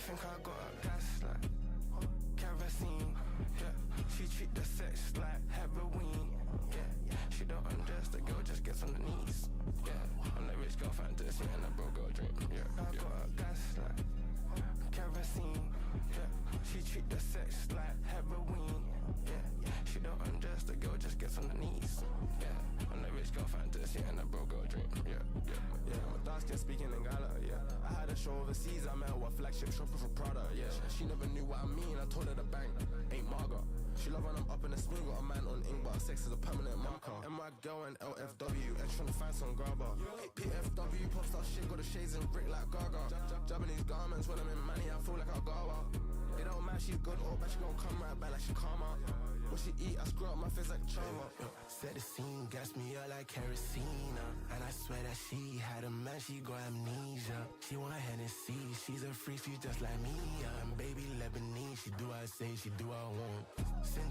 think I got a gaslight. Kerosene, yeah. She treat the sex like heroin, yeah. She don't undress, the girl just gets on the knees, yeah. I'm the rich girl fantasy and the broke girl drink, yeah. I got a gaslight. Kerosene, yeah. She treat the sex like heroin, yeah. She don't undress, the girl just gets on the knees, yeah. I'm the rich girl fantasy and the broke girl drink, yeah. I'm a dark skin speaking in Ncaa, yeah. I had a show overseas, I met her with flagship shopping for Prada, yeah. She never knew what I mean, I told her the bank ain't Margot. She love when I'm up in the spin, got a man on ink, but sex is a permanent marker. And my girl and LFW, and tryna find some grabber. PFW, pop star shit, got the shades and brick like Gaga. Japanese garments, when I'm in money, I feel like I Gawa. It don't matter, she's good or bad, she gon' come right back like she karma. What she eat, I screw up my face like charmer. Set the scene, gas me up like kerosene, and I swear that she had a man, she got amnesia. She want Hennessy, she's a freak, she just like me, and baby Lebanese, she do what I say, she do what I want.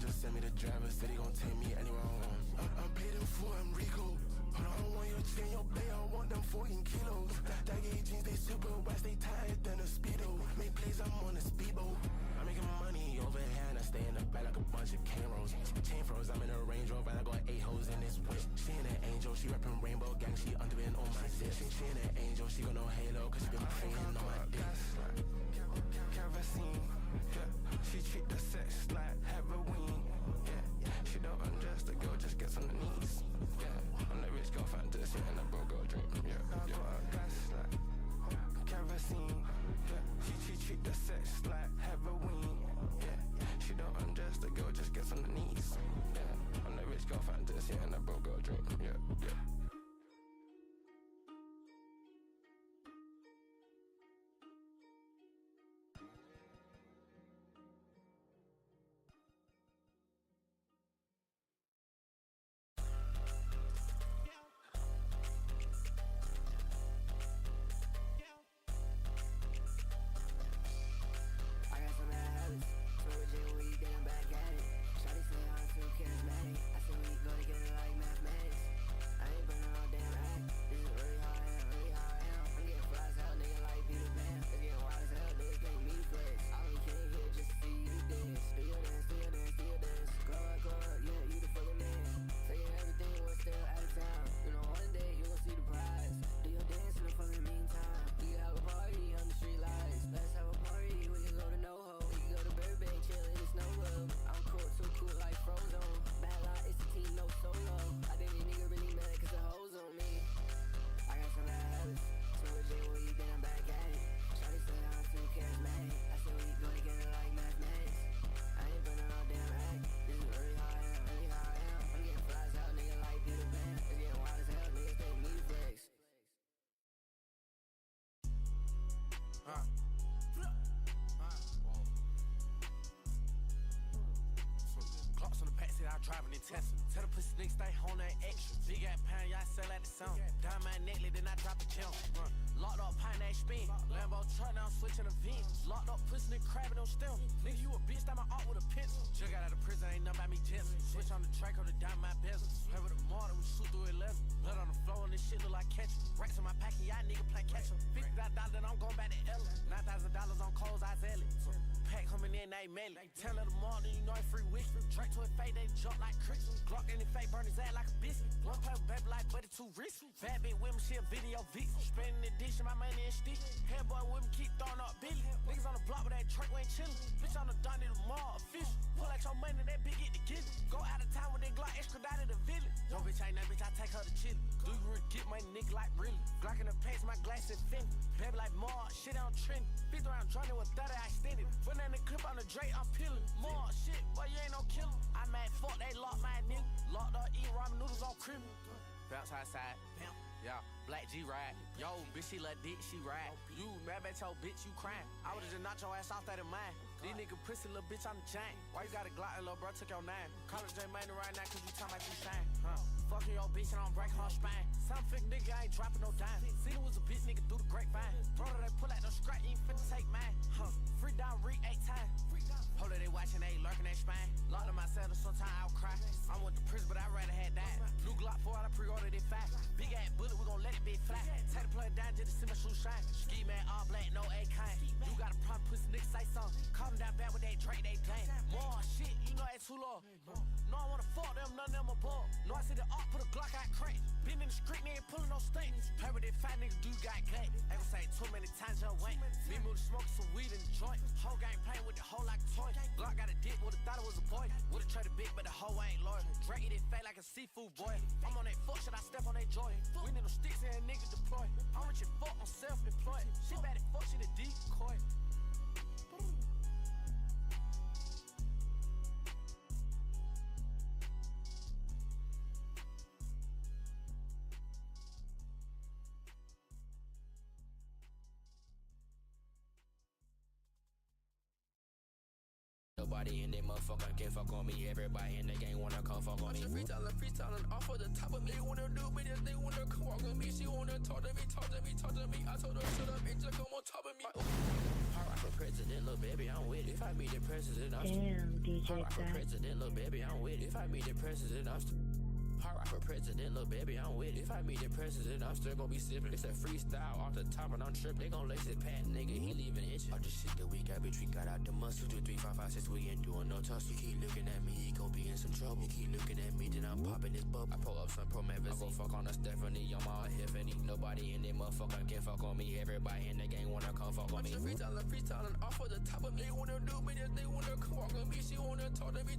Just send me the driver, said he gon' take me anywhere I want. I'm paid in full, I'm Rico. But I don't want your chain, your bay, I want them 14 kilos. That gay jeans, they super west, they tighter than a Speedo. Make plays, I'm on a speedboat. I'm making money over here, and I stay in the back like a bunch of cane rolls. Chain froze, I'm in a Range Rover, and I got 8 hoes in this whip. She ain't an angel, she reppin' Rainbow Gang, she underbeen on my zip. She ain't an angel, she got no halo, cause she been praying on my dick. Kerosene, yeah. She treat the sex like heroin, yeah. She don't undress, the girl just gets on the knees, yeah. I'm the rich girl fantasy and the broke girl drink, yeah. I got a gaslight. Kerosene, yeah. She treat the sex like heroin, yeah. She don't undress, the girl just gets on the knees, yeah. I'm the rich girl fantasy and the broke girl drink, yeah. Tell her the morning, you know it free whiskey. Drink to his face, they jump like crickets. Glock in his face, burn his ass like a biscuit. One paper baby like buddy too risky. Bad bitch with me, she a video vix. Spending the dish, my money and stick. Head boy with me, keep throwing up Billy. Niggas on the block with that truck, we ain't chillin'. Bitch on the dime in the mall, official. Pull out your money, that bitch get the gizzard. Go out of town with that Glock, extradite to the village. Yo, bitch ain't that bitch, I take her to chillin'. Do you really get my nigga like really? Glock in the pants, my glass is thin. Baby like Mar, shit on trend. Bitch around drowning with 30, I extended. Put that in the clip on the Drake, I'm peeling. More shit, boy, you ain't no killer. I mad fuck, they locked my nigga. Locked up, eat ramen noodles on criminal. Bounce outside, yeah, black G ride. Yo, bitch, she let dick, she ride. You mad at your bitch, you crying. I would've just knocked your ass off that in mine. These niggas pussy, little bitch on the chain. Why you got a Glock and little bro took your name? College J money right now, cause you talking about you shine. Fucking your bitch and I'm breaking her spine. Some fake nigga ain't dropping no dime. See, it was a bitch nigga through the grapevine. Brother, they pull out no scratch, you ain't finna take mine. Free down, read 8 times. Hold it, they watching, they lurking that spine. Locked in my saddle, sometimes I'll cry. I went to prison, but I'd rather had died. Blue Glock 4, I pre-ordered it 5. Big ass bullet, we gon' let it be fly. Take the plug down, just to see my shoes shine. Ski man, all black, no A-kind. You got a problem, pussy nigga say something. Call them down bad with they drink, they dang. More shit, you know it's too low. No, I wanna fuck them, none of them above. No, I see the art, put a Glock out crack. Been in the street, they ain't pulling no stinks. Heard what they fat niggas do, got gut. Ain't gonna say too many times, just wait. Me move smoke some weed in the joint. Whole gang playing with the hoe like a toy. Glock got a dick, would've thought it was a boy. Would've tried to big, but the hoe ain't loyal. Drake eat it fat like a seafood boy. I'm on that fuck, should I step on that joy? We need no sticks and niggas deploy. I'm rich as fuck, I'm self-employed. She bad as fuck, she the decoy. Nobody in that motherfucker can fuck on me. Everybody in the gang wanna come fuck on me. Freestyling off of the top of me. Wanna do me, they wanna come walk on me. She wanna talk to me. I told her shut up and just come on top of me. Alright for president, little baby, I'm with it. If I meet the president, I'm Damn, DJ Alright for president, little baby, I'm with it. If I meet the president, I'm Alright for president, little baby, I'm with it. If I meet the president, I'm still gonna be sipping. It's a freestyle off the top and I'm tripping. They gon' lace it pat, nigga, he leaving itching. All this shit that we got, bitch, we got out the muscle. 2, 3, 5, 5, 6, we ain't doing no tussle. You keep looking at me, he gon' be in some trouble. You keep looking at me, then I'm popping this bubble. I pull up some promethazine. I go fuck on a Stephanie, I'm all Tiffany. Nobody in that motherfucker can fuck on me. Everybody in the gang wanna come fuck on me. Freestyling off of the top of me. Wanna do me, they wanna come walk on me. She wanna talk to me.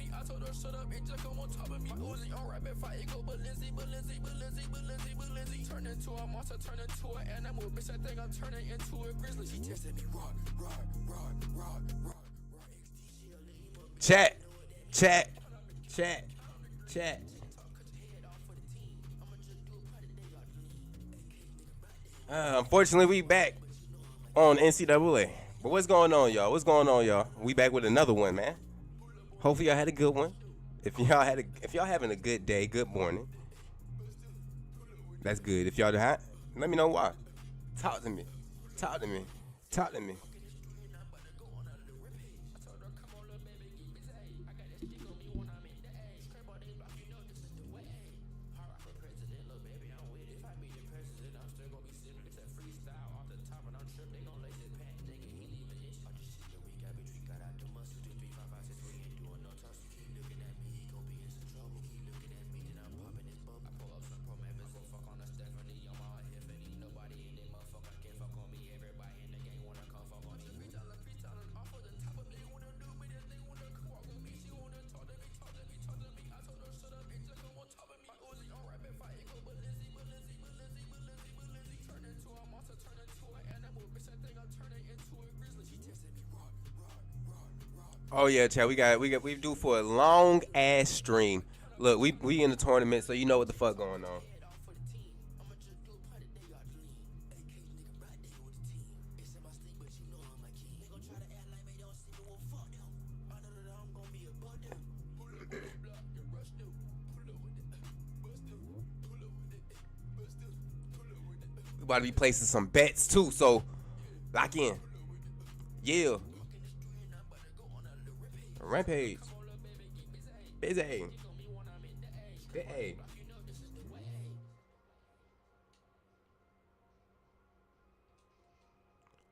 I told her shut up and just come on top of me. My Uzi on right before it go Balenci. Turn into a monster, turn into an animal. Bitch, I think I'm turning into a grizzly. She tested me raw. Chat. Unfortunately, we back on NCAA. But what's going on, y'all? We back with another one, man. Hopefully, y'all had a good one. If y'all having a good day, good morning. That's good. If y'all not, let me know why. Talk to me. Oh yeah, Chad. We due for a long ass stream. Look, we in the tournament, so you know what the fuck going on. We about to be placing some bets too, so lock in. Yeah. Rampage. Busy. Hey.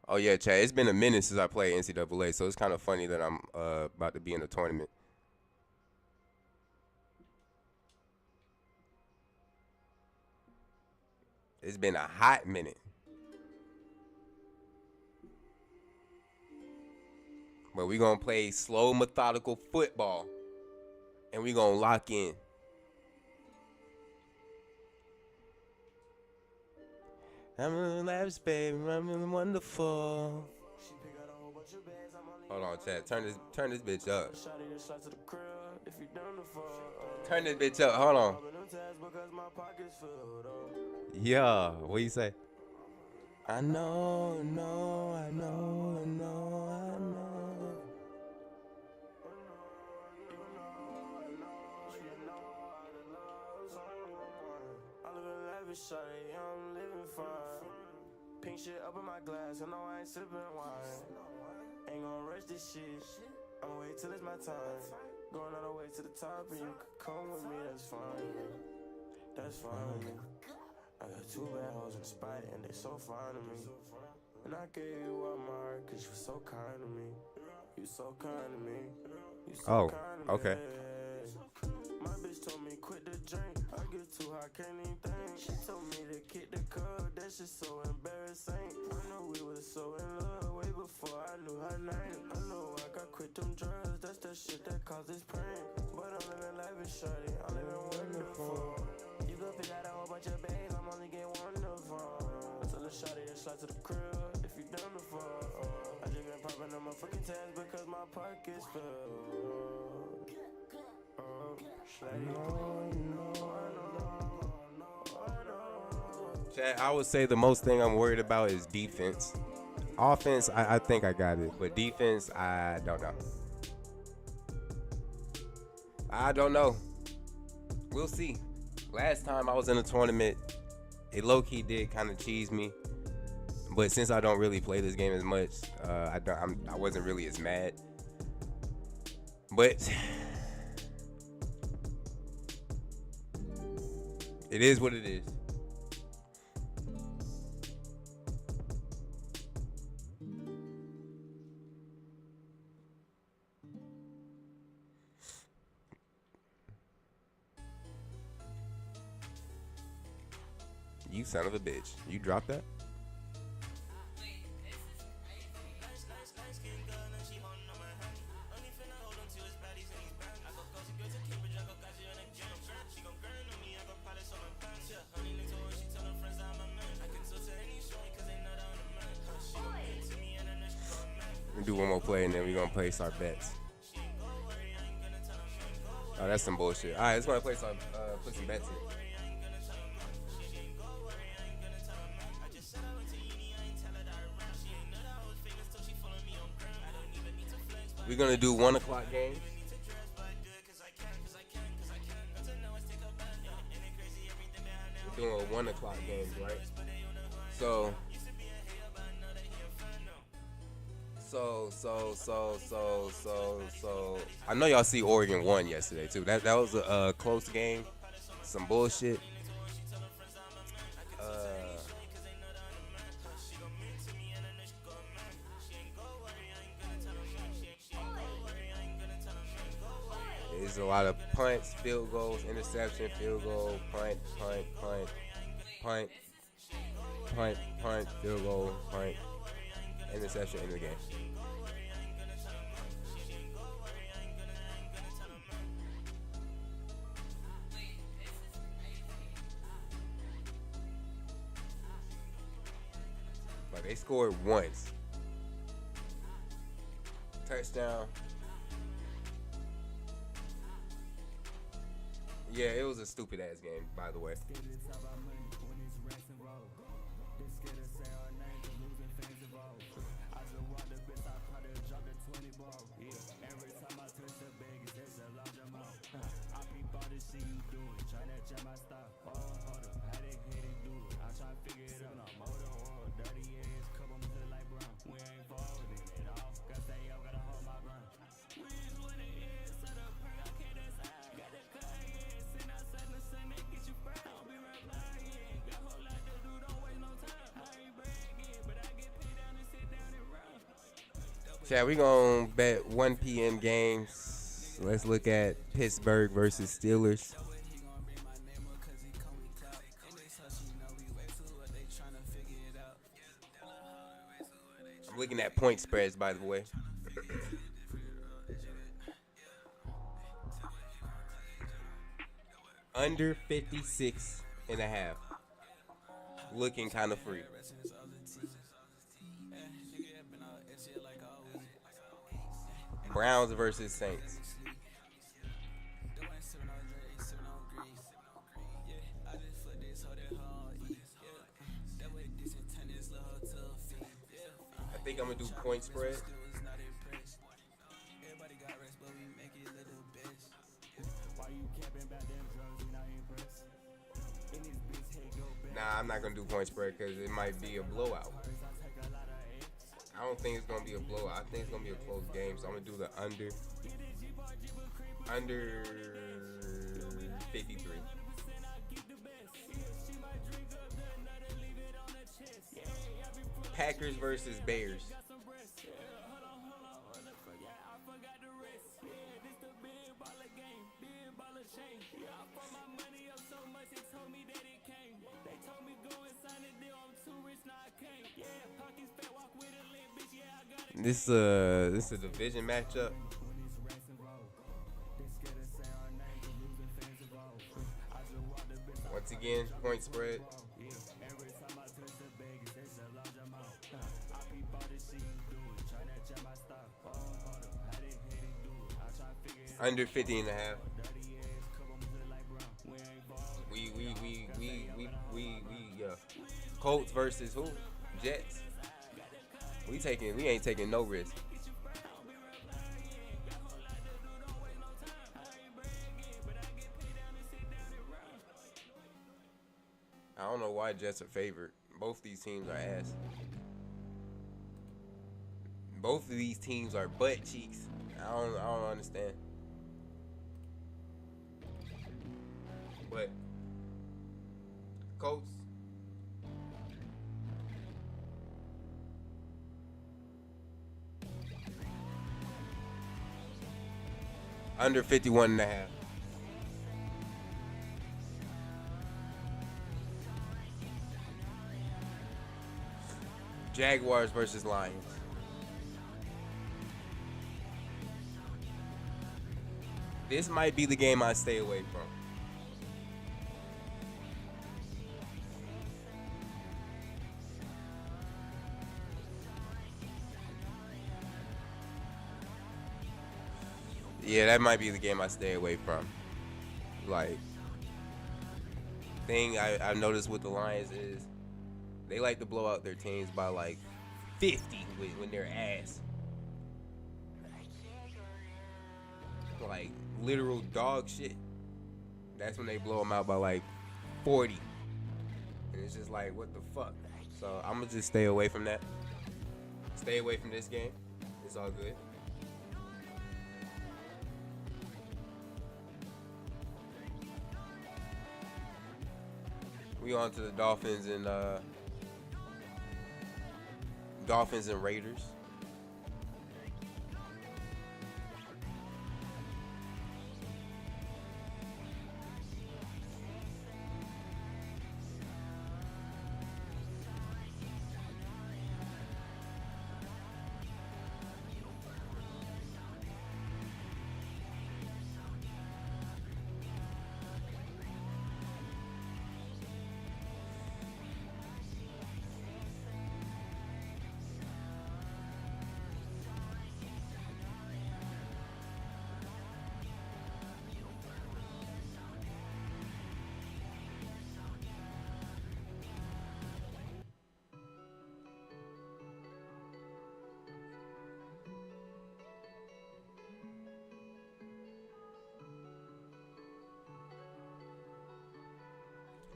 Oh yeah, Chad. It's been a minute since I played NCAA, so it's kind of funny that I'm about to be in the tournament. It's been a hot minute. But we're going to play slow, methodical football. And we're going to lock in. I'm in lavish, baby. I'm wonderful. Hold on, Chad. Turn this bitch up. Turn this bitch up. Hold on. Yeah. What you say? I know. I'm living fine. Pink shit up in my glass, I know I ain't sipping wine. Ain't gonna rush this shit. I'ma wait till it's my time. Going all the way to the top, and you can come with me, that's fine. That's fine. I got 2 bad hoes in the spot and they so fine to me. And I gave you all my heart cause you so kind to me. You so kind to me. You so kind to okay. me. My bitch told me quit the drink. I get too high, can't even think. She told me to kick the cup. That shit so embarrassing. I know we was so in love way before I knew her name. I know I got quit them drugs. That's the shit that causes pain. But I'm living life is shorty. I'm living wonderful. You can pick out a whole bunch of babes. I'm only getting wonderful. I tell the shorty to slide to the crib if you done before. I just been popping on my fucking tags because my pockets full. Chad, I would say the most thing I'm worried about is defense. Offense, I think I got it. But defense, I don't know. I don't know. We'll see. Last time I was in a tournament, it low-key did kind of cheese me. But since I don't really play this game as much, I wasn't really as mad. But it is what it is. You son of a bitch. You dropped that? We'll do one more play and then we're gonna place our bets. Oh, that's some bullshit. All right, let's go and put some bets in. We're gonna do 1 o'clock games. We're doing 1 o'clock games, right? So I know y'all see Oregon won yesterday too. That was a close game. Some bullshit. There's a lot of punts, field goals, interception, field goal, punt, field goal, punt, interception in the game. But they scored once. Touchdown. Yeah, it was a stupid ass game, by the way. Chad, we gonna bet 1 p.m. games. Let's look at Pittsburgh versus Steelers. I'm looking at point spreads, by the way. Under 56.5. Looking kind of free. Browns versus Saints. I think I'm gonna do point spread. Nah, I'm not gonna do point spread because it might be a blowout. I don't think it's gonna be a blowout. I think it's gonna be a close game. So I'm gonna do the under 53. Packers versus Bears. This is a division matchup. Once again, point spread. Under 50 and a half. Yeah. Colts versus who? Jets. We ain't taking no risk. I don't know why Jets are favored. Both these teams are ass. Both of these teams are butt cheeks. I don't understand. But Colts. Under 51 and a half. Jaguars versus Lions. This might be the game I stay away from. Yeah, that might be the game I stay away from. Like, thing I've noticed with the Lions is they like to blow out their teams by like 50 when they're ass. Like, literal dog shit. That's when they blow them out by like 40. And it's just like, what the fuck? So I'm going to just stay away from that. Stay away from this game. It's all good. We on to the Dolphins and Raiders.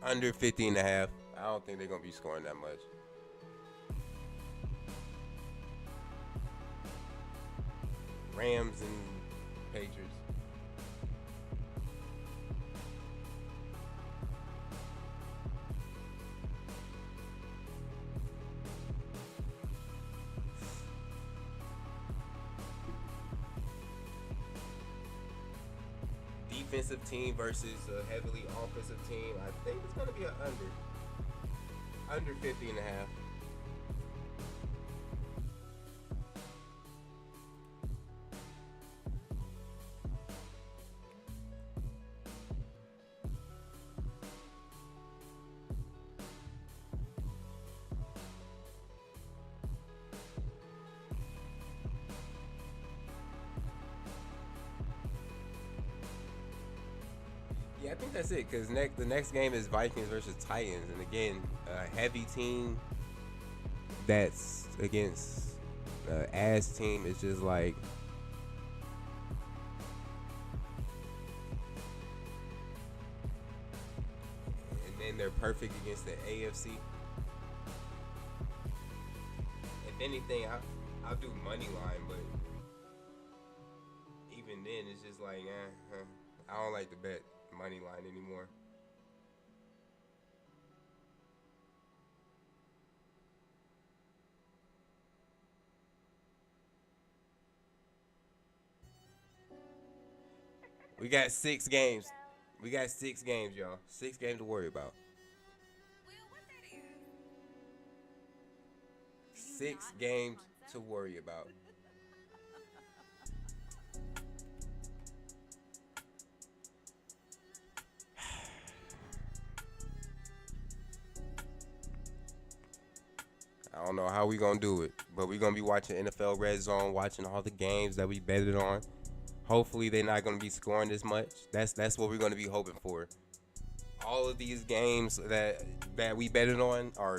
Under 50 and a half. I don't think they're going to be scoring that much. Rams and Patriots. Defensive team versus a heavily offensive team. I think it's going to be an under 50 and a half. Yeah, I think that's it. Because the next game is Vikings versus Titans, and again, a heavy team that's against ass team is just like. And then they're perfect against the AFC. If anything, I'll do money line, but even then, it's just like, I don't like to bet money line anymore. We got 6 games. We got 6 games, y'all. 6 games to worry about. Will, what that is? 6 games to worry about. I don't know how we gonna do it, but we gonna be watching NFL Redzone, watching all the games that we betted on. Hopefully they're not gonna be scoring this much. That's what we're gonna be hoping for. All of these games that we betted on are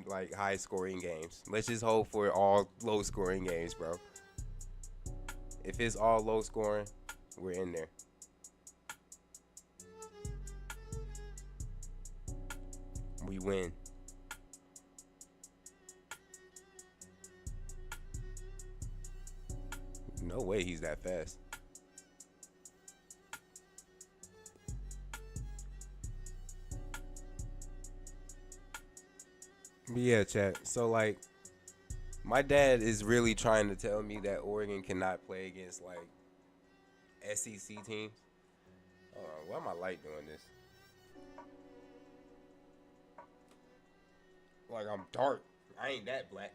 like high scoring games. Let's just hope for all low scoring games, bro. If it's all low scoring, we're in there. We win. No way he's that fast. But yeah, chat. So like, my dad is really trying to tell me that Oregon cannot play against like SEC teams. Why am I light doing this? Like I'm dark. I ain't that black.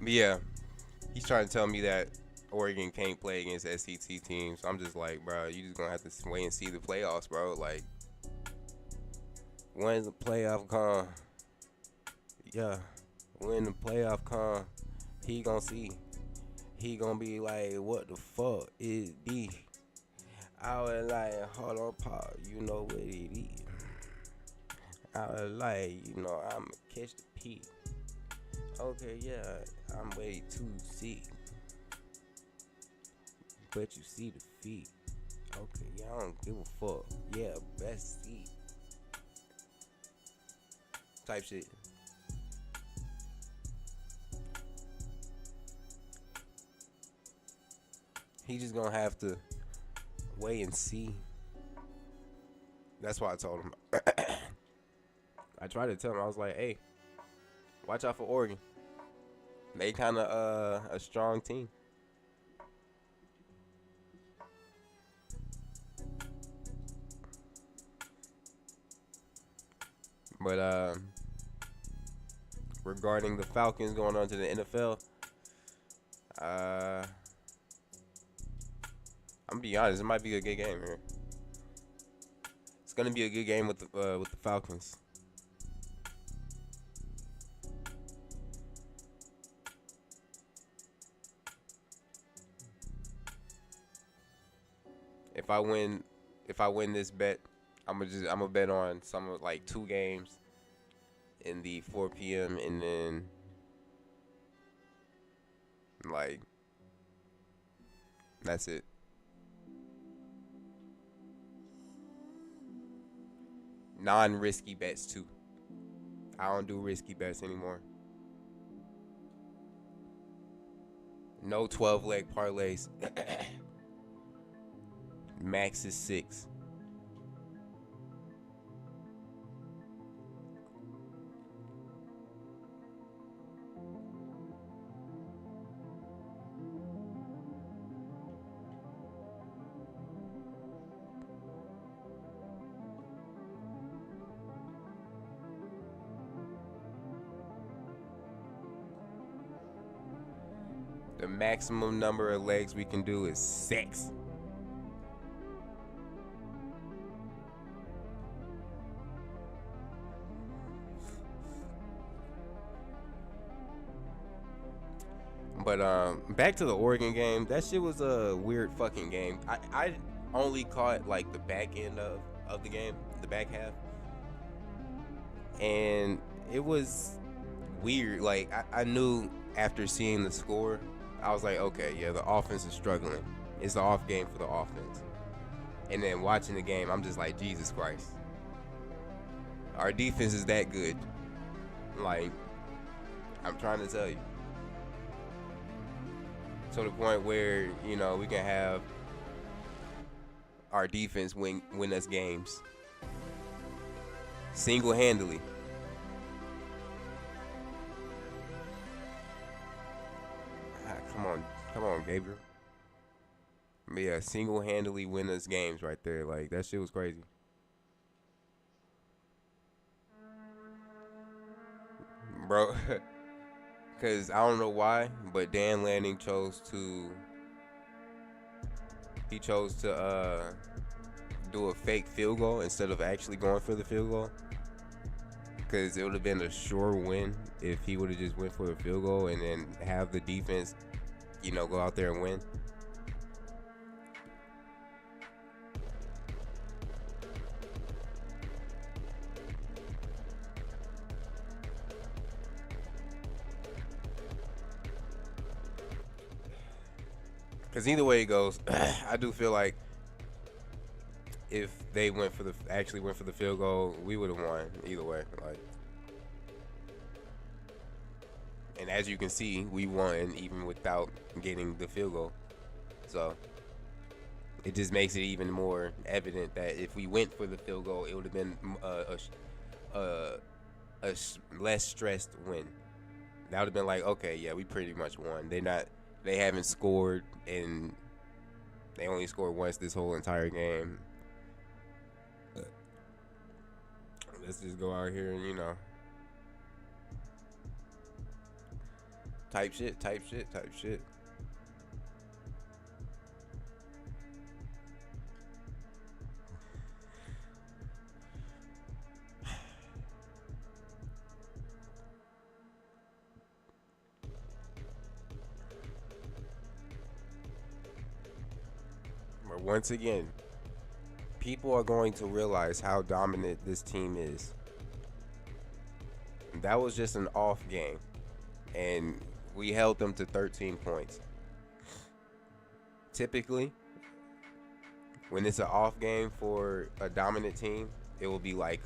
But yeah, he's trying to tell me that Oregon can't play against SEC teams. I'm just like, bro, you just gonna have to wait and see the playoffs, bro. Like, when the playoff come, yeah, when the playoff come, he gonna see. He gonna be like, what the fuck is this? I was like, hold on, Paul, you know what it is. I was like, you know, I'ma catch the peak. Okay, yeah, I'm way too sick. But you see the feet. Okay, yeah, I don't give a fuck. Yeah, best seat. Type shit. He just gonna have to wait and see. That's why I told him. I tried to tell him, I was like, hey, watch out for Oregon. They kind of a strong team. But regarding the Falcons going on to the NFL, I'm gonna be honest, it might be a good game here. It's gonna be a good game with the Falcons. If I win this bet, I'm gonna bet on some like 2 games in the 4 p.m. and then like that's it. Non-risky bets too. I don't do risky bets anymore. No 12-leg parlays. Max is 6. The maximum number of legs we can do is 6. But back to the Oregon game. That shit was a weird fucking game. I only caught like the back end of the game, the back half. And it was weird. Like I knew after seeing the score, I was like, okay, yeah, the offense is struggling. It's an off game for the offense. And then watching the game, I'm just like, Jesus Christ. Our defense is that good. Like, I'm trying to tell you. To the point where, you know, we can have our defense win us games. Single-handedly. Come on, Gabriel. But yeah, single-handedly win us games right there. Like, that shit was crazy. Bro, because I don't know why, but Dan Lanning chose to do a fake field goal instead of actually going for the field goal. Because it would have been a sure win if he would have just went for the field goal and then have the defense, go out there and win. Because either way it goes, I do feel like if they actually went for the field goal, we would have won either way. Like, and as you can see, we won even without getting the field goal. So it just makes it even more evident that if we went for the field goal, it would have been a less stressed win. That would have been like, okay, yeah, we pretty much won. They haven't scored, and they only scored once this whole entire game. Let's just go out here and, type shit. But once again, people are going to realize how dominant this team is. That was just an off game, and we held them to 13 points. Typically, when it's an off game for a dominant team, it will be like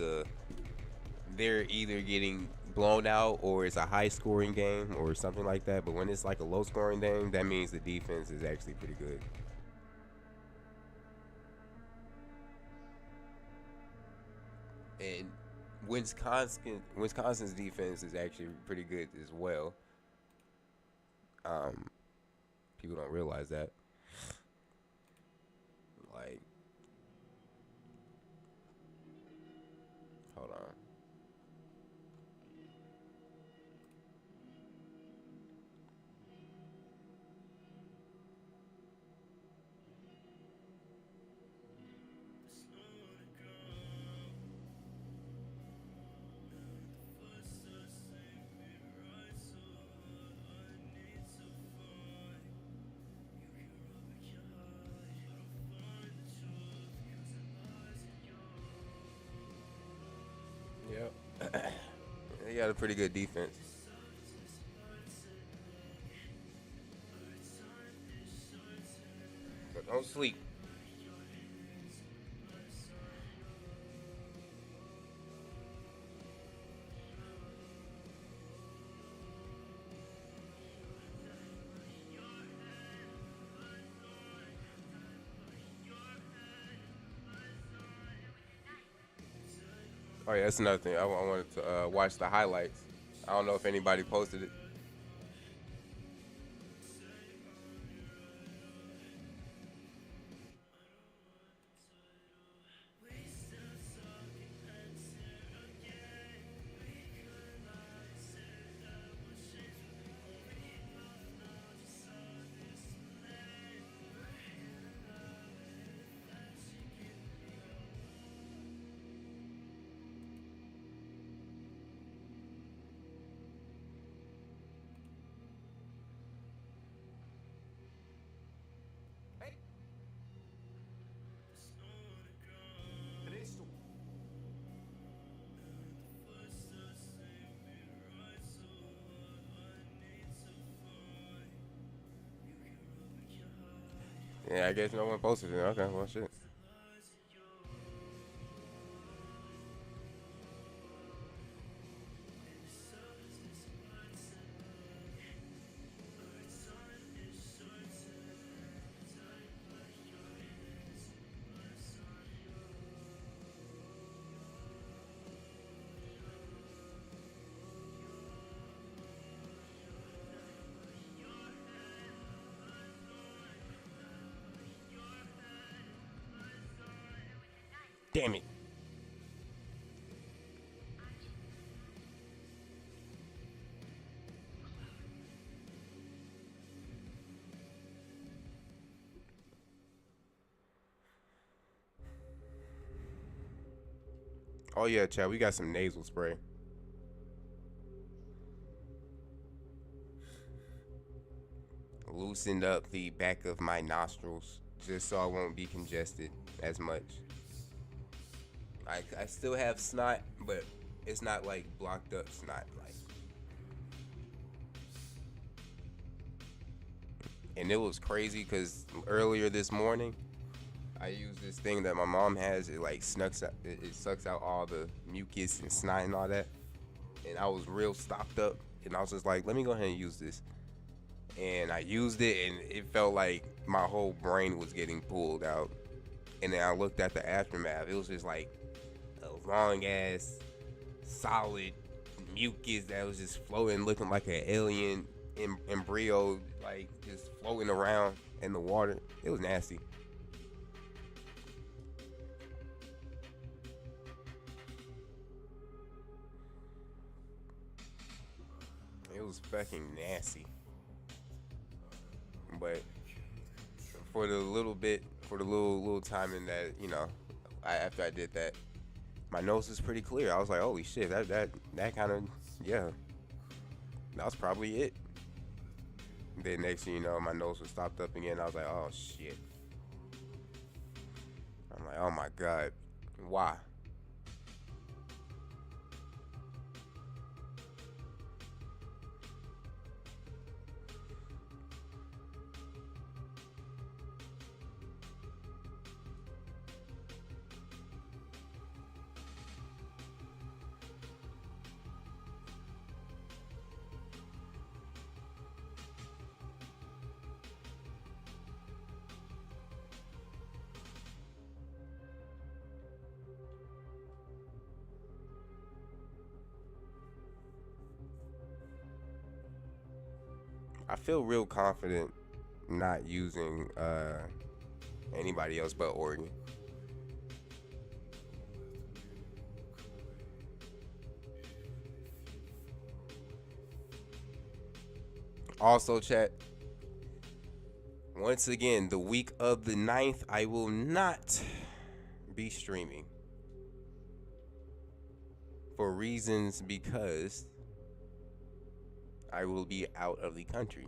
they're either getting blown out or it's a high scoring game or something like that. But when it's like a low scoring game, that means the defense is actually pretty good. And Wisconsin's defense is actually pretty good as well. People don't realize that. Like, hold on. Yep. They got a pretty good defense. But don't sleep. Oh yeah, that's another thing. I wanted to watch the highlights. I don't know if anybody posted it. Yeah, I guess no one posted it. Okay, well, shit. Damn it. Oh yeah, Chad, we got some nasal spray. Loosened up the back of my nostrils just so I won't be congested as much. I still have snot, but it's not like blocked up snot like. And it was crazy because earlier this morning, I used this thing that my mom has. It like it sucks out all the mucus and snot and all that. And I was real stopped up, and I was just like, let me go ahead and use this. And I used it, and it felt like my whole brain was getting pulled out. And then I looked at the aftermath. It was just like a long ass, solid mucus that was just floating, looking like an alien embryo, like just floating around in the water. It was nasty. It was fucking nasty. But for the little time in that, after I did that, my nose was pretty clear. I was like, holy shit, that kind of, yeah, that was probably it. Then next thing you know, my nose was stopped up again. I was like, oh shit. I'm like, oh my God, why? I feel real confident not using anybody else but Oregon. Also, chat, once again, the week of the 9th, I will not be streaming. For reasons because I will be out of the country.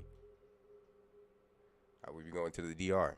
I will be going to the DR.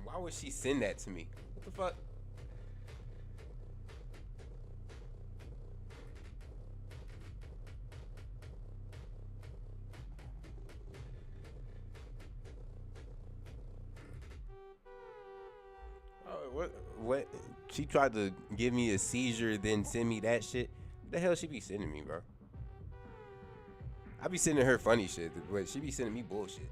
Why would she send that to me? What the fuck? Oh, what? She tried to give me a seizure, then send me that shit? What the hell she be sending me, bro? I be sending her funny shit, but she be sending me bullshit.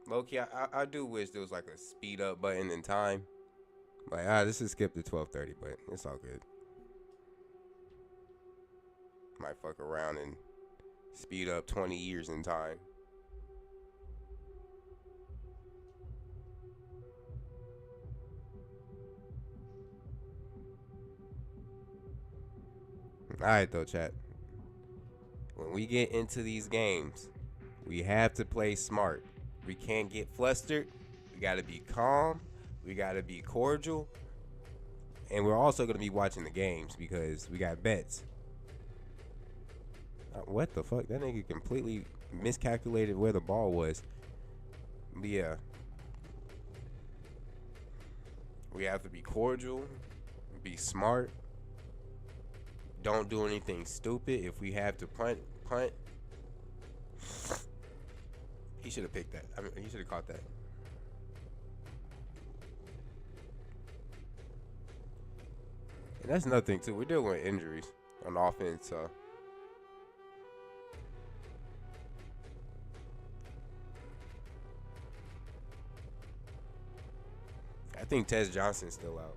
Low-key, I do wish there was like a speed up button in time. Like, this is skip to 12:30, but it's all good. Might fuck around and speed up 20 years in time. Alright though, chat. When we get into these games, we have to play smart. We can't get flustered. We gotta be calm. We gotta be cordial. And we're also gonna be watching the games because we got bets. What the fuck? That nigga completely miscalculated where the ball was. But yeah. We have to be cordial, be smart. Don't do anything stupid. If we have to punt. He should have picked that. I mean, he should have caught that. And that's another thing too. We're dealing with injuries on offense, so I think Tez Johnson's still out.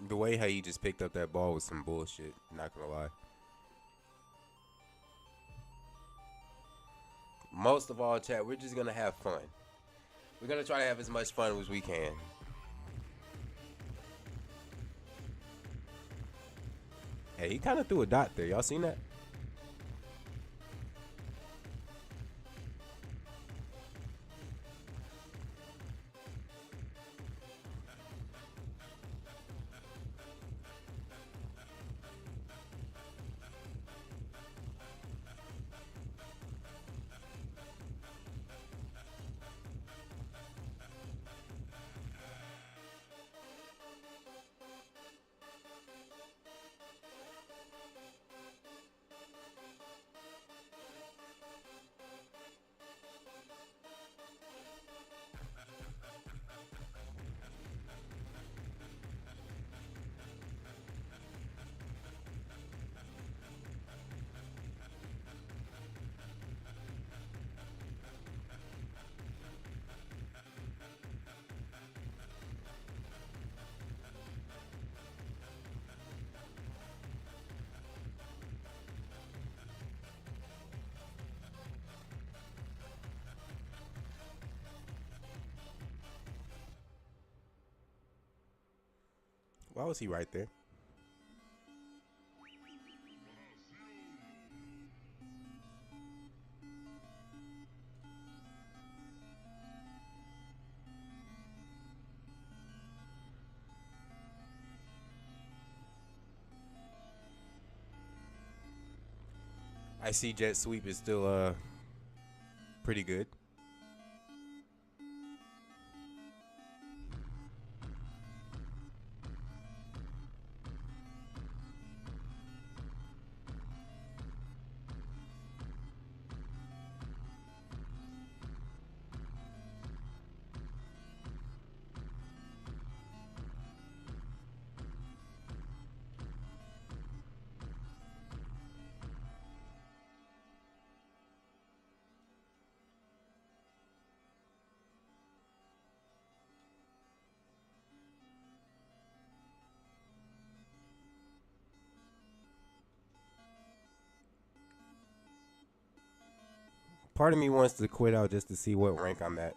The way how you just picked up that ball was some bullshit. Not gonna lie. Most of all, chat, we're just gonna have fun. We're gonna try to have as much fun as we can. Hey, he kind of threw a dot there. Y'all seen that? Why was he right there? I see jet sweep is still pretty good. Part of me wants to quit out just to see what rank I'm at.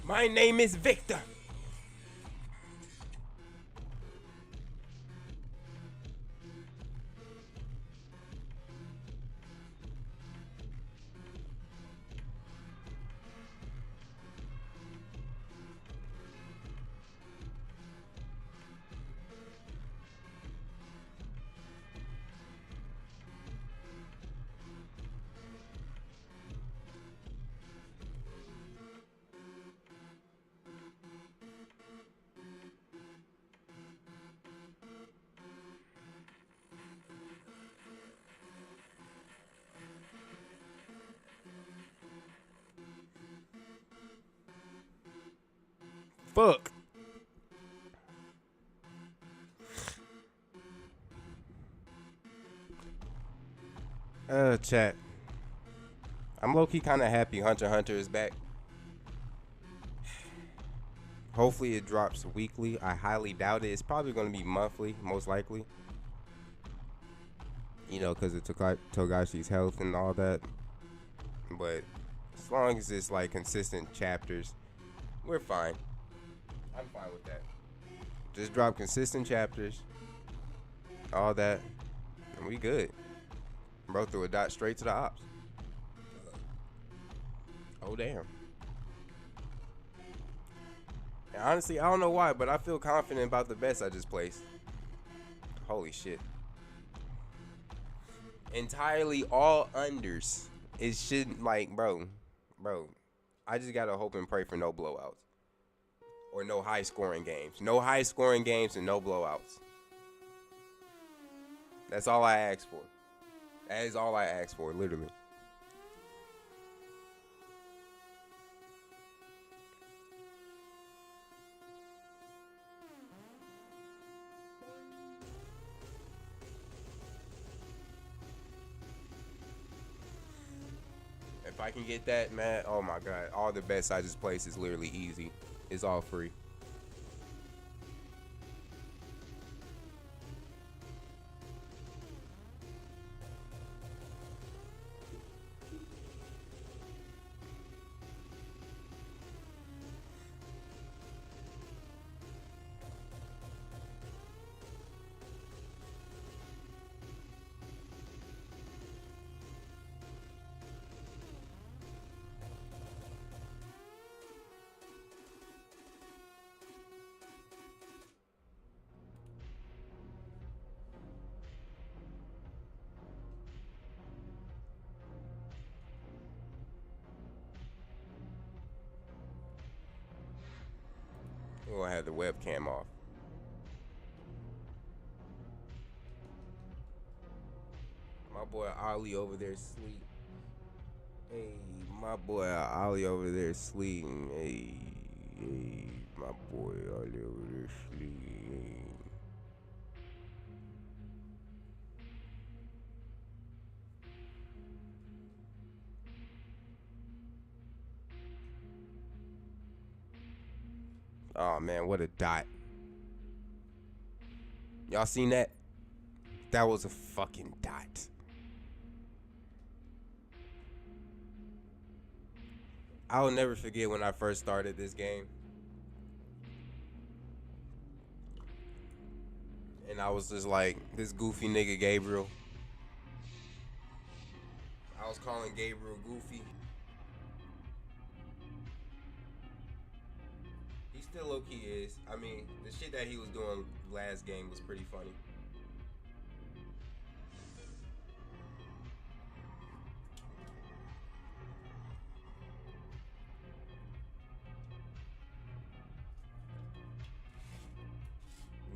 My name is Victor. Fuck. Chat. I'm low-key kind of happy Hunter x Hunter is back. Hopefully it drops weekly. I highly doubt it. It's probably going to be monthly, most likely. You know, because of Togashi's health and all that. But as long as it's like consistent chapters, we're fine. I'm fine with that. Just drop consistent chapters, all that, and we good. Bro threw a dot straight to the ops. Oh, damn. And honestly, I don't know why, but I feel confident about the bets I just placed. Holy shit. Entirely all unders. It shouldn't, like, bro, I just gotta hope and pray for no blowouts. Or no high scoring games. No high scoring games and no blowouts. That's all I ask for. That is all I ask for, literally. If I can get that, man, oh my god. All the bets I just placed is literally easy. It's all free. We're gonna have the webcam off. My boy Ollie over there sleep. Hey, my boy Ollie over there sleeping. Hey, my boy Ollie over there sleeping. Oh man, what a dot. Y'all seen that? That was a fucking dot. I'll never forget when I first started this game. And I was just like, this goofy nigga Gabriel. I was calling Gabriel goofy. He still low-key is. I mean, the shit that he was doing last game was pretty funny.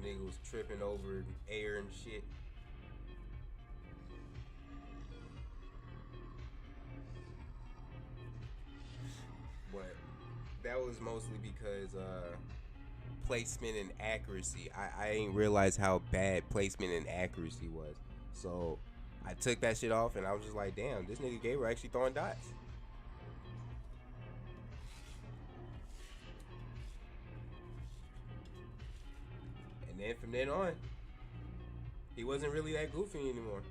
Nigga was tripping over air and shit. But that was mostly because placement and accuracy. I didn't realize how bad placement and accuracy was. So I took that shit off and I was just like, damn, this nigga Gabriel actually throwing dots. And then from then on, he wasn't really that goofy anymore.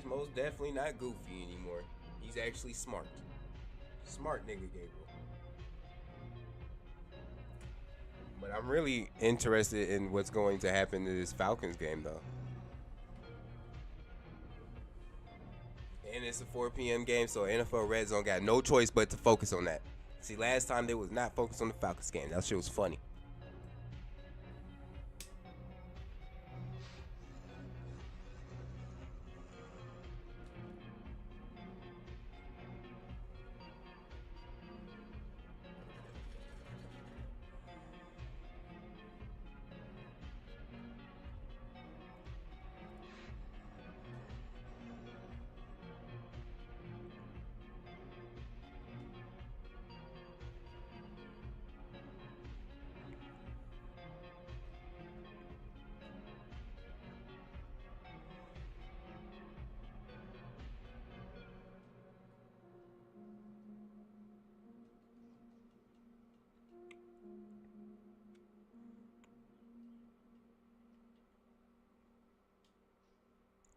He's most definitely not goofy anymore. He's actually smart. Smart nigga, Gabriel. But I'm really interested in what's going to happen to this Falcons game, though. And it's a 4 p.m. game, so NFL Redzone got no choice but to focus on that. See, last time they was not focused on the Falcons game. That shit was funny.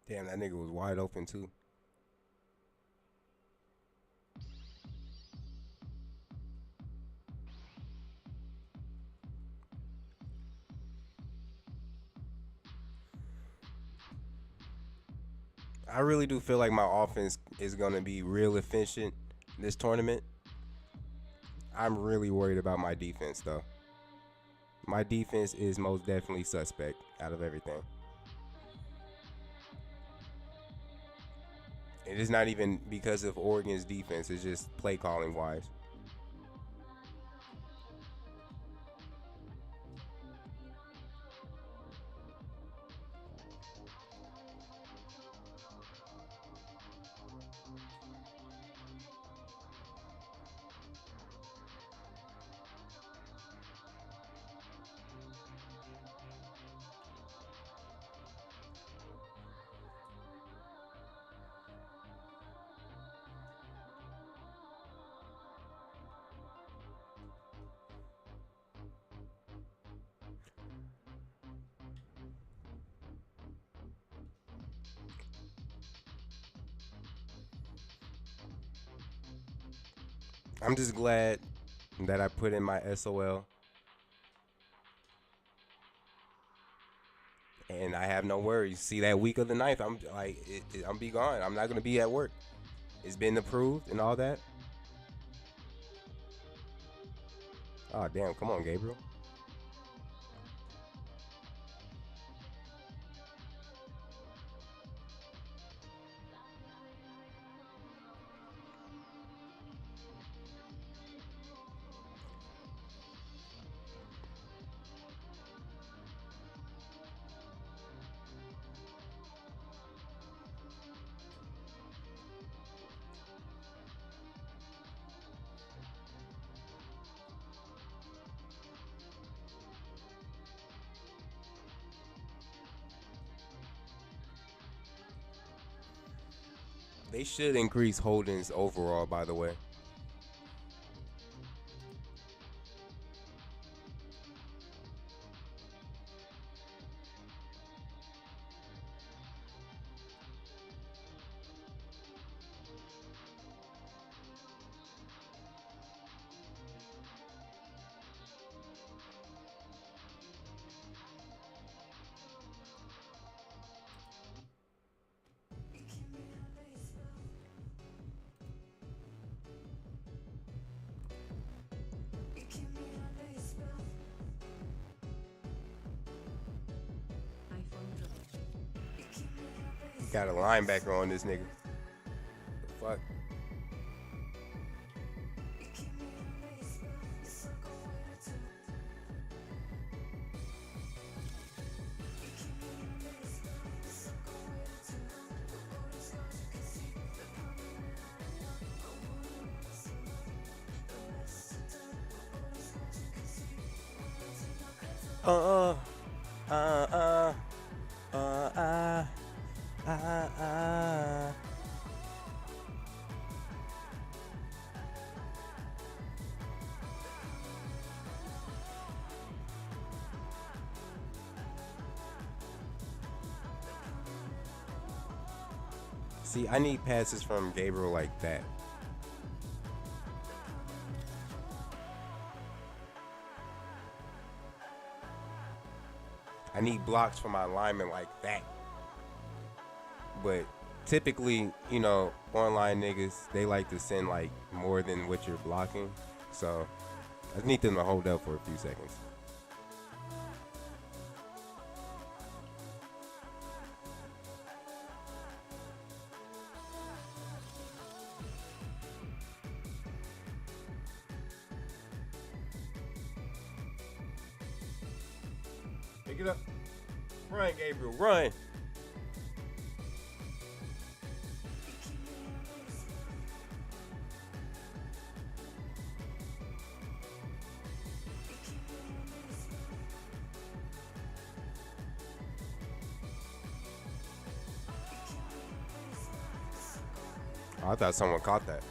Damn, that nigga was wide open, too. I really do feel like my offense is going to be real efficient this tournament. I'm really worried about my defense, though. My defense is most definitely suspect out of everything. It is not even because of Oregon's defense. It's just play calling wise. I'm just glad that I put in my SOL and I have no worries. See, that week of the 9th, I'm like, I'm be gone. I'm not gonna be at work. It's been approved and all that. Oh damn! Come on, Gabriel. They should increase holdings overall, by the way. Got a linebacker on this nigga. The fuck? Uh See, I need passes from Gabriel like that. I need blocks from my linemen like that. But typically, you know, online niggas, they like to send like more than what you're blocking. So I just need them to hold up for a few seconds. Pick it up. Run, Gabriel, run. Oh, I thought someone caught that.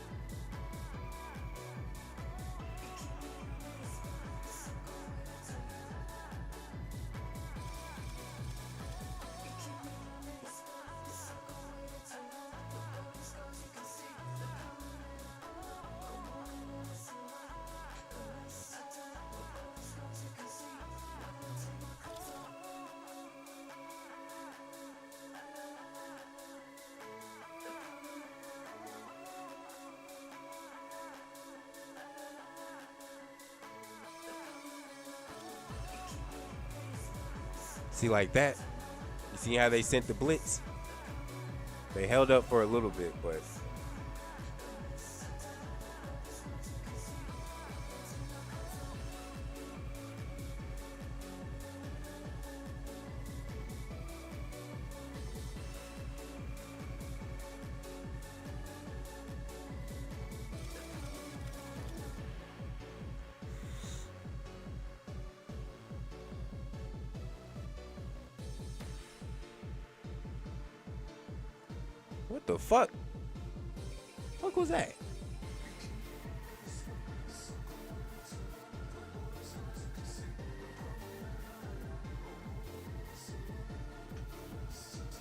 See, like that. You see how they sent the blitz? They held up for a little bit, but what the fuck? What was that?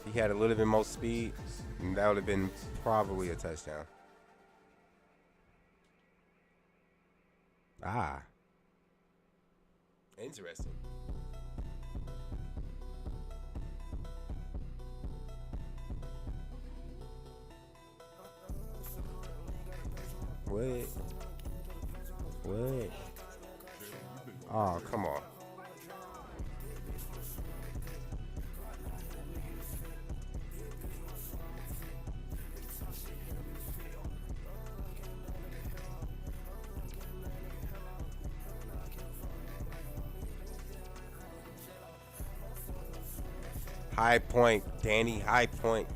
He had a little bit more speed, and that would have been probably a touchdown. Ah. Interesting. What? What? Oh, come on. High point, Danny, high point.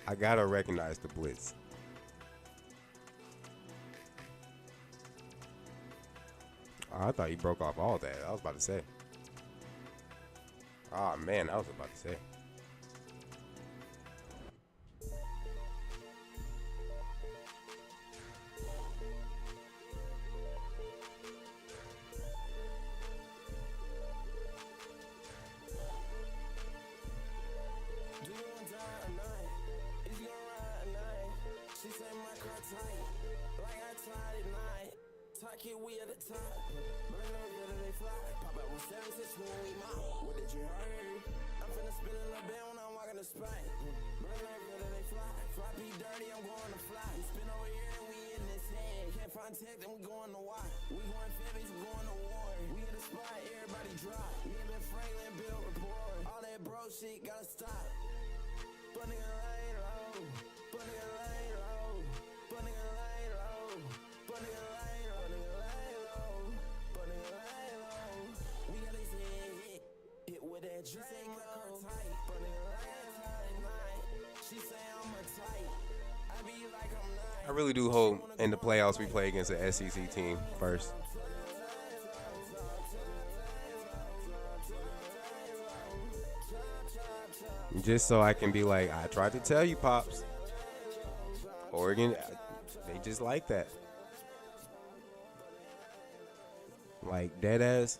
I gotta recognize the blitz. Oh, I thought he broke off all that. I was about to say. Oh man, I was about to say. Shit gotta stop. Put nigga lane low. Put nigga lane I really do hope in the playoffs we play against an SEC team first. Just so I can be like, I tried to tell you, Pops. Oregon, they just like that. Like, dead ass.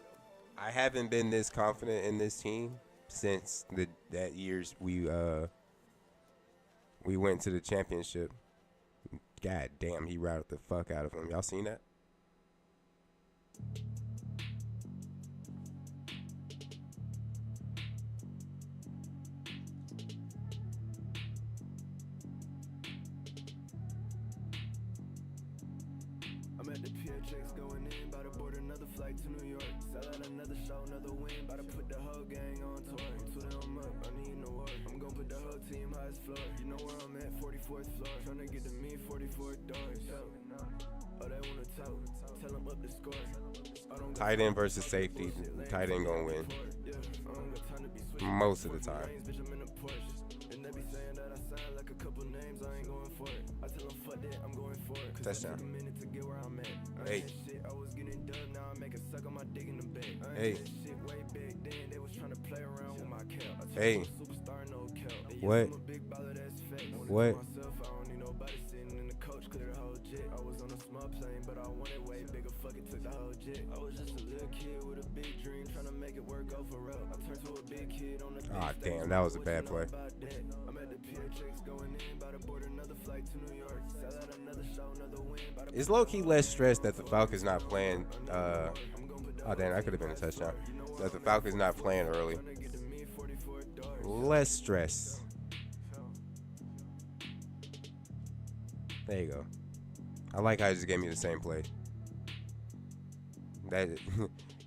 I haven't been this confident in this team since that years we went to the championship. God damn, he routed the fuck out of him. Y'all seen that? I'm at the PHX going in, about to board another flight to New York. Sell out another show, another win, about to put the whole gang on tour. I'm tooting them up, I need no work. I'm gonna put the whole team highest floor. You know where I'm at, 44th floor. Tryna get to me, 44 doors. Oh, they wanna talk, tell them up the score. Tight end versus safety. Tight end gonna win. Most of the time. And they be saying that I sound like a couple names, I ain't going for it. I tell them fuck that, I'm going for it. Touchdown. A minute to get where I'm at. Hey. Shit, I was getting dub, now I make a suck on my dick in the bed. Hey. Shit way back then, they was trying to play around with my cap. Hey. Superstar, no cap. What? I'm a big baller, that's fake. What? Myself, I don't need nobody sitting in the coach, clear the whole jet. I was on a small plane, but I wanted way bigger, fuck it, took the whole jet. I was just a little kid with a big dream, trying to make it work, go for real. I turned to a big kid on the big Ah, stage, damn, that was a bad play. I'm at the PHX going in, about to board another flight to New York. Sell out another show, another win. It's low-key less stressed that the Falcons not playing. Oh, damn, that could have been a touchdown. That the Falcons not playing early. Less stress. There you go. I like how it just gave me the same play. That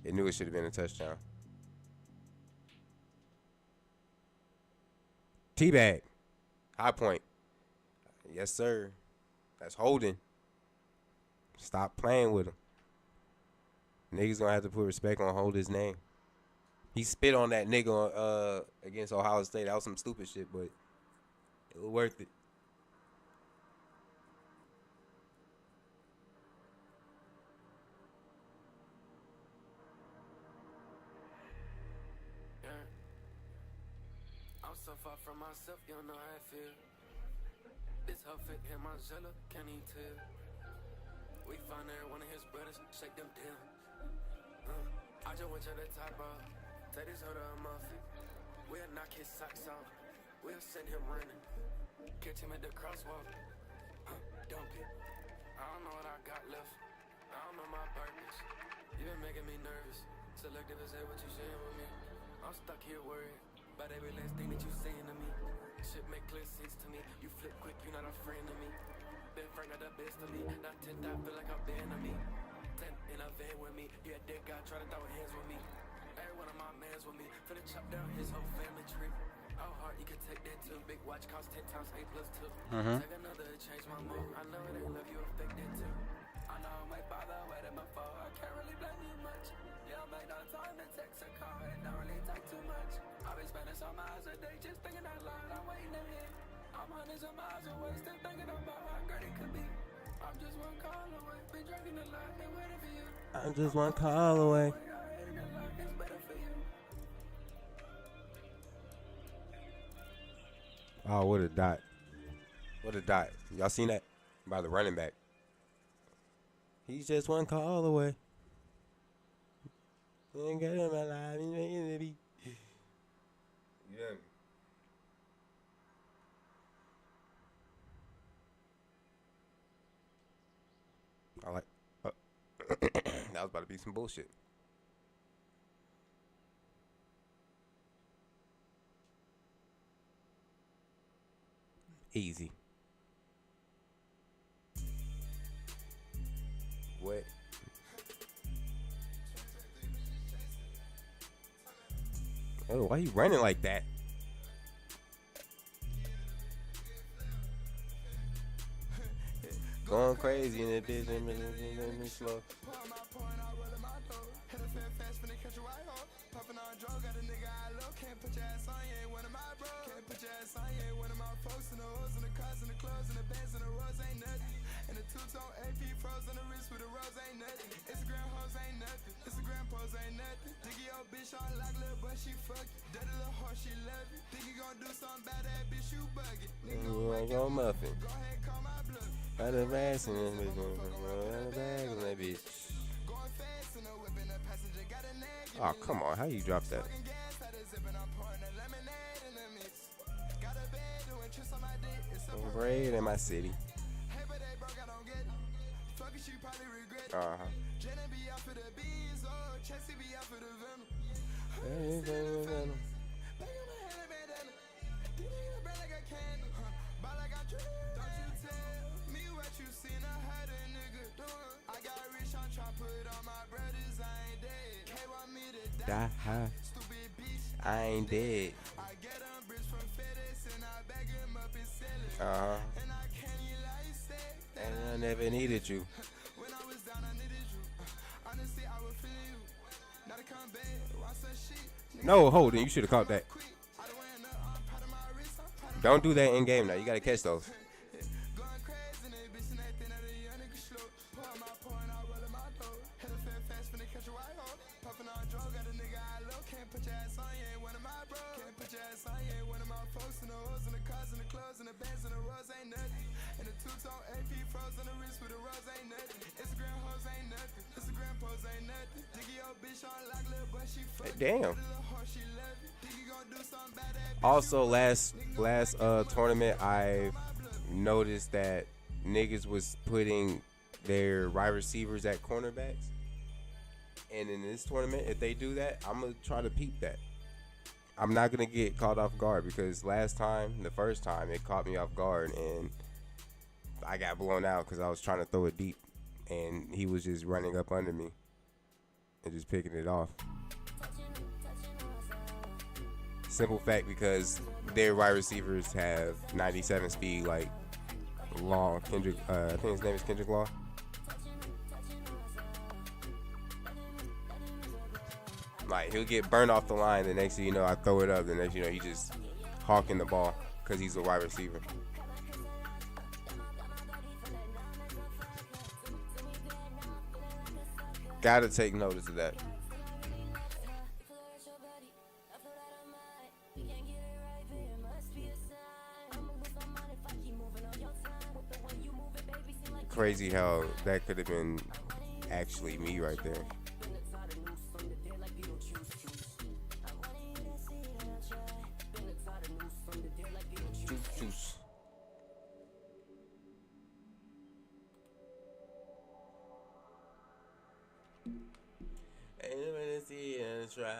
it knew it should have been a touchdown. T-bag. High point. Yes, sir. That's holding. Stop playing with him. Niggas gonna have to put respect on hold his name. He spit on that nigga against Ohio State. That was some stupid shit, but it was worth it. I'm so far from myself, you don't know how I feel. This hoe fit in my jello, can't even tell. We found there one of his brothers, shake them down. I just went to the top off, take this hoe to a muffin. We'll knock his socks off, we'll send him running. Catch him at the crosswalk, dump it. I don't know what I got left, I don't know my purpose. You been making me nervous, selective is what you sharing with me. I'm stuck here worried about every last thing that you saying to me. Shit make clear sense to me. You flip quick, you're not a friend to me. Been frank, not the best of me. Not 10 I feel like I'm banned to me. 10 in a van with me. Yeah, that guy try to throw hands with me. Every one of my mans with me. Finna chop down his whole family tree. How hard you can take that too. Big watch cost 10 times 8 plus 2. Take another to change my mood. I know it ain't love you affect that too. I know I might bother waiting before. I can't really blame you much. You don't make no time to text a call. It don't really take too much. I've been spending some hours a day just thinking out loud. I'm waiting to hit. I'm hundreds of miles away, still thinking about how great it could be. I'm just one call away, been drinking a lot and waiting for you. I'm just one call away. It's better for you. Oh, what a dot. What a dot. Y'all seen that? By the running back. He's just one call away. Ain't got him alive. He's making it be. Yeah. I like. That was about to be some bullshit. Easy. What? Oh, why you running like that? Going crazy in that bitch, and me slow. nothing. Got a bass in this bitch. Got a bag in that bitch. Oh, come on. How you drop that? Braid in my city. Uh-huh. Die high. I ain't dead. Uh-huh. And I never needed you. No, hold on. You should have caught that. Don't do that in game now. You gotta catch those. Damn. Also, last tournament, I noticed that niggas was putting their wide receivers at cornerbacks. And in this tournament, if they do that, I'm going to try to peep that. I'm not going to get caught off guard because the first time, it caught me off guard and I got blown out because I was trying to throw it deep. And he was just running up under me and just picking it off. Simple fact, because their wide receivers have 97 speed, like Law, Kendrick, I think his name is Kendrick Law. Like, he'll get burned off the line, the next thing you know, I throw it up, the next thing you know, he just hawking the ball because he's a wide receiver. Gotta take notice of that. Crazy how that could have been actually me right there. Juice. Ain't nobody see and try.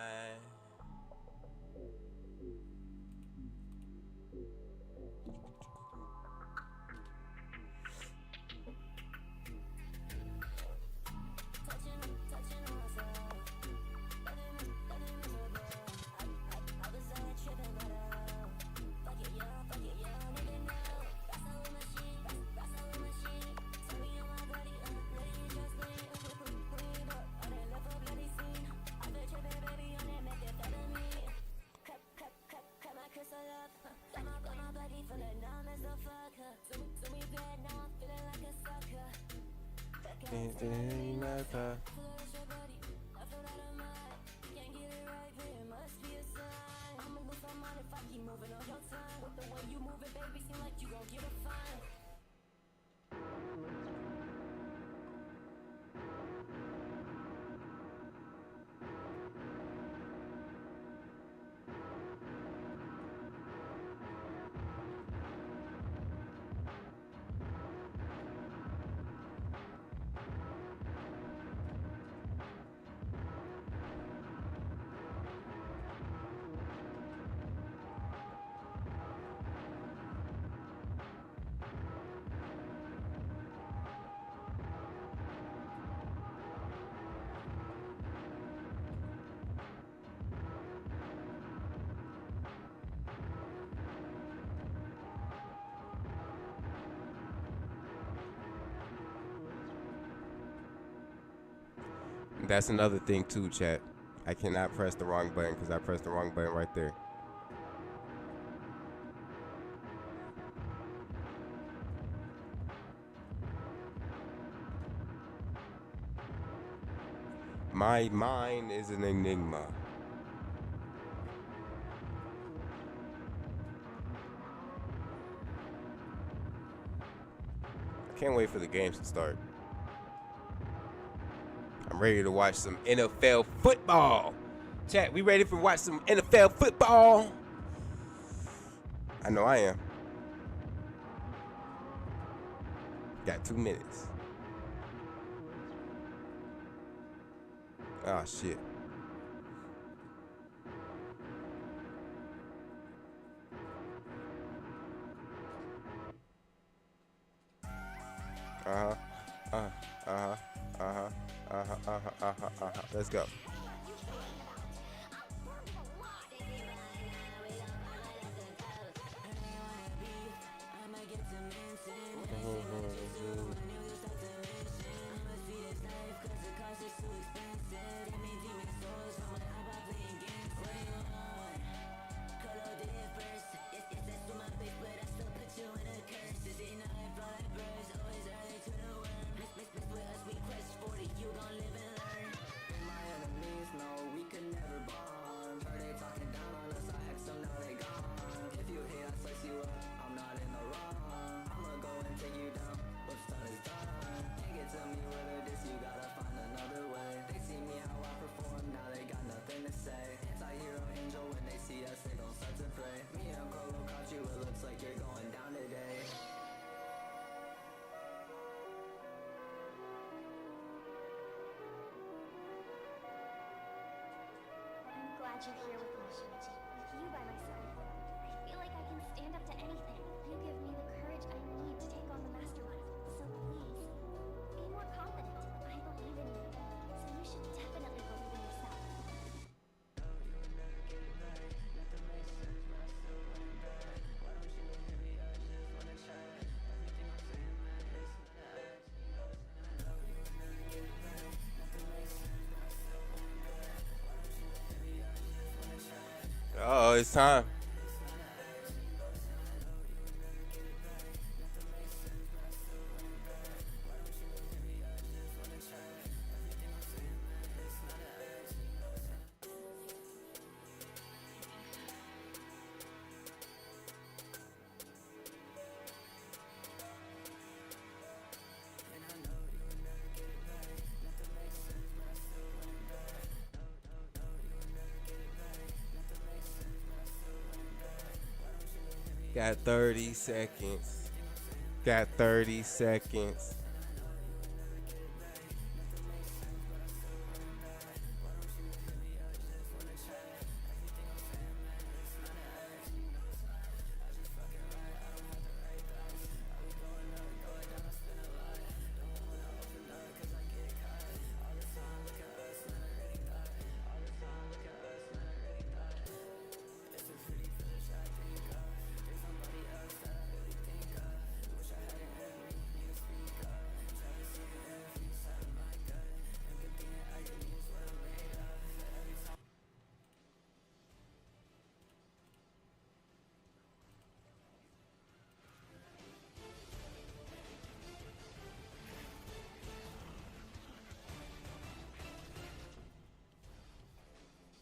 That's another thing too, chat. I cannot press the wrong button because I pressed the wrong button right there. My mind is an enigma. Can't wait for the games to start. I'm ready to watch some NFL football. Chat, we ready for watch some NFL football? I know I am. Got 2 minutes. Oh, shit. Let's go. Glad you're here with me, Shinji. With you by my side, I feel like I can stand up to anything. You give me the courage I need to take on the Master One. So please, be more confident. I believe in you. So you should definitely believe in yourself. Oh, it's time. Got 30 seconds. Got 30 seconds.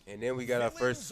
And then we got our first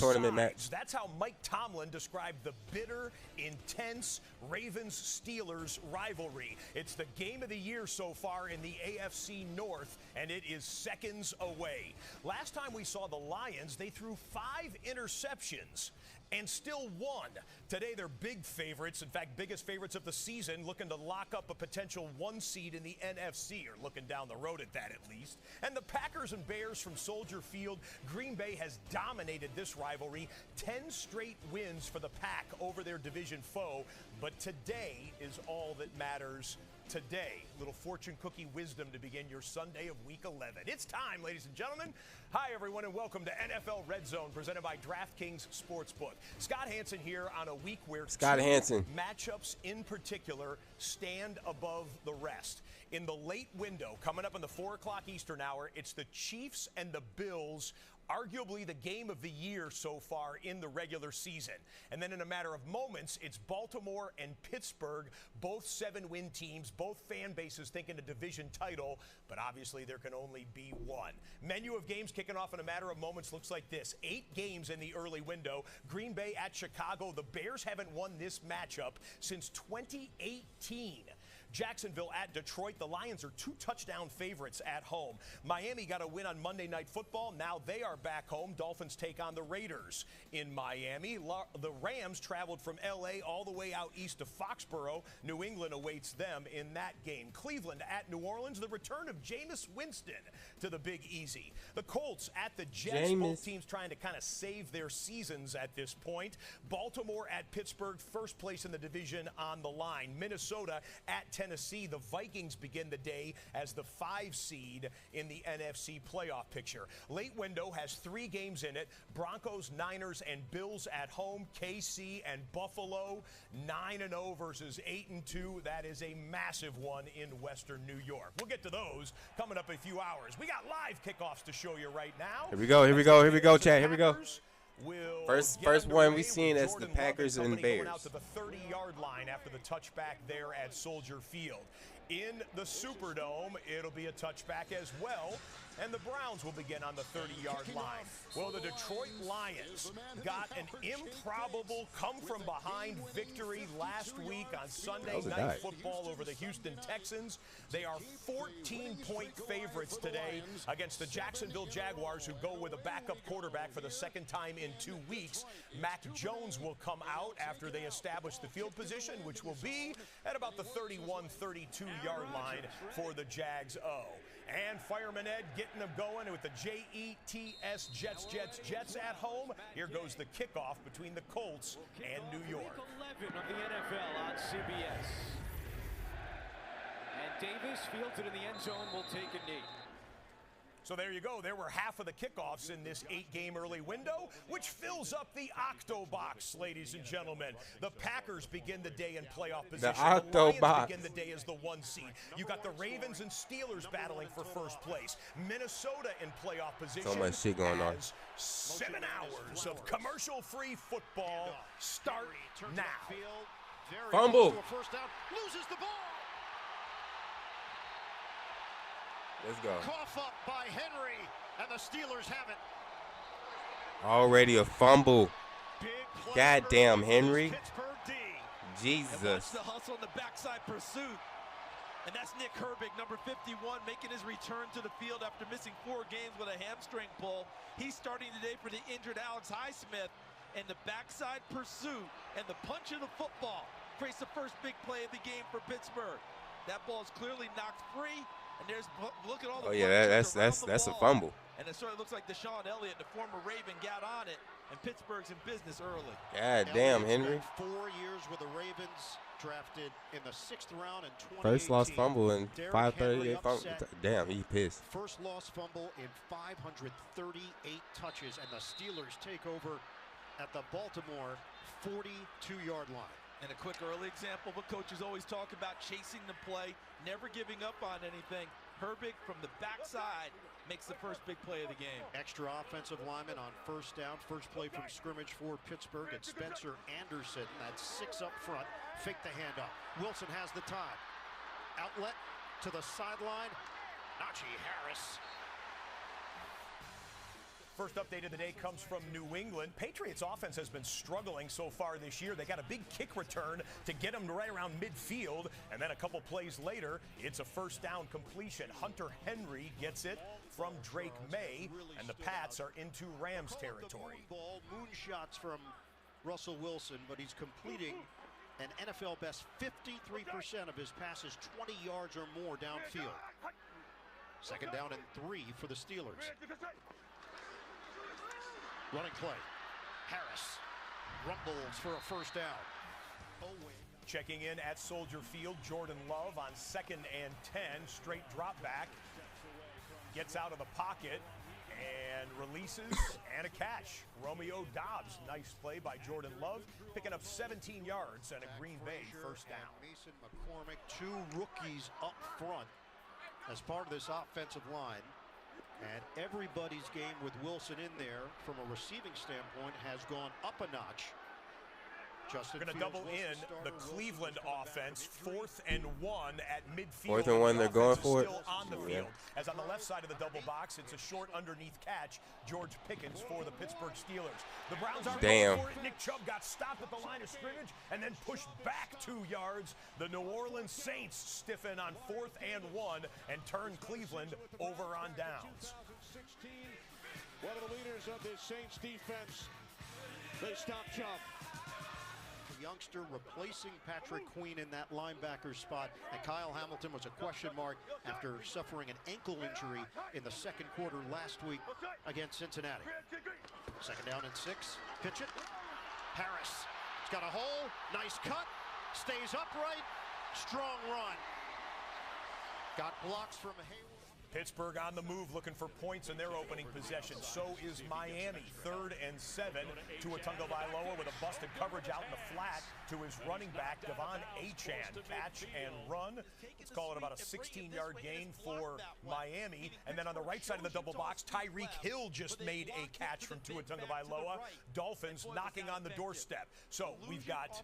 tournament match. That's how Mike Tomlin described the bitter, intense Ravens-Steelers rivalry. It's the game of the year so far in the AFC North, and it is seconds away. Last time we saw the Lions, they threw 5 interceptions and still won. Today, they're big favorites, in fact, biggest favorites of the season, looking to lock up a potential 1 seed in the NFC, or looking down the road at that at least. And the Packers and Bears from Soldier Field, Green Bay has dominated this rivalry. 10 straight wins for the Pack over their division foe, but today is all that matters. Today, little fortune cookie wisdom to begin your Sunday of Week 11. It's time, ladies and gentlemen. Hi, everyone, and welcome to NFL Red Zone, presented by DraftKings Sportsbook. Scott Hansen here on a week where two matchups in particular stand above the rest. In the late window, coming up in the 4 o'clock Eastern hour, it's the Chiefs and the Bills, arguably the game of the year so far in the regular season. And then in a matter of moments, it's Baltimore and Pittsburgh, both 7-win teams, both fan bases thinking a division title, but obviously there can only be one. Menu of games kicking off in a matter of moments looks like this. 8 games in the early window. Green Bay at Chicago. The Bears haven't won this matchup since 2018. Jacksonville at Detroit. The Lions are 2-touchdown favorites at home. Miami got a win on Monday Night Football. Now they are back home. Dolphins take on the Raiders in Miami. The Rams traveled from L.A. all the way out east to Foxborough. New England awaits them in that game. Cleveland at New Orleans. The return of Jameis Winston to the Big Easy. The Colts at the Jets. Both teams trying to kind of save their seasons at this point. Baltimore at Pittsburgh, first place in the division on the line. Minnesota at Tennessee. The Vikings begin the day as the 5 seed in the NFC playoff picture. Late window has 3 games in it. Broncos, Niners, and Bills at home. KC and Buffalo, 9-0 versus 8-2. That is a massive one in Western New York. We'll get to those coming up in a few hours. We got live kickoffs to show you right now. Here we go, chat. Here we go. First one we seen as the Packers and Bears. Out to the 30-yard line after the touchback there at Soldier Field. In the Superdome, it'll be a touchback as well, and the Browns will begin on the 30-yard line. Well, the Detroit Lions got an improbable come-from-behind victory last week on Sunday Night Football over the Houston Texans. They are 14-point favorites today against the Jacksonville Jaguars, who go with a backup quarterback for the second time in 2 weeks. Mac Jones will come out after they establish the field position, which will be at about the 31-32-yard line for the Jags-O. And Fireman Ed getting them going with the Jets, Jets at home. Here goes the kickoff between the Colts and New York. 11 of the NFL on CBS. And Davis fields it in the end zone, will take a knee. So there you go. There were half of the kickoffs in this 8-game early window, which fills up the Octobox, ladies and gentlemen. The Packers begin the day in playoff position. The Lions begin the day as the 1 seed. You got the Ravens and Steelers battling for first place. Minnesota in playoff position. So much shit going on. 7 hours of commercial-free football start now. Fumble. Loses the ball. Let's go. Cough up by Henry, and the Steelers have it. Already a fumble. Goddamn, Henry. Jesus. And watch the hustle in the backside pursuit. And that's Nick Herbig, number 51, making his return to the field after missing 4 games with a hamstring pull. He's starting today for the injured Alex Highsmith. And the backside pursuit and the punch of the football creates the first big play of the game for Pittsburgh. That ball is clearly knocked free. And there's, look at all the that's a fumble. And it certainly looks like Deshaun Elliott, the former Raven, got on it, and Pittsburgh's in business early. God damn, Henry. 4 years with the Ravens, drafted in the 6th round in 2018. First lost fumble in 538 fumble. Damn, he pissed. First lost fumble in 538 touches, and the Steelers take over at the Baltimore 42-yard line. And a quick early example of what coaches always talk about, chasing the play, never giving up on anything. Herbig from the backside makes the first big play of the game. Extra offensive lineman on first down. First play from scrimmage for Pittsburgh. It's Spencer Anderson. That's 6 up front. Fake the handoff. Wilson has the time. Outlet to the sideline. Najee Harris. First update of the day comes from New England. Patriots offense has been struggling so far this year. They got a big kick return to get them right around midfield. And then a couple plays later, it's a first down completion. Hunter Henry gets it from Drake May, and the Pats are into Rams territory. Moonshots from Russell Wilson, but he's completing an NFL best 53% of his passes 20 yards or more downfield. Second down and 3 for the Steelers. Running play. Harris rumbles for a first down. Checking in at Soldier Field, Jordan Love on 2nd and 10. Straight drop back. Gets out of the pocket and releases and a catch. Romeo Dobbs, nice play by Jordan Love, picking up 17 yards and a Green Bay first down. Mason McCormick, 2 rookies up front as part of this offensive line. And everybody's game with Wilson in there from a receiving standpoint has gone up a notch. Justin Going to Fields double was in starter. the Wilson Cleveland was coming back. offense, 4th and 1 at midfield. 4th and 1, The they're going offense is for it. still on the Yeah. field. As on the left side of the double box, it's a short underneath catch. George Pickens for the Pittsburgh Steelers. The Browns are Damn. going for it. Nick Chubb got stopped at the line of scrimmage and then pushed back 2 yards. The New Orleans Saints stiffen on 4th and 1 and turn Cleveland over on downs. 2016, one of the leaders of this Saints defense. They stop Chubb. The youngster replacing Patrick Queen in that linebacker spot, and Kyle Hamilton was a question mark after suffering an ankle injury in the second quarter last week against Cincinnati. 2nd down and 6. Pitch it. Harris. It's got a hole. Nice cut. Stays upright. Strong run. Got blocks from Hayward. Pittsburgh on the move, looking for points in their opening possession. So is Miami. 3rd and 7. Tua Tagovailoa with a busted coverage out in the flat to his running back, Devon Achane. Catch and run. Let's call it about a 16-yard gain for Miami. And then on the right side of the double box, Tyreek Hill just made a catch from Tua Tagovailoa. Dolphins knocking on the doorstep. So we've got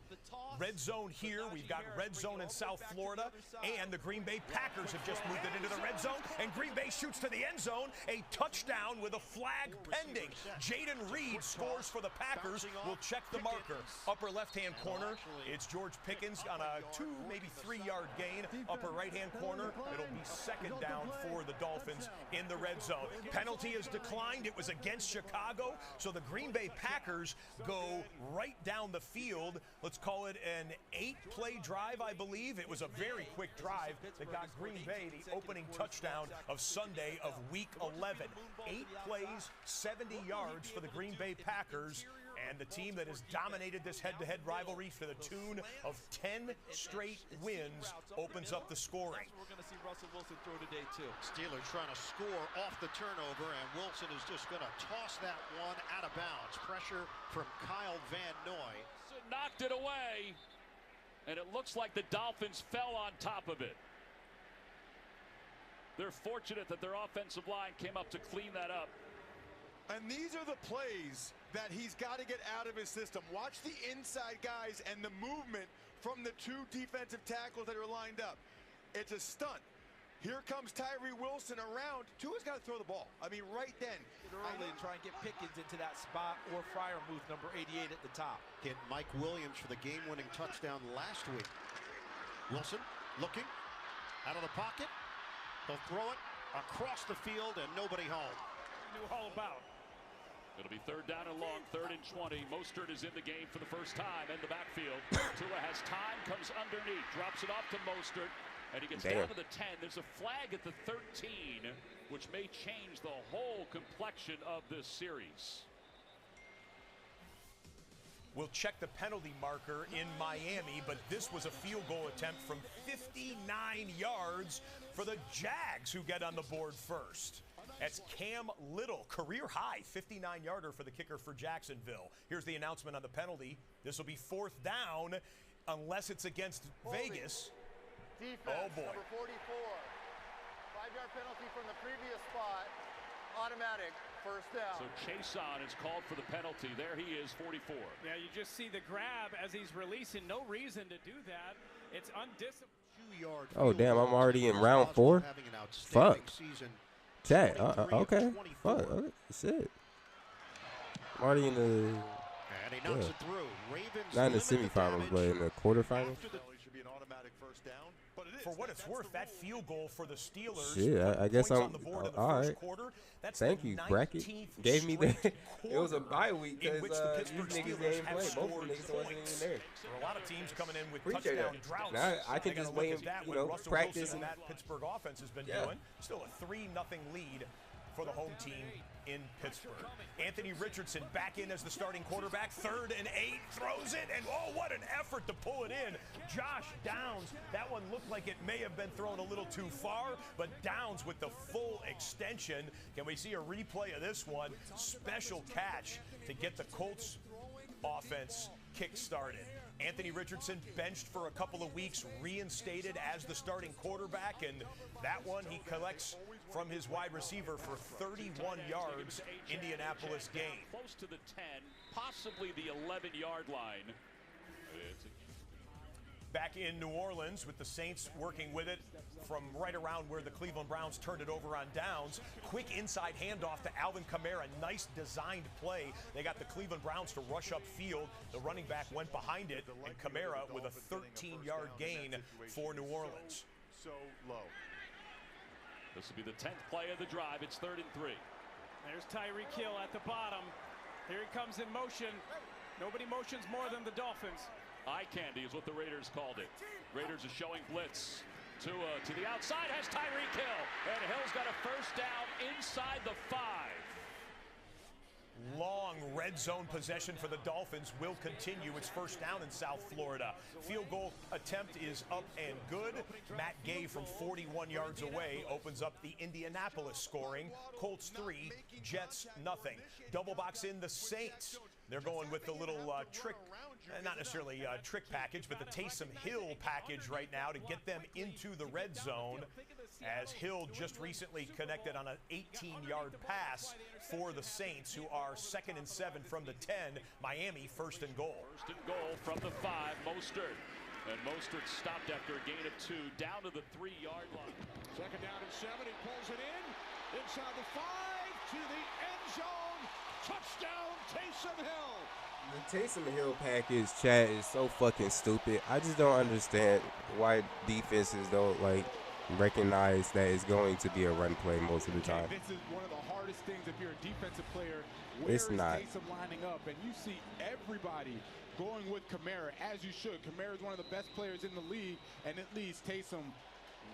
red zone here. We've got red zone in South Florida. And the Green Bay Packers have just moved it into the red zone. And Green Bay shoots to the end zone. A touchdown with a flag pending. Jaden Reed scores for the Packers. We'll check the marker. Upper left-hand corner, it's George Pickens on a 2, maybe 3-yard gain. Upper right-hand corner, it'll be 2nd down for the Dolphins in the red zone. Penalty is declined. It was against Chicago. So the Green Bay Packers go right down the field. Let's call it an 8-play drive, I believe. It was a very quick drive that got Green Bay the opening touchdown of Sunday of Week 11. 8 plays, 70 yards for the Green Bay Packers, and the team that has dominated this head-to-head rivalry for the tune of 10 straight wins opens up the scoring. We're going to see Russell Wilson throw today, too. Steelers trying to score off the turnover, and Wilson is just going to toss that one out of bounds. Pressure from Kyle Van Noy. Knocked it away, and it looks like the Dolphins fell on top of it. They're fortunate that their offensive line came up to clean that up. And these are the plays that he's got to get out of his system. Watch the inside guys and the movement from the 2 defensive tackles that are lined up. It's a stunt. Here comes Tyree Wilson around. Tua's got to throw the ball. I mean, right then. Early and try and get Pickens into that spot, or Fryer move number 88 at the top. Hit Mike Williams for the game-winning touchdown last week. Wilson looking out of the pocket. He'll throw it across the field and nobody home. Knew all about. It'll be 3rd down and long, 3rd and 20. Mostert is in the game for the first time in the backfield. Tua has time, comes underneath, drops it off to Mostert, and he gets down to the 10. There's a flag at the 13, which may change the whole complexion of this series. We'll check the penalty marker in Miami, but this was a field goal attempt from 59 yards for the Jags, who get on the board first. That's Cam Little, career high 59-yarder for the kicker for Jacksonville. Here's the announcement on the penalty. This will be 4th down unless it's against Vegas. Defense, oh boy. Number 44. 5-yard penalty from the previous spot. Automatic. 1st down. So Chason is called for the penalty. There he is, 44. Yeah, you just see the grab as he's releasing. No reason to do that. It's undisciplined. Oh, damn, I'm already in round 4? Fuck. Chat, okay. Fuck, okay. Shit. I'm already in the... And he knocks it through. Ravens not in the semifinals, but in the quarterfinals. Should be an automatic 1st down. But it is. For what it's worth, that field goal for the Steelers. Shit, I guess I'm all right. That's Thank you, bracket. Gave me that. It was a bye week because these niggas didn't play. Both of the niggas wasn't even there. There are a lot of teams coming in with Appreciate touchdown that. droughts. Now I can just wait and practice. And that Pittsburgh offense has been doing. Still a 3-0 lead for the home team in Pittsburgh. Anthony Richardson back in as the starting quarterback. 3rd and 8, throws it, and oh, what an effort to pull it in. Josh Downs, that one looked like it may have been thrown a little too far, but Downs with the full extension. Can we see a replay of this one? Special catch to get the Colts offense kick-started. Anthony Richardson benched for a couple of weeks, reinstated as the starting quarterback, and that one he collects from his wide receiver for 31 yards. Indianapolis gain. Close to the 10, possibly the 11-yard line. Back in New Orleans with the Saints working with it from right around where the Cleveland Browns turned it over on downs. Quick inside handoff to Alvin Kamara. Nice designed play. They got the Cleveland Browns to rush up field. The running back went behind it, and Kamara with a 13-yard gain for New Orleans. So low. This will be the 10th play of the drive. It's 3rd and 3. There's Tyreek Hill at the bottom. Here he comes in motion. Nobody motions more than the Dolphins. Eye candy is what the Raiders called it. Raiders are showing blitz. Tua to the outside has Tyreek Hill. And Hill's got a first down inside the 5. Long red zone possession for the Dolphins will continue. It's first down in South Florida. Field goal attempt is up and good. Matt Gay from 41 yards away opens up the Indianapolis scoring. Colts 3, Jets nothing. Double box in the Saints. They're going with the little trick, not necessarily trick package, but the Taysom Hill package right now to get them into the red zone, as Hill just recently connected on an 18-yard pass for the Saints, who are 2nd and 7 from the 10. Miami 1st and goal. 1st and goal from the 5, Mostert. And Mostert stopped after a gain of 2 down to the 3-yard line. 2nd down and 7. He pulls it in. Inside the 5 to the end zone. Touchdown, Taysom Hill. The Taysom Hill package, chat, is so fucking stupid. I just don't understand why defenses don't recognize that it's going to be a run play most of the time. This is one of the hardest things if you're a defensive player. Where It's not. Taysom lining up? And you see everybody going with Kamara, as you should. Kamara is one of the best players in the league, and it leaves Taysom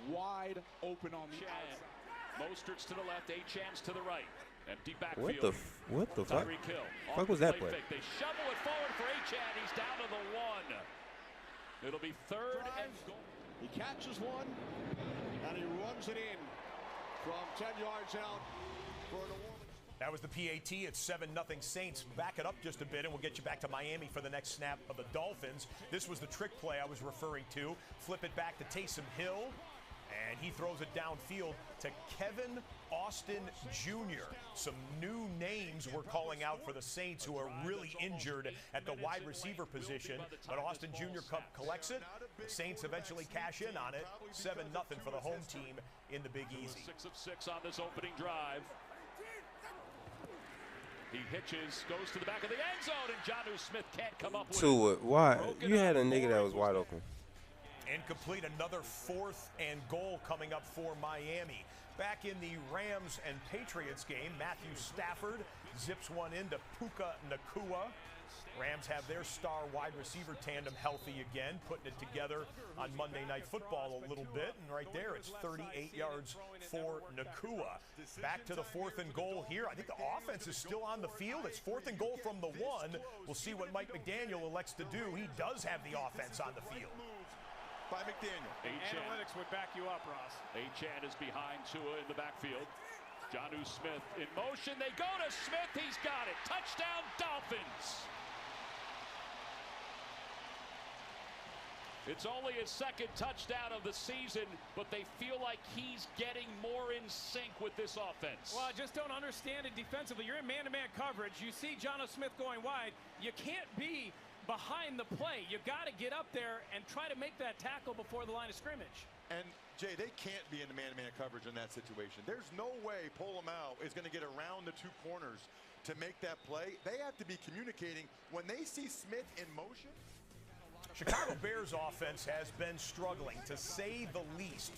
wide open on the outside. Mostert's to the left, Ncaa's to the right. Empty backfield. What the fuck? Tyreek Hill. Fuck was that play? Fake. They shovel it forward for Ncaa. He's down to the 1. It'll be 3rd and goal. He catches one, and he runs it in from 10 yards out for New Orleans. That was the PAT. It's 7-0 Saints. Back it up just a bit, and we'll get you back to Miami for the next snap of the Dolphins. This was the trick play I was referring to. Flip it back to Taysom Hill, and he throws it downfield to Kevin Austin Jr. Some new names we're calling out for the Saints, who are really injured at the wide receiver position. But Austin Jr. collects it. The Saints eventually cash in on it. 7-0 for the home team in the Big Easy. 6 of 6 on this opening drive. He hitches, goes to the back of the end zone, and Jonnu Smith can't come up with it. To it. Why? You had a nigga that was wide open. Incomplete. Another 4th and goal coming up for Miami. Back in the Rams and Patriots game, Matthew Stafford zips one into Puka Nacua. Rams have their star wide receiver tandem healthy again, putting it together on Monday Night Football a little bit. And right there, it's 38 yards for Nacua. Back to the 4th and goal here. I think the offense is still on the field. It's 4th and goal from the 1. We'll see what Mike McDaniel elects to do. He does have the offense on the field. By McDaniel. Analytics would back you up, Ross. Ncaa is behind Tua in the backfield. Jonnu Smith in motion. They go to Smith. He's got it. Touchdown, Dolphins. It's only his 2nd touchdown of the season, but they feel like he's getting more in sync with this offense. Well, I just don't understand it defensively. You're in man-to-man coverage. You see Jonnu Smith going wide. You can't be behind the play. You got to get up there and try to make that tackle before the line of scrimmage. And Jay, they can't be in the man-to-man coverage in that situation. There's no way Polamalu is going to get around the 2 corners to make that play. They have to be communicating when they see Smith in motion. Chicago Bears offense has been struggling, to say the least.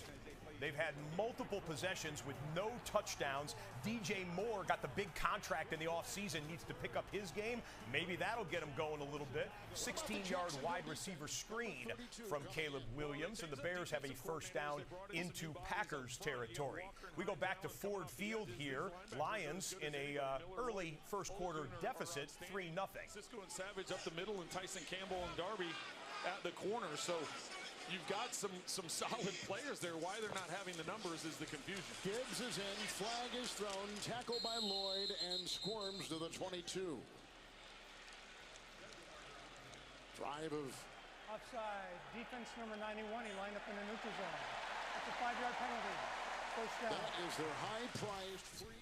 They've had multiple possessions with no touchdowns. DJ Moore got the big contract in the offseason, needs to pick up his game. Maybe that'll get him going a little bit. 16-yard wide receiver screen from Caleb Williams, and the Bears have a first down into Packers territory. We go back to Ford Field here. Lions in a early first quarter deficit, 3-0. Cisco and Savage up the middle, and Tyson Campbell and Darby at the corner. So you've got some solid players there. Why they're not having the numbers is the confusion. Gibbs is in, flag is thrown, tackle by Lloyd, and squirms to the 22. Drive of offside. Defense number 91. He lined up in the neutral zone. That's a 5-yard penalty. First down. That is their high-priced free.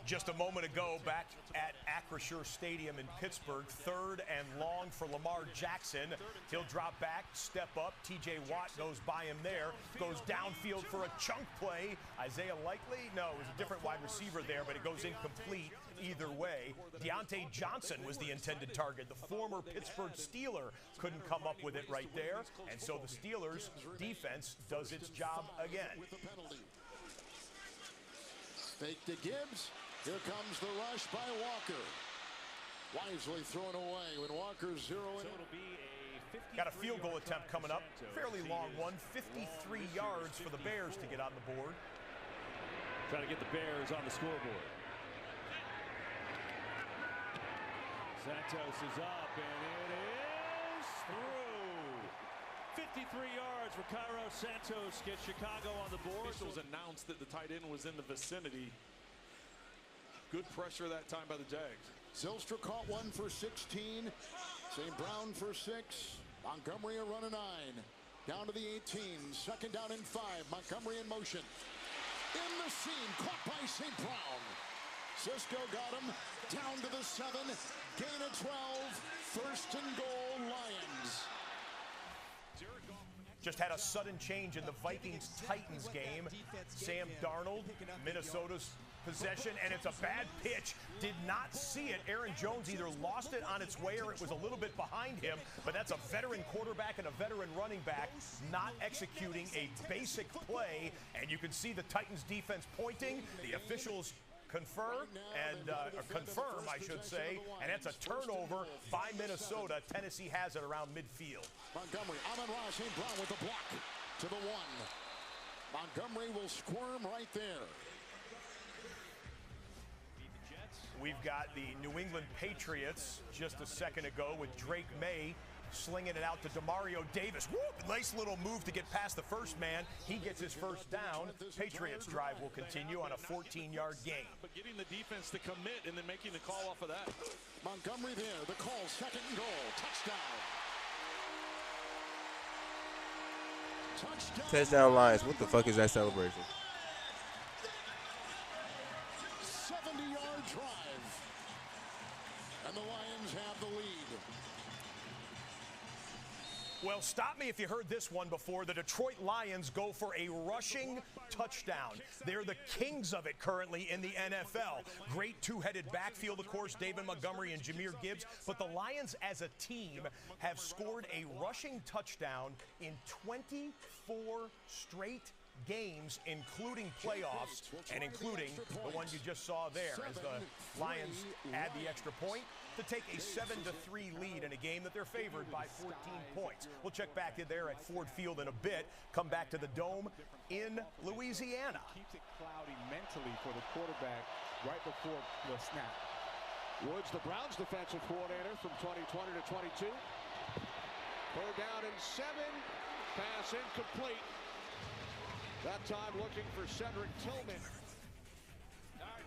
Just a moment ago, back at Acrisure Stadium in Pittsburgh, 3rd and long for Lamar Jackson. He'll drop back, step up. TJ Watt goes by him there, goes downfield for a chunk play. Isaiah Likely, no, it was a different wide receiver there, but it goes incomplete either way. Deontay Johnson was the intended target. The former Pittsburgh Steeler couldn't come up with it right there, and so the Steelers' defense does its job again. Fake to Gibbs. Here comes the rush by Walker. Wisely thrown away when Walker's zeroing. Got a field goal attempt coming up. Fairly long one. 53 yards for the Bears to get on the board. Trying to get the Bears on the scoreboard. Santos is up, and it is through. 53 yards for Cairo Santos gets Chicago on the board. Officials announced that the tight end was in the vicinity. Good pressure that time by the Jags. Zylstra caught one for 16. St. Brown for 6. Montgomery a run of 9. Down to the 18. 2nd down and 5. Montgomery in motion. In the seam. Caught by St. Brown. Cisco got him. Down to the 7. Gain of 12. 1st and goal, Lions. Just had a sudden change in the Vikings-Titans game. Sam Darnold, Minnesota's possession, and it's a bad pitch. Did not see it. Aaron Jones either lost it on its way or it was a little bit behind him, but that's a veteran quarterback and a veteran running back not executing a basic play, and you can see the Titans defense pointing. The officials confirm, I should say, and it's a turnover by Minnesota. Tennessee has it around midfield. Montgomery, Amon-Ra, St. Brown with the block to the 1. Montgomery will squirm right there. We've got the New England Patriots just a second ago with Drake May slinging it out to Demario Davis. Woo! Nice little move to get past the first man. He gets his first down. Patriots drive will continue on a 14-yard gain. But getting the defense to commit and then making the call off of that. Montgomery there. The call, 2nd and goal. Touchdown. Touchdown Lions. What the fuck is that celebration? 70-yard drive. And the Lions have the lead. Well, stop me if you heard this one before. The Detroit Lions go for a rushing touchdown. They're the kings of it currently in the NFL. Great two-headed backfield, of course, David Montgomery and Jahmyr Gibbs. But the Lions as a team have scored a rushing touchdown in 24 straight games, including playoffs and including the one you just saw there as the Lions add the extra point to take a 7-3 lead in a game that they're favored by 14 points. We'll check back in there at Ford Field in a bit. Come back to the Dome in Louisiana. Keeps it cloudy mentally for the quarterback right before the snap. Woods, the Browns defensive coordinator from 2020 to 22. 3rd down and 7. Pass incomplete. That time looking for Cedric Tillman.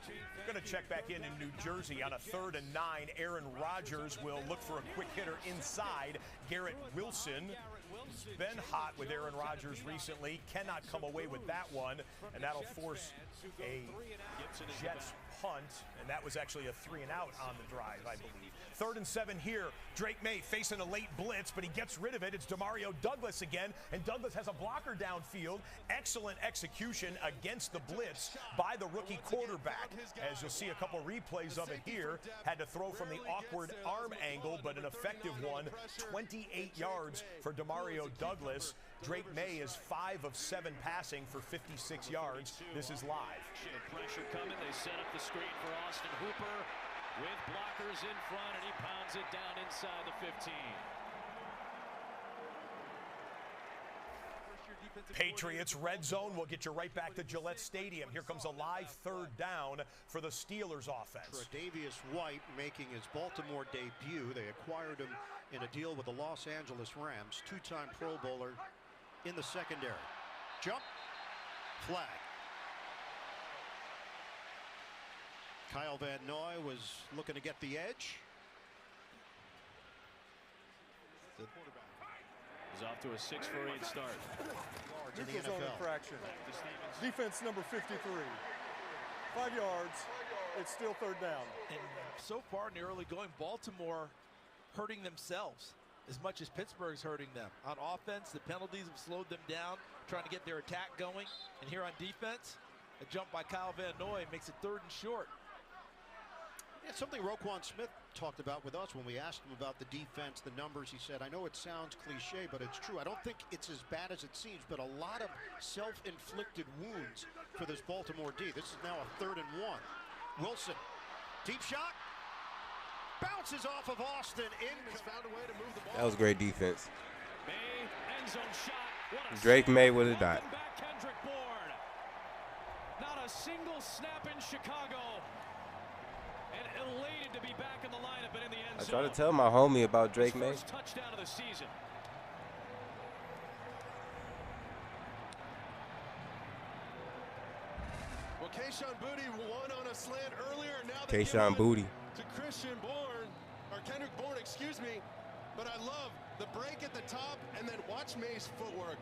We're going to check back in New Jersey on a 3rd and 9. Aaron Rodgers will look for a quick hitter inside. Garrett Wilson has been hot with Aaron Rodgers recently. Cannot come away with that one, and that'll force a Jets punt, and that was actually a 3-and-out on the drive, I believe. 3rd and 7 here. Drake May facing a late blitz, but he gets rid of it. It's Demario Douglas again, and Douglas has a blocker downfield. Excellent execution against the blitz by the rookie quarterback. As you'll see a couple replays of it here. Had to throw from the awkward arm angle, but an effective one. 28 yards for Demario Douglas. Drake May is 5 of 7 passing for 56 yards. This is live. Pressure coming. They set up the screen for Austin Hooper with blockers in front, and he pounds it down inside the 15. Patriots red zone will get you right back to Gillette Stadium. Here comes a live 3rd down for the Steelers offense. Tre'Davious White making his Baltimore debut. They acquired him in a deal with the Los Angeles Rams. 2-time Pro Bowler in the secondary. Jump. Flag. Kyle Van Noy was looking to get the edge. He's off to a 6-for-8 start. In the Neutral zone NFL. infraction. Defense number 53. 5 yards. it's still third down. And so far in the early going, Baltimore hurting themselves as much as Pittsburgh's hurting them. On offense, the penalties have slowed them down, trying to get their attack going. And here on defense, a jump by Kyle Van Noy makes it 3rd and short. Yeah, something Roquan Smith talked about with us when we asked him about the defense, the numbers. He said, I know it sounds cliche, but it's true. I don't think it's as bad as it seems, but a lot of self-inflicted wounds for this Baltimore D. This is now a 3rd and 1. Wilson, deep shot, bounces off of Austin. Found a way to move the ball. That was great defense. May, end zone shot. What a Drake snap. May with a dot. Welcome back, Kendrick Bourne. Not a single snap in Chicago. And elated to be back in the lineup and in the end I zone. tried to tell my homie about Drake His May. first touchdown of the season. Well, Kayshon Boutte won on a slant earlier. Now Kayshon Boutte. to Christian Bourne, or Kendrick Bourne, excuse me. But I love the break at the top and then watch May's footwork.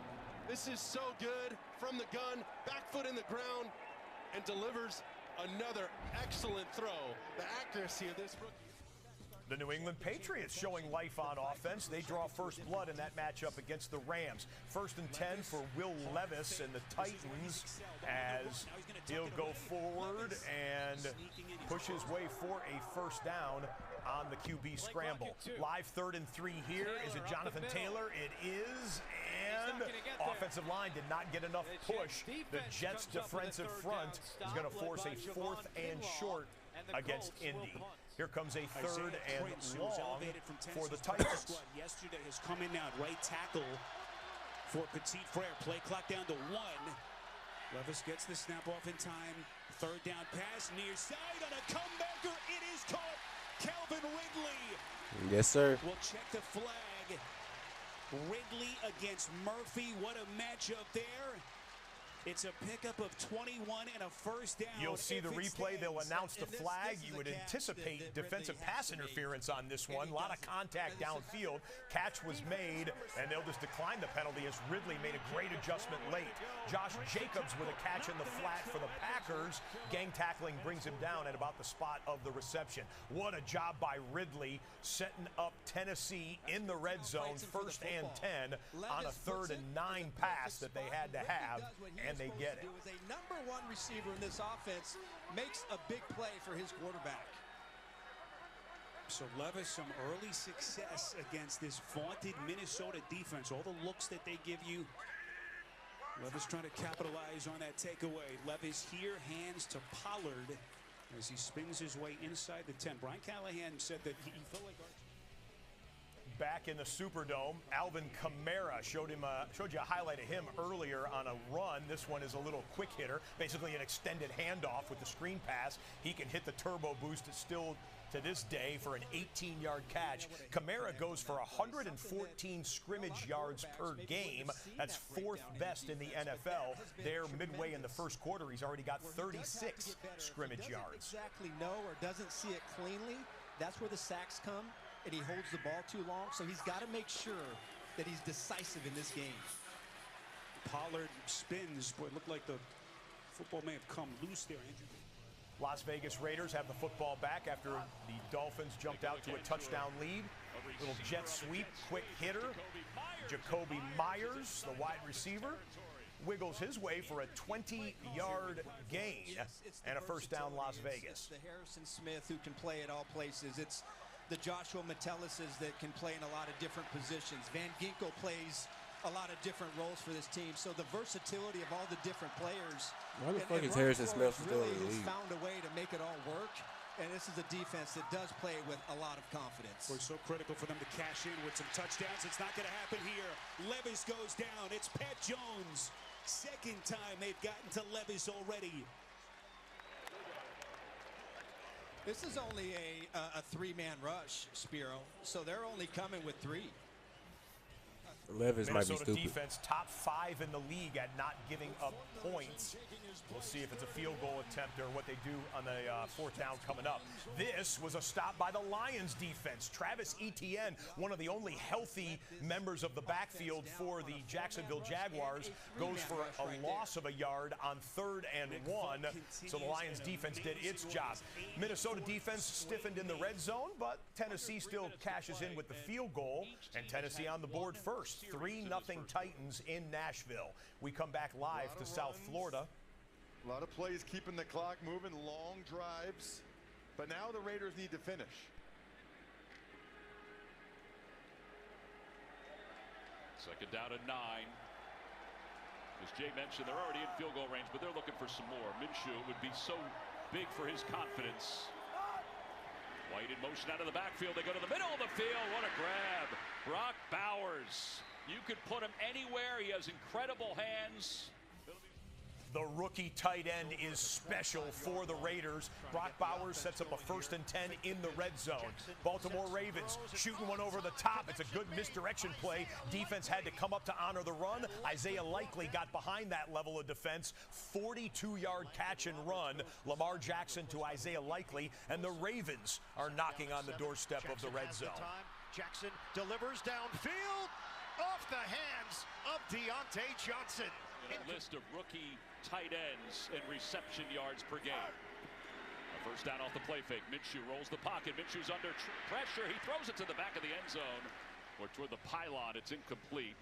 This is so good from the gun, back foot in the ground, and delivers another excellent throw. The accuracy of this rookie. The New England Patriots showing life on offense. They draw first blood in that matchup against the Rams. 1st and 10 for Will Levis and the Titans as he'll go forward and push his way for a first down on the QB scramble. Live 3rd and 3 here. Is it Jonathan Taylor? It is. And offensive line did not get enough push. The Jets' defensive front is going to force a 4th and short against Indy. Here comes a 3rd and long for the Titans. Yesterday has come in now at right tackle for Petit Frere. Play clock down to 1. Levis gets the snap off in time. 3rd down pass near side on a comebacker. It is caught. Calvin Ridley. Yes, sir. We'll check the flag. Ridley against Murphy. What a matchup there. It's a pickup of 21 and a first down. You'll see the replay. They'll announce the flag. You would anticipate defensive pass interference on this one. A lot of contact downfield. Catch was made, and they'll just decline the penalty as Ridley made a great adjustment late. Josh Jacobs with a catch in the flat for the Packers. Gang tackling brings him down at about the spot of the reception. What a job by Ridley setting up Tennessee in the red zone, 1st and 10 on a 3rd and 9 pass that they had to have, and they get it. It was a #1 receiver in this offense, makes a big play for his quarterback. So Levis, some early success against this vaunted Minnesota defense. All the looks that they give you. Levis trying to capitalize on that takeaway. Levis here, hands to Pollard as he spins his way inside the 10. Brian Callahan said that he felt like back in the Superdome, Alvin Kamara showed you a highlight of him earlier on a run. This one is a little quick hitter, basically an extended handoff with the screen pass. He can hit the turbo boost. It's still to this day for an 18-yard catch. Kamara goes for 114 scrimmage yards per game. That's 4th best in the NFL. There, midway in the first quarter, he's already got 36 scrimmage yards. Exactly know or doesn't see it cleanly. That's where the sacks come, and he holds the ball too long. So he's got to make sure that he's decisive in this game. Pollard spins. Boy, it looked like the football may have come loose there, Andrew. Las Vegas Raiders have the football back after the Dolphins jumped out to a touchdown lead. Little jet sweep, quick hitter. Jacoby Myers, the wide receiver, wiggles his way for a 20-yard gain and a first down Las Vegas. It's the Harrison Smith who can play at all places. It's the Joshua Metellises that can play in a lot of different positions. Van Ginkel plays a lot of different roles for this team. So the versatility of all the different players. Why the fuck is Harrison Smith still really in the has league? found a way to make it all work. And this is a defense that does play with a lot of confidence. Boy, so critical for them to cash in with some touchdowns. It's not going to happen here. Levis goes down. It's Pat Jones. Second time they've gotten to Levis already. This is only a three-man rush, Spiro. So they're only coming with 3. Levis might be Minnesota stupid. defense top 5 in the league at not giving up points. We'll see if it's a field goal attempt or what they do on the 4th down coming up. This was a stop by the Lions defense. Travis Etienne, one of the only healthy members of the backfield for the Jacksonville Jaguars, goes for a loss of a yard on 3rd and 1. So the Lions defense did its job. Minnesota defense stiffened in the red zone, but Tennessee still cashes in with the field goal, and Tennessee on the board first. 3-0 Titans in Nashville. We come back live to South Florida. A lot of plays keeping the clock moving, long drives. But now the Raiders need to finish. Second down and 9. As Jay mentioned, they're already in field goal range, but they're looking for some more. Minshew would be so big for his confidence. White in motion out of the backfield. They go to the middle of the field. What a grab. Brock Bowers. You could put him anywhere. He has incredible hands. The rookie tight end is special for the Raiders. Brock Bowers sets up a 1st and 10 in the red zone. Baltimore Ravens shooting one over the top. It's a good misdirection play. Defense had to come up to honor the run. Isaiah Likely got behind that level of defense. 42-yard catch and run. Lamar Jackson to Isaiah Likely, and the Ravens are knocking on the doorstep of the red zone. Jackson delivers downfield off the hands of Deontay Johnson. A list of rookie tight ends and reception yards per game. A 1st down off the play fake. Minshew rolls the pocket. Minshew's under pressure. He throws it to the back of the end zone or toward the pylon. It's incomplete.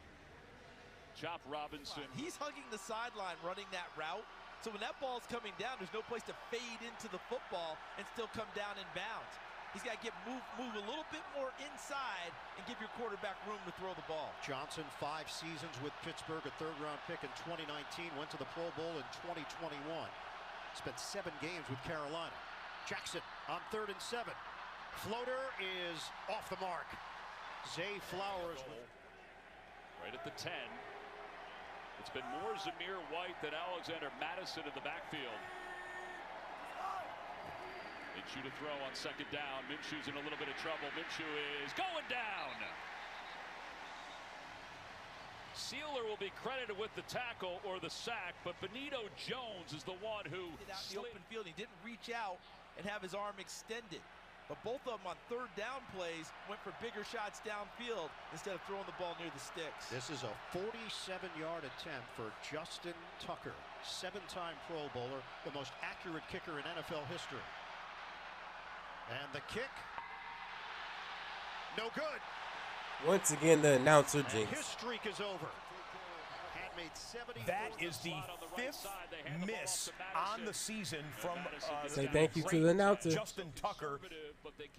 Chop Robinson. He's hugging the sideline running that route. So when that ball's coming down, there's no place to fade into the football and still come down in bounds. He's got to move a little bit more inside and give your quarterback room to throw the ball. Johnson, 5 seasons with Pittsburgh, a 3rd-round pick in 2019, went to the Pro Bowl in 2021. Spent 7 games with Carolina. Jackson on 3rd and 7. Floater is off the mark. Zay Flowers. Right at the 10. It's been more Zamir White than Alexander Madison in the backfield. Minshew to throw on 2nd down. Minshew's in a little bit of trouble. Minshew is going down. Sealer will be credited with the tackle or the sack, but Benito Jones is the one who out in the open field. He didn't reach out and have his arm extended. But both of them on 3rd down plays went for bigger shots downfield instead of throwing the ball near the sticks. This is a 47-yard attempt for Justin Tucker, 7-time Pro Bowler, the most accurate kicker in NFL history. And the kick, no good. Once again, the announcer And jinx. his streak is over. Made 70. That is the 5th miss on the season from Say thank you to the announcer. Justin Tucker.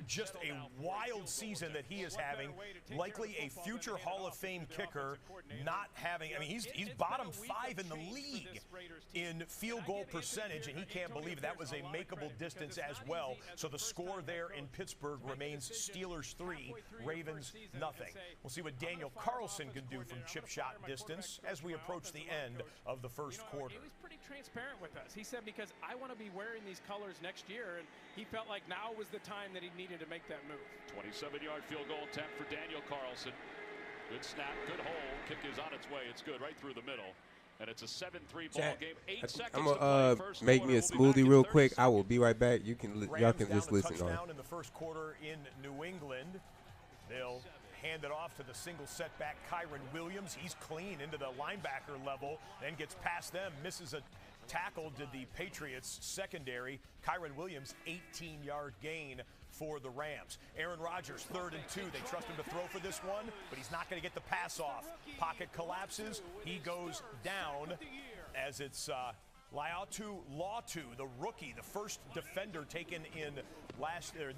Just a wild season that he is having. Likely a future Hall of Fame kicker. Not having, I mean, he's bottom 5 in the league in field goal percentage, and he can't believe that was a makeable distance as well. So the score there in Pittsburgh remains Steelers 3, Ravens nothing. We'll see what Daniel Carlson can do from chip shot distance as we approach the end of the 1st quarter. He was pretty transparent with us. He said, because I want to be wearing these colors next year, and he felt like now was the time that he needed to make that move. 27-yard field goal attempt for Daniel Carlson. Good snap, good hole. Kick is on its way. It's good right through the middle. And it's a 7-3 ball game. 8 seconds I'm to play. gonna First make quarter. me a We'll be smoothie back in real 30 quick. I seconds. will be right back. Y'all can just listen on. Touchdown in the 1st quarter in New England. They'll hand it off to the single setback Kyron Williams. He's clean into the linebacker level, then gets past them, misses a tackle to the Patriots secondary. Kyron Williams, 18-yard gain for the Rams. Aaron Rodgers, 3rd and 2. They trust him to throw for this one, but he's not going to get the pass off. Pocket collapses. He goes down as it's Laiatu Latu, the rookie, the first defender taken in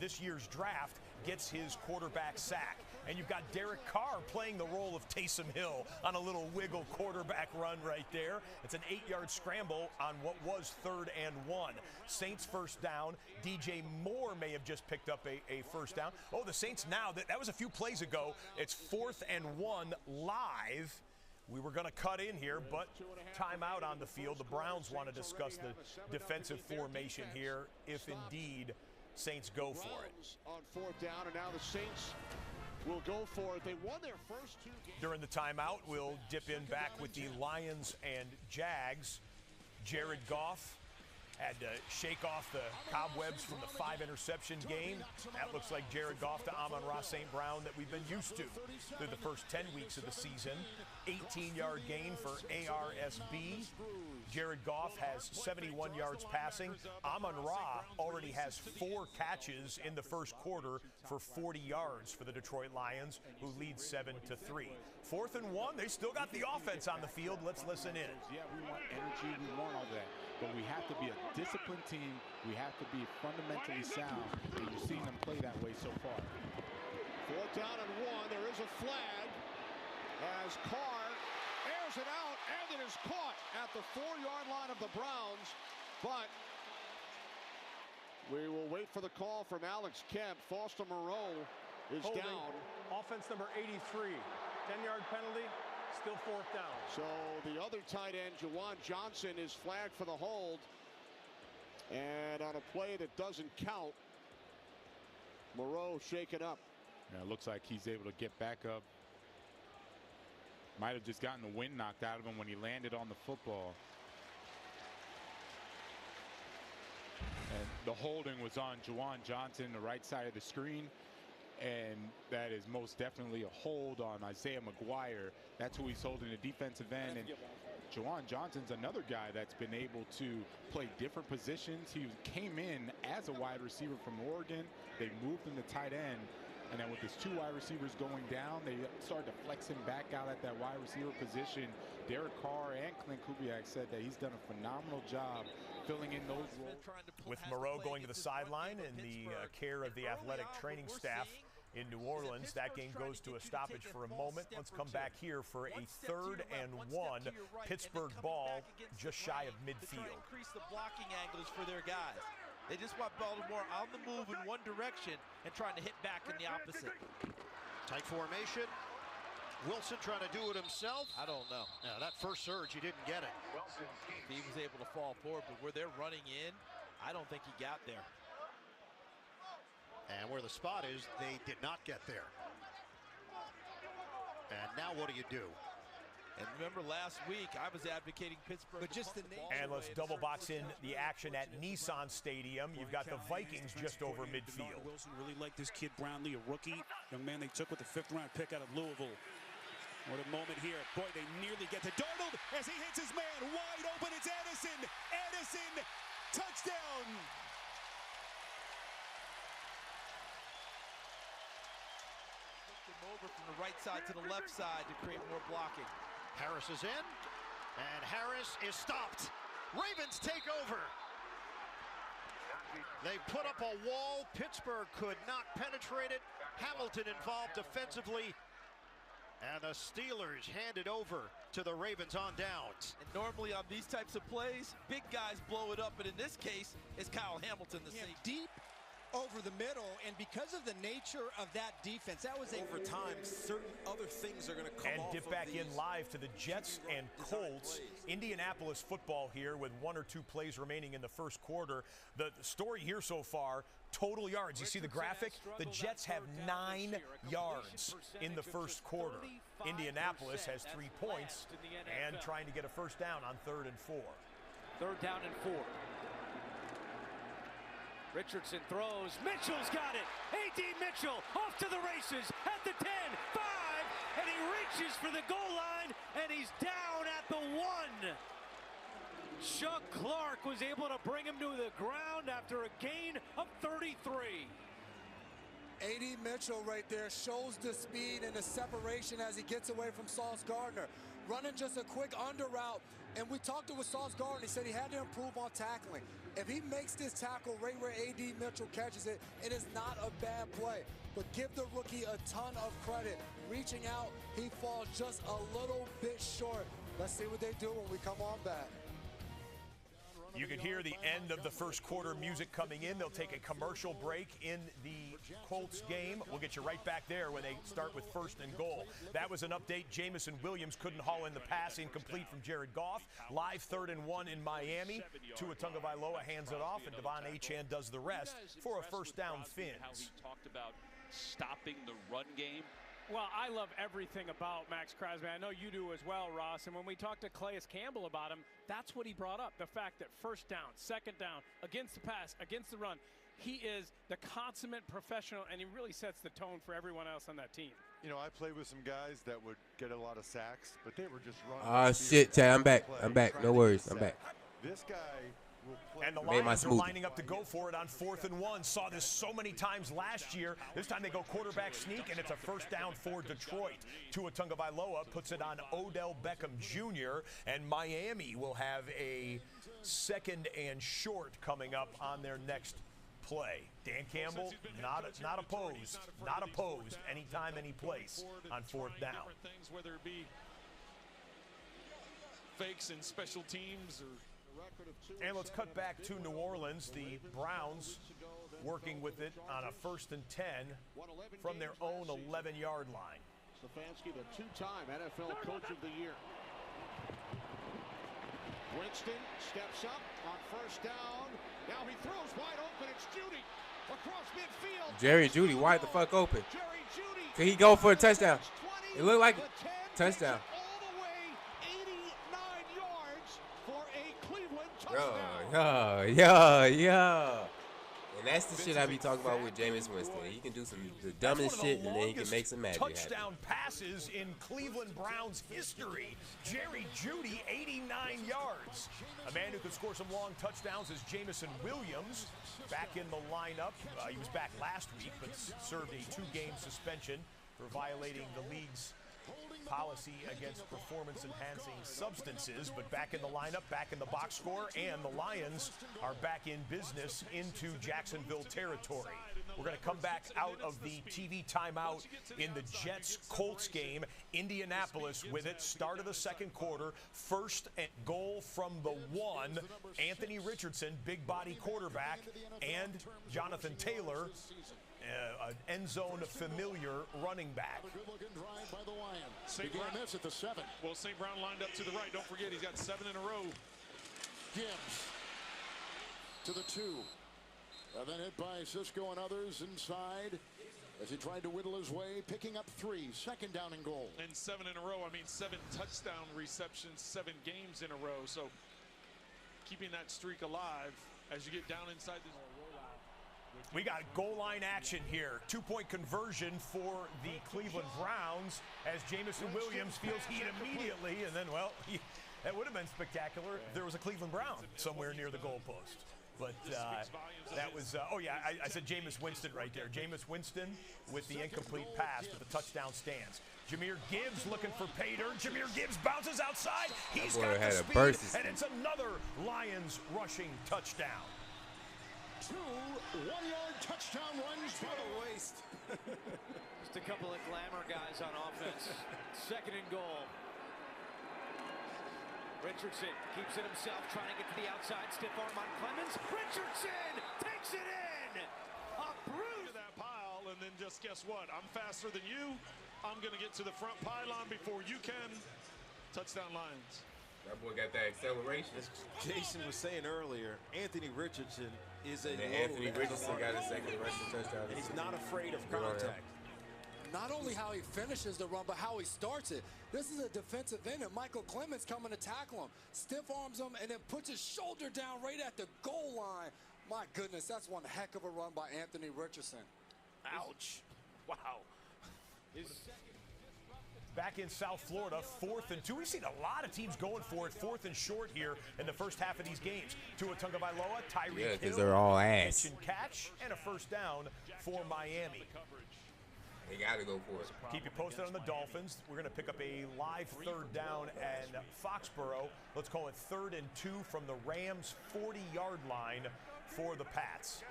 this year's draft, gets his quarterback sack. And you've got Derek Carr playing the role of Taysom Hill on a little wiggle quarterback run right there. It's an 8-yard scramble on what was 3rd and 1. Saints 1st down. DJ Moore may have just picked up a 1st down. Oh, the Saints now, that was a few plays ago. It's 4th and 1 live. We were going to cut in here, but timeout on the field. The Browns want to discuss the defensive formation here, if indeed Saints go for it. On 4th down, and now the Saints will go for it. They won their first 2 games. During the timeout, we'll dip in back with the Lions and Jags. Jared Goff had to shake off the cobwebs from the 5-interception game. That looks like Jared Goff to Amon-Ra St. Brown that we've been used to through the first 10 weeks of the season. 18-yard gain for ARSB. Jared Goff has 71 yards passing. Amon-Ra already has 4 catches in the first quarter for 40 yards for the Detroit Lions, who lead 7-3. 4th and 1, they still got the offense on the field. Let's listen in. Yeah, we want energy, we want all that. But we have to be a disciplined team. We have to be fundamentally sound. And you've seen them play that way so far. 4th down and 1. There is a flag as Carr airs it out, and it is caught at the 4-yard line of the Browns. But we will wait for the call from Alex Kemp. Foster Moreau is Holding. down. Offense number 83. 10-yard penalty. Still 4th down. So the other tight end, Juwan Johnson, is flagged for the hold. And on a play that doesn't count, Moreau shaken up. Yeah, it looks like he's able to get back up. Might have just gotten the wind knocked out of him when he landed on the football. And the holding was on Juwan Johnson, the right side of the screen. And that is most definitely a hold on Isaiah McGuire. That's who he's holding, the defensive end. And Juwan Johnson's another guy that's been able to play different positions. He came in as a wide receiver from Oregon. They moved him to tight end. And then with his 2 wide receivers going down, they started to flex him back out at that wide receiver position. Derek Carr and Clint Kubiak said that he's done a phenomenal job filling in those roles. With Moreau going to the sideline in the care of the athletic training staff in New Orleans. That game goes to a stoppage for a moment. Let's come back here for a 3rd and 1. Pittsburgh ball just shy of midfield. Increase the blocking angles for their guys. They just want Baltimore on the move in one direction and trying to hit back in the opposite. Tight formation. Wilson trying to do it himself. I don't know. Yeah, that first surge, he didn't get it. He was able to fall forward, but where they're running in, I don't think he got there. And where the spot is, they did not get there. And now what do you do? And remember last week, I was advocating Pittsburgh. But just the and let's double box in the action at Nissan Stadium. You've got the Vikings just over midfield. Wilson really liked this kid Brownlee, a rookie, young man they took with the 5th-round pick out of Louisville. What a moment here. Boy, they nearly get to Darnold as he hits his man wide open. It's Addison. Addison, touchdown. Over from the right side to the left side to create more blocking. Harris is in, and Harris is stopped. Ravens take over. They put up a wall. Pittsburgh could not penetrate it. Hamilton involved defensively, and the Steelers handed over to the Ravens on downs. And normally on these types of plays, big guys blow it up, but in this case, it's Kyle Hamilton, the safety. Deep over the middle, and because of the nature of that defense, that was over time, certain other things are going to come and off dip back in live to the Jets and Colts. Indianapolis football here with 1 or 2 plays remaining in the first quarter. The story here so far, total yards. You see the graphic? The Jets have 9 yards in the first quarter. Indianapolis has 3 points and trying to get a first down on 3rd and 4. 3rd down and 4. Richardson throws. Mitchell's got it. A.D. Mitchell off to the races at the 10, 5, and he reaches for the goal line, and he's down at the 1. Chuck Clark was able to bring him to the ground after a gain of 33. A.D. Mitchell right there shows the speed and the separation as he gets away from Sauce Gardner. Running just a quick under route. And we talked with Sauce Gardner. He said he had to improve on tackling. If he makes this tackle right where A.D. Mitchell catches it, it is not a bad play. But give the rookie a ton of credit. Reaching out, he falls just a little bit short. Let's see what they do when we come on back. You can hear the end of the first quarter music coming in. They'll take a commercial break in the Colts game. We'll get you right back there when they start with 1st and goal. That was an update. Jamison Williams couldn't haul in the pass, incomplete from Jared Goff. Live 3rd and 1 in Miami. Tua Tagovailoa hands it off, and Devon Achane does the rest for a first down Fins. How he talked about stopping the run game? Well, I love everything about Max Crosby. I know you do as well, Ross. And when we talked to Calais Campbell about him, that's what he brought up. The fact that first down, second down, against the pass, against the run, he is the consummate professional, and he really sets the tone for everyone else on that team. You know, I played with some guys that would get a lot of sacks, but they were just running. Oh, shit, Chad. I'm back. I'm back. No worries. I'm back. This guy will play. And the Made my Lions are smoothie. lining up to go for it on 4th and 1. Saw this so many times last year. This time they go quarterback sneak, and it's a first down for Detroit. Tua Tagovailoa puts it on Odell Beckham Jr., and Miami will have a 2nd and short coming up on their next play. Dan Campbell, not opposed, anytime, any place on 4th down. Things, whether it be fakes in special teams or. And let's cut back to New Orleans. The Browns working with it on a 1st and 10 from their own 11-yard line. Stefanski, the 2-time NFL Coach of the Year. Winston steps up on 1st down. Now he throws wide open. It's Judy across midfield. Jerry Judy wide the fuck open. Can he go for a touchdown? It looked like a touchdown. Yo. And that's the shit I be talking about with Jameis Winston. He can do some the dumbest shit, and then he can make some magic happen. Touchdown passes in Cleveland Browns history. Jerry Jeudy, 89 yards. A man who could score some long touchdowns is Jamison Williams, back in the lineup. He was back last week, but served a 2-game suspension for violating the league's policy against performance-enhancing substances, but back in the lineup, back in the box score, and the Lions are back in business into Jacksonville territory. We're going to come back out of the TV timeout in the Jets-Colts game. Indianapolis with it, start of the 2nd quarter, 1st and goal from the 1. Anthony Richardson, big body quarterback, and Jonathan Taylor, an end zone familiar running back. Good-looking drive by the Lions. St. Began this at the 7. Well, St. Brown lined up to the right. Don't forget, he's got 7 in a row. Gibbs to the 2. And then hit by Cisco and others inside as he tried to whittle his way, picking up 3. 2nd down and goal. And 7 in a row. I mean, 7 touchdown receptions, 7 games in a row. So keeping that streak alive as you get down inside the We got goal line action here. 2-point conversion for the Cleveland Browns as Jamison Williams feels heat immediately. And then, well, that would have been spectacular if there was a Cleveland Brown somewhere near the goalpost. But that was, I said Jameis Winston right there. Jameis Winston with the incomplete pass, but the touchdown stands. Jameer Gibbs looking for pay dirt. Jameer Gibbs bounces outside. He's got the speed, and it's another Lions rushing touchdown. 2 one-yard touchdown runs. What a waste. Just a couple of glamour guys on offense. 2nd and goal. Richardson keeps it himself, trying to get to the outside. Stiff arm on Clemens. Richardson takes it in. A bruise. That pile, and then just guess what? I'm faster than you. I'm going to get to the front pylon before you can. Touchdown Lions. That boy got that acceleration. As Jason was saying earlier, Anthony Richardson is a Anthony Richardson got a 2nd rushing touchdown. And he's not afraid of contact. Not only how he finishes the run, but how he starts it. This is a defensive end, and Michael Clemens coming to tackle him. Stiff arms him, and then puts his shoulder down right at the goal line. My goodness, that's one heck of a run by Anthony Richardson. Ouch. Wow. Back in South Florida, 4th and 2. We've seen a lot of teams going for it, 4th and short here in the first half of these games. Tua Tagovailoa, Tyreek Hill, because they're all ass. Catch, and a first down for Miami. They got to go for it. Keep you posted on the Dolphins. We're going to pick up a live 3rd down and Foxborough. Let's call it 3rd and 2 from the Rams' 40-yard line for the Pats.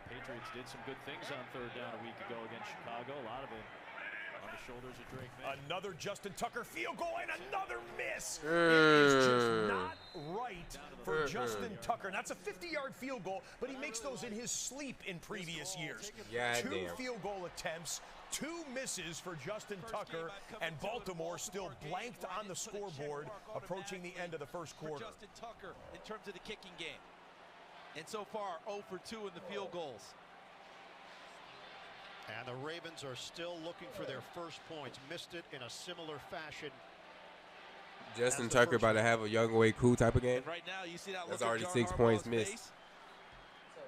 Patriots did some good things on 3rd down a week ago against Chicago. A lot of it on the shoulders of Drake May. Another Justin Tucker field goal and another miss. It is just not right for Justin Tucker. And that's a 50-yard field goal, but he makes those in his sleep in previous years. Yeah, 2 field goal attempts, 2 misses for Justin Tucker, and Baltimore still blanked on the scoreboard approaching the end of the first quarter. Justin Tucker in terms of the kicking game. And so far, 0 for 2 in the field goals. And the Ravens are still looking for their first points. Missed it in a similar fashion. Justin Tucker about to have a young way cool type of game. And right now, you see that. That's look already at 6 John points Harbaugh's missed. face?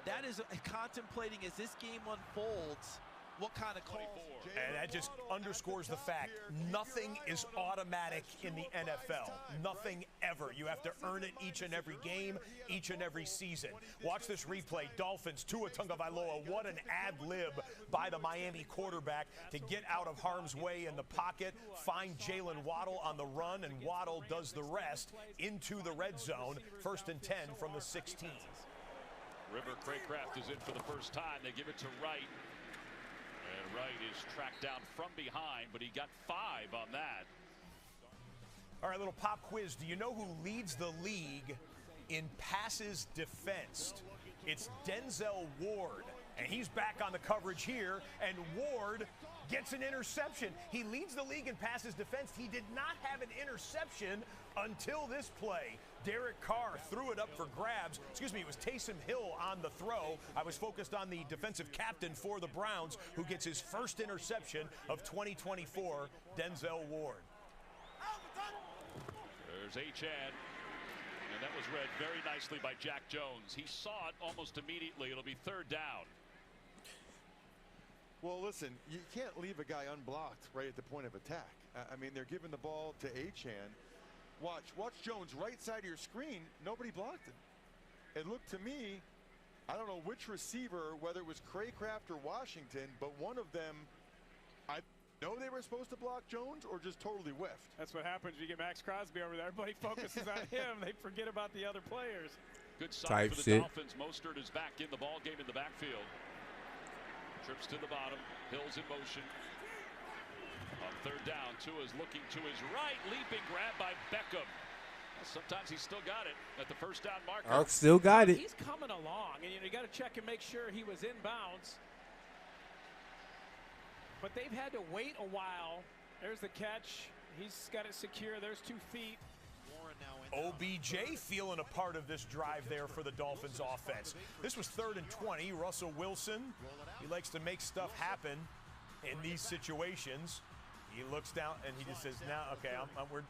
That is contemplating as this game unfolds. What kind of calls? And that just underscores the fact nothing is automatic in the NFL. Nothing ever. You have to earn it each and every game, each and every season. Watch this replay. Dolphins, Tua Tagovailoa. What an ad lib by the Miami quarterback to get out of harm's way in the pocket, find Jalen Waddle on the run, and Waddle does the rest into the red zone. 1st and 10 from the 16. River Craycraft is in for the first time. They give it to Wright. And Wright is tracked down from behind, but he got 5 on that. All right, little pop quiz. Do you know who leads the league in passes defensed? It's Denzel Ward. And he's back on the coverage here, and Ward gets an interception. He leads the league in passes defensed. He did not have an interception until this play. Derek Carr threw it up for grabs. Excuse me, it was Taysom Hill on the throw. I was focused on the defensive captain for the Browns, who gets his first interception of 2024, Denzel Ward. There's Ncaa. And that was read very nicely by Jack Jones. He saw it almost immediately. It'll be 3rd down. Well, listen, you can't leave a guy unblocked right at the point of attack. I mean, they're giving the ball to Ncaa. Watch Jones, right side of your screen. Nobody blocked him. It looked to me, I don't know which receiver, whether it was Craycraft or Washington, but one of them, I know they were supposed to block Jones or just totally whiffed. That's what happens when you get Max Crosby over there. Everybody focuses on him. They forget about the other players. Good sign for the Dolphins. Mostert is back in the ball game in the backfield. Trips to the bottom. Hill's in motion. On 3rd down, Tua is looking to his right. Leaping grab by Beckham. Well, sometimes he's still got it at the 1st down marker. Unk still got it. He's coming along, and you got to check and make sure he was in bounds. But they've had to wait a while. There's the catch. He's got it secure. There's 2 feet. OBJ feeling a part of this drive there for the Dolphins offense. This was 3rd and 20. Russell Wilson, he likes to make stuff happen in these situations. He looks down and he just says, "Now, okay,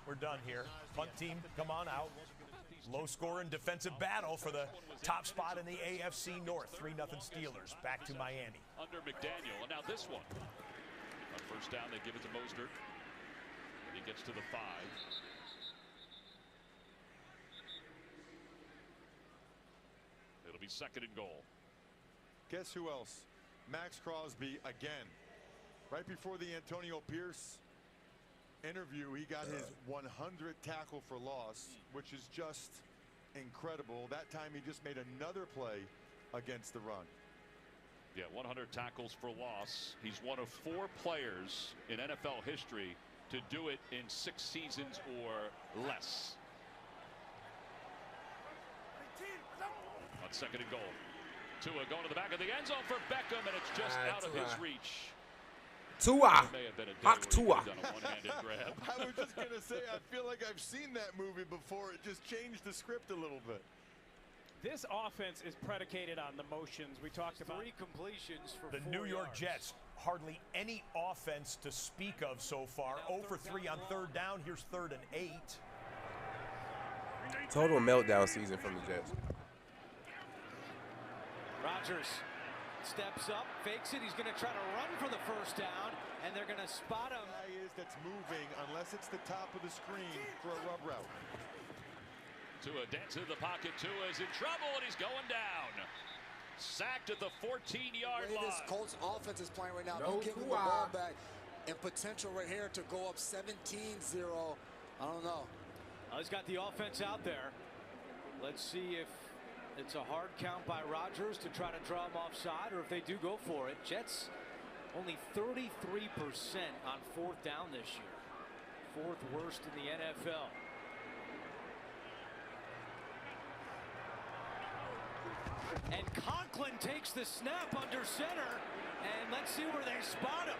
we're done here. Punt team, come on out." Low-scoring defensive battle for the top spot in the AFC North. 3-0 Steelers. Back to Miami. Under McDaniel, and now this one. On 1st down, they give it to Mostert. And he gets to the 5. It'll be 2nd and goal. Guess who else? Max Crosby again. Right before the Antonio Pierce interview, he got his 100th tackle for loss, which is just incredible. That time he just made another play against the run. Yeah, 100 tackles for loss. He's one of 4 players in NFL history to do it in 6 seasons or less. On 2nd and goal. Tua going to the back of the end zone for Beckham, and it's just out of his reach. Tua. Hawk Tua. I was just going to say, I feel like I've seen that movie before. It just changed the script a little bit. This offense is predicated on the motions. We talked about 3 completions for the 4 New York yards. Jets. Hardly any offense to speak of so far. 0 for 3 on 3rd down. Here's 3rd and 8. Total meltdown season from the Jets. Rodgers steps up, fakes it. He's going to try to run for the 1st down, and they're going to spot him. The guy is that's moving unless it's the top of the screen for a rub route. Tua dances in the pocket. Tua is in trouble, and he's going down. Sacked at the 14-yard line. This Colts offense is playing right now. No Don't give them the ball back. And potential right here to go up 17-0. I don't know. He's got the offense out there. Let's see if it's a hard count by Rodgers to try to draw him offside, or if they do go for it. Jets only 33% on 4th down this year. 4th worst in the NFL. And Conklin takes the snap under center, and let's see where they spot him.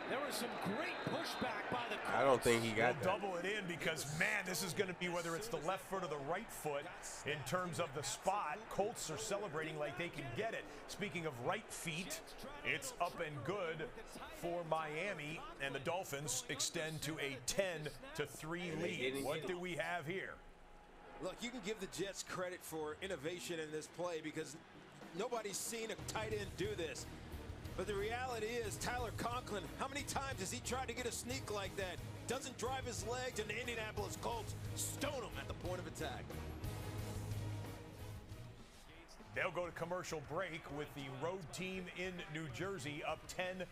There was some great pushback by the Colts. I don't think he got that. Double it in because, man, this is going to be whether it's the left foot or the right foot in terms of the spot. Colts are celebrating like they can get it. Speaking of right feet, it's up and good for Miami, and the Dolphins extend to a 10-3 lead. What do we have here? Look, you can give the Jets credit for innovation in this play because nobody's seen a tight end do this. But the reality is, Tyler Conklin, how many times has he tried to get a sneak like that? Doesn't drive his legs, and the Indianapolis Colts stone him at the point of attack. They'll go to commercial break with the road team in New Jersey up 10-0.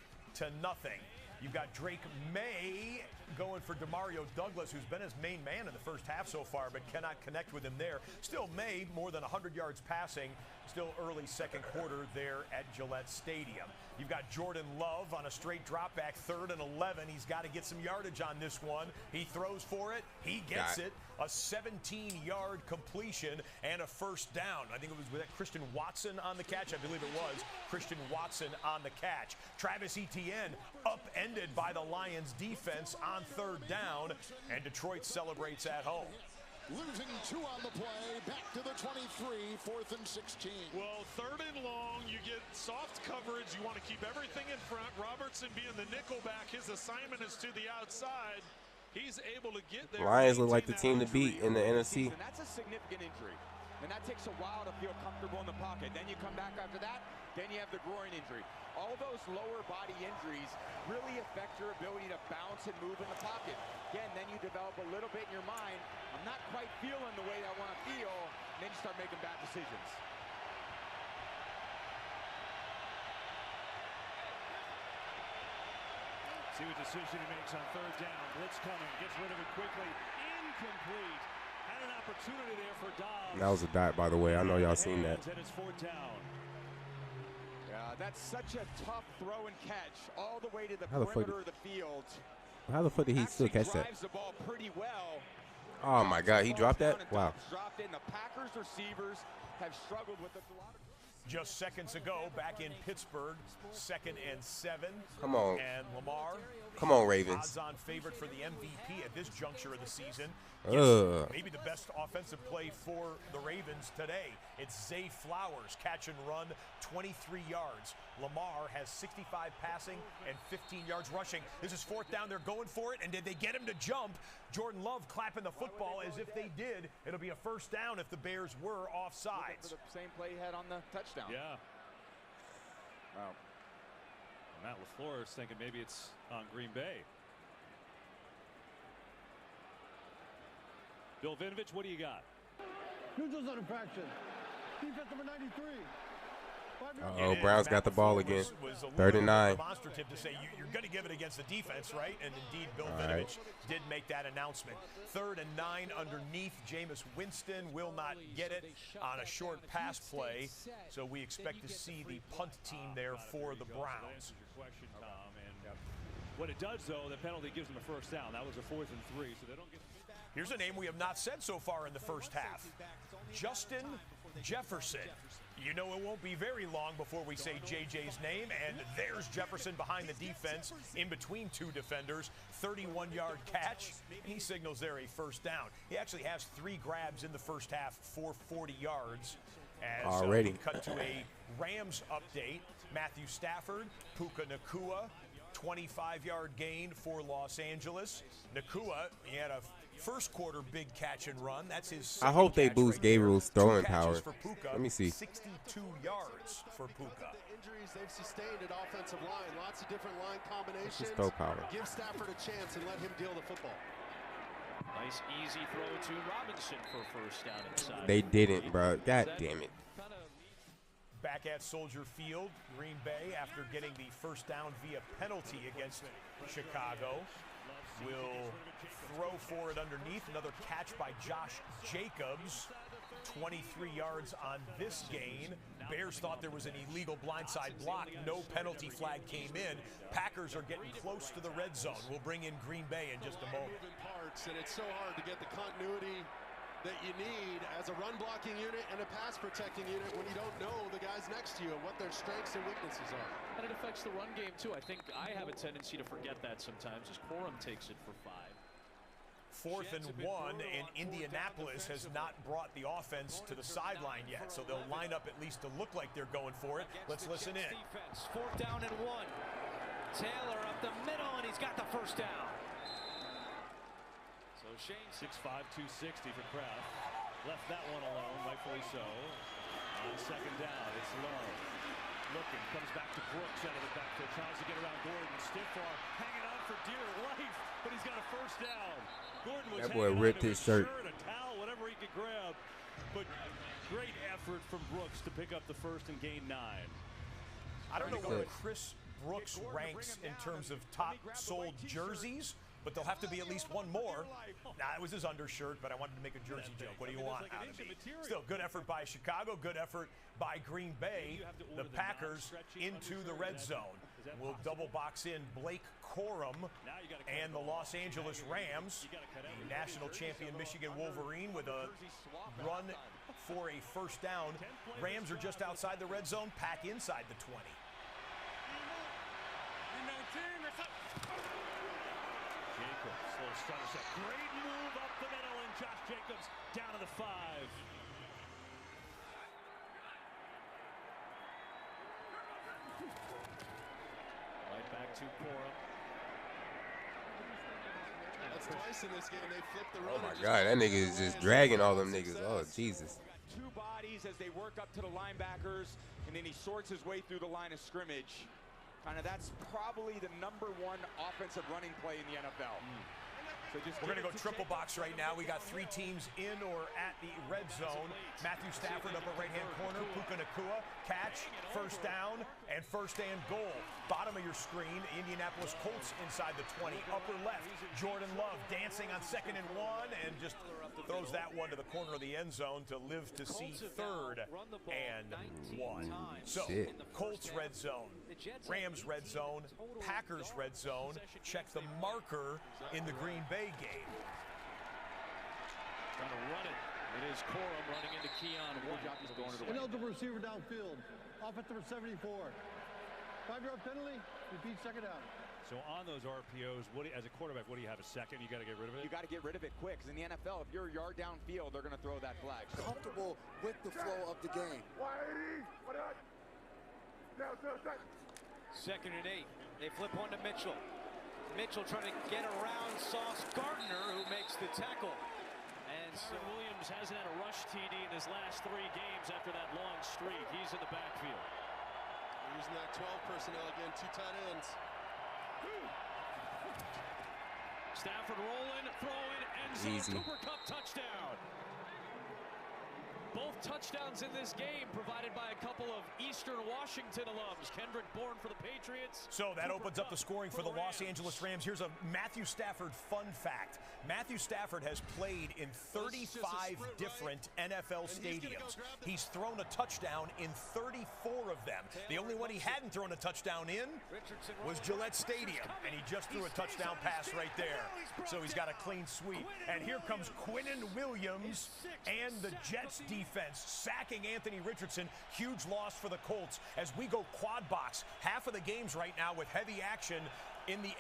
You've got Drake May going for Demario Douglas, who's been his main man in the first half so far, but cannot connect with him there. Still May, more than 100 yards passing, still early second quarter there at Gillette Stadium. You've got Jordan Love on a straight drop back, 3rd and 11. He's got to get some yardage on this one. He throws for it. He gets it. A 17-yard completion and a first down. I think it was with Christian Watson on the catch. I believe it was Christian Watson on the catch. Travis Etienne upended by the Lions defense on 3rd down, and Detroit celebrates at home. Losing 2 on the play, back to the 23, 4th and 16. Well, 3rd and long, you get soft coverage. You want to keep everything in front. Robertson being the nickelback, his assignment is to the outside. He's able to get there. Lions look like the team to beat in the NFC. And that's a significant injury. And that takes a while to feel comfortable in the pocket. Then you come back after that, then you have the groin injury. All those lower body injuries really affect your ability to bounce and move in the pocket. Again, then you develop a little bit in your mind, I'm not quite feeling the way I want to feel, and then you start making bad decisions. See what decision he makes on 3rd down. Blitz coming, gets rid of it quickly. Incomplete. Had an opportunity there for Dobbs. That was a dot, by the way. I know y'all seen that. And it's 4th down. That's such a tough throw and catch all the way to the How the perimeter of the field. How the fuck did he still catch that? Drives the ball pretty well. Oh my God, he dropped that? Wow. Dropped in. The Packers receivers have struggled with it a lot. Just seconds ago, back in Pittsburgh, 2nd and 7. Come on. And Lamar. Come on, Ravens. Odds-on favorite for the MVP at this juncture of the season. Maybe the best offensive play for the Ravens today. It's Zay Flowers, catch and run, 23 yards. Lamar has 65 passing and 15 yards rushing. This is 4th down. They're going for it. And did they get him to jump? Jordan Love clapping the football as if they did. It'll be a first down if the Bears were offsides. The same play he had on the touchdown. Yeah. Wow. Matt LaFleur is thinking maybe it's on Green Bay. Bill Vinovich, what do you got? Neutral zone infraction. Defense number 93. Uh-oh, Browns got the ball again. 3rd and 9. Demonstrative to say you're going to give it against the defense, right? And indeed, Bill Vinovich did make that announcement. 3rd and 9 underneath. Jameis Winston will not get it on a short pass play. So we expect to see the punt team there for the Browns. What it does, though, the penalty gives them a first down. That was a 4th and 3, so they don't get. Here's a name we have not said so far in the first half. Justin Jefferson. You know it won't be very long before we say JJ's name, and there's Jefferson behind the defense in between 2 defenders. 31-yard catch, and he signals there a first down. He actually has 3 grabs in the first half for 40 yards. As already we cut to a Rams update. Matthew Stafford, Puka Nacua, 25-yard gain for Los Angeles. Nacua, he had a first quarter big catch and run. That's his. I hope they boost Gabriel's throwing power. Puka, Let me see. 62 yards for Puka. The injuries they've sustained at offensive line, lots of different line combinations. Just throw power. Give Stafford a chance and let him deal the football. Nice easy throw to Robinson for first down inside. They didn't, bro. God damn it. Back at Soldier Field, Green Bay, after getting the first down via penalty against Chicago, will throw for it underneath. Another catch by Josh Jacobs. 23 yards on this gain. Bears thought there was an illegal blindside block. No penalty flag came in. Packers are getting close to the red zone. We'll bring in Green Bay in just a moment. Moving parts, and it's so hard to get the continuity that you need as a run blocking unit and a pass protecting unit when you don't know the guys next to you and what their strengths and weaknesses are. And it affects the run game too. I think I have a tendency to forget that sometimes as Corum takes it for 5. 4th and 1, and Indianapolis has not brought the offense to the sideline yet, so they'll line up at least to look like they're going for it. Let's listen in. Defense, 4th down and 1. Taylor up the middle, and he's got the first down. So Shane 6'5", 260 for Kraft. Left that one alone, rightfully so. On 2nd down, it's low. Looking, comes back to Brooks out of the backfield, tries to get around Gordon. Stiff arm, hanging on for dear life, but he's got a first down. Gordon was that boy ripped his shirt. A towel, whatever he could grab. But great effort from Brooks to pick up the first and gain 9. I don't know where Chris Brooks ranks in terms of top sold jerseys, but there'll have to be at least one more. Nah, it was his undershirt, but I wanted to make a jersey joke. What do you want out of me? Still, good effort by Chicago, good effort by Green Bay. The Packers into the red zone. We'll double box in Blake Corum and the Los Angeles Rams. The national champion Michigan Wolverine with a run for a first down. Rams are just outside the red zone, Pack inside the 20. Jacobs, slow stutter set. Great move up the middle, and Josh Jacobs down to the 5. Right back to Corum. That's twice in this game they flipped the Oh run. my God, that nigga is just dragging all them niggas. Oh, Jesus. 2 bodies as they work up to the linebackers, and then he sorts his way through the line of scrimmage. Kind of that's probably the #1 offensive running play in the NFL. So We're going to go triple box right now. We got 3 teams in or at the red zone. Matthew Stafford, upper right-hand corner. Puka Nacua, catch, first down, and first and goal. Bottom of your screen, Indianapolis Colts inside the 20. Upper left, Jordan Love dancing on 2nd and 1, and just throws that one to the corner of the end zone to live to see 3rd and 1. So, Colts red zone, Rams red zone, Packers red zone. Check the marker in the Green Bay game. Trying to run it. It is Corum running into Keon White. Ineligible receiver downfield. Offensive 74. 5-yard penalty. Repeat, 2nd down. So on those RPOs, as a quarterback, what do you have, a second? You got to get rid of it? You got to get rid of it quick, because in the NFL, if you're a yard downfield, they're going to throw that flag. Comfortable with the flow of the game. 2nd and 8. They flip one to Mitchell. Mitchell trying to get around Sauce Gardner, who makes the tackle. And so Williams hasn't had a rush TD in his last 3 games after that long streak. He's in the backfield. Using that 12 personnel again, 2 tight ends. Stafford rolling, throwing, end zone. Easy. Cooper Kupp touchdown. Both touchdowns in this game provided by a couple of Eastern Washington alums. Kendrick Bourne for the Patriots. So that opens up the scoring for the Los Angeles Rams. Here's a Matthew Stafford fun fact. Matthew Stafford has played in 35 different NFL stadiums. He's thrown a touchdown in 34 of them. The only one he hadn't thrown a touchdown in was Gillette Stadium, and he just threw a touchdown pass right there. So he's got a clean sweep. And here comes Quinnen Williams and the Jets defense sacking Anthony Richardson. Huge loss for the Colts as we go quad box. Half of the games right now with heavy action in the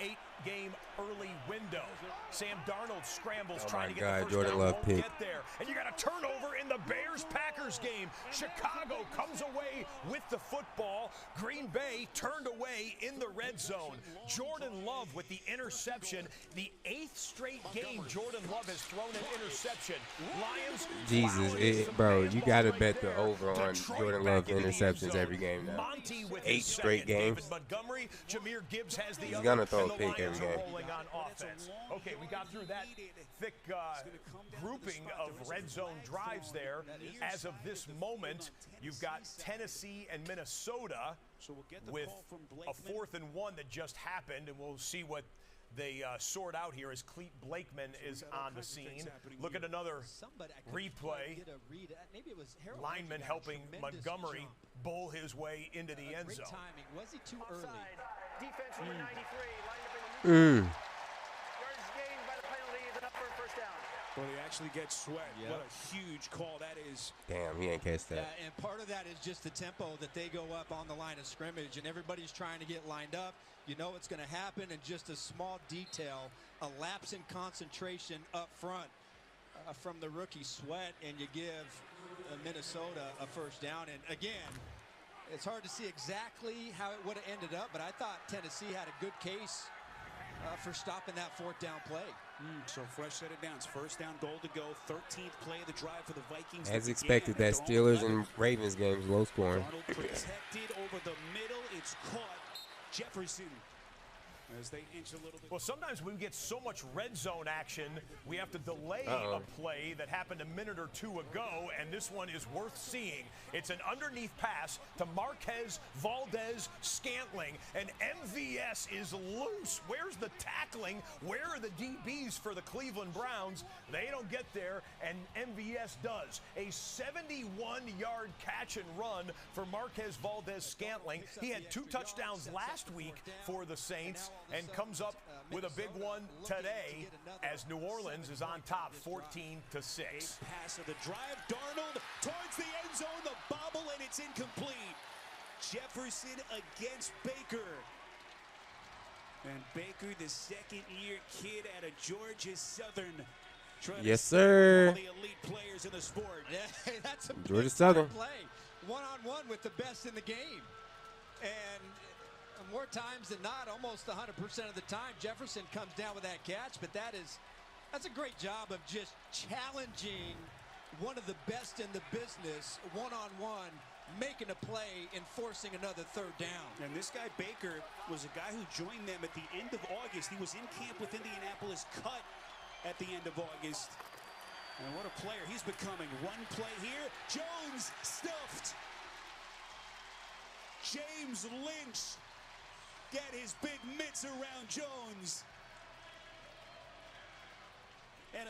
8-game early window. Sam Darnold scrambles trying to get the first Jordan down, Love won't pick. get there. And you got a turnover in the Bears-Packers game. Chicago comes away with the football. Green Bay turned away in the red zone. Jordan Love with the interception. The 8th straight game Jordan Love has thrown an interception. Lions. Jesus, bro, you got to bet the over on Jordan Love interceptions every game now. 8 straight games. David Montgomery, Jahmyr Gibbs has the He's other, gonna throw and a the pick Lions every are game. rolling on offense. Okay, we got through that thick grouping of red zone drives there. As of this moment, you've got Tennessee and Minnesota with a 4th and 1 that just happened, and we'll see what they sort out here as Clete Blakeman is on the scene. Look at another replay. Lineman helping Montgomery bull his way into the end zone. Was he too early? Defense number 93 lined up in the Mm. yards gained by the penalty is enough for a first down. Well, they actually get Sweat. Yep. What a huge call that is. Damn, he ain't catch that. Yeah, and part of that is just the tempo that they go up on the line of scrimmage, and everybody's trying to get lined up. You know it's going to happen, and just a small detail, a lapse in concentration up front from the rookie Sweat, and you give Minnesota a first down. And again, it's hard to see exactly how it would have ended up, but I thought Tennessee had a good case for stopping that fourth down play. So Fresh set it down. It's first down, goal to go. 13th play of the drive for the Vikings. As expected, that Steelers and Ravens game was low scoring. Donald protected over the middle. It's caught. Jefferson as they inch a little bit. Well, sometimes we get so much red zone action, we have to delay a play that happened a minute or two ago, and this one is worth seeing. It's an underneath pass to Marquez Valdez-Scantling, and MVS is loose. Where's the tackling? Where are the DBs for the Cleveland Browns? They don't get there, and MVS does. A 71-yard catch and run for Marquez Valdez-Scantling. He had 2 touchdowns last week for the Saints, and comes up with a big one today as New Orleans is on top 14-6. Pass of the drive. Darnold towards the end zone. The bobble, and it's incomplete. Jefferson against Baker. And Baker, the second-year kid out of Georgia Southern. Yes, sir. One of the elite players in the sport. Yeah, that's a Georgia Southern play. One-on-one with the best in the game. And more times than not, almost 100% of the time, Jefferson comes down with that catch, but that's a great job of just challenging one of the best in the business, one-on-one, making a play and forcing another third down. And this guy Baker was a guy who joined them at the end of August. He was in camp with Indianapolis, cut at the end of August. And what a player he's becoming. Run play here. Jones stuffed. James Lynch get his big mitts around Jones.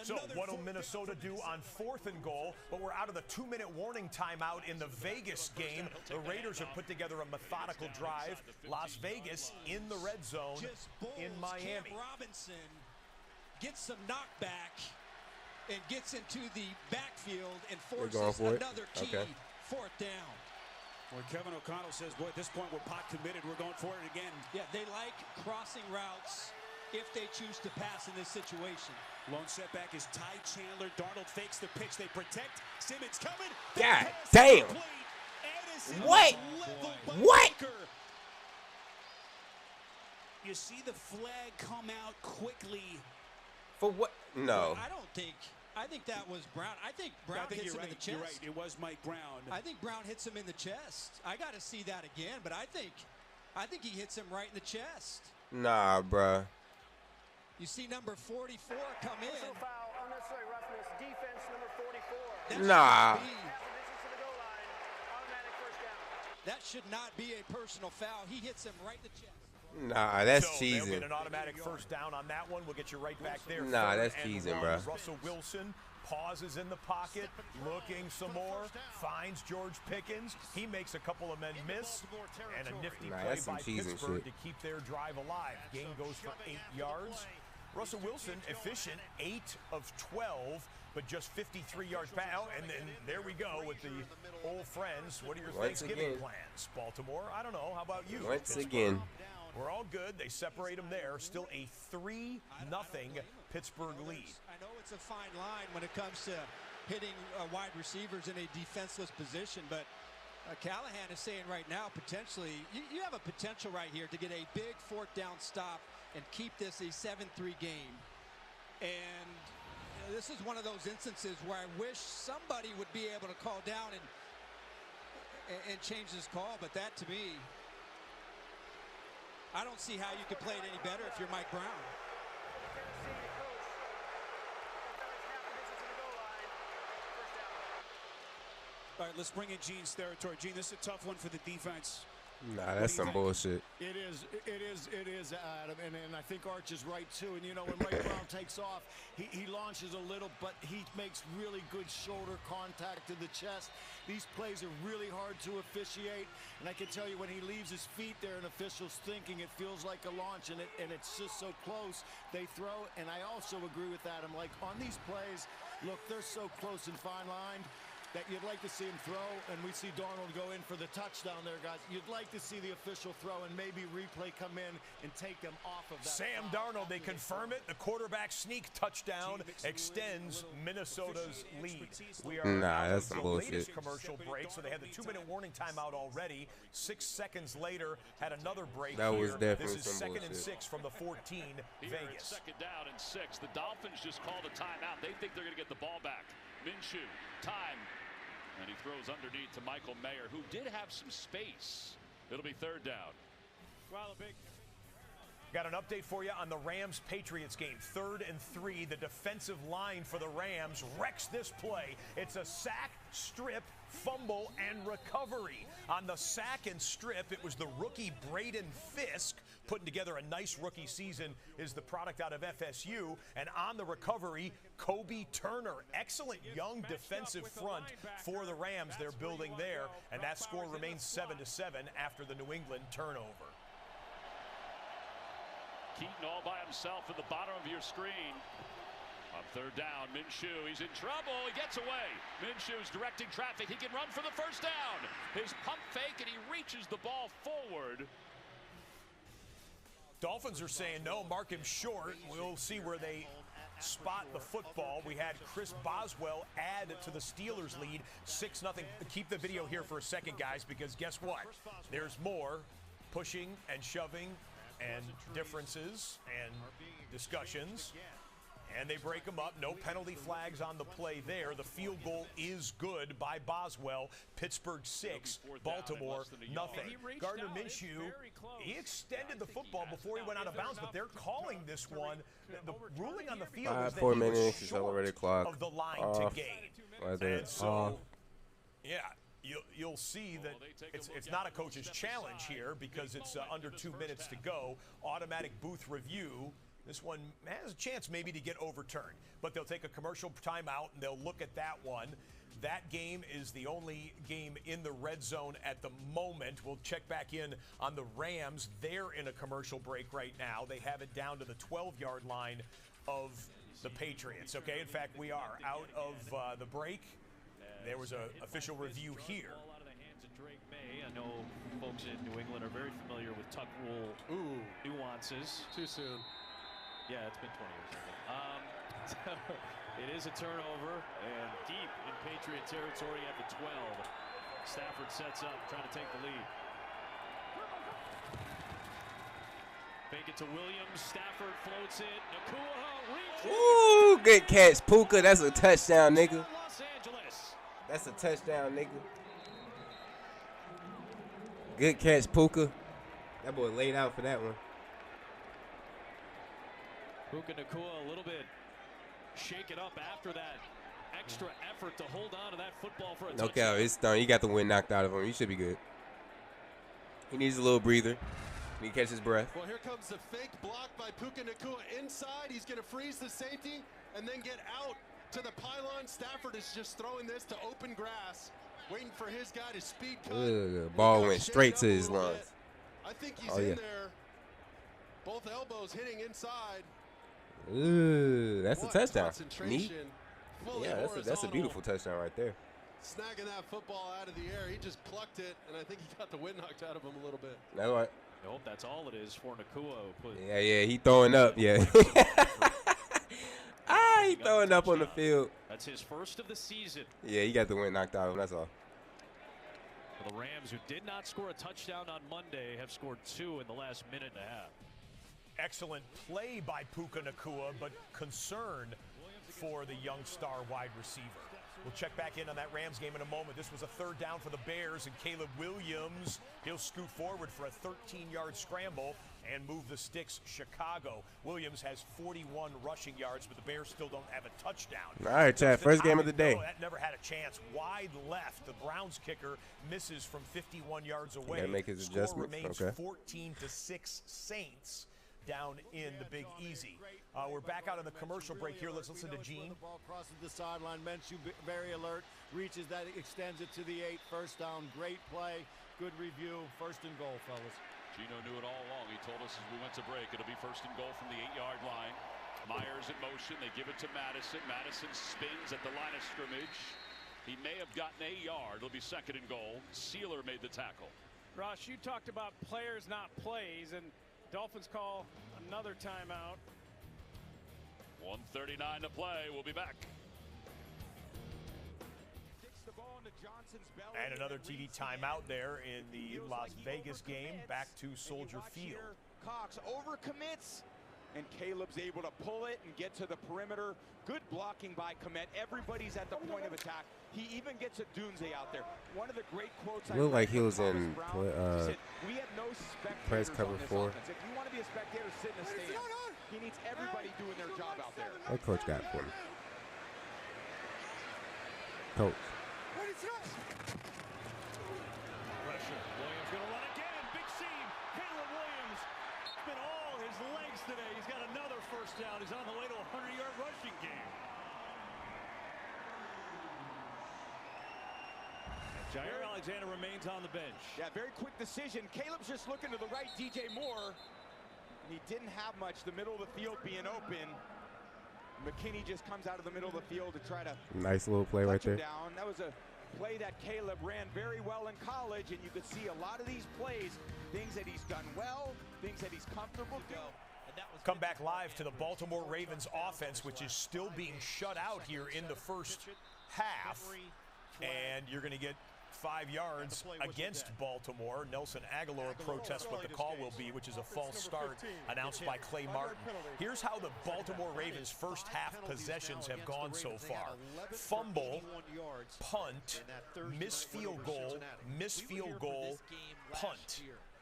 So what will Minnesota do on 4th and goal? But we're out of the 2-minute warning timeout in the Vegas game. The Raiders have put together a methodical drive. Las Vegas in the red zone in Miami. Cam Robinson gets some knockback and gets into the backfield and forces another key 4th down. Where Kevin O'Connell says, boy, at this point we're pot committed. We're going for it again. Yeah, they like crossing routes if they choose to pass in this situation. Lone setback is Ty Chandler. Darnold fakes the pitch. They protect. Simmons coming. God damn. What? What? You see the flag come out quickly. For what? No. I think that was Brown. I think Brown hits him in the chest. You're right. It was Mike Brown. I think Brown hits him in the chest. I got to see that again, but I think he hits him right in the chest. Nah, bruh. You see number 44 come in. Foul, unnecessary roughness, defense number 44. Nah. That should not be a personal foul. He hits him right in the chest. Nah, that's so they'll cheesing. get an automatic first down on that one. We'll get you right back there. Nah, that's cheesing, bro. Russell Wilson pauses in the pocket, looking some more, finds George Pickens. He makes a couple of men miss, and a nifty play by Pittsburgh to keep their drive alive. Gain goes for 8 yards. Russell Wilson, efficient, 8 of 12, but just 53 yards back. And then there we go with the old friends. What are your Thanksgiving plans? Baltimore? I don't know. How about you? Once again. We're all good. They separate them there. Still a 3-0 Pittsburgh lead. I know it's a fine line when it comes to hitting wide receivers in a defenseless position, but Callahan is saying right now, potentially, you have a potential right here to get a big 4th down stop and keep this a 7-3 game. And this is one of those instances where I wish somebody would be able to call down and change this call, but that to me, I don't see how you could play it any better if you're Mike Brown. All right, let's bring in Gene's territory. Gene, this is a tough one for the defense. Nah, that's some bullshit. It is, Adam, and I think Arch is right too. And you know, when Mike Brown takes off, he launches a little, but he makes really good shoulder contact to the chest. These plays are really hard to officiate, and I can tell you when he leaves his feet there, and officials thinking it feels like a launch, and it's just so close. They throw, and I also agree with Adam. Like on these plays, look, they're so close and fine-lined that you'd like to see him throw, and we see Darnold go in for the touchdown there, guys. You'd like to see the official throw and maybe replay come in and take them off of that. Sam Darnold, they confirm it. The quarterback sneak touchdown extends Minnesota's lead. We are that's some the bullshit. latest commercial break, so they had the 2-minute warning timeout already. 6 seconds later, had another break. That was definitely This is some 2nd and bullshit. 6 from the 14, Here Vegas. it's 2nd down and 6. The Dolphins just called a timeout. They think they're going to get the ball back. Minshew, time. And he throws underneath to Michael Mayer, who did have some space. It'll be 3rd down. Well, a big. Got an update for you on the Rams-Patriots game. 3rd and 3. The defensive line for the Rams wrecks this play. It's a sack, strip, fumble, and recovery. On the sack and strip, it was the rookie Braden Fisk putting together a nice rookie season, is the product out of FSU. And on the recovery, Kobe Turner. Excellent young defensive front for the Rams they're building there. And that score remains 7-7 after the New England turnover. Keaton all by himself at the bottom of your screen. On 3rd down, Minshew, he's in trouble, he gets away. Minshew's directing traffic, he can run for the 1st down. His pump fake, and he reaches the ball forward. Dolphins are saying no, mark him short. We'll see where they spot the football. We had Chris Boswell add to the Steelers lead, 6-0. Keep the video here for a second, guys, because guess what? There's more pushing and shoving and differences and discussions, and they break them up. No penalty flags on the play there. The field goal is good by Boswell. Pittsburgh 6, Baltimore nothing. Gardner Minshew, he extended the football before he went out of bounds, but they're calling this one. The ruling on the field is that 4 he was minutes, short accelerated clock. of the line Off. to gain. Right there. And so, yeah, you'll see that it's not a coach's challenge here because it's under 2 minutes to go. Automatic booth review. This one has a chance maybe to get overturned, but they'll take a commercial timeout and they'll look at that one. That game is the only game in the red zone at the moment. We'll check back in on the Rams. They're in a commercial break right now. They have it down to the 12-yard line of the Patriots. Okay, in fact, we are out of the break. There was an official review here. I know folks in New England are very familiar with tuck rule nuances. Too soon. Yeah, it's been 20 years. So it is a turnover, and deep in Patriot territory at the 12. Stafford sets up, trying to take the lead. Fake it to Williams. Stafford floats it. Ncaa reaches. Ooh, good catch, Puka. That's a touchdown, nigga. Los Angeles. That's a touchdown, nigga. Good catch, Puka. That boy laid out for that one. Puka Ncaa a little bit shaken up after that extra effort to hold on to that football for a touchdown. Okay, it's done. You got the wind knocked out of him. You should be good. He needs a little breather. He catch his breath. Well, here comes the fake block by Puka Ncaa inside. He's going to freeze the safety and then get out to the pylon. Stafford is just throwing this to open grass, waiting for his guy to speed cut. Ball went straight to his lungs. I think he's in there. Both elbows hitting inside. Ooh, that's a touchdown. Neat. Yeah, that's a beautiful touchdown right there. Snagging that football out of the air. He just plucked it, and I think he got the wind knocked out of him a little bit. That's right. Nope, that's all it is for Ncaa. Yeah, he throwing up, yeah. He throwing up on the field. That's his first of the season. Yeah, he got the wind knocked out of him, that's all. The Rams, who did not score a touchdown on Monday, have scored 2 in the last minute and a half. Excellent play by Puka Ncaa, but concern for the young star wide receiver. We'll check back in on that Rams game in a moment. This was a 3rd down for the Bears, and Caleb Williams, he'll scoot forward for a 13-yard scramble, and move the sticks Chicago. Williams has 41 rushing yards, but the Bears still don't have a touchdown. All right, Chad, first game of the day. That never had a chance. Wide left. The Browns kicker misses from 51 yards away. Gotta make his Score adjustments. remains Okay. 14-6 Saints down in the Big Easy. We're back out on the commercial break here. Let's listen to Gene. The ball crosses the sideline. Minshew very alert. Reaches that, extends it to the 8. First down. Great play. Good review. First and goal, fellas. Gino knew it all along. He told us as we went to break, it'll be first and goal from the 8-yard line. Myers in motion. They give it to Madison. Madison spins at the line of scrimmage. He may have gotten a yard. It'll be second and goal. Sealer made the tackle. Ross, you talked about players, not plays, and Dolphins call another timeout. 1:39 to play. We'll be back. And another TD timeout there in the Las Vegas game. Back to Soldier Field. Cox overcommits, and Caleb's able to pull it and get to the perimeter. Good blocking by Komet. Everybody's at the point of attack. He even gets a Dunze out there. One of the great quotes. Looked like he was in we have no press cover 4. If you want to be a spectator, sit in the stands. He needs everybody doing their job out there. That coach got it for me. Coach. Pressure. Williams going to run again. Big seam. Caleb Williams spent all his legs today. He's got another first down. He's on the way to a 100-yard rushing game. Jair Alexander remains on the bench. Yeah, very quick decision. Caleb's just looking to the right, DJ Moore. And he didn't have much. The middle of the field being open. McKinney just comes out of the middle of the field to try to Nice little play right there. down. That was a play that Caleb ran very well in college, and you could see a lot of these plays, things that he's done well, things that he's comfortable doing. Come back live to the Baltimore Ravens offense, which is still being shut out here in the first half. And you're going to get 5 yards against Baltimore. Nelson Aguilar protests what the call will be, which is a false start announced by Clay Martin. Here's how the Baltimore Ravens' first half possessions have gone so far. Fumble, punt, miss field goal, punt.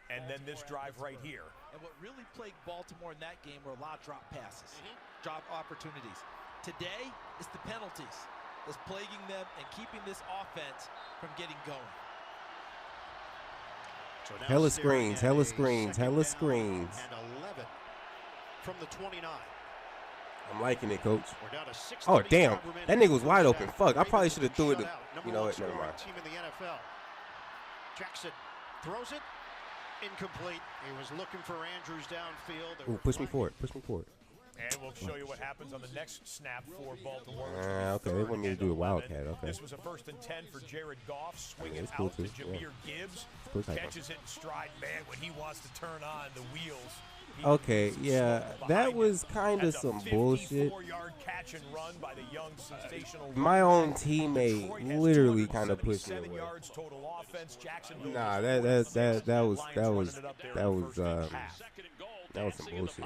And then this drive right here. And what really plagued Baltimore in that game were a lot of drop passes, drop opportunities. Today, it's the penalties that's plaguing them and keeping this offense from getting going. So Hella screens, hella screens, hella screens. And 11 from the 29. I'm liking it, coach. We're down to 6:35 Oh, damn. remaining That nigga was wide open. half. Fuck, I probably Ravens should have threw it. shut out. You know what? Never Number one mind. scoring team in the NFL. Jackson throws it. Incomplete. He was looking for Andrews downfield. Ooh, push me forward. Push me forward. And we'll show you what happens on the next snap for Baltimore. Okay, they want me to do a wildcat. Okay. This was a 1st and 10 for Jared Goff. Swinging it's cool out to too. Jahmyr Yeah. Gibbs. Cool type Catches it in stride. Man, when he wants to turn on the wheels. Okay, yeah, that was kind of That's a some bullshit. 54-yard catch and run by the young sensational. My own teammate literally kind of pushed me away. yards total offense. Jacksonville. Nah, that was some bullshit.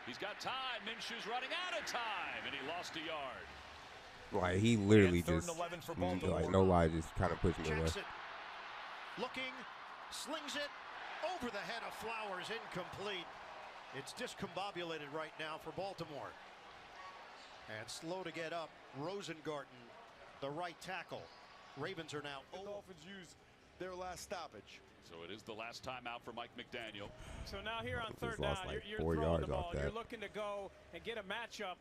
He's got time. Minshew's running out of time, and he lost a yard. Like he literally And third just, and 11 for like Baltimore. no lie, just kind of pushed me away. Jackson looking, slings it over the head of Flowers, incomplete. It's discombobulated right now for Baltimore. And slow to get up, Rosengarten, the right tackle. Ravens are now. The Dolphins use their last stoppage. So it is the last timeout for Mike McDaniel. So now here on third Just down, lost like you're 4 throwing yards the ball. off that. You're looking to go and get a matchup.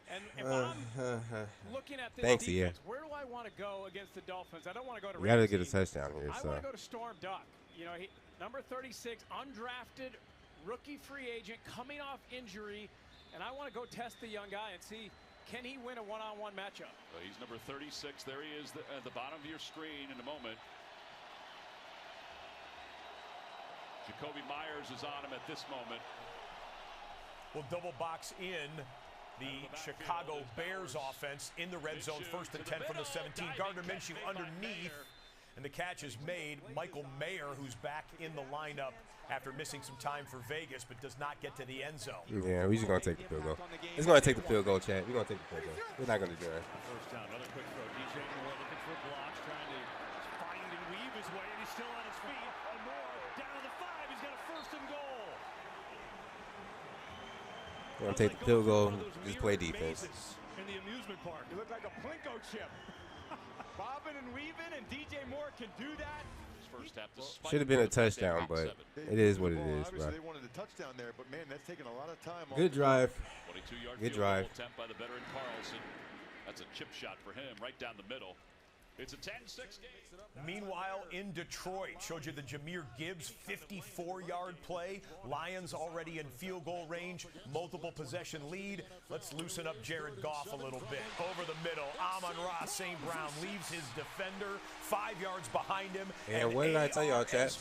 And if I'm looking at this Thanks, defense, where do I want to go against the Dolphins? I don't want to go to We got to Ramsey. get a touchdown here. I So want to go to Storm Duck. You know, number 36, undrafted, rookie free agent, coming off injury. And I want to go test the young guy and see, can he win a one-on-one matchup? Well, he's number 36. There he is at the bottom of your screen in a moment. Jacoby Myers is on him at this moment. Will double box in the Chicago Bears offense in the red zone. 1st and 10 from the 17. Gardner Minshew underneath. And the catch is made. Michael Mayer, who's back in the lineup after missing some time for Vegas, but does not get to the end zone. yeah, we're just gonna take the field goal. It's gonna take the field goal, Chad. We're gonna take the field goal. We're not gonna do that. First down, another quick throw. DJ Moore looking for blocks, trying to find and weave his way, and he's still on his feet. And Moore down to the 5. He's got a 1st and goal. You want to take the field goal, just play defense. In the amusement park. You look like a Plinko chip. Bobbing and weaving, and DJ Moore can do that. First half, Should have been a touchdown, but it is what it is, bro. Obviously, they wanted a touchdown there, but man, that's taking a lot of time. Good drive. 22-yard Good field drive. goal attempt by the veteran Carlson. That's a chip shot for him, right down the middle. It's a 10-6 game. Meanwhile, in Detroit, showed you the Jahmyr Gibbs 54-yard play. Lions already in field goal range, multiple possession lead. Let's loosen up Jared Goff a little bit. Over the middle, Amon-Ra St. Brown leaves his defender 5 yards behind him. And what did I tell y'all, chat?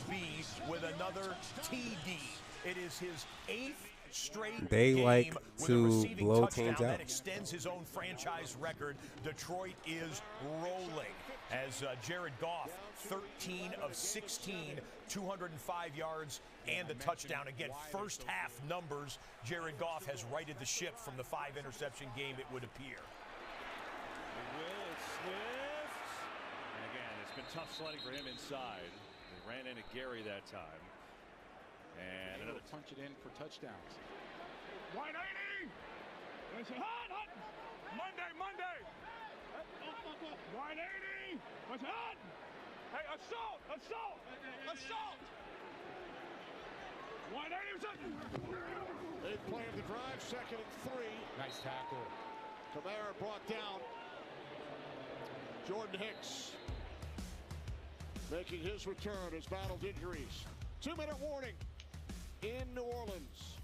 With another TD. It is his 8th straight They game like with a to receiving blow touchdown teams that out. extends his own franchise record. Detroit is rolling as Jared Goff, 13 of 16, 205 yards and a touchdown. Again, first half numbers, Jared Goff has righted the ship from the 5-interception game, it would appear. Will Swift. And again, it's been tough sledding for him inside. They ran into Gary that time. And another punch it in for touchdowns. 180! Hot! Monday! 180! What's hot? Hey, assault! 180! They've planned the drive, 2nd and 3. Nice tackle. Kamara brought down. Jordan Hicks making his return as battled injuries. 2-minute warning in New Orleans.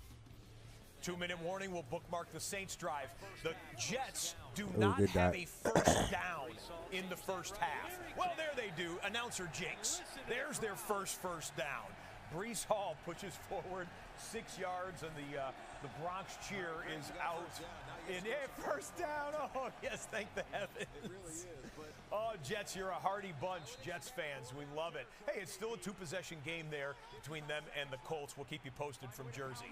2-minute warning will bookmark the Saints drive. The Jets do not have a first down in the first half. Well, there they do. Announcer jinx. There's their first down. Breece Hall pushes forward 6 yards, and the Bronx cheer is out. First down. Oh, yes, thank the heavens. It really is. Oh, Jets, you're a hardy bunch, Jets fans. We love it. Hey, it's still a 2-possession game there between them and the Colts. We'll keep you posted from Jersey.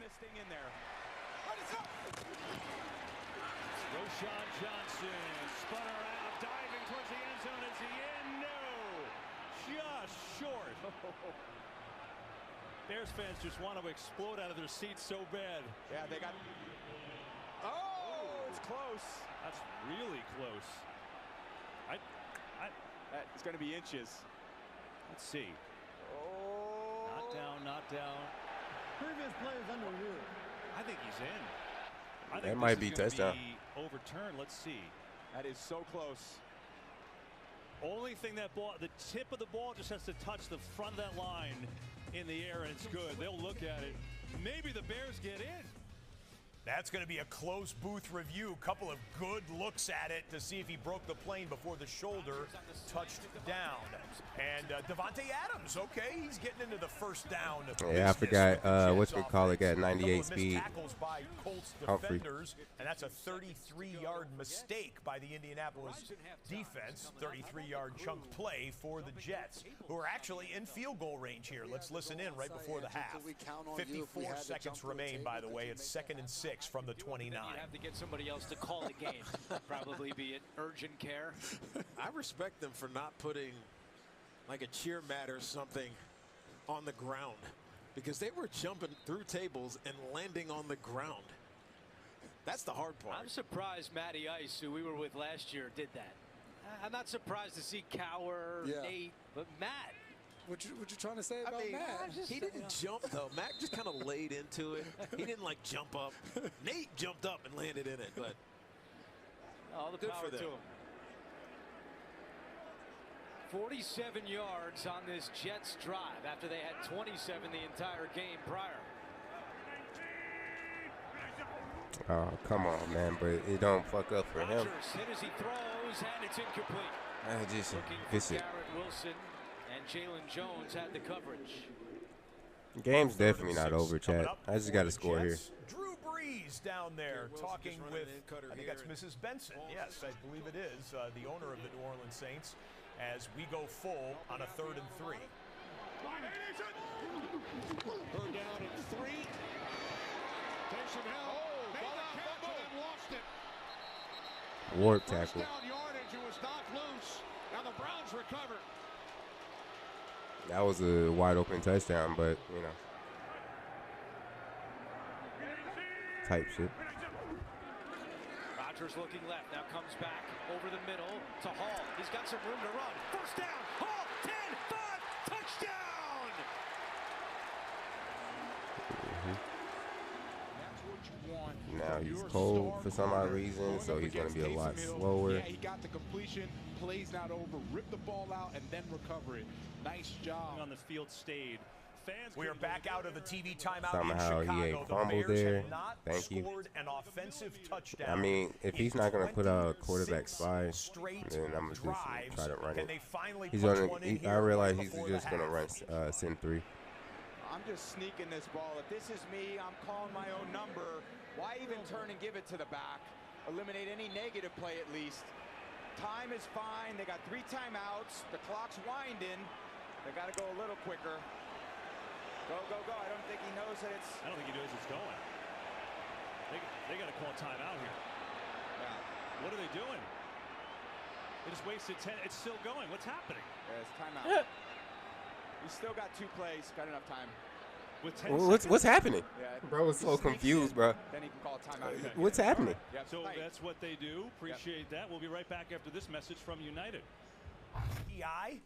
Roshan Johnson spun around, diving towards the end zone. Is he in? No. Just short. Bears fans just want to explode out of their seats so bad. Yeah, they got... Oh, it's close. That's really close. It's going to be inches. Let's see. Oh. Not down. Previous play is under review. I think he's in. I think That might be touchdown. Overturned. Let's see. That is so close. Only thing the tip of the ball just has to touch the front of that line in the air, and it's good. They'll look at it. Maybe the Bears get in. That's going to be a close booth review. Couple of good looks at it to see if he broke the plane before the shoulder touched down. And Devontae Adams, okay, he's getting into the first down. Yeah, I forgot what we call it at 98 speed. Tackles by Colts Humphrey. defenders, and that's a 33-yard mistake by the Indianapolis defense. 33-yard chunk play for the Jets, who are actually in field goal range here. Let's listen in right before the half. 54 seconds remain, by the way. It's 2nd and 6 from the 29. You have to get somebody else to call the game. Probably be it urgent care. I respect them for not putting like a cheer mat or something on the ground, because they were jumping through tables and landing on the ground. That's the hard part. I'm surprised Matty Ice, who we were with last year, did that. I'm not surprised to see Cower, Nate, but Matt. What you trying to say about Matt? He didn't jump, though. Matt just kind of laid into it. He didn't, like, jump up. Nate jumped up and landed in it, but all the good power for them. to him. 47 yards on this Jets drive after they had 27 the entire game prior. Oh, come on, man, but it don't fuck up for him. Rodgers hit as he throws, and it's incomplete. Just Looking gets for it. Garrett Wilson, and Jalen Jones had the coverage. Game's definitely not over, chat. I just got to score here. Drew Brees down there talking with, I think that's Mrs. Benson. Yes, I believe it is, the owner of the New Orleans Saints, as we go full on a 3rd and 3. Third down and 3. Taysom Hill made the catch and then lost it. Warp tackle. First down yardage, it was knocked loose. Now the Browns recover. That was a wide open touchdown, but you know. type shit. Rodgers looking left, now comes back over the middle to Hall. He's got some room to run. First down, Hall, 10, 5, touchdown! Now he's cold for some odd reason, so he's going to be a lot slower. Yeah, he got the completion, plays not over, rip the ball out, and then recover it. Nice job. On the field stayed. Fans we are back out of the TV timeout Somehow in Chicago. he ain't fumbled there. Thank you. An offensive touchdown. I mean, if he's not going to put out a quarterback spy, then I'm just try to run it. He's gonna. I realize he's just going to run send 3. I'm just sneaking this ball. If this is me, I'm calling my own number. Why even turn and give it to the back? Eliminate any negative play at least. Time is fine. They got 3 timeouts. The clock's winding. They got to go a little quicker. Go, go, go. I don't think he knows that it's... I don't think he knows it's going. They got to call timeout here. Yeah. What are they doing? They just wasted 10. It's still going. What's happening? Yeah, it's timeout. He's still got 2 plays. Got enough time. With 10 what's happening? Yeah, bro, was so confused, bro. Then he can call timeout. Okay. What's happening? Yep. So that's what they do. Appreciate that. We'll be right back after this message from United. PI,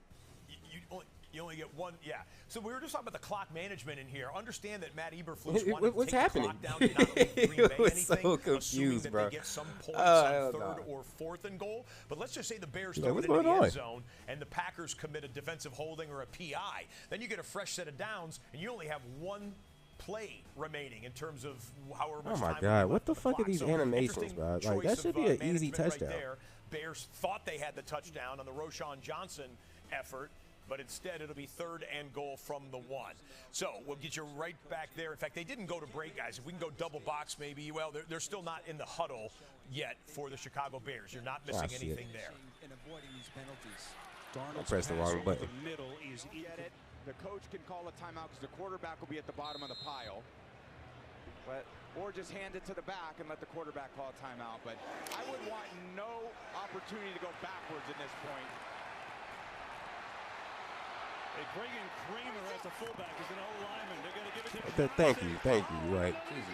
you only get 1. Yeah. So we were just talking about the clock management in here. Understand that Matt Eberflus wanted to take happening? the clock down, not leave Green Bay was anything, so confused, that bro. They get some points on 3rd or 4th and goal. But let's just say the Bears throw it into the end zone and the Packers commit a defensive holding or a PI. Then you get a fresh set of downs and you only have 1 play remaining in terms of however much time. Oh my God! What the fuck are these animations, bro? Like that should be an easy touchdown. Right there. Bears thought they had the touchdown on the Roshan Johnson effort, but instead it'll be 3rd and goal from the 1. So we'll get you right back there. In fact, they didn't go to break, guys. If we can go double box, maybe. Well, they're still not in the huddle yet for the Chicago Bears. You're not missing anything there. And avoiding these penalties. I pressed the wrong button. The middle is get it. The coach can call a timeout because the quarterback will be at the bottom of the pile. Or just hand it to the back and let the quarterback call a timeout. But I would want no opportunity to go backwards at this point. They bring in Kramer as the fullback as an old lineman. They're going to give it to Thank you. Right. He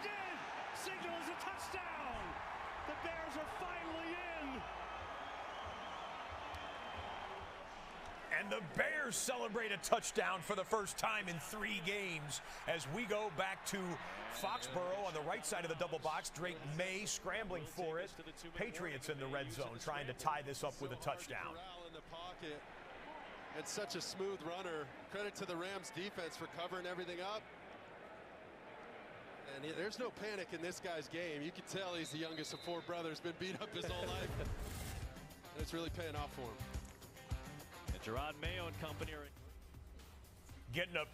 did. Signal is a touchdown. The Bears are finally in. And the Bears celebrate a touchdown for the first time in 3 games as we go back to Foxborough on the right side of the double box. Drake May scrambling for it. Patriots in the red zone trying to tie this up with a touchdown. In the pocket. It's such a smooth runner. Credit to the Rams defense for covering everything up. And there's no panic in this guy's game. You can tell he's the youngest of 4 brothers, been beat up his whole life. And it's really paying off for him. And Gerard Mayo and company are getting up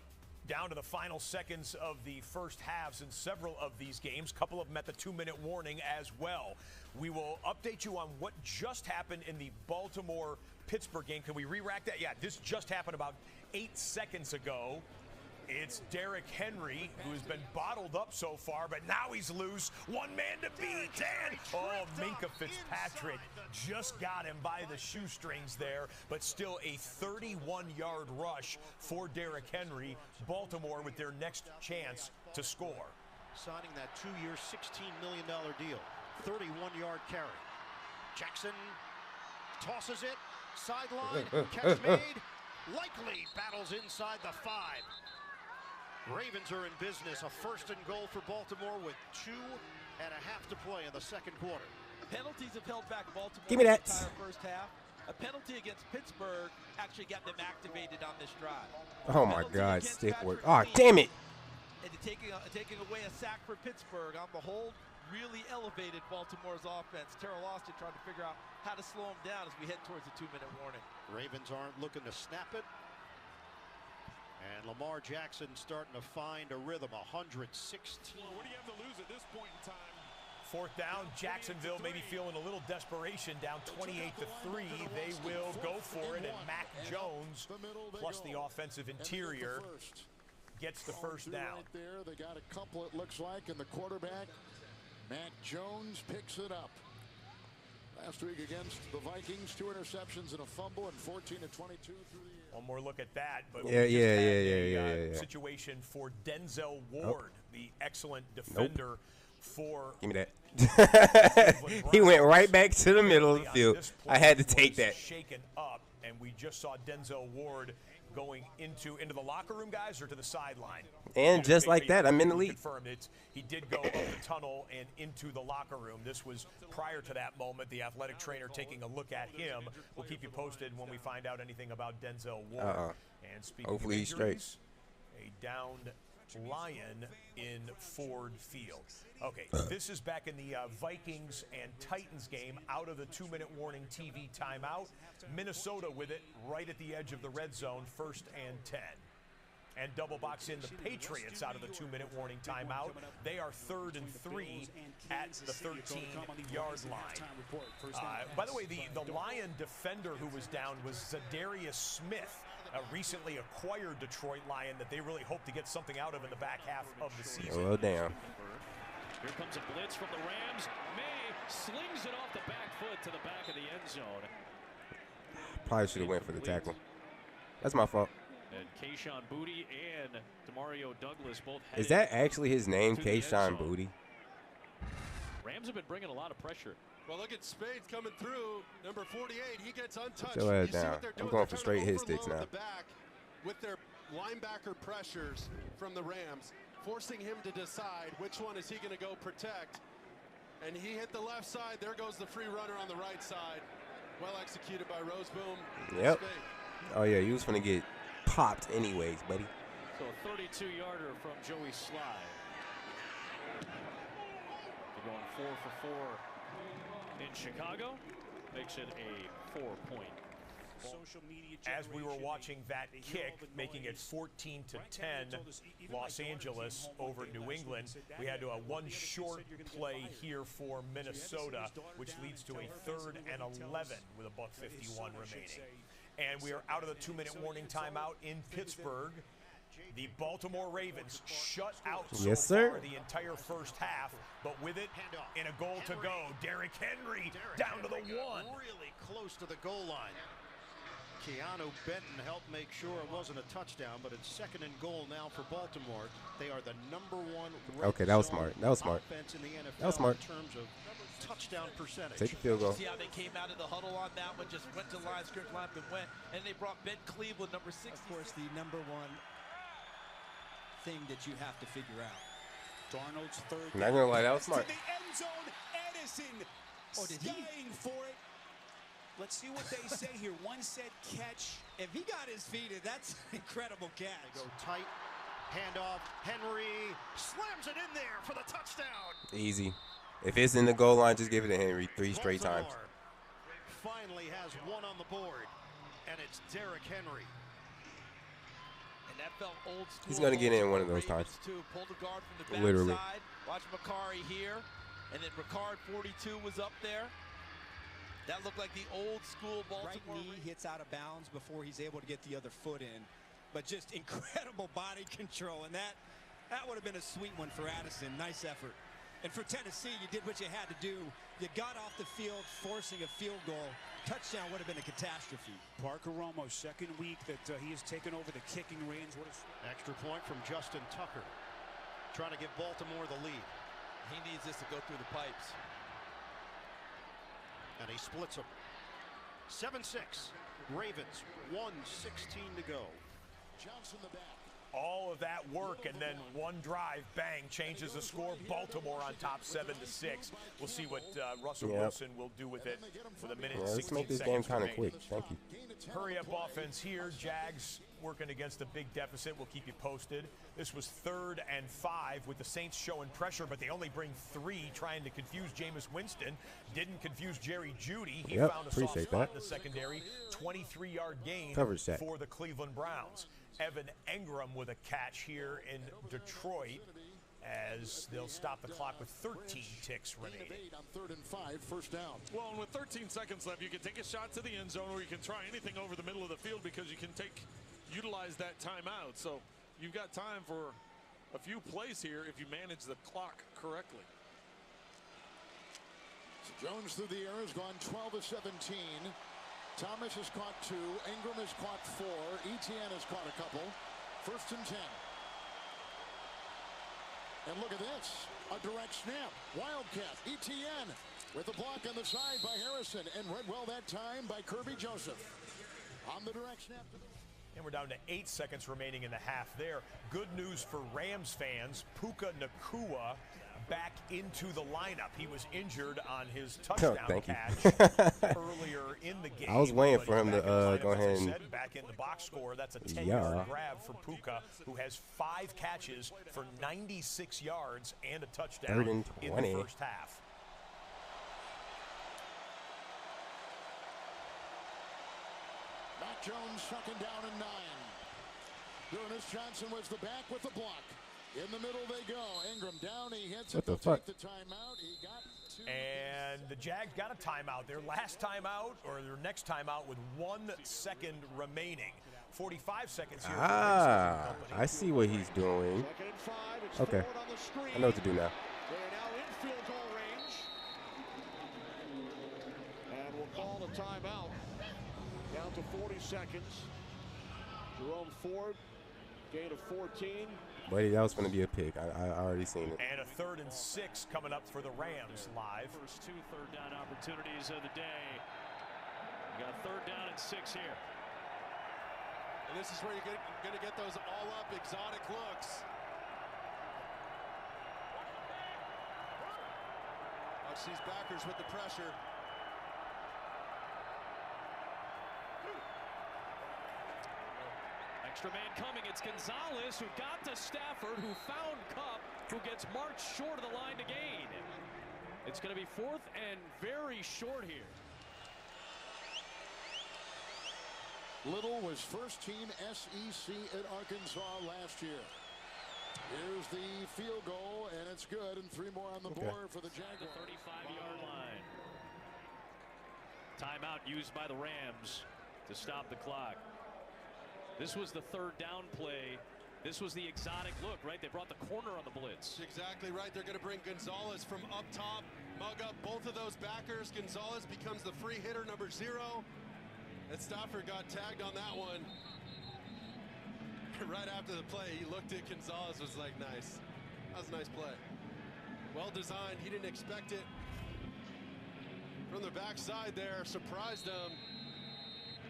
down to the final seconds of the first halves in several of these games. A couple of them at the 2-minute warning as well. We will update you on what just happened in the Baltimore-Pittsburgh game. Can we re-rack that? Yeah, this just happened about 8 seconds ago. It's Derrick Henry, who has been bottled up so far, but now he's loose. 1 man to beat, and Minkah Fitzpatrick just got him by the shoestrings there, but still a 31-yard rush for Derrick Henry. Baltimore with their next chance to score. Signing that 2-year, $16 million deal. 31-yard carry. Jackson tosses it. Sideline. Catch made. Likely battles inside the 5. Ravens are in business. A 1st and goal for Baltimore with 2.5 to play in the 2nd quarter. Penalties have held back Baltimore Give me that. the entire first half. A penalty against Pittsburgh actually got them activated on this drive. Oh my God, stick work. Oh, damn it. And taking away a sack for Pittsburgh on the whole really elevated Baltimore's offense. Terrell Austin trying to figure out how to slow him down as we head towards the 2-minute warning. Ravens aren't looking to snap it. And Lamar Jackson starting to find a rhythm. 116. Well, what do you have to lose at this point in time? 4th down, Jacksonville maybe feeling a little desperation, down 28-3. They will go for it, and Mac Jones, plus the offensive interior, gets the first down. Right there, they got a couple, it looks like, and the quarterback, Mac Jones, picks it up. Last week against the Vikings, 2 interceptions and a fumble, and 14-22 through the air. One more look at that, but yeah. situation for Denzel Ward, the excellent defender for. Give me that. He went right back to the middle of the field. I had to take that. Shaken up, and we just saw Denzel Ward going into the locker room, guys, or to the sideline. And just like that, I'm in the lead. Confirmed it. He did go up the tunnel and into the locker room. This was prior to that moment. The athletic trainer taking a look at him. We'll keep you posted when we find out anything about Denzel Ward. And speaking hopefully of he's injuries, straight. a downed Lion in Ford Field. Okay, this is back in the Vikings and Titans game out of the 2-minute warning TV timeout. Minnesota with it right at the edge of the red zone, 1st and 10. And double box in the Patriots out of the 2-minute warning timeout. They are 3rd and 3 at the 13-yard line. By the way, the Lion defender who was down was Zadarius Smith, a recently acquired Detroit Lion that they really hope to get something out of in the back half of the season. Well, damn. Here comes a blitz from the Rams. May slings it off the back foot to the back of the end zone. Probably should have went for the tackle. That's my fault. And Kayshon Boutte and Demario Douglas both. Is that actually his name, Kayshon Boutte? Rams have been bringing a lot of pressure. Well, look at Spades coming through. Number 48, he gets untouched. Go ahead down. I'm going for straight hit sticks now. The back with their linebacker pressures from the Rams, forcing him to decide which one is he going to go protect. And he hit the left side. There goes the free runner on the right side. Well executed by Roseboom. Yep. Oh, yeah, he was going to get popped anyways, buddy. So a 32-yarder from Joey Sly. They're going 4 for 4 in Chicago. Makes it a 4-point. As we were watching that kick, making it 14-10, Los Angeles over New England, we had one short play here for Minnesota, which leads to a 3rd and 11 with a $1:51 remaining. And we are out of the 2-minute warning timeout in Pittsburgh. The Baltimore Ravens shut out so far the entire first half, but with it in a goal to go, Derrick Henry down to the 1. Really close to the goal line. Keanu Benton helped make sure it wasn't a touchdown, but it's 2nd and goal now for Baltimore. They are the #1 okay, that was smart. That was smart. Offense in the NFL that was smart. In terms of touchdown percentage. Take a field goal. See how they came out of the huddle on that one, just went to the line, script line, and went, and they brought Ben Cleveland, number 6. Of course, the #1 thing that you have to figure out. Darnold's 3rd. I'm not gonna lie, that was smart. To the end zone, Edison. Oh, did he? Dying for it. Let's see what they say here. One said catch. If he got his feet in, that's an incredible catch. They go tight, handoff. Henry slams it in there for the touchdown. Easy. If it's in the goal line, just give it to Henry 3 straight times. Finally has one on the board, and it's Derrick Henry. And that felt old school. He's gonna get in one of those times. Pulled the guard from the backside. Literally. Watch Macari here, and then Ricard 42 was up there. That looked like the old school Baltimore. Right knee hits out of bounds before he's able to get the other foot in. But just incredible body control. And that would have been a sweet one for Addison. Nice effort. And for Tennessee, you did what you had to do. You got off the field forcing a field goal. Touchdown would have been a catastrophe. Parker Romo, 2nd week that he has taken over the kicking reins. Extra point from Justin Tucker. Trying to give Baltimore the lead. He needs this to go through the pipes. And he splits them. 7-6. Ravens, 1:16 to go. Johnson the back. All of that work, and then one drive, bang, changes the score. Baltimore on top, 7-6. We'll see what Russell Wilson will do with it for the minute. Let's make this game kind of quick. Thank you. Hurry up offense here. Jags working against a big deficit. We'll keep you posted. This was 3rd and 5 with the Saints showing pressure, but they only bring 3, trying to confuse Jameis Winston. Didn't confuse Jerry Jeudy. He found a soft spot in the secondary. 23-yard gain for the Cleveland Browns. Evan Engram with a catch here in Detroit as they'll stop the clock with 13 ticks remaining. On 3rd and 5, 1st down. Well, and with 13 seconds left, you can take a shot to the end zone, or you can try anything over the middle of the field because you can utilize that timeout. So you've got time for a few plays here if you manage the clock correctly. So Jones through the air has gone 12 of 17. Thomas has caught 2. Ingram has caught 4. Etienne has caught a couple. 1st and 10. And look at this. A direct snap. Wildcat. ETN with the block on the side by Harrison. And read well that time by Kirby Joseph. On the direct snap. And we're down to 8 seconds remaining in the half there. Good news for Rams fans. Puka Nacua back into the lineup. He was injured on his touchdown catch earlier in the game. I was waiting for him to go ahead and back in the box score. That's a 10-yard grab for Puka, who has 5 catches for 96 yards and a touchdown in the first half. Mac Jones second down and 9. Jonas Johnson was the back with the block. In the middle they go. Ingram down. He hits it. What the fuck? Take the timeout. He got 2. And the Jags got a timeout. Their last timeout, or their next timeout, with 1 second remaining. 45 seconds here. I see what he's doing. Okay. I know what to do now. They're now in field goal range. And we'll call the timeout. Down to 40 seconds. Jerome Ford, gain of 14. Buddy, that was going to be a pick. I already seen it. And a 3rd and 6 coming up for the Rams live. First 2 third-down opportunities of the day. We got 3rd down and 6 here. And this is where you're going to get those all-up exotic looks. Watch these backers with the pressure. Extra man coming. It's Gonzalez who got to Stafford, who found Kupp, who gets marched short of the line to gain. It's going to be 4th and very short here. Little was first team SEC at Arkansas last year. Here's the field goal, and it's good, and 3 more on the board for the Jaguars. The 35-yard line. Timeout used by the Rams to stop the clock. This was the 3rd down play. This was the exotic look, right? They brought the corner on the blitz. Exactly right. They're going to bring Gonzalez from up top, mug up both of those backers. Gonzalez becomes the free hitter, number 0. And Stafford got tagged on that one. Right after the play, he looked at Gonzalez, was like, nice. That was a nice play. Well designed. He didn't expect it. From the backside there, surprised him.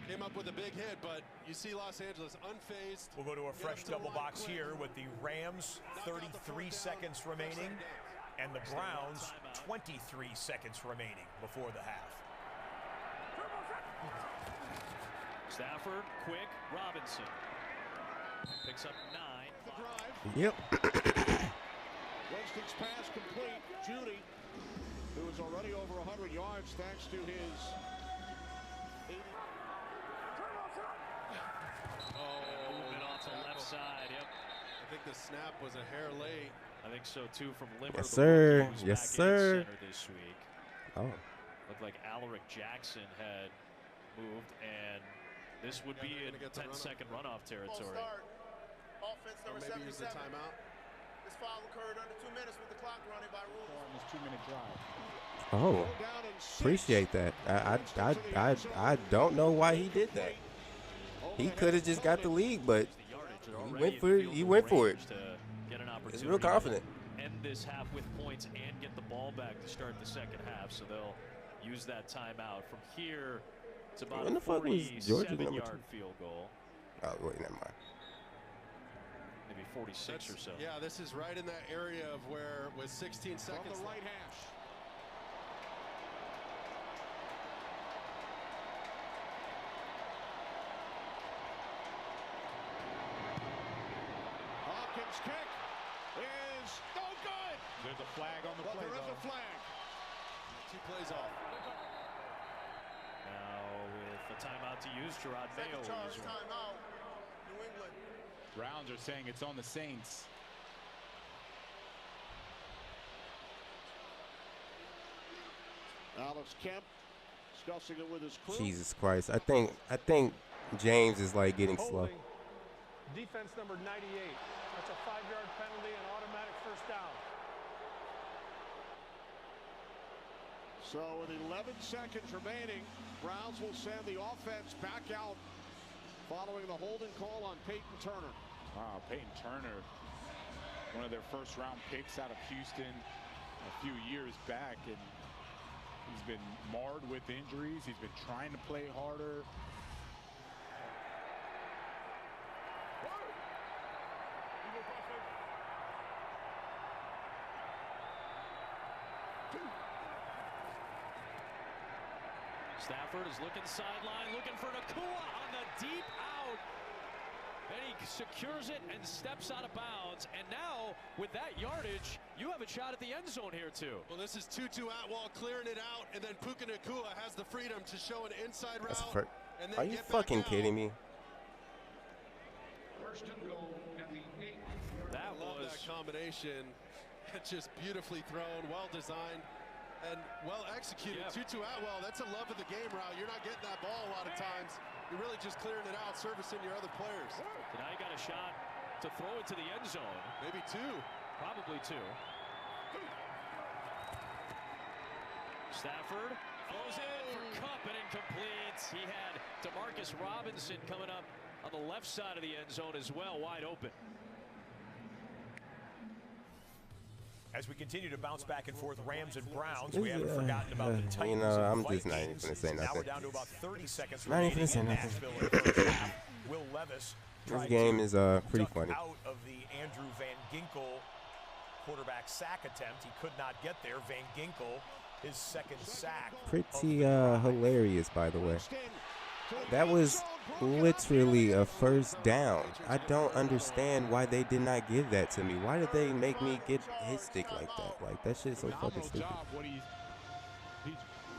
Came up with a big hit, but you see Los Angeles unfazed. We'll go to a fresh double box here with the Rams, 33 seconds remaining, and the Browns, 23 seconds remaining before the half. Stafford, quick, Robinson. Picks up 9. The drive. Yep. Winston's pass complete. Judy, who is already over 100 yards thanks to his 80. Movement off the left side, yep. I think the snap was a hair late. I think so too from Limmer. Yes, sir. Yes, Yes, sir. Center this week. Oh. Looked like Alaric Jackson had moved, and this would be in 10-second runoff territory. Offense number 77. Use the timeout. This foul occurred under 2 minutes with the clock running by rule. Almost 2-minute drive. Oh, appreciate that. I don't know why he did that. He could have just got the lead, but he went for it. He's real confident. End this half with points and get the ball back to start the second half, so they'll use that timeout. From here, it's about a 47-yard field goal. Oh, wait, never mind. Maybe 46 or so. Yeah, this is right in that area of where with 16 seconds. From the right hash. Hopkins' kick is no good. There's a flag on the play. There is a flag. 2 plays off. Now with a timeout to use, Gerard Mayo will use one. Timeout. New England. Browns are saying it's on the Saints. Alex Kemp discussing it with his crew. Jesus Christ. I think James is like getting slow. Defense number 98. That's a 5-yard penalty and automatic first down. So with 11 seconds remaining, Browns will send the offense back out following the holding call on Peyton Turner. Wow, Peyton Turner one of their first-round picks out of Houston a few years back, and he's been marred with injuries. He's been trying to play harder. Stafford is looking sideline, looking for Ncaa on the deep out. And he secures it and steps out of bounds. And now, with that yardage, you have a shot at the end zone here, too. Well, this is Tutu Atwell clearing it out, and then Puka Ncaa has the freedom to show an inside route. And then Are you fucking kidding me? I love that combination. It's just beautifully thrown, well designed, and well executed. Yeah. Tutu Atwell, that's a love of the game route. You're not getting that ball a lot of times. You're really just clearing it out, servicing your other players. So now you got a shot to throw it to the end zone. Maybe two. Probably two. Stafford throws in for Kupp and incomplete. He had Demarcus Robinson coming up on the left side of the end zone as well, wide open. As we continue to bounce back and forth, Rams and Browns, we haven't forgotten about the Titans. You know, I'm just not even Vikings. gonna say Now nothing. we're down to about 30 seconds Not even remaining gonna say in nothing. Nashville in the first half. Will Levis This tried game to is pretty duck funny. out of the Andrew Van Ginkel quarterback sack attempt. He could not get there. Van Ginkel, his second sack. Pretty hilarious, by the way. That was literally a first down. I don't understand why they did not give that to me. Why did they make me get his stick like that? Like, that shit's so fucking stupid. What he's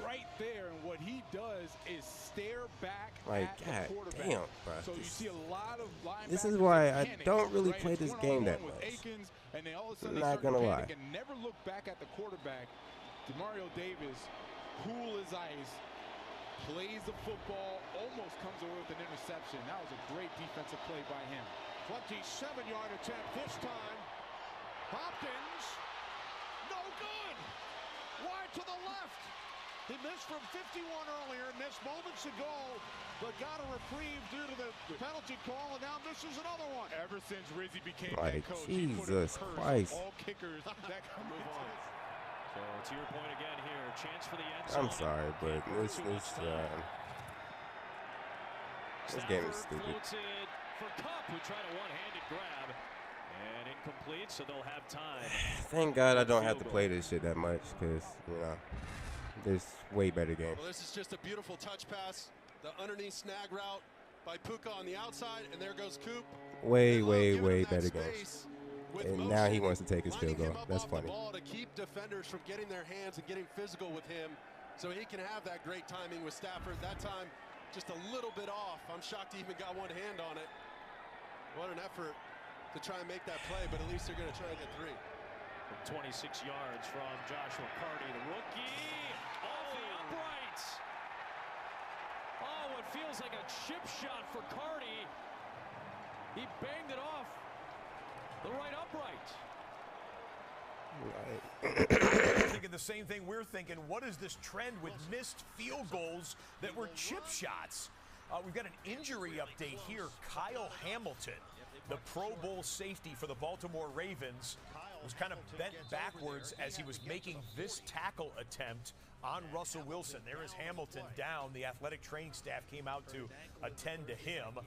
right there, and what he does is stare back Like, at god the quarterback. damn, bro. So you see a lot of linebackers. This is why I panic, don't really right? play It's this game that one-on-one with much. Akins, and then all of a sudden I'm they not start to gonna panic lie. and never look back at the quarterback. Demario Davis, cool as ice, plays the football, almost comes away with an interception. That was a great defensive play by him. 27-yard attempt this time. Hopkins, no good. Wide to the left. He missed from 51 earlier, missed moments ago, but got a reprieve due to the penalty call, and now misses another one. Ever since Rizzi became Like, head coach, he put a Jesus curse on Christ. all kickers that can move on. So to your point again here, chance for the end zone. I'm sorry, but this game is stupid. Floats it for Kupp, who tried a one-handed grab, and incomplete, so they'll have time. Thank God I don't have to play this shit that much, because, you know, there's way better games. Well, this is just a beautiful touch pass. The underneath snag route by Puka on the outside, and there goes Coop. Way better games. And now he wants to take his field goal. That's funny. Ball to keep defenders from getting their hands and getting physical with him, so he can have that great timing with Stafford. That time, just a little bit off. I'm shocked he even got one hand on it. What an effort to try and make that play, but at least they're going to try and get three. From 26 yards from Joshua Carty, the rookie, off the upright. Oh, what feels like a chip shot for Carty. He banged it off the right upright. Thinking the same thing we're thinking. What is this trend with missed field goals that were chip shots? We've got an injury update here. Kyle Hamilton, the Pro Bowl safety for the Baltimore Ravens, was kind of bent backwards as he was making this tackle attempt on Russell Wilson. There is Hamilton down. The athletic training staff came out to attend to him.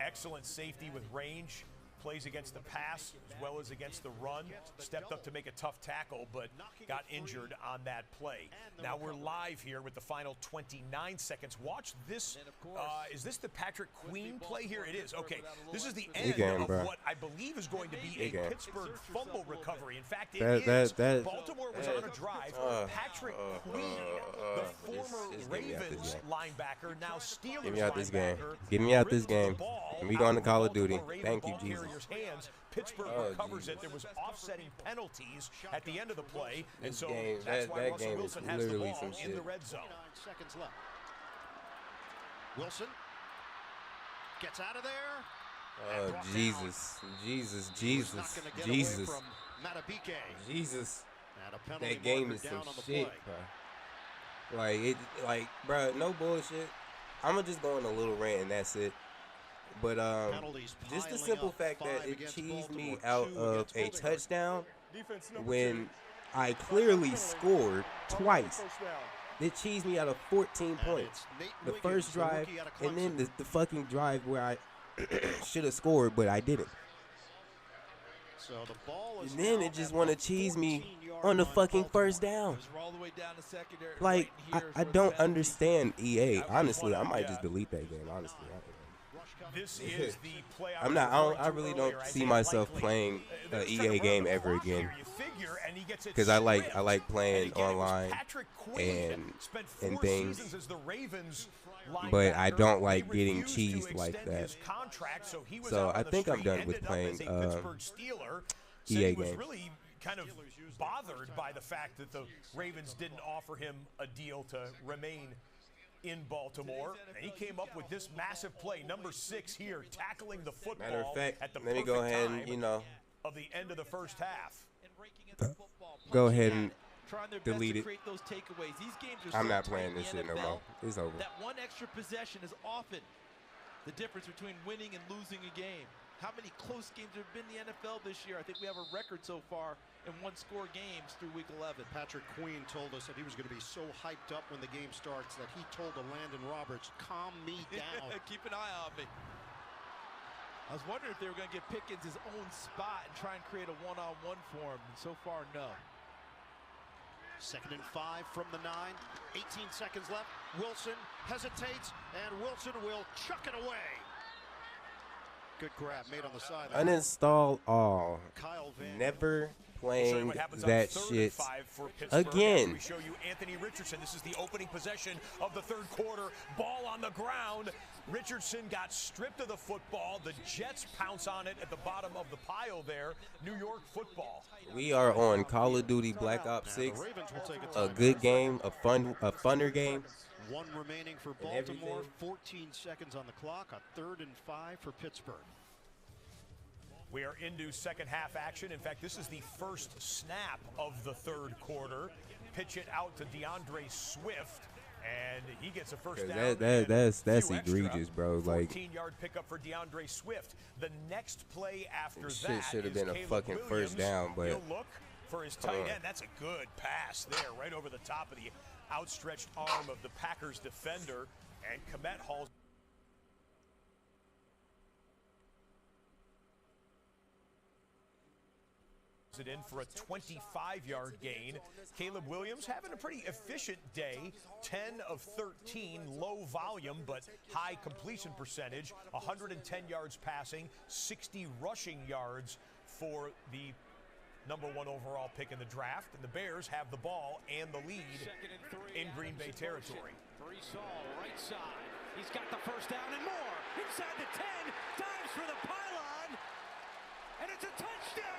Excellent safety with range. Plays against the pass as well as against the run. Stepped up to make a tough tackle, but got injured on that play. Now we're live here with the final 29 seconds. Watch this. Is this the Patrick Queen play here? It is. Okay. This is the end of what I believe is going to be a Pittsburgh fumble recovery. In fact, it is. Baltimore was on a drive. Patrick Queen, the former Ravens linebacker, now Steelers Get me out this game. linebacker, Get me out this game. And we going to Call of Duty. Thank you, Jesus. Hands. Pittsburgh recovers it. There was offsetting penalties at the end of the play, and so that's why Russell Wilson has the ball in the red zone. 9 seconds left. Wilson gets out of there. Oh, Jesus. Jesus. That game is some shit, bro. Like, bro, no bullshit. I'm going to just go on a little rant, and that's it. But just the simple fact that it cheesed me out of a touchdown when I clearly scored twice. It cheesed me out of 14 points. The first drive, and then the fucking drive where I should have scored, but I didn't. So the ball is and then it just want to cheese me on the fucking first down. Like, I don't understand EA. Honestly, I might just delete that game, honestly. This is the play I really don't see myself playing an EA game ever again. Because I like playing online and things. But I don't like getting cheesed like that. So I think I'm done with playing EA games. Really kind of bothered by the fact that the Ravens didn't offer him a deal to remain in Baltimore, and he came up with this massive play, number 6 here, tackling the football. Matter of fact, at the let me go ahead and of the end of the first half. Go ahead and delete it. Those takeaways. These games are I'm so not tight playing in this the shit no NFL more. It's over. That one extra possession is often the difference between winning and losing a game. How many close games there have been in the NFL this year? I think we have a record so far in one-score games through Week 11. Patrick Queen told us that he was going to be so hyped up when the game starts that he told Landon Roberts, calm me down. Keep an eye on me. I was wondering if they were going to give Pickens his own spot and try and create a one-on-one for him, and so far, no. 2nd and 5 from the 9. 18 seconds left. Wilson hesitates, and Wilson will chuck it away. Good grab made on the sideline. Uninstall all. Never playing that shit again. We show you Anthony Richardson. This is the opening possession of the third quarter. Ball on the ground. Richardson got stripped of the football. The Jets pounce on it at the bottom of the pile there. New York football. We are on Call of Duty Black Ops 6. A good game, a funner game. One remaining for Baltimore. 14 seconds on the clock. A 3rd and 5 for Pittsburgh. We are into second half action. In fact, this is the first snap of the third quarter. Pitch it out to DeAndre Swift, and he gets a first down. That's egregious, bro. Like, 14-yard pickup for DeAndre Swift. The next play after shit that should have been a Caleb fucking Williams. first down, but He'll look for his tight end. That's a good pass there, right over the top of the outstretched arm of the Packers defender, and Komet hauls it in for a 25-yard gain. Caleb Williams having a pretty efficient day. 10 of 13, low volume but high completion percentage. 110 yards passing, 60 rushing yards for the #1 overall pick in the draft. And the Bears have the ball and the lead in Green Bay territory. Brees Hall, right side. He's got the first down and more. Inside the 10, dives for the pylon, and it's a touchdown!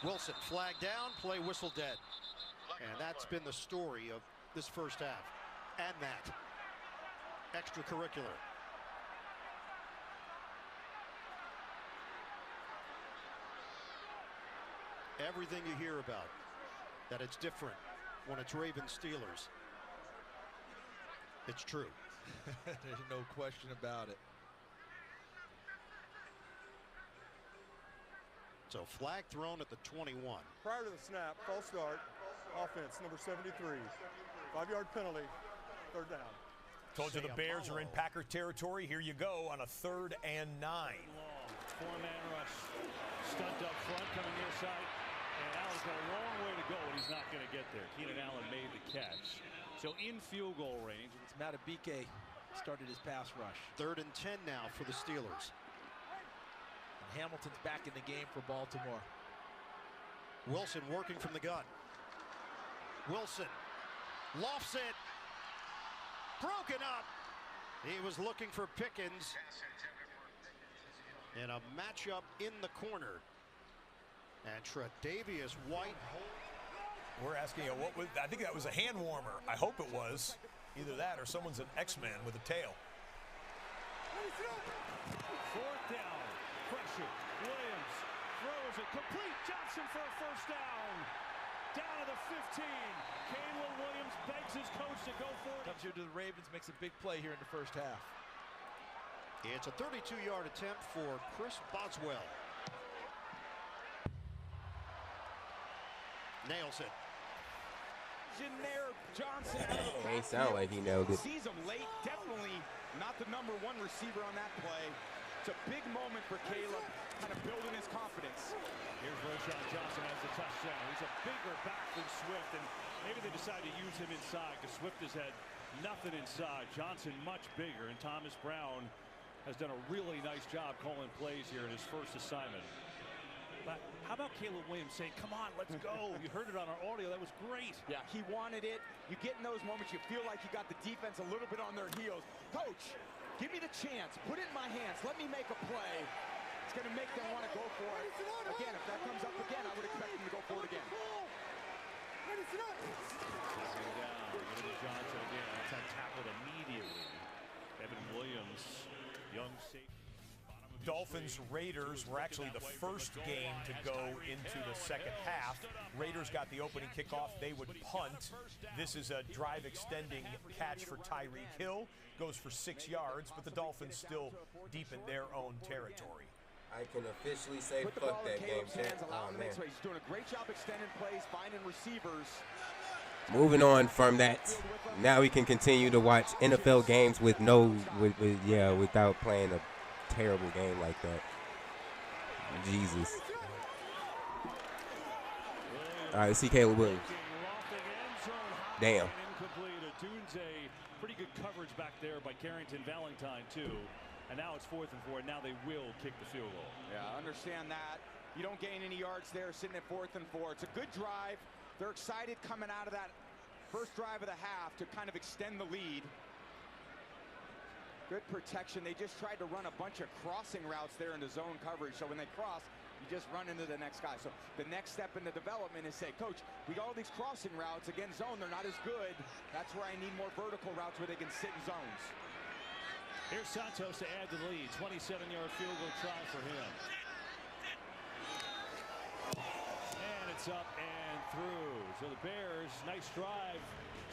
Wilson flagged down, play whistle dead. And that's been the story of this first half. And that. Extracurricular. Everything you hear about, that it's different when it's Ravens Steelers. It's true. There's no question about it. So flag thrown at the 21. Prior to the snap, false start, offense, number 73. 5-yard penalty, 3rd down. Told you the Bears are in Packer territory. Here you go on a 3rd and 9. Four-man rush. Stunt up front, coming near side. And Allen's got a long way to go, and he's not going to get there. Keenan Allen made the catch. So in field goal range. It's Matabike started his pass rush. 3rd and 10 now for the Steelers. Hamilton's back in the game for Baltimore. Wilson working from the gun. Wilson lofts it. Broken up. He was looking for Pickens. And a matchup in the corner. And Tre'Davious White. We're asking you, what was, I think that was a hand warmer. I hope it was. Either that or someone's an X-Man with a tail. 4th down. Pressure. Williams throws it complete. Johnson for a first down. down to the 15. Caleb Williams begs his coach to go for it. Comes here to the Ravens, makes a big play here in the first half. It's a 32-yard attempt for Chris Boswell. Nails it. Johnson. Ain't sound like he nailed it. Sees him late. Definitely not the #1 receiver on that play. It's a big moment for Caleb, kind of building his confidence. Here's Roshan Johnson as the touchdown. He's a bigger back than Swift, and maybe they decided to use him inside because Swift has had nothing inside. Johnson much bigger, and Thomas Brown has done a really nice job calling plays here in his first assignment. But how about Caleb Williams saying, come on, let's go? You heard it on our audio. That was great. Yeah, he wanted it. You get in those moments, you feel like you got the defense a little bit on their heels. Coach, give me the chance. Put it in my hands. Let me make a play. It's going to make them want to go for it. Again, if that comes up again, I would expect them to go for it again. Johnson again. That's tackled immediately. Evan Williams, young safety. Dolphins-Raiders were actually the first game to go into the second half. Raiders got the opening kickoff. They would punt. This is a drive-extending catch for Tyreek Hill. Goes for 6 yards, but the Dolphins still deep in their own territory. I can officially say fuck that game, chat. Oh, man. He's doing a great job extending plays, finding receivers. Moving on from that, now we can continue to watch NFL games with without playing a terrible game like that. Jesus. All right, let's see Caleb Williams. Damn. Pretty good coverage back there by Carrington Valentine too. And now it's 4th and 4. And now they will kick the field goal. Yeah, I understand that. You don't gain any yards there sitting at 4th and 4. It's a good drive. They're excited coming out of that first drive of the half to kind of extend the lead. Good protection. They just tried to run a bunch of crossing routes there in the zone coverage. So when they cross, you just run into the next guy. So the next step in the development is say, Coach, we got all these crossing routes against zone. They're not as good. That's where I need more vertical routes where they can sit in zones. Here's Santos to add to the lead. 27-yard field goal try for him. And it's up and through. So the Bears, nice drive,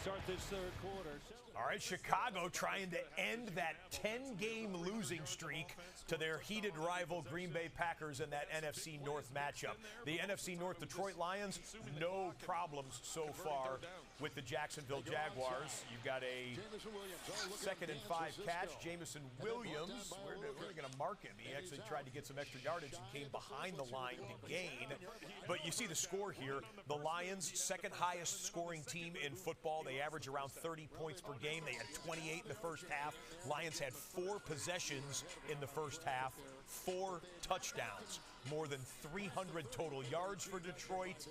start this third quarter. All right, Chicago trying to end that 10-game losing streak to their heated rival Green Bay Packers in that NFC North matchup. The NFC North Detroit Lions, no problems so far with the Jacksonville Jaguars. You've got a 2nd and 5 catch. Jamison Williams, where are they going to mark him? He actually tried to get some extra yardage and came behind the line to gain. But you see the score here. The Lions, 2nd highest scoring team in football. They average around 30 points per game. They had 28 in the first half. Lions had 4 possessions in the first half, 4 touchdowns, more than 300 total yards for Detroit.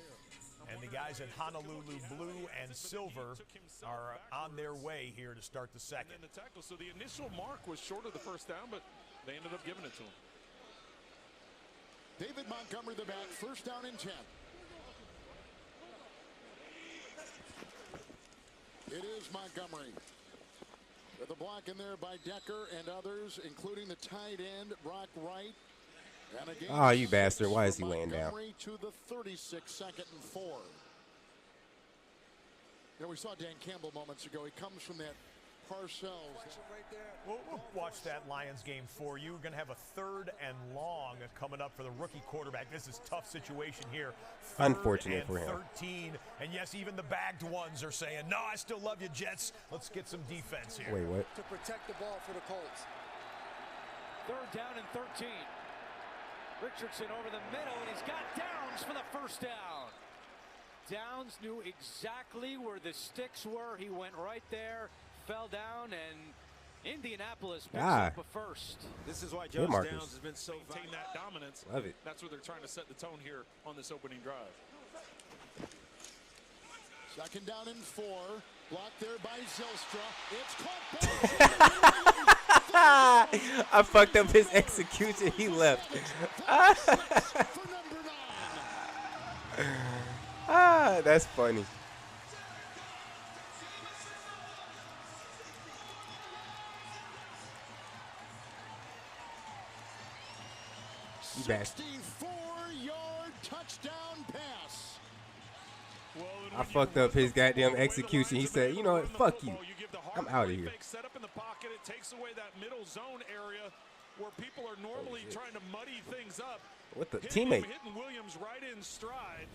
And the guys in Honolulu blue and silver are on their way here to start the second. And the tackle, so the initial mark was short of the first down, but they ended up giving it to him. David Montgomery the back, 1st down and 10. It is Montgomery. With a block in there by Decker and others, including the tight end, Brock Wright. Oh, you bastard. Why is he laying down? To the 36, 2nd and 4. You know, we saw Dan Campbell moments ago. He comes from that Parcells. We'll watch that Lions game for you. We're going to have a 3rd and long coming up for the rookie quarterback. This is a tough situation here. Unfortunate for him. 13. And yes, even the bagged ones are saying, no, I still love you, Jets. Let's get some defense here. Wait, what? To protect the ball for the Colts. 3rd down and 13. Richardson over the middle, and he's got Downs for the first down. Downs knew exactly where the sticks were. He went right there, fell down, and Indianapolis picks up a first. This is why Josh Downs has been so maintain that dominance. Love it. That's what they're trying to set the tone here on this opening drive. 2nd down and 4. Blocked there by Zylstra. It's caught by I fucked up his execution. He left. That's funny. You 64-yard touchdown pass. I fucked up his goddamn execution. He said, you know what, fuck you. I'm out of here. Set up in the pocket. It takes away that middle zone area where people are normally trying to muddy things up. What the teammate? Hitting Williams right in stride.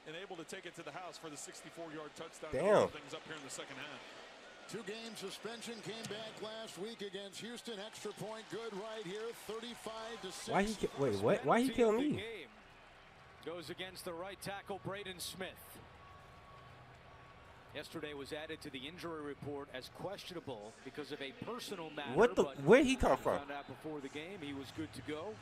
And able to take it to the house for the 64-yard touchdown. Damn. Things up here in the second half. 2-game suspension came back last week against Houston. Extra point good right here, 35-6. Why he wait? What? Why he kill me? Goes against the right tackle, Braden Smith. Yesterday was added to the injury report as questionable because of a personal matter. What the? Where'd he come from? Found out before the game he was good to go.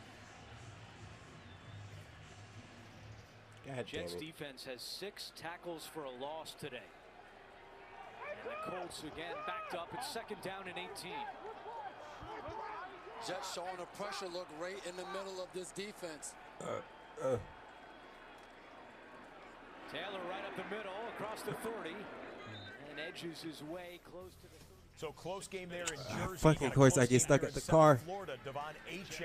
God Jets damn it. defense has 6 tackles for a loss today. And the Colts again backed up. It's second down and 18. Jets showing a pressure look right in the middle of this defense. Taylor right up the middle across the 30 and edges his way close to the 30. So close game there in Jersey. Fucking course, I get stuck at the car. Florida, Devon Ncaa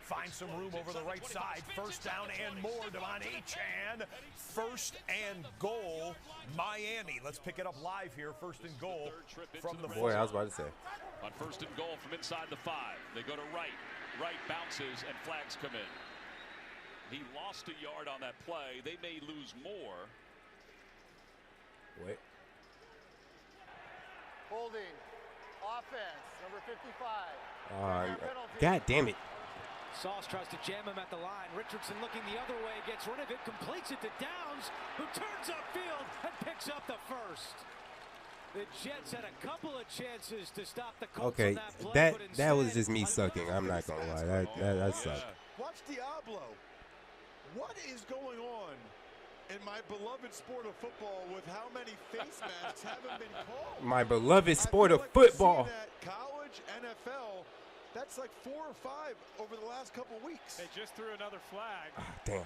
finds some room over the right side. First down and more. Devon Ncaa, first and goal, Miami. Let's pick it up live here. First and goal from the boy. I was about to say. On first and goal from inside the 5, they go to right. Right bounces and flags come in. He lost a yard on that play. They may lose more. Wait. Holding. Offense, number 55. God damn it. Sauce tries to jam him at the line. Richardson looking the other way, gets rid of it, completes it to Downs, who turns upfield and picks up the first. The Jets had a couple of chances to stop the Colts Okay, on that play, but that was instead, just me sucking. I'm not gonna lie. That sucked. Watch Diablo. What is going on in my beloved sport of football with how many face masks haven't been called? My beloved sport of football. College, NFL, that's like 4 or 5 over the last couple weeks. They just threw another flag. Damn.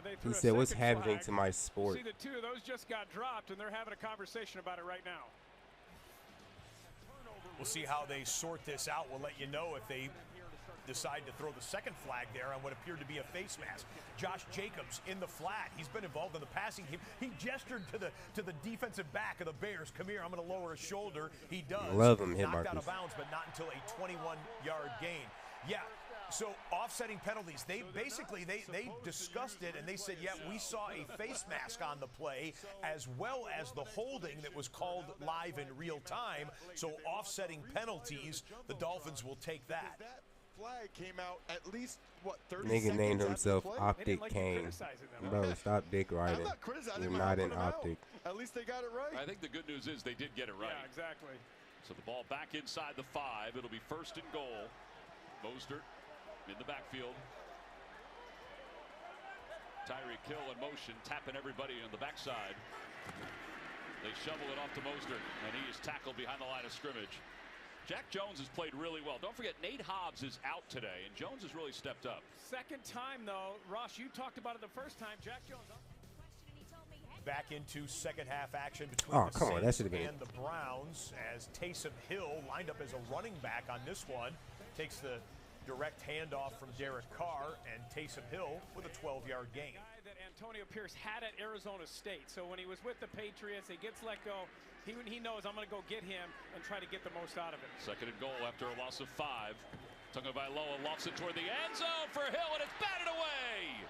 They He threw a said, "What's second happening flag. to my sport?" See, the 2 of those just got dropped, and they're having a conversation about it right now. We'll see how they sort this out. We'll let you know if they decide to throw the second flag there on what appeared to be a face mask. Josh Jacobs in the flat. He's been involved in the passing game. He gestured to the defensive back of the Bears. Come here, I'm going to lower his shoulder. He does. Love him, hit Knocked out Marcus. of bounds, but not until a 21-yard gain. Yeah. So offsetting penalties, they basically they discussed it and they said, yeah, we saw a face mask on the play as well as the holding that was called live in real time. So offsetting penalties, the Dolphins will take that. That flag came out at least, what, 30 Nigga seconds named after himself the play? Optic Kane. Bro, stop dick riding. I'm not criticizing You're him, not I'm an putting him out. optic. At least they got it right. I think the good news is they did get it right. Yeah, exactly. So the ball back inside the 5. It'll be first and goal. Mostert in the backfield. Tyreek Hill in motion, tapping everybody on the backside. They shovel it off to Mostert, and he is tackled behind the line of scrimmage. Jack Jones has played really well. Don't forget, Nate Hobbs is out today, and Jones has really stepped up. Second time, though. Ross, you talked about it the first time. Jack Jones. Back into second half action between the come on, that Saints should've been- and the Browns as Taysom Hill lined up as a running back on this one. Takes the direct handoff from Derek Carr, and Taysom Hill with a 12-yard gain. Guy that Antonio Pierce had at Arizona State. So when he was with the Patriots, he gets let go. He knows I'm going to go get him and try to get the most out of it. Second and goal after a loss of 5. Tagovailoa lofts it toward the end zone for Hill, and it's batted away.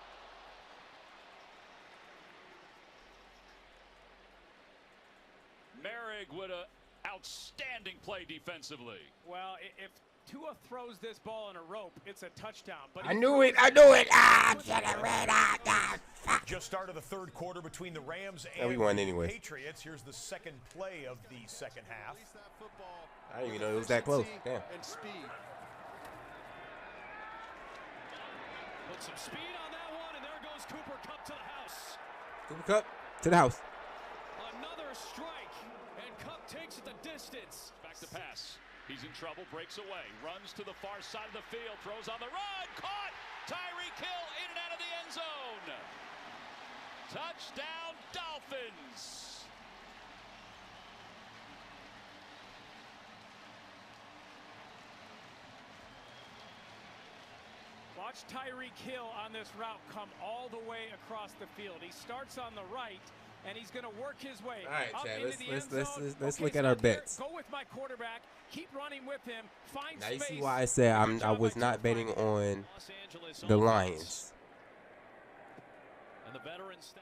Merrick with an outstanding play defensively. Well, if Tua throws this ball in a rope, it's a touchdown. But I knew it. Ah, Just started the third quarter between the Rams Yeah, we and won the anyway. Patriots. Here's the second play of the second half. I didn't even know it was that close. Damn. And speed. Put some speed on that one, and there goes Cooper Kupp to the house. Cooper Kupp to the house. Another strike, and Kupp takes it the distance. Back to pass. He's in trouble, breaks away, runs to the far side of the field, throws on the run, caught! Tyreek Hill in and out of the end zone. Touchdown, Dolphins. Watch Tyreek Hill on this route come all the way across the field. He starts on the right, and he's going to work his way All right, up Chad, into the end zone. let's Okay, look at stop our here. bets. Go with my quarterback. Keep running with him. Find Now space. you see why I said I was not betting on the Lions. And the veterans.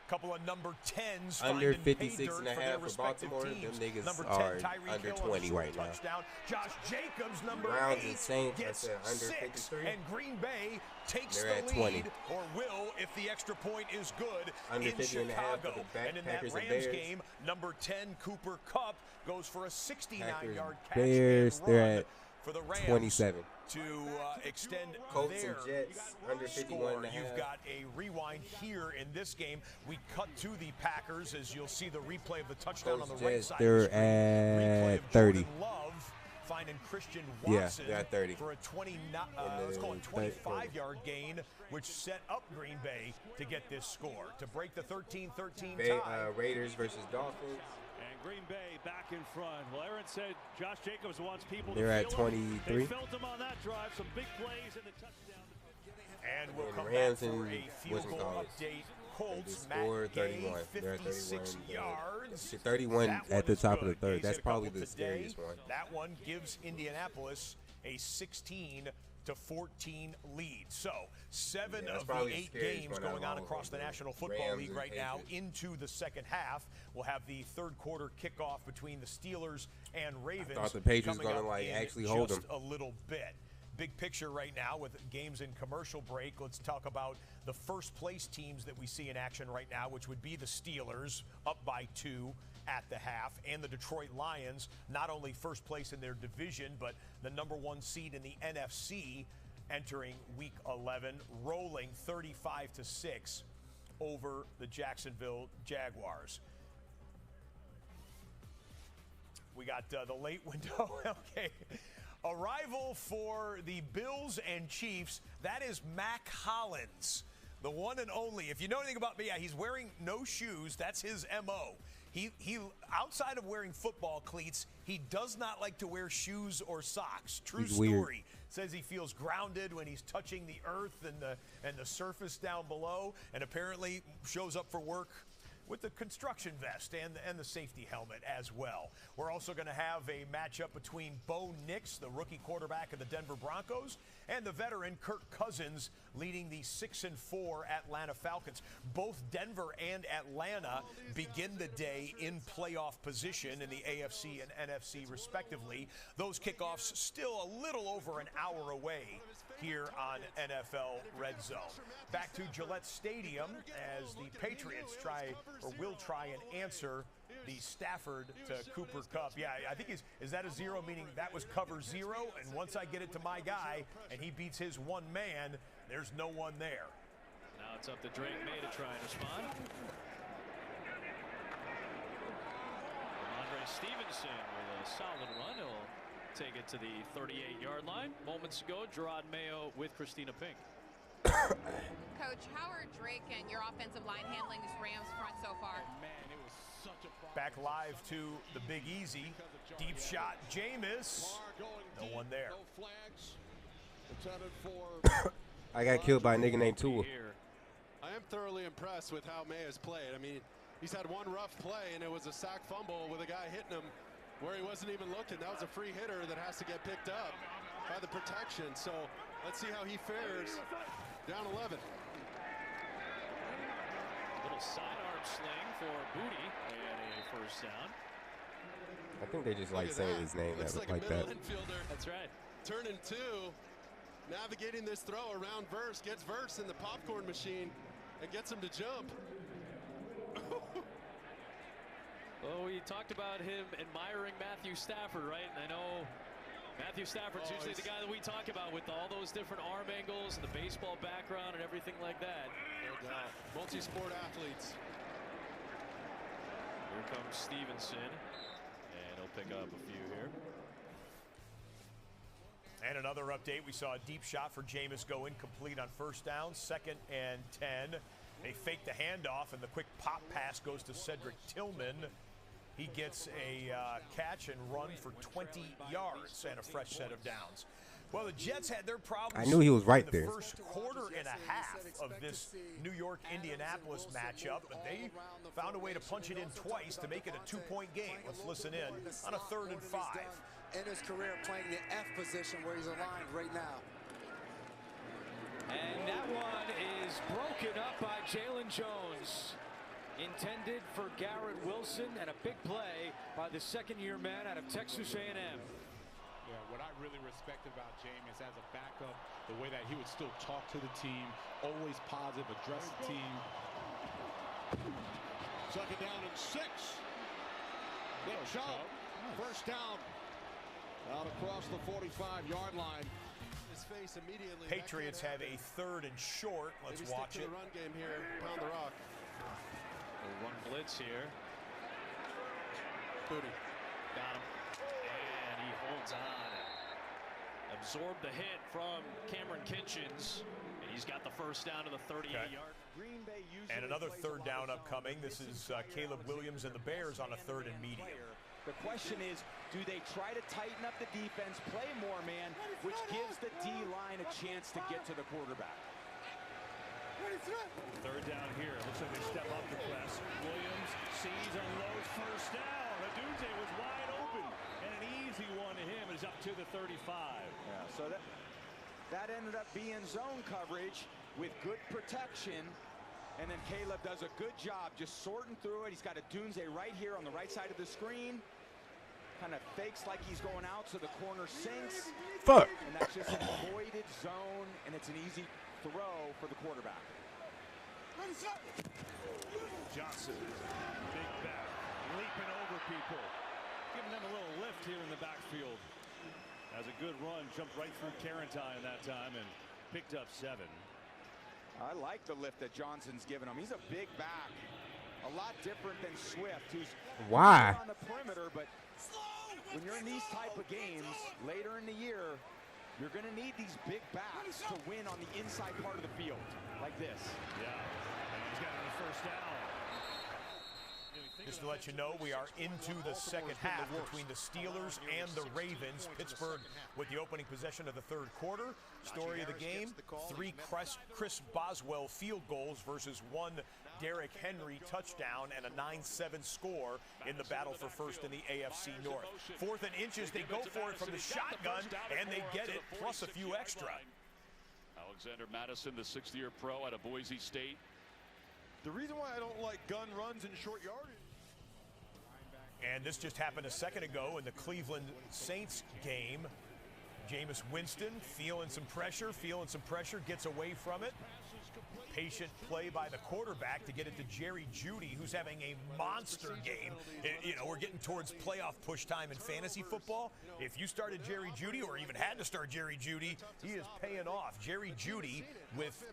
Couple of number 10s Under finding pay 56 dirt and a for half their for respective Baltimore. Them teams. niggas Number 10, are Tyreek under Hill on 20 the right now. touchdown. Josh Jacobs, number Browns 8, and Saints, I gets said under 6. 53. And Green Bay takes They're the at 20. lead, or will if the extra point is good, Under in 50 and a half for Chicago. the And in that Packers and Rams Bears. game, number 10, Cooper Kupp, goes for a 69-yard catch Bears, and run they're at for the Rams 27. to extend Colts their and Jets under 51 score. and a half. You've got a rewind here in this game. We cut to the Packers as you'll see the replay of the touchdown on the right Jets, side. they're of the screen. Replay at of 30. Jordan Love finding Christian Yeah, Watson they're at 30. for a 25-yard gain, which set up Green Bay to get this score to break the 13-13 tie. Raiders versus Dolphins. And Green Bay back in front. Well, Aaron said Josh Jacobs wants people They're to at feel him. 23. They felt him on that drive. Some big plays and the touchdown. And we'll come Rams back for and a field goal update. Colts, Matt Gay, 56 yards. 31 That at one the is top good. of the third. Gay's That's hit a probably couple the today. scariest one. That one gives Indianapolis a 16-14 lead. So 7 Yeah, that's of probably the the 8 scariest games one out going of on all of across the them, National Football Rams League and right now Patriots. into the second half. We'll have the third quarter kickoff between the Steelers and Ravens. I thought the Patriots coming gonna, up like, in actually hold just them. a little bit. Big picture right now with games in commercial break. Let's talk about the first place teams that we see in action right now, which would be the Steelers up by 2 at the half, and the Detroit Lions, not only first place in their division, but the number 1 seed in the NFC entering week 11, rolling 35-6 over the Jacksonville Jaguars. We got the late window. Okay. Arrival for the Bills and Chiefs. That is Mac Hollins, the one and only. If you know anything about me, he's wearing no shoes. That's his MO. He outside of wearing football cleats, he does not like to wear shoes or socks. True He's story. weird. Says he feels grounded when he's touching the earth and the surface down below, and apparently shows up for work with the construction vest and the safety helmet as well. We're also going to have a matchup between Bo Nix, the rookie quarterback of the Denver Broncos, and the veteran Kirk Cousins leading the 6-4 Atlanta Falcons. Both Denver and Atlanta begin the day in playoff position in the AFC and NFC respectively. Those kickoffs still a little over an hour away here on NFL Red Zone. Back to Gillette Stadium as the Patriots will try and answer the Stafford to Cooper Kupp. Yeah, I think is that a 0, meaning that was cover 0, and once I get it to my guy and he beats his one man, there's no one there. Now it's up to Drake May to try and respond. Andre Stevenson with a solid run. He'll take it to the 38-yard line. Moments ago, Gerard Mayo with Christina Pink. Coach, how are Drake and your offensive line handling this Rams front so far? Back live to the Big Easy. Deep shot, Jameis. No one there. I got killed by a nigga named Tua. I am thoroughly impressed with how May has played. I mean, he's had one rough play, and it was a sack fumble with a guy hitting him where he wasn't even looking. That was a free hitter that has to get picked up by the protection. So let's see how he fares. Down 11. Little sidearm sling for Booty and a first down. I think they just like saying his name like that. Infielder. That's right. Turn and 2. Navigating this throw around Verse. Gets Verse in the popcorn machine and gets him to jump. Oh, we talked about him admiring Matthew Stafford, right? And I know Matthew Stafford's usually the guy that we talk about with all those different arm angles and the baseball background and everything like that. No doubt. Multi-sport athletes. Here comes Stevenson, and he'll pick up a few here. And another update, we saw a deep shot for Jameis go incomplete on first down, 2nd and 10. They fake the handoff, and the quick pop pass goes to Cedric Tillman. He gets a catch and run for 20 yards and a fresh set of downs. Well, the Jets had their problems. I knew he was right in the there. First quarter and a half of this New York-Indianapolis matchup, but they found a way to punch it in twice to make it a 2-point game. Let's listen in on a 3rd and 5. In his career, playing the F position where he's aligned right now. And that one is broken up by Jalen Jones. Intended for Garrett Wilson, and a big play by the second-year man out of Texas A&M. Yeah, what I really respect about Jameis as a backup, the way that he would still talk to the team, always positive, address the team. Second down and 6. Nick Chubb, first down. Out across the 45-yard line. His face immediately. Patriots have a 3rd and short. Let's watch it. The run game here. Pound the rock. We'll run blitz here. Booty. Got him. And he holds on. Absorbed the hit from Cameron Kitchens. And he's got the first down to the 38-yard. Green Bay and another 3rd down upcoming. This is Caleb Williams and the Bears on a 3rd and medium. The question is, do they try to tighten up the defense, play more man, which gives the D-line a chance to get to the quarterback? 3rd down here. Looks like they step up the press. Williams sees, unloads, first down. Redzone was wide open, and an easy one to him is up to the 35. Yeah, so that ended up being zone coverage with good protection. And then Caleb does a good job just sorting through it. He's got a Dunze right here on the right side of the screen. Kind of fakes like he's going out, so the corner sinks. Fuck. And that's just an avoided zone, and it's an easy throw for the quarterback. Johnson, big back, leaping over people, giving them a little lift here in the backfield. Has a good run, jumped right through Carantine that time and picked up 7. I like the lift that Johnson's given him. He's a big back, a lot different than Swift, who's Why? on the perimeter. But when you're in these type of games later in the year, you're going to need these big backs to win on the inside part of the field, like this. Yeah, and he's got the first down. Just to let you know, we are into the second half between the Steelers and the Ravens. Pittsburgh with the opening possession of the 3rd quarter. Story of the game, 3 Chris Boswell field goals versus 1 Derrick Henry touchdown and a 9-7 score in the battle for first in the AFC North. 4th and inches, they go for it from the shotgun, and they get it, plus a few extra. Alexander Madison, the 6th-year pro out of Boise State. The reason why I don't like gun runs in short yardage. And this just happened a second ago in the Cleveland Saints game. Jameis Winston feeling some pressure, gets away from it. Patient play by the quarterback to get it to Jerry Jeudy, who's having a monster game. You know, we're getting towards playoff push time in fantasy football. If you started Jerry Jeudy or even had to start Jerry Jeudy, he is paying off. Jerry Jeudy with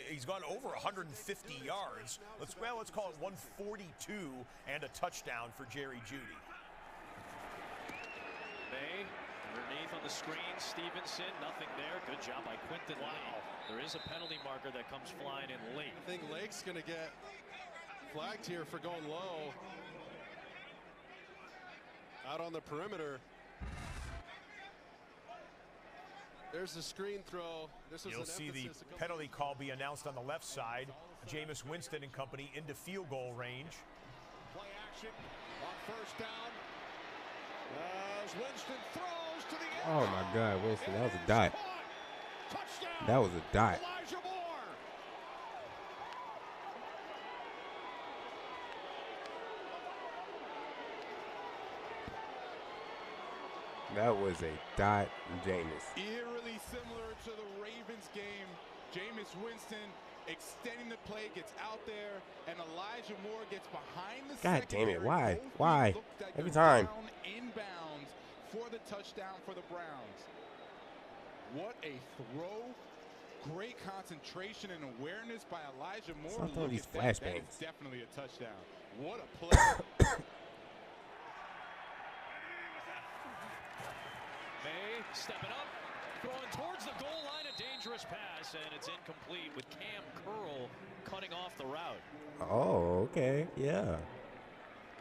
he's gone over 150 yards. Let's call it 142 and a touchdown for Jerry Jeudy. May underneath on the screen, Stevenson, nothing there. Good job by Quinton Lee. There is a penalty marker that comes flying in late. I think Lake's going to get flagged here for going low. Out on the perimeter. There's the screen throw. You'll see the penalty call be announced on the left side. Jameis Winston and company into field goal range. Play action on first down. As Winston throws to the end. Oh my God, Winston, that was a dot. That was a dot. That was a dot, Jameis. Eerily similar to the Ravens game. Jameis Winston extending the play, gets out there, and Elijah Moore gets behind the God damn it, why? Both Why? looked like Every they're time. down inbounds for the touchdown for the Browns. What a throw. Great concentration and awareness by Elijah Moore. Stop throwing these That flashbangs. is definitely a touchdown. What a play. May stepping up, throwing towards the goal line, a dangerous pass, and it's incomplete with Cam Curl cutting off the route. Oh, okay, yeah.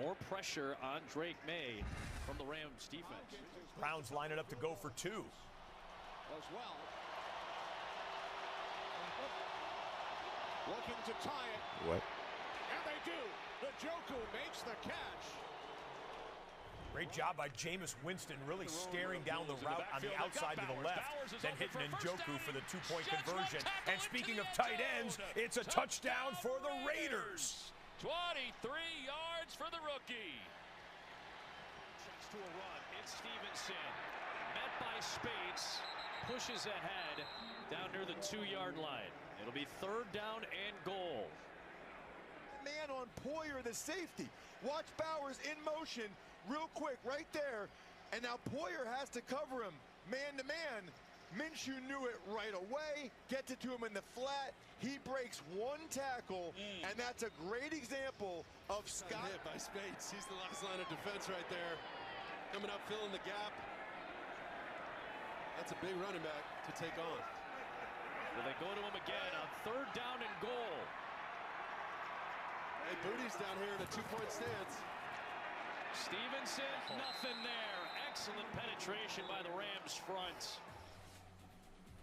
More pressure on Drake May from the Rams defense. Browns line it up to go for 2. as well. Looking to tie it. What? And they do. Njoku makes the catch. Great job by Jameis Winston, really staring down the route on the outside to the left, then hitting Njoku for the two-point conversion. And speaking of tight ends, it's a touchdown for the Raiders. 23 yards for the rookie. Checks to a run. It's Stevenson. Met by Spates. Pushes ahead down near the 2-yard line. It'll be 3rd down and goal. Man on Poyer, the safety. Watch Bowers in motion real quick right there. And now Poyer has to cover him man to man. Minshew knew it right away, gets it to him in the flat. He breaks one tackle, and that's a great example of Scott. Hit by Spates. He's the last line of defense right there. Coming up, filling the gap. That's a big running back to take on. Will they go to him again on 3rd down and goal? Hey, Booty's down here in a 2-point stance. Stevenson, nothing there. Excellent penetration by the Rams front.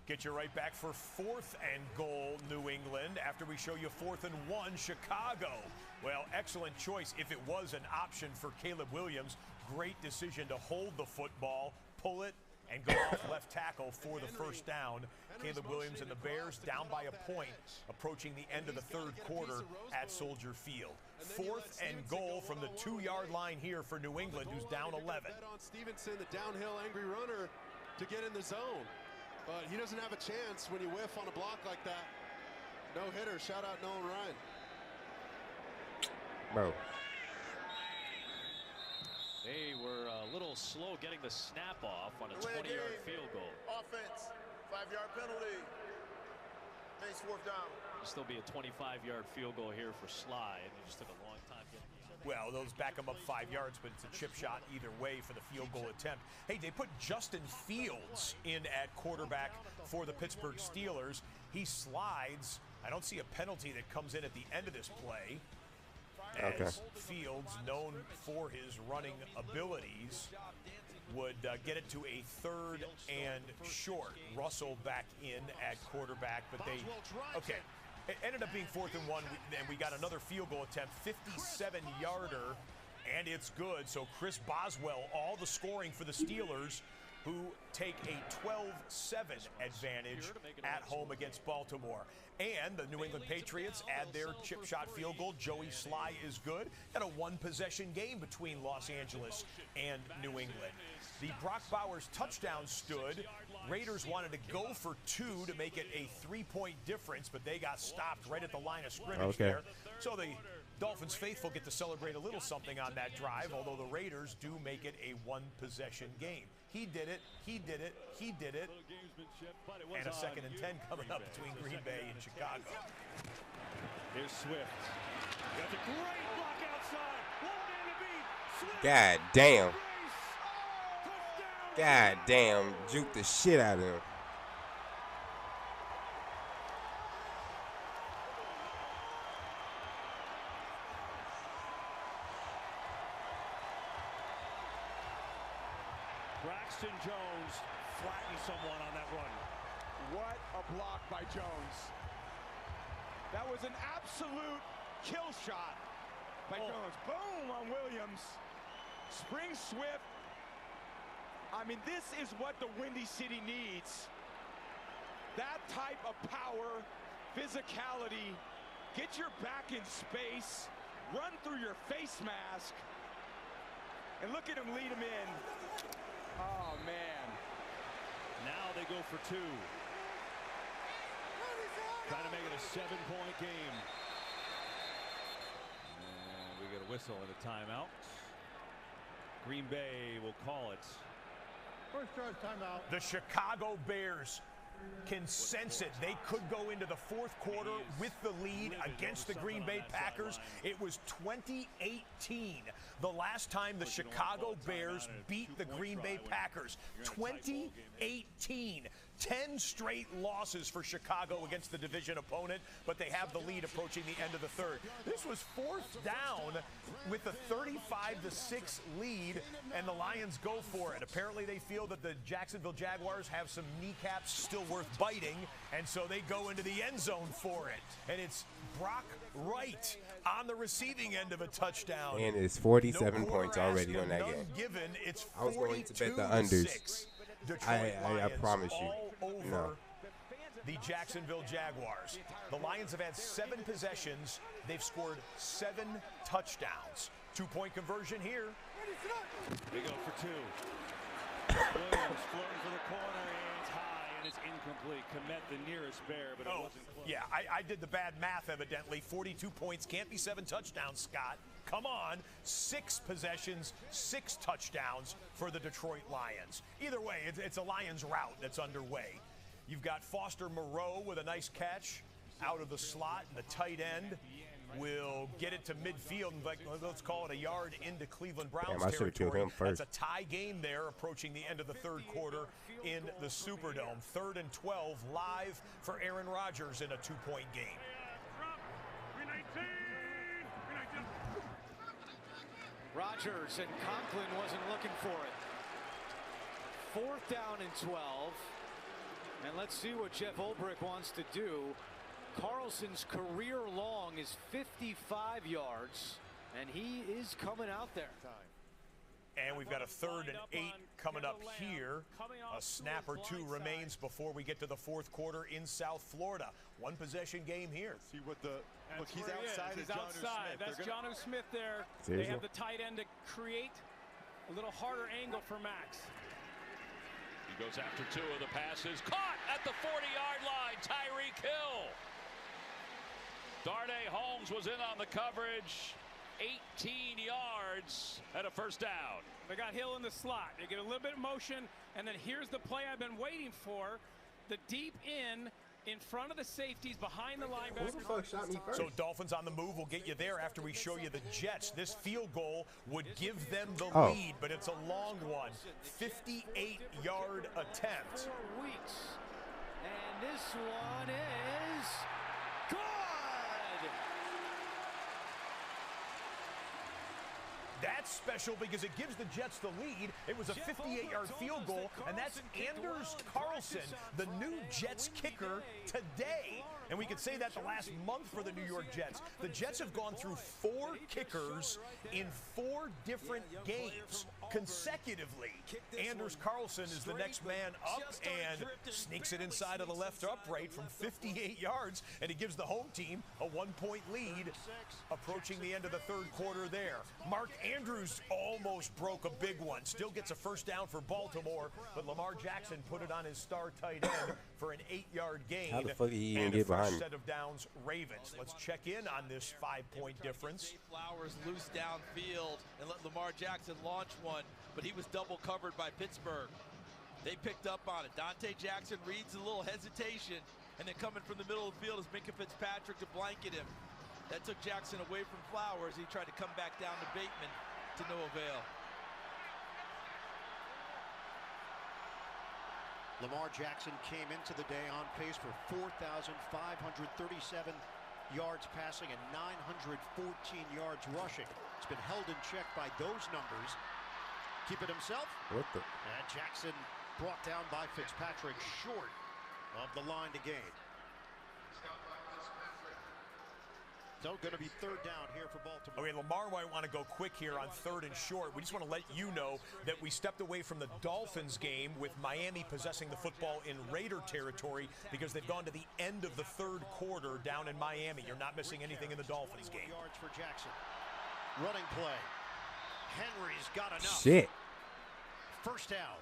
Get you right back for 4th and goal, New England, after we show you 4th and 1, Chicago. Well, excellent choice if it was an option for Caleb Williams. Great decision to hold the football, pull it, and go off left tackle for the first down. Caleb Williams and the Bears down by a point, approaching the end of the 3rd quarter at Soldier Field. 4th and goal from the 2-yard line here for New England, who's down 11. Bet on Stevenson, the downhill angry runner, to get in the zone. But he doesn't have a chance when you whiff on a block like that. No hitter. Shout out Nolan Ryan. Bro. They were a little slow getting the snap off on a 20-yard field goal. Offense, 5-yard penalty. Makes 4th down. It'll still be a 25-yard field goal here for Sly, and it just took a long time getting it. Well, those back them up 5 yards, but it's a chip shot either way for the field goal attempt. Hey, they put Justin Fields in at quarterback for the Pittsburgh Steelers. He slides. I don't see a penalty that comes in at the end of this play. As Fields, known for his running abilities, would get it to a 3rd and short. Russell back in at quarterback, but they, it ended up being 4th and 1, and we got another field goal attempt, 57-yarder, and it's good. So Chris Boswell, all the scoring for the Steelers, who take a 12-7 advantage at home against Baltimore. And the New England Patriots add their chip shot field goal. Joey Sly is good. Got a 1-possession game between Los Angeles and New England. The Brock Bowers touchdown stood. Raiders wanted to go for 2 to make it a 3-point difference, but they got stopped right at the line of scrimmage there. So the Dolphins faithful get to celebrate a little something on that drive, although the Raiders do make it a 1-possession game. He did it, he did it, he did it. And a 2nd and 10 coming up between Green Bay and Chicago. Here's Swift. Got the great block outside. One man to beat. Swift. God damn. God damn. Juke the shit out of him. Braxton Jones flattened someone on that run. What a block by Jones. That was an absolute kill shot by Jones. Boom on Williams. Spring Swift. I mean, this is what the Windy City needs. That type of power, physicality, get your back in space, run through your face mask, and look at him lead him in. Oh, man. Now they go for 2. Trying to make it a 7-point game. And we get a whistle and a timeout. Green Bay will call it. First charge timeout. The Chicago Bears can sense it. They could go into the 4th quarter with the lead against the Green Bay Packers. It was 2018, the last time the Chicago Bears beat the Green Bay Packers. 2018. 10 straight losses for Chicago against the division opponent, but they have the lead approaching the end of the third. This was 4th down with a 35-6 lead, and the Lions go for it. Apparently they feel that the Jacksonville Jaguars have some kneecaps still worth biting, and so they go into the end zone for it. And it's Brock Wright on the receiving end of a touchdown. And it's 47 points already on that game. Given, it's I was going to bet the unders. I promise you. No. The Jacksonville Jaguars. The Lions have had 7 possessions. They've scored 7 touchdowns. 2-point conversion here. They go for 2. Williams floating for the corner. It's high and it's incomplete. Komet the nearest bear, but it wasn't close. Yeah, I did the bad math evidently. 42 points. Can't be 7 touchdowns, Scott. Come on. 6 possessions, 6 touchdowns for the Detroit Lions. Either way, it's a Lions route that's underway. You've got Foster Moreau with a nice catch out of the slot, and the tight end will get it to midfield, and let's call it a yard into Cleveland Browns I should have killed him first. That's a tie game there, approaching the end of the third quarter in the Superdome. 3rd and 12, live for Aaron Rodgers in a 2-point game. Rodgers, and Conklin wasn't looking for it. 4th down and 12. And let's see what Jeff Ulbrich wants to do. Carlson's career long is 55 yards, and he is coming out there. And we've got a 3rd and 8 coming up here. A snap or 2 remains before we get to the 4th quarter in South Florida. 1 possession game here. See what the look, he's outside. He's outside. That's Jonnu Smith there. Seriously? They have the tight end to create a little harder angle for Max. He goes after 2 of the passes. Caught at the 40-yard line. Tyreek Hill. Darnay Holmes was in on the coverage. 18 yards and a 1st down. They got Hill in the slot. They get a little bit of motion, and then here's the play I've been waiting for. The deep in front of the safeties, behind the linebacker. Who the fuck shot me first? So Dolphins on the move. We'll get you there after we show you the Jets. This field goal would give them the lead, but it's a long one. 58-yard attempt. 4 weeks. And this one is good. That's special because it gives the Jets the lead. It was a 58-yard field goal, and that's Anders Carlson, the new Jets kicker today. And we could say that the last month for the New York Jets. The Jets have gone through 4 kickers in 4 different games consecutively. Anders Carlson is the next man up and sneaks it inside of the left upright from 58 yards, and it gives the home team a 1-point lead approaching the end of the 3rd quarter there. Mark Andrews almost broke a big one. Still gets a 1st down for Baltimore, but Lamar Jackson put it on his star tight end for an 8-yard gain. How the fuck did he even and get behind me? Set of downs, Ravens. Let's check in on this 5-point difference. Flowers loose downfield and let Lamar Jackson launch one, but he was double covered by Pittsburgh. They picked up on it. Dante Jackson reads a little hesitation, and then coming from the middle of the field is Minkah Fitzpatrick to blanket him. That took Jackson away from Flowers. He tried to come back down to Bateman to no avail. Lamar Jackson came into the day on pace for 4,537 yards passing and 914 yards rushing. It's been held in check by those numbers. Keep it himself. What the? And Jackson brought down by Fitzpatrick short of the line to gain. So going to be 3rd down here for Baltimore. Okay, Lamar might want to go quick here on 3rd and short. We just want to let you know that we stepped away from the Dolphins game with Miami possessing the football in Raider territory because they've gone to the end of the 3rd quarter down in Miami. You're not missing anything in the Dolphins game. Yards for Jackson. Running play. Henry's got enough. Shit. 1st down.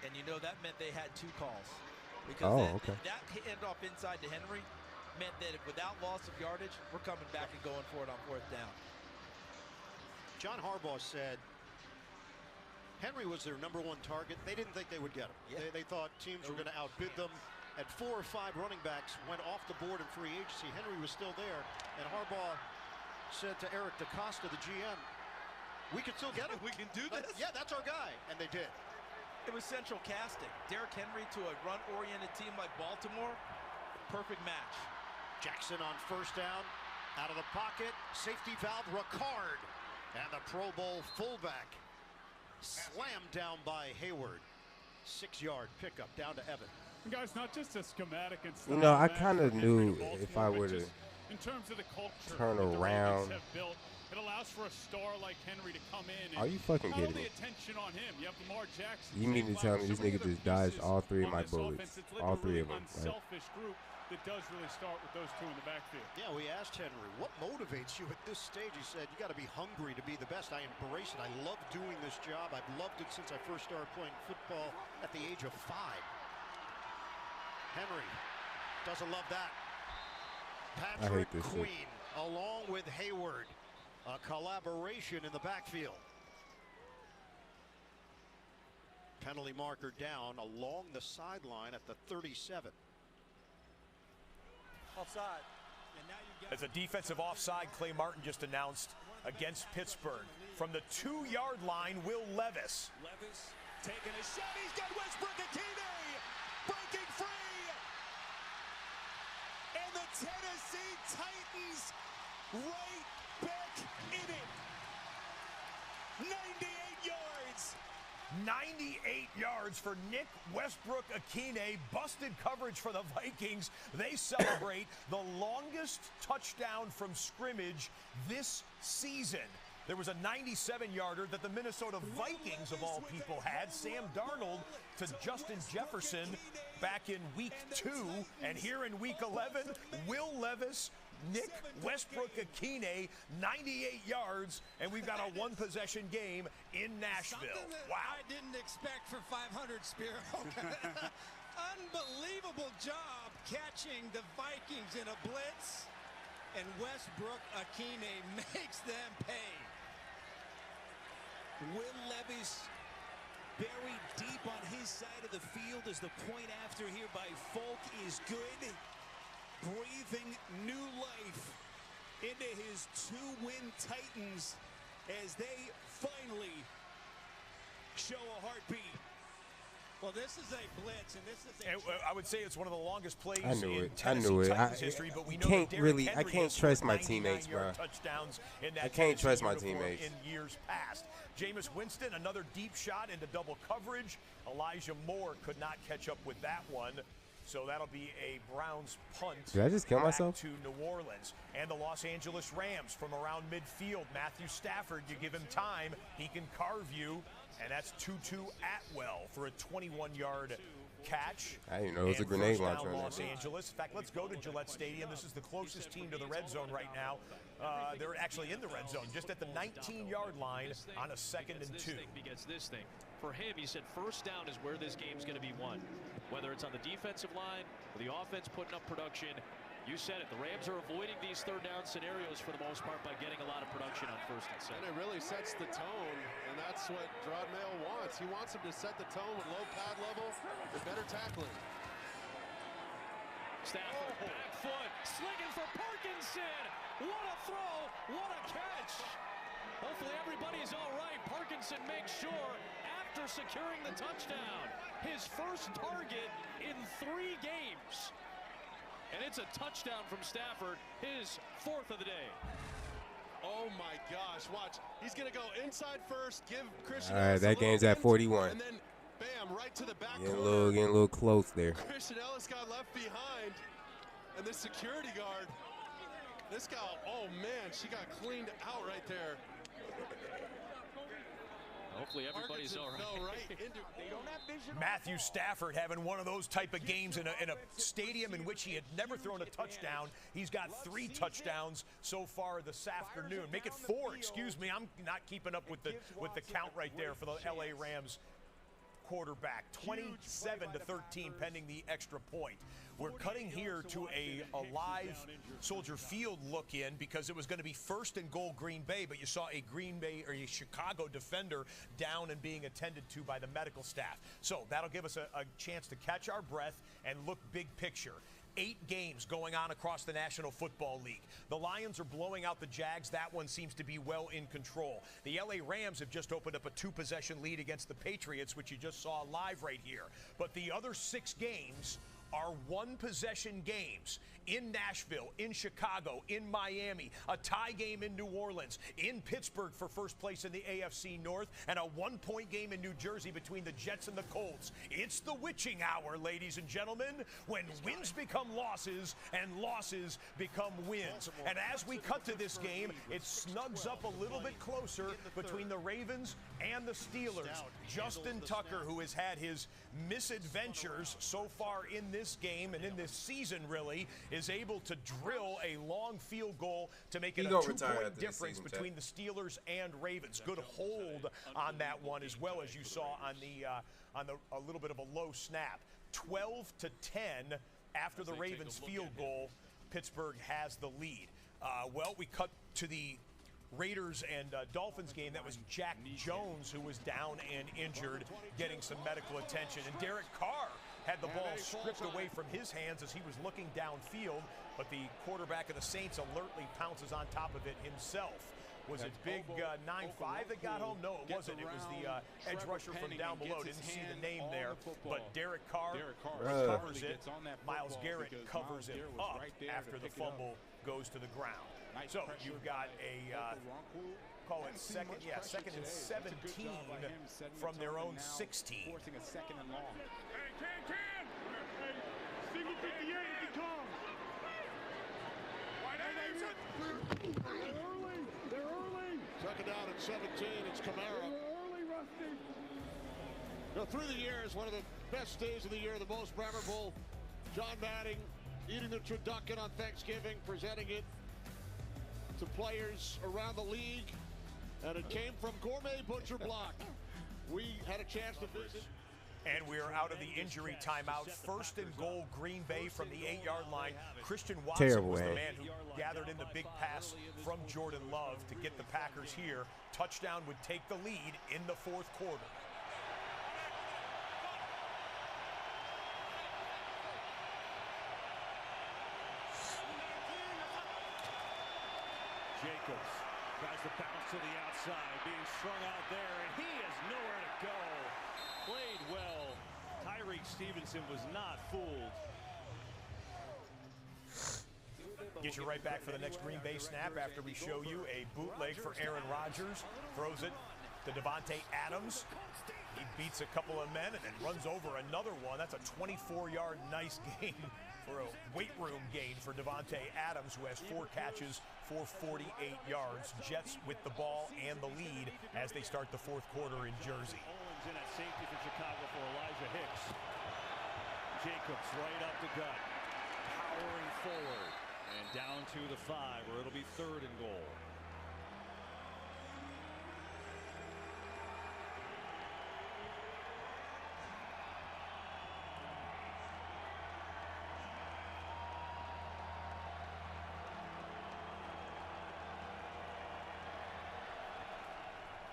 And you know that meant they had 2 calls. Because that handoff inside to Henry meant that if without loss of yardage, we're coming back and going for it on 4th down. John Harbaugh said Henry was their #1 target. They didn't think they would get him. Yeah. They thought teams were going to outbid them. At 4 or 5 running backs went off the board in free agency. Henry was still there, and Harbaugh said to Eric DeCosta, the GM, we can still get him. We can do this. Yeah, that's our guy. And they did. It was central casting. Derrick Henry to a run-oriented team like Baltimore, perfect match. Jackson on first down, out of the pocket, safety valve, Ricard, and the Pro Bowl fullback slammed down by Hayward. 6-yard pickup down to Evan. Guys, not just a schematic and stuff. You know, I kind of knew if I were to in terms of the culture turn around. It allows for a star like Henry to come in. Are you fucking kidding me? Attention on him. You have Lamar Jackson. You mean to tell me this nigga just dodged all 3 of my bullets? All 3 of them. Unselfish group that does really start with those 2 in the backfield. Yeah, we asked Henry, what motivates you at this stage? He said, you got to be hungry to be the best. I embrace it. I love doing this job. I've loved it since I first started playing football at the age of 5. Henry doesn't love that. Patrick Queen along with Hayward. A collaboration in the backfield. Penalty marker down along the sideline at the 37. Offside. As a defensive offside, Clay Martin just announced against Pittsburgh. From the 2-yard line, Will Levis. Levis taking a shot. He's got Westbrook Akine breaking free. And the Tennessee Titans right back in it. 98 yards. 98 yards for Nick Westbrook Akine. Busted coverage for the Vikings. They celebrate the longest touchdown from scrimmage this season. There was a 97-yarder that the Minnesota Vikings, of all people, had. Sam Darnold to Justin Jefferson back in week 2. And here in week 11, Will Levis, Nick Westbrook Akine, 98 yards, and we've got a 1-possession game in Nashville. Wow. I didn't expect for 500, Spiro. Unbelievable job catching the Vikings in a blitz, and Westbrook Akine makes them pay. Will Levis buried deep on his side of the field as the point after here by Folk is good. Breathing new life into his 2-win Titans as they finally show a heartbeat. Well, this is a blitz, and this is I would say it's one of the longest plays I knew in it. Tennessee I knew it. Titans history, but we know can't that really. Derrick I Henry can't has trust my 99 teammates, bro. touchdowns in that I can't trust my Tennessee uniform teammates. in years past. Jameis Winston, another deep shot into double coverage. Elijah Moore could not catch up with that one. So that'll be a Browns punt. Did I just kill back myself? to New Orleans. And the Los Angeles Rams from around midfield. Matthew Stafford, you give him time, he can carve you. And that's Tutu Atwell for a 21-yard catch. I didn't know it was a grenade launcher. Los Angeles. In fact, let's go to Gillette Stadium. This is the closest team to the red zone right now. They're actually in the red zone, just at the 19-yard line on a 2nd and 2. Begets this thing. For him, he said first down is where this game's going to be won. Whether it's on the defensive line or the offense putting up production, you said it. The Rams are avoiding these 3rd down scenarios for the most part by getting a lot of production on 1st and 2nd. And it really sets the tone, and that's what Rod Mail wants. He wants him to set the tone with low pad level and better tackling. Stafford, back foot, slinging for Parkinson. What a throw, what a catch. Hopefully everybody's all right. Parkinson makes sure after securing the touchdown. His first target in 3 games. And it's a touchdown from Stafford, his 4th of the day. Oh my gosh, watch. He's going to go inside first, give Christian All right, Ellis that game's at 41. and then bam, right to the back Getting a corner. little close there. Christian Ellis got left behind, and the security guard, this guy, oh man, she got cleaned out right there. Hopefully everybody's all right. They don't have vision. Matthew Stafford having one of those type of games in a stadium in which he had never thrown a touchdown. He's got 3 touchdowns so far this afternoon. Make it 4, excuse me. I'm not keeping up with the count right there for the LA Rams quarterback. 27-13 pending the extra point. We're cutting here to a live Soldier Field look in because it was going to be 1st and goal Green Bay, but you saw a Green Bay or a Chicago defender down and being attended to by the medical staff. So that'll give us a chance to catch our breath and look big picture. 8 games going on across the National Football League. The Lions are blowing out the Jags. That one seems to be well in control. The LA Rams have just opened up a 2-possession lead against the Patriots, which you just saw live right here. But the other 6 games are 1-possession games in Nashville, in Chicago, in Miami, a tie game in New Orleans, in Pittsburgh for first place in the AFC North, and a 1-point game in New Jersey between the Jets and the Colts. It's the witching hour, ladies and gentlemen, when wins become losses and losses become wins. And as we cut to this game, it snugs up a little bit closer between the Ravens and the Steelers. Justin Tucker, who has had his misadventures so far in this game and in this season, really, is able to drill a long field goal to make it a 2-point difference between the Steelers and Ravens. Good hold on that one, as well as you saw on a little bit of a low snap. 12-10 after the Ravens field goal. Pittsburgh has the lead. Well, we cut to the Raiders and Dolphins game. That was Jack Jones, who was down and injured, getting some medical attention. And Derek Carr had the ball stripped away from his hands as he was looking downfield, but the quarterback of the Saints alertly pounces on top of it himself. Was it big 9-5 that got home? No, it wasn't. It was the edge rusher from down below. Didn't see the name there, but Derek Carr covers it. Myles Garrett covers it up after the fumble goes to the ground. So you've got a call it second and 17 from their own 16. Forcing a second and long. Single 58 if he comes. They're early. Second down at 17. It's Kamara. Early, Rusty. Now, through the years, one of the best days of the year, the most memorable. John Manning eating the turducken on Thanksgiving, presenting it to players around the league, and it came from Gourmet Butcher Block. We had a chance to visit. And we're out of the injury timeout. First and goal, Green Bay from the 8-yard line. Christian Watson was the man who gathered in the big pass from Jordan Love to get the Packers here. Touchdown would take the lead in the fourth quarter. Jacobs tries to bounce to the outside, being strung out there, and he has nowhere to go. Played well. Tyreek Stevenson was not fooled. Get you right back for the next Green Bay snap after we show you a bootleg for Aaron Rodgers. Throws it to Davante Adams. He beats a couple of men and then runs over another one. That's a 24-yard nice gain for a weight room gain for Davante Adams, who has 4 catches for 48 yards. Jets with the ball and the lead as they start the fourth quarter in Jersey. Owens in at safety for Chicago for Elijah Hicks. Jacobs right up the gut, powering forward and down to the 5, where it'll be 3rd and goal.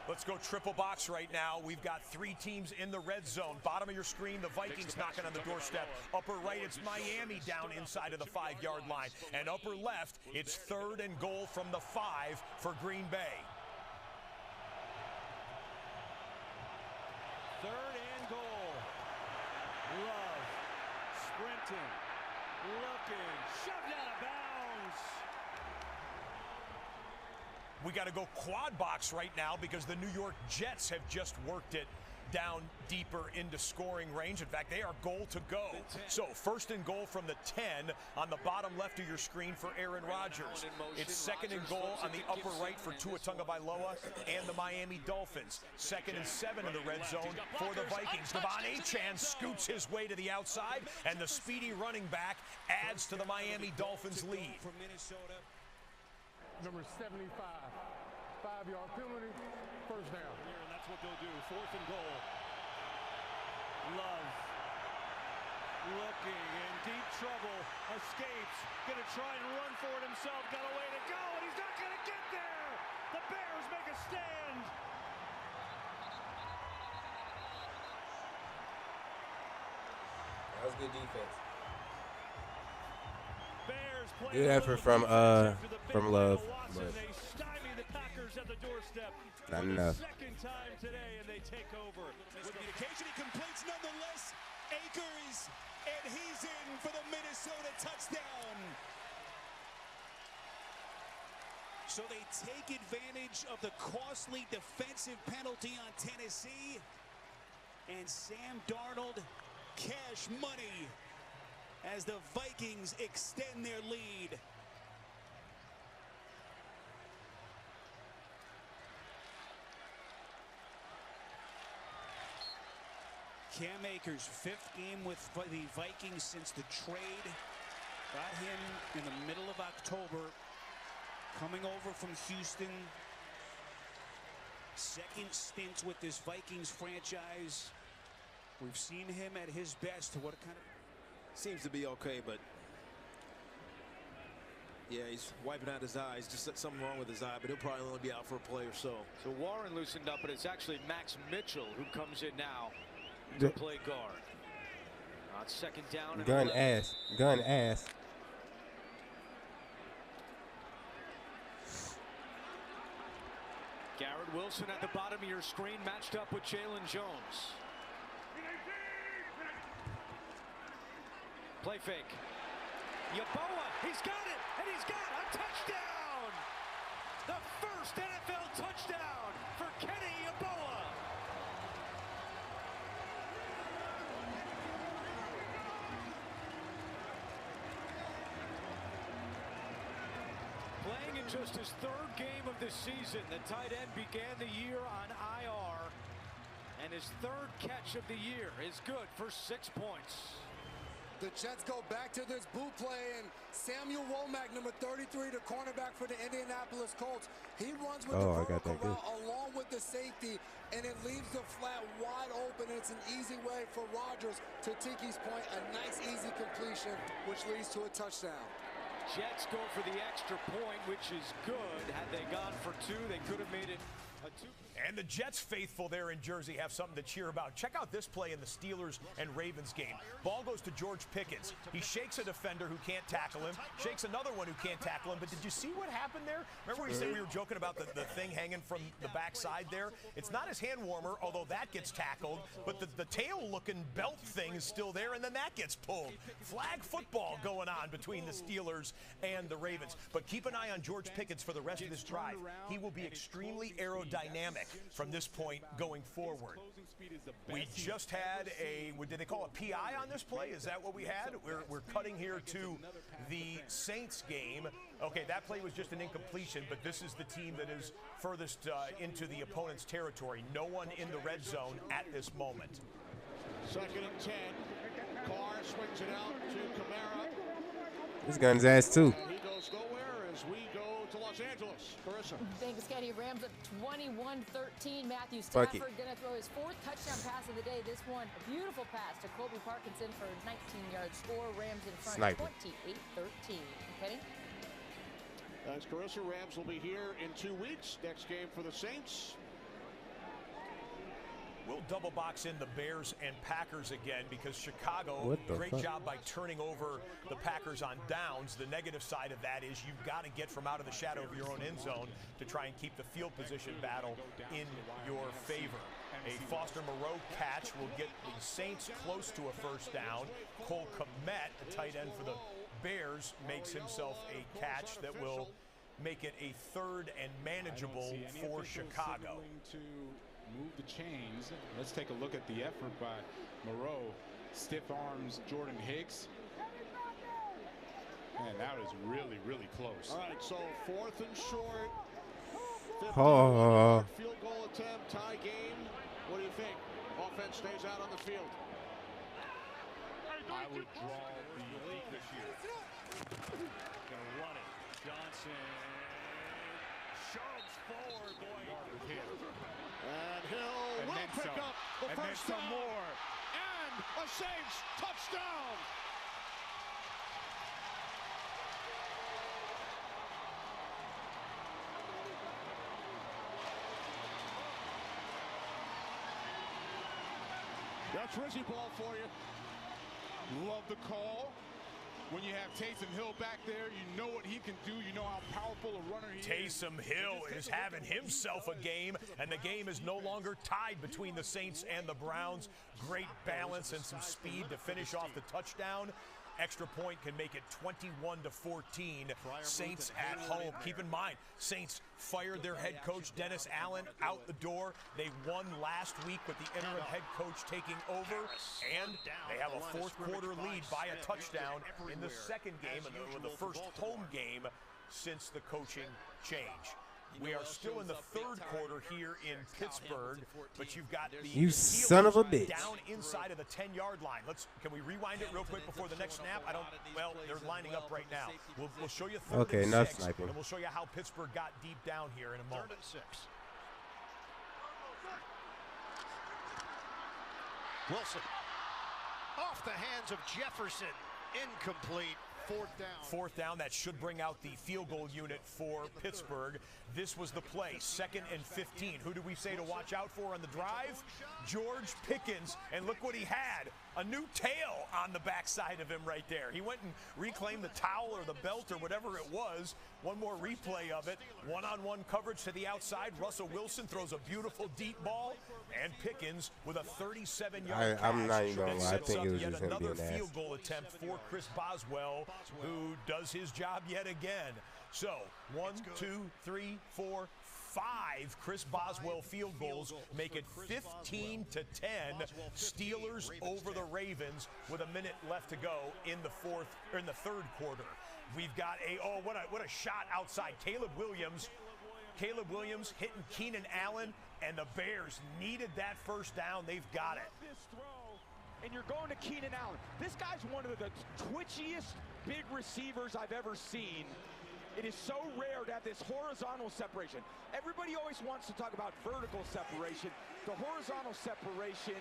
Let's go triple box right now. We've got 3 teams in the red zone. Bottom of your screen, the Vikings knocking on the doorstep. Upper right, it's Miami down inside of the 5-yard line. And upper left, it's 3rd and goal from the 5 for Green Bay. 3rd and goal. Love sprinting, looking, shoved out of bounds. We got to go quad box right now because the New York Jets have just worked it down deeper into scoring range. In fact, they are goal to go. So 1st and goal from the 10 on the bottom left of your screen for Aaron Rodgers. It's 2nd and goal on the upper right for Tua Tagovailoa and the Miami Dolphins. 2nd and 7 in the red zone for the Vikings. Devon Achane scoots his way to the outside, and the speedy running back adds to the Miami Dolphins lead. From Minnesota. Number 75. 5-yard penalty, 1st down. And that's what they'll do. 4th and goal. Love looking in deep trouble. Escapes. Going to try and run for it himself. Got a way to go, and he's not going to get there. The Bears make a stand. That was good defense. Good effort from Love, but not enough. Second time today, and they take over. Miscommunication, he completes nonetheless. Akers, and he's in for the Minnesota touchdown. So they take advantage of the costly defensive penalty on Tennessee, and Sam Darnold, cash money as the Vikings extend their lead. Cam Akers, 5th game with the Vikings since the trade. Got him in the middle of October, coming over from Houston. 2nd stint with this Vikings franchise. We've seen him at his best. What kind of... Seems to be okay, but yeah, he's wiping out his eyes. Just something wrong with his eye, but he'll probably only be out for a play or so. So Warren loosened up, but it's actually Max Mitchell who comes in now to play guard. On 2nd down. Gun ass. Gun ass. Garrett Wilson at the bottom of your screen, matched up with Jalen Jones. Play fake. Yeboah, he's got it, and he's got a touchdown! The first NFL touchdown for Kenny Yeboah. Playing in just his 3rd game of the season, the tight end began the year on IR, and his 3rd catch of the year is good for 6 points. The Jets go back to this boot play, and Samuel Womack, number 33, the cornerback for the Indianapolis Colts. He runs with the vertical route along with the safety, and it leaves the flat wide open. It's an easy way for Rodgers, to Tiki's point, a nice, easy completion, which leads to a touchdown. Jets go for the extra point, which is good. Had they gone for 2, they could have made it a 2. And the Jets faithful there in Jersey have something to cheer about. Check out this play in the Steelers and Ravens game. Ball goes to George Pickens. He shakes a defender who can't tackle him, shakes another one who can't tackle him. But did you see what happened there? Remember we said we were joking about the thing hanging from the backside there? It's not his hand warmer, although that gets tackled, but the tail-looking belt thing is still there, and then that gets pulled. Flag football going on between the Steelers and the Ravens. But keep an eye on George Pickens for the rest of this drive. He will be extremely aerodynamic from this point going forward. We just had did they call a PI on this play? Is that what we had? We're cutting here to the Saints game. Okay, that play was just an incompletion, but this is the team that is furthest into the opponent's territory. No one in the red zone at this moment. 2nd and 10. Carr swings it out to Kamara. This gun's ass too. He goes nowhere as we go to Los Angeles. Carissa. Thanks, Kenny. Rams up 21-13. Matthew Stafford going to throw his 4th touchdown pass of the day. This one, a beautiful pass to Colby Parkinson for a 19-yard score. Rams in front, 28-13. Kenny? Thanks, Carissa. Rams will be here in 2 weeks. Next game for the Saints. We'll double box in the Bears and Packers again because Chicago, great job by turning over the Packers on downs. The negative side of that is you've got to get from out of the shadow of your own end zone to try and keep the field position battle in your favor. A Foster Moreau catch will get the Saints close to a 1st down. Cole Kmet, the tight end for the Bears, makes himself a catch that will make it a 3rd and manageable for Chicago. Move the chains. Let's take a look at the effort by Moreau. Stiff arms Jordan Hicks. And that was really, really close. All right, so 4th and short. Field goal attempt, tie game. What do you think? Offense stays out on the field. I would draw the lead this year. Gonna run it. Johnson shoves forward, boy. And Hill will pick up the first down. More. And a Saints touchdown. That's Rizzy ball for you. Love the call. when you have Taysom Hill back there, you know what he can do. You know how powerful a runner he is. Taysom Hill is having himself a game, and the game is no longer tied between the Saints and the Browns. Great balance and some speed to finish off the touchdown. Extra point can make it 21-14. Saints at home. Keep in mind, Saints fired their head coach, Dennis Allen, out the door. They won last week with the interim head coach taking over, and they have a fourth quarter lead by a touchdown in the second game and the first home game since the coaching change. We are still in the third quarter here in Pittsburgh, but you've got the You son of a bitch. down inside of the 10-yard line. Can we rewind it real quick before the next snap? Well, they're lining up right now. We'll show you third Okay, and enough 6, sniping. and we'll show you how Pittsburgh got deep down here in a moment. 3rd and 6. Wilson off the hands of Jefferson, incomplete. 4th down. 4th down. That should bring out the field goal unit for Pittsburgh. This was the play, 2nd and 15. Who do we say to watch out for on the drive? George Pickens, and look what he had. A new tail on the backside of him right there. He went and reclaimed the towel or the belt or whatever it was. One more replay of it. One-on-one coverage to the outside. Russell Wilson throws a beautiful deep ball, and Pickens with a 37-yard catch. I'm not even gonna lie. I Sets think up it was yet just him another being field ass. goal attempt for Chris Boswell, who does his job yet again. So 1, 2, 3, 4, 5 Chris Boswell field goals make it 15-10. Steelers over the Ravens with a minute left to go in the third quarter. We've got what a shot outside. Caleb Williams hitting Keenan Allen, and the Bears needed that first down. They've got it. And you're going to Keenan Allen. This guy's one of the twitchiest big receivers I've ever seen. It is so rare to have this horizontal separation. Everybody always wants to talk about vertical separation. The horizontal separation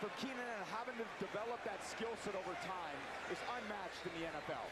for Keenan Allen, having to develop that skill set over time, is unmatched in the NFL.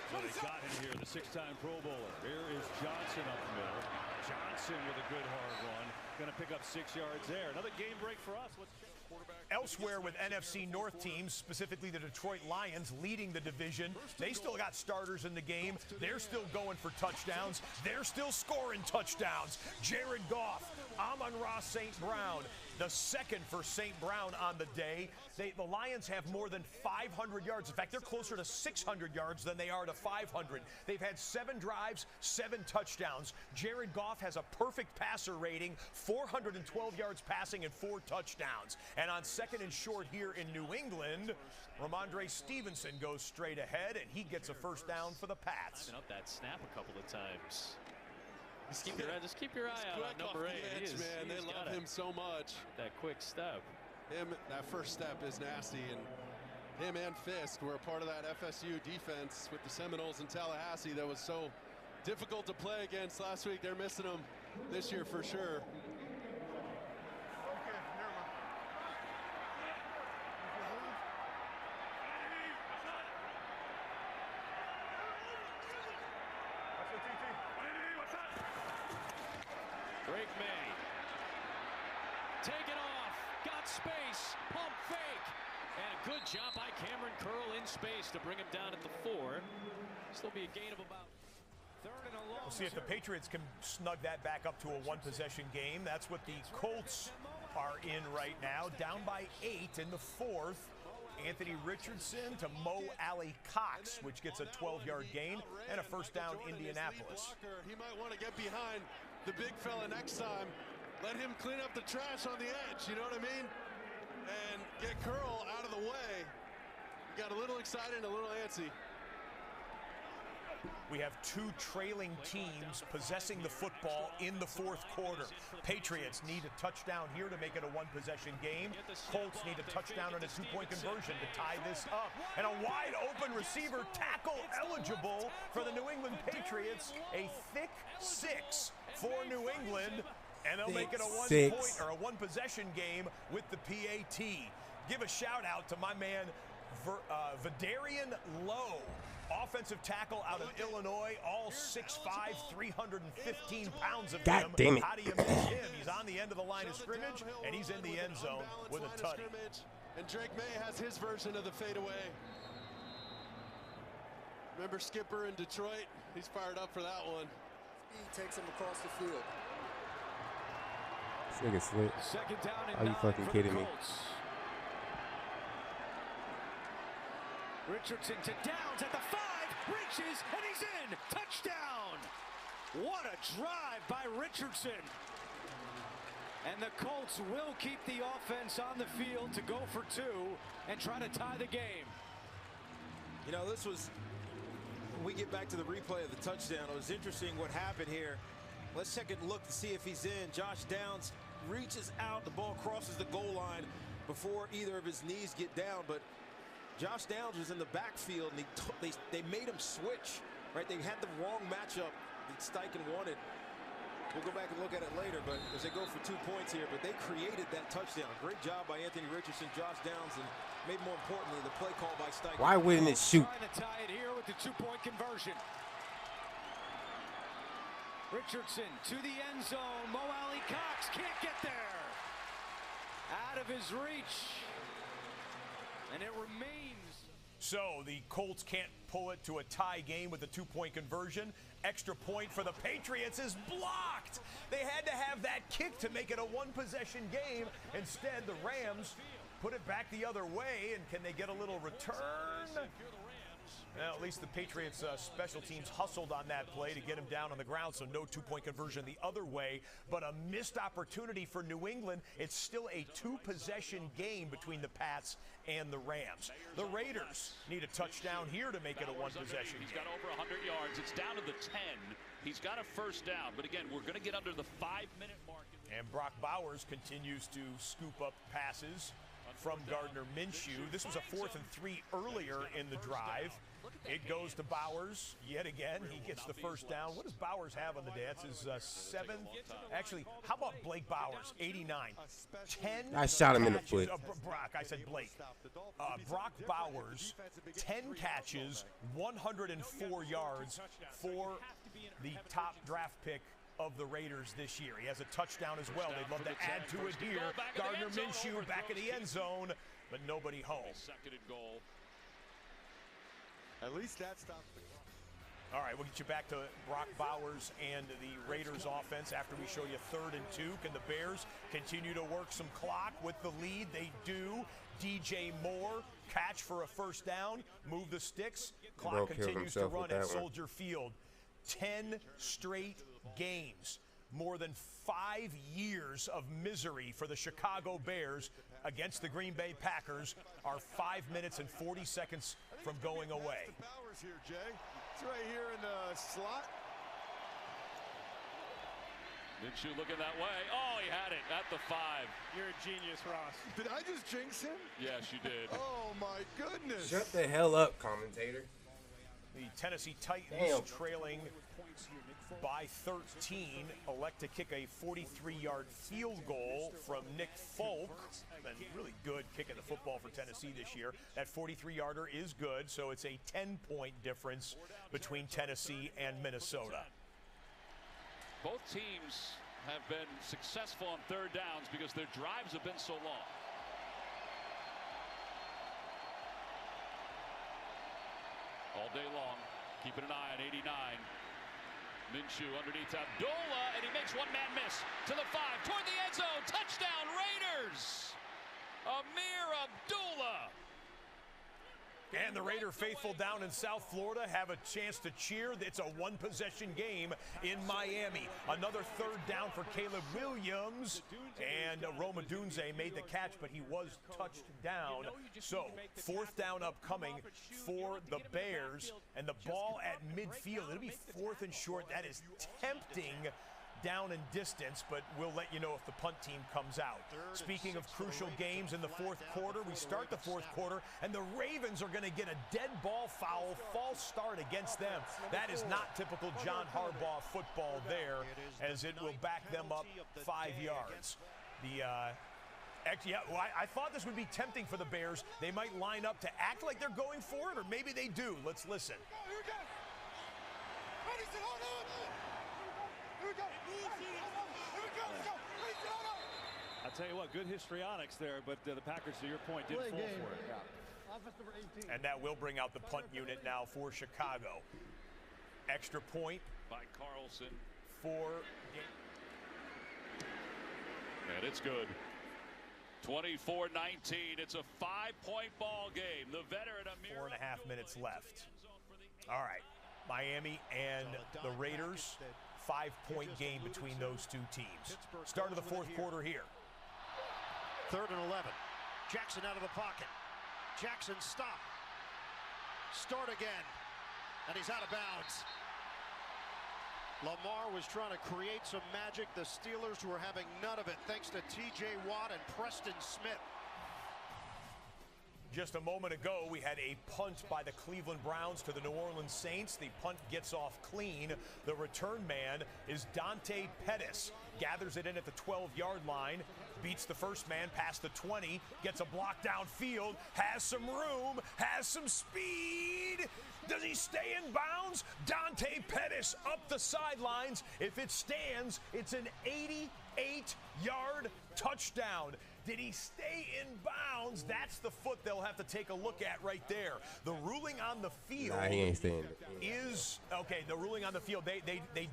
So they got him here, the 6-time Pro Bowler. Here is Johnson up the middle. Johnson with a good hard run. Going to pick up 6 yards there. Another game break for us. Let's check the quarterback. Elsewhere with NFC North teams, specifically the Detroit Lions leading the division, they still got starters in the game. They're still going for touchdowns. They're still scoring touchdowns. Jared Goff, Amon-Ra St. Brown, the second for St. Brown on the day. The Lions have more than 500 yards. In fact, they're closer to 600 yards than they are to 500. They've had 7 drives, 7 touchdowns. Jared Goff has a perfect passer rating, 412 yards passing and 4 touchdowns. And on 2nd and short here in New England, Ramondre Stevenson goes straight ahead, and he gets a first down for the Pats. Up that snap a couple of times. Just keep your eye out on number 8. Man, they love him so much. That quick step. That first step is nasty, and him and Fisk were a part of that FSU defense with the Seminoles in Tallahassee that was so difficult to play against last week. They're missing him this year for sure. Drake May. Taken off. Got space. Pump fake. And a good job by Cameron Curl in space to bring him down at the 4. Still be a gain of about 3rd and a long. We'll see if the Patriots can snug that back up to a 1-possession game. That's what the Colts are in right now. Down by 8 in the 4th. Anthony Richardson to Mo Alley Cox, which gets a 12-yard gain and a first down Indianapolis. He might want to get behind the big fella next time. Let him clean up the trash on the edge, you know what I mean? And get Curl out of the way. Got a little excited and a little antsy. We have 2 trailing teams possessing the football in the 4th quarter. Patriots need a touchdown here to make it a 1-possession game. Colts need a touchdown and a 2-point conversion to tie this up. And a wide open receiver, tackle eligible for the New England Patriots. A thick 6 for New England. And they'll make it a 1-possession game with the PAT. Give a shout out to my man Vidarian Lowe, offensive tackle out of Illinois, all 6'5", 315 pounds of God him. damn it. How do you miss him? He's on the end of the line of scrimmage, and he's in the end zone with a tutty. And Drake May has his version of the fadeaway. Remember Skipper in Detroit? He's fired up for that one. He takes him across the field. This nigga slick. Second down and Are you 9 fucking for kidding the me? Colts. Richardson to Downs at the 5, reaches, and he's in. Touchdown! What a drive by Richardson. And the Colts will keep the offense on the field to go for 2 and try to tie the game. You know, this was, when we get back to the replay of the touchdown, it was interesting what happened here. Let's take a look to see if he's in. Josh Downs reaches out, the ball crosses the goal line before either of his knees get down, but Josh Downs was in the backfield, and they made him switch, right? They had the wrong matchup that Steichen wanted. We'll go back and look at it later, but as they go for 2 points here, but they created that touchdown. Great job by Anthony Richardson, Josh Downs, and maybe more importantly, the play call by Steichen. Why wouldn't it shoot? Trying to tie it here with the 2-point conversion. Richardson to the end zone. Mo Alley Cox can't get there. Out of his reach. And it remains. So the Colts can't pull it to a tie game with a 2-point conversion. Extra point for the Patriots is blocked. They had to have that kick to make it a 1-possession game. Instead, the Rams put it back the other way. And can they get a little return? Well, at least the Patriots special teams hustled on that play to get him down on the ground, so no 2-point conversion the other way. But a missed opportunity for New England. It's still a 2-possession game between the Pats and the Rams. The Raiders need a touchdown here to make it a 1-possession game. He's got over 100 yards. It's down to the 10. He's got a first down, but again, we're going to get under the 5-minute mark. And Brock Bowers continues to scoop up passes from Gardner Minshew. This was a 4th and 3 earlier in the drive. It goes to Bowers yet again. He gets the first down. What does Bowers have on the day? That's his 7th. Actually, how about Blake Bowers? 89. 10 I shot him in the catches. foot. Brock, I said Blake. Brock Bowers, 10 catches, 104 yards for the top draft pick of the Raiders this year. He has a touchdown as well. They'd love to add to it here. Gardner Minshew back in the end zone, but nobody home. Second and goal. At least that stopped. All right, we'll get you back to Brock Bowers and the Raiders offense after we show you 3rd and 2. Can the Bears continue to work some clock with the lead? They do. DJ Moore, catch for a first down, move the sticks. Clock continues to run at Soldier Field. 10 straight games. More than 5 years of misery for the Chicago Bears against the Green Bay Packers are 5 minutes and 40 seconds from going away. Bowers here, Jay. It's right here in the slot. Minshew looking that way. Oh, he had it at the 5. You're a genius, Ross. Did I just jinx him? Yes, you did. Oh, my goodness. Shut the hell up, commentator. The Tennessee Titans trailing by 13 elect to kick a 43-yard field goal from Nick Folk. Been really good kicking the football for Tennessee this year. That 43-yarder is good, so it's a 10-point difference between Tennessee and Minnesota. Both teams have been successful on 3rd downs because their drives have been so long. All day long, keeping an eye on 89. Minshew underneath Abdullah, and he makes one-man miss to the 5, toward the end zone. Touchdown, Raiders! Amir Abdullah. And the Raider faithful down in South Florida have a chance to cheer. It's a 1-possession game in Miami. Another 3rd down for Caleb Williams. And Rome Odunze made the catch, but he was touched down. So 4th down upcoming for the Bears. And the ball at midfield. It'll be 4th and short. That is tempting down in distance, but we'll let you know if the punt team comes out. Speaking of crucial games in the 4th quarter, we start the 4th quarter, and the Ravens are going to get a dead ball foul, false start against them. That is not typical John Harbaugh football there, as it will back them up 5 yards. I thought this would be tempting for the Bears. They might line up to act like they're going for it, or maybe they do. Let's listen. Here we go. Ready, set, hold on. Here we go. I'll tell you what, good histrionics there, but the Packers, to your point, did fall for it. And that will bring out the punt unit now for Chicago. Extra point by Carlson. And it's good. 24-19. It's a 5-point ball game. The veteran Amir. 4.5 minutes left. All right. Miami and the Raiders. 5-point game between those two teams. Start of the fourth quarter here. 3rd and 11. Jackson out of the pocket. Jackson stop. Start again. And he's out of bounds. Lamar was trying to create some magic. The Steelers were having none of it thanks to T.J. Watt and Preston Smith. Just a moment ago, we had a punt by the Cleveland Browns to the New Orleans Saints. The punt gets off clean. The return man is Dante Pettis. Gathers it in at the 12-yard line. Beats the first man past the 20. Gets a block downfield. Has some room. Has some speed. Does he stay in bounds? Dante Pettis up the sidelines. If it stands, it's an 88-yard touchdown. Did he stay in bounds? That's the foot they'll have to take a look at right there. The ruling on the field he ain't staying. is okay. The ruling on the field, they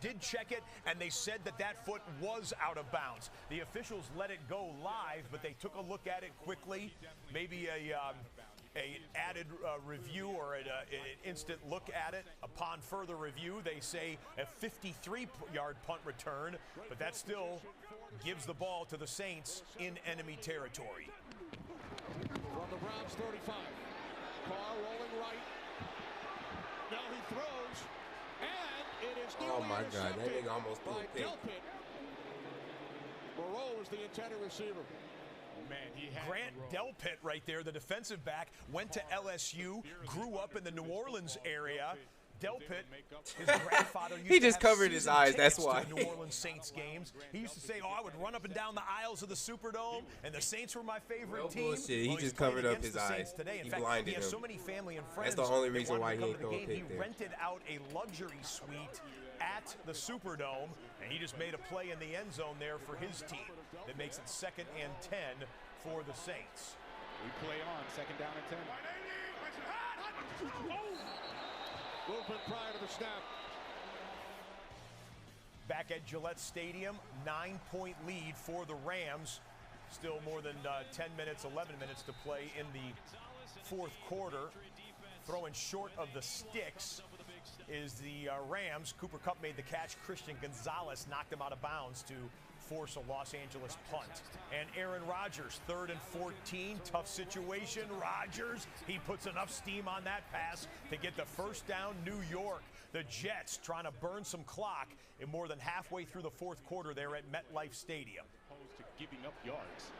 did check it, and they said that foot was out of bounds. The officials let it go live, but they took a look at it quickly. Maybe a added review or an instant look at it. Upon further review, they say a 53-yard punt return, but that still gives the ball to the Saints in enemy territory. From the Browns 35. Carr rolling right. Now he throws, and it is oh my God, that nigga almost threw a pick. Moreau was the intended receiver. Man, he had Grant Delpit right there, the defensive back, went to LSU, grew up in the New Orleans area. Delpit, his grandfather used he to just have covered his season eyes, that's tickets why. to New Orleans Saints games. He used to say, I would run up and down the aisles of the Superdome, and the Saints were my favorite team. Bullshit. He just covered up his eyes. Today. In He fact, blinded he has him. so many family and friends. That's the only that reason wanted why to he come ain't to the throw a game. pick He there. rented out a luxury suite at the Superdome, and he just made a play in the end zone there for his team. That makes it 2nd and 10 for the Saints. We play on 2nd down and 10. Movement prior to the snap. Back at Gillette Stadium, 9-point lead for the Rams. Still more than 10 minutes, 11 minutes to play in the fourth quarter. Throwing short of the sticks is the Rams. Cooper Kupp made the catch. Christian Gonzalez knocked him out of bounds to force a Los Angeles punt. And Aaron Rodgers, 3rd and 14, tough situation. Rodgers, he puts enough steam on that pass to get the first down. New York, the Jets trying to burn some clock in more than halfway through the fourth quarter there at MetLife Stadium. Opposed to giving up yards.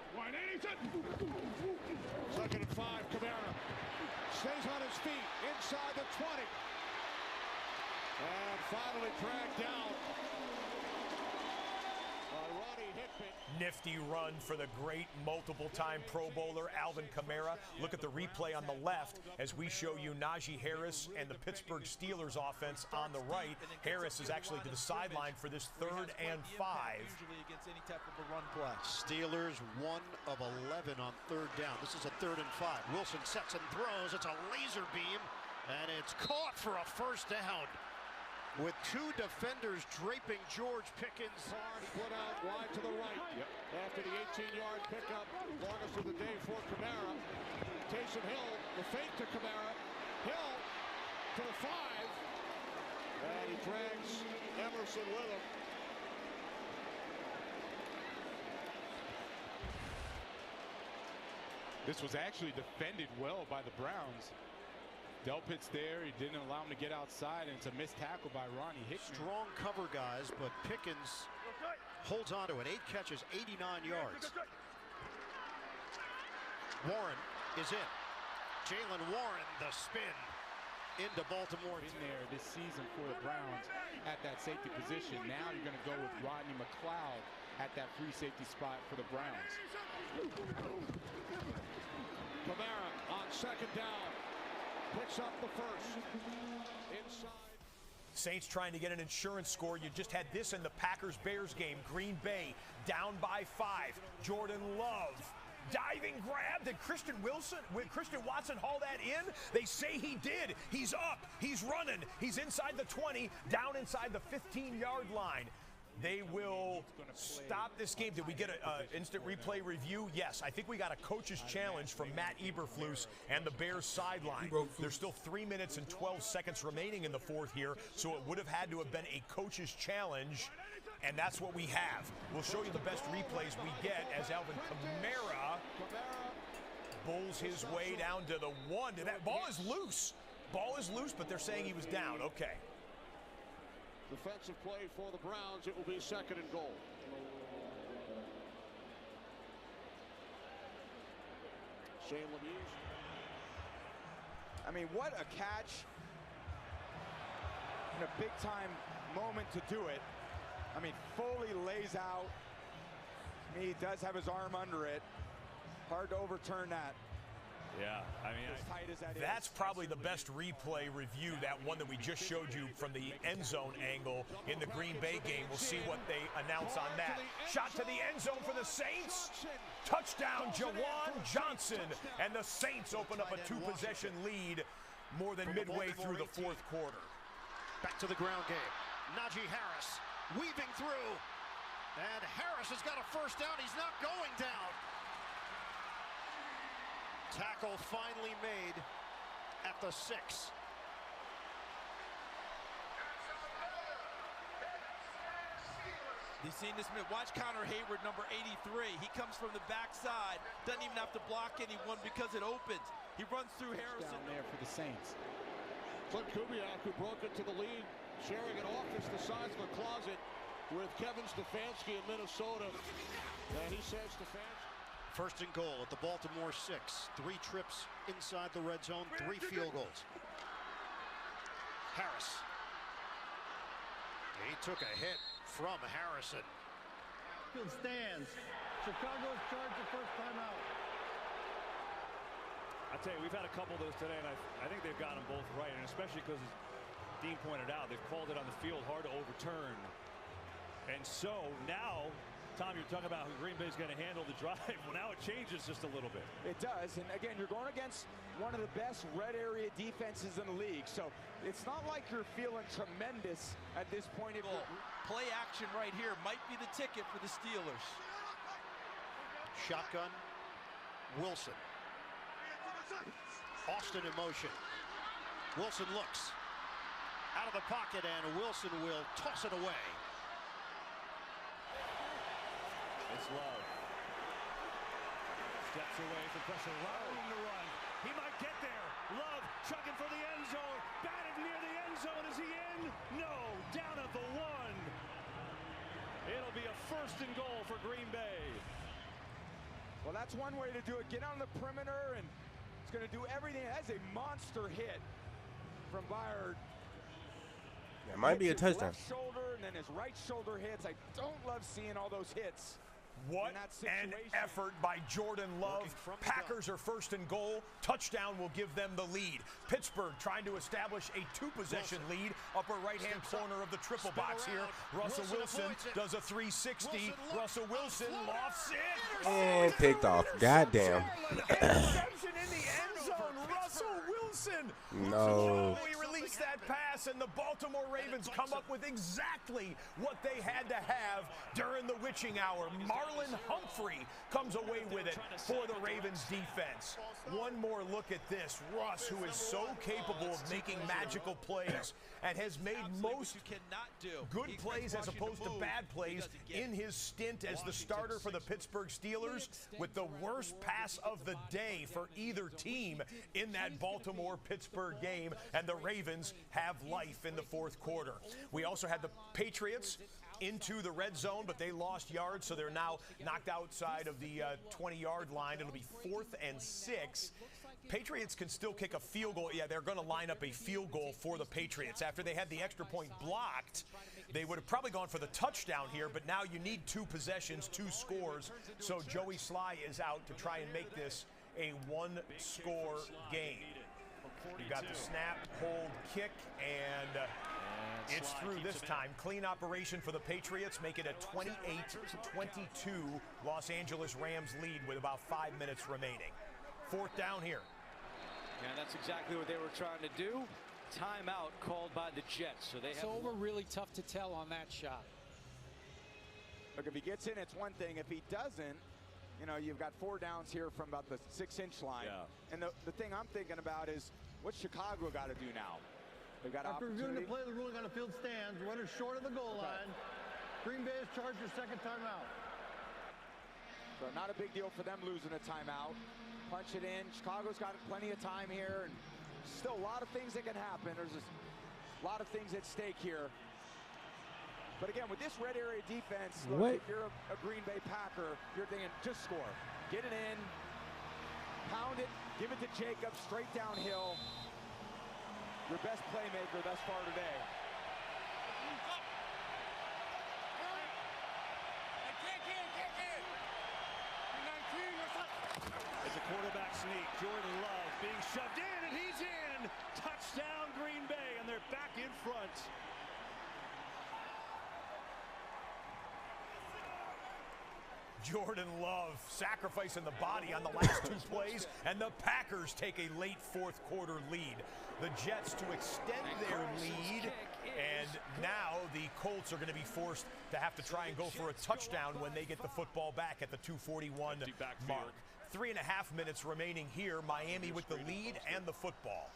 2nd and 5, Kamara stays on his feet inside the 20. And finally dragged down by Ronnie Hickman. Nifty run for the great multiple-time Pro Bowler Alvin Kamara. Look at the replay on the left as we show you Najee Harris and the Pittsburgh Steelers offense on the right. Harris is actually to the sideline for this 3rd and 5. Usually against any type of a run play. Steelers 1 of 11 on 3rd down. This is a 3rd and 5. Wilson sets and throws. It's a laser beam, and it's caught for a first down. With 2 defenders draping George Pickens. Hard put out wide to the right. After the 18-yard pickup, longest of the day for Kamara. Taysom Hill, the fake to Kamara. Hill to the 5. And he drags Emerson with him. This was actually defended well by the Browns. Delpit's there. He didn't allow him to get outside, and it's a missed tackle by Ronnie Hickman. Strong cover guys, but Pickens holds on to it. 8 catches, 89 yards. Warren is in. Jalen Warren, the spin into Baltimore. In there this season for the Browns at that safety position. Now you're going to go with Rodney McLeod at that free safety spot for the Browns. Kamara on 2nd down. Picks up the first. Inside. Saints trying to get an insurance score. You just had this in the Packers-Bears game. Green Bay down by 5. Jordan Love diving grab. Did Christian Watson haul that in? They say he did. He's up. He's running. He's inside the 20, down inside the 15-yard line. They will stop this game. Did we get an instant replay review? Yes. I think we got a coach's challenge from Matt Eberflus and the Bears sideline. There's still 3 minutes and 12 seconds remaining in the fourth here, so it would have had to have been a coach's challenge, and that's what we have. We'll show you the best replays we get as Alvin Kamara bulls his way down to the 1. That ball is loose. Ball is loose, but they're saying he was down. Okay. Defensive play for the Browns. It will be 2nd and goal. Shane Lemieux. I mean, what a catch in a big-time moment to do it. I mean, Foley lays out. He does have his arm under it. Hard to overturn that. Yeah, I mean, as tight as that is. That's probably the best replay review, that one that we just showed you from the end zone angle in the Green Bay game. We'll see what they announce on that. Shot to the end zone for the Saints. Touchdown, Jawan Johnson. And the Saints open up a 2-possession lead more than midway through the fourth quarter. Back to the ground game. Najee Harris weaving through. And Harris has got a first down. He's not going down. Tackle finally made at the 6. You've seen this. Watch Connor Hayward, number 83. He comes from the backside. Doesn't even have to block anyone because it opens. He runs through Harrison. Down there for the Saints. Clint Kubiak, who broke into the lead, sharing an office the size of a closet with Kevin Stefanski in Minnesota. And he says Stefanski. 1st and goal at the Baltimore 6. 3 trips inside the red zone, 3 field goals. Harris. He took a hit from Harrison. Field stands. Chicago's charged the first time out. I tell you, we've had a couple of those today, and I think they've gotten them both right, and especially because, as Dean pointed out, they've called it on the field hard to overturn. And so now, Tom, you're talking about how Green Bay's going to handle the drive. Well, now it changes just a little bit. It does. And again, you're going against one of the best red area defenses in the league. So it's not like you're feeling tremendous at this point. Play action right here might be the ticket for the Steelers. Shotgun. Wilson. Austin in motion. Wilson looks out of the pocket, and Wilson will toss it away. It's Love. Steps away from pressure. Room to run. He might get there. Love chugging for the end zone. Batted near the end zone. Is he in? No. Down at the 1. It'll be a 1st and goal for Green Bay. Well, that's one way to do it. Get on the perimeter, and it's going to do everything. That's a monster hit from Byard. That might be a touchdown. Left shoulder, and then his right shoulder hits. I don't love seeing all those hits. What an effort by Jordan Love. Packers are 1st and goal. Touchdown will give them the lead. Pittsburgh trying to establish a 2-possession lead. Upper right-hand corner of the triple box here. Russell Wilson does a 360. Russell Wilson lofts it. And picked off. Goddamn. Interception in the end zone. Russell Wilson. No. We released that pass, and the Baltimore Ravens come up with exactly what they had to have during the witching hour. Marlon Humphrey comes away with it for the Ravens defense. One more look at this. Russ, who is so capable of making magical plays and has made most good plays as opposed to bad plays in his stint as the starter for the Pittsburgh Steelers, with the worst pass of the day for either team in that Baltimore-Pittsburgh game, and the Ravens have life in the fourth quarter. We also had the Patriots into the red zone, but they lost yards, so they're now knocked outside of the 20-yard line. It'll be 4th and 6. Patriots can still kick a field goal. Yeah, they're going to line up a field goal for the Patriots. After they had the extra point blocked, they would have probably gone for the touchdown here, but now you need 2 possessions, 2 scores. So Joey Sly is out to try and make this a 1-score game. You got the snap, hold, kick, and It's through this time. Clean operation for the Patriots, make it a 28-22 Los Angeles Rams lead with about 5 minutes remaining. 4th down here. Yeah, that's exactly what they were trying to do. Timeout called by the Jets. So they have over really tough to tell on that shot. Look, if he gets in, it's one thing. If he doesn't, you know, you've got 4 downs here from about the 6-inch line. Yeah. And the thing I'm thinking about is what's Chicago got to do now? They've got After reviewing opportunity. the play, the ruling on the field stands. Runner short of the goal line. Green Bay has charged their 2nd timeout. So not a big deal for them losing a timeout. Punch it in. Chicago's got plenty of time here, and still a lot of things that can happen. There's just a lot of things at stake here. But again, with this red area defense, look, if you're a Green Bay Packer, you're thinking, just score. Get it in, pound it, give it to Jacobs, straight downhill. Your best playmaker thus far today. It's a quarterback sneak. Jordan Love being shoved in, and he's in. Touchdown, Green Bay, and they're back in front. Jordan Love sacrificing the body on the last 2 plays, and the Packers take a late 4th quarter lead. The Jets to extend their lead, and now the Colts are going to be forced to have to try and go for a touchdown when they get the football back at the 2:41 mark. 3.5 minutes remaining here. Miami with the lead and the football.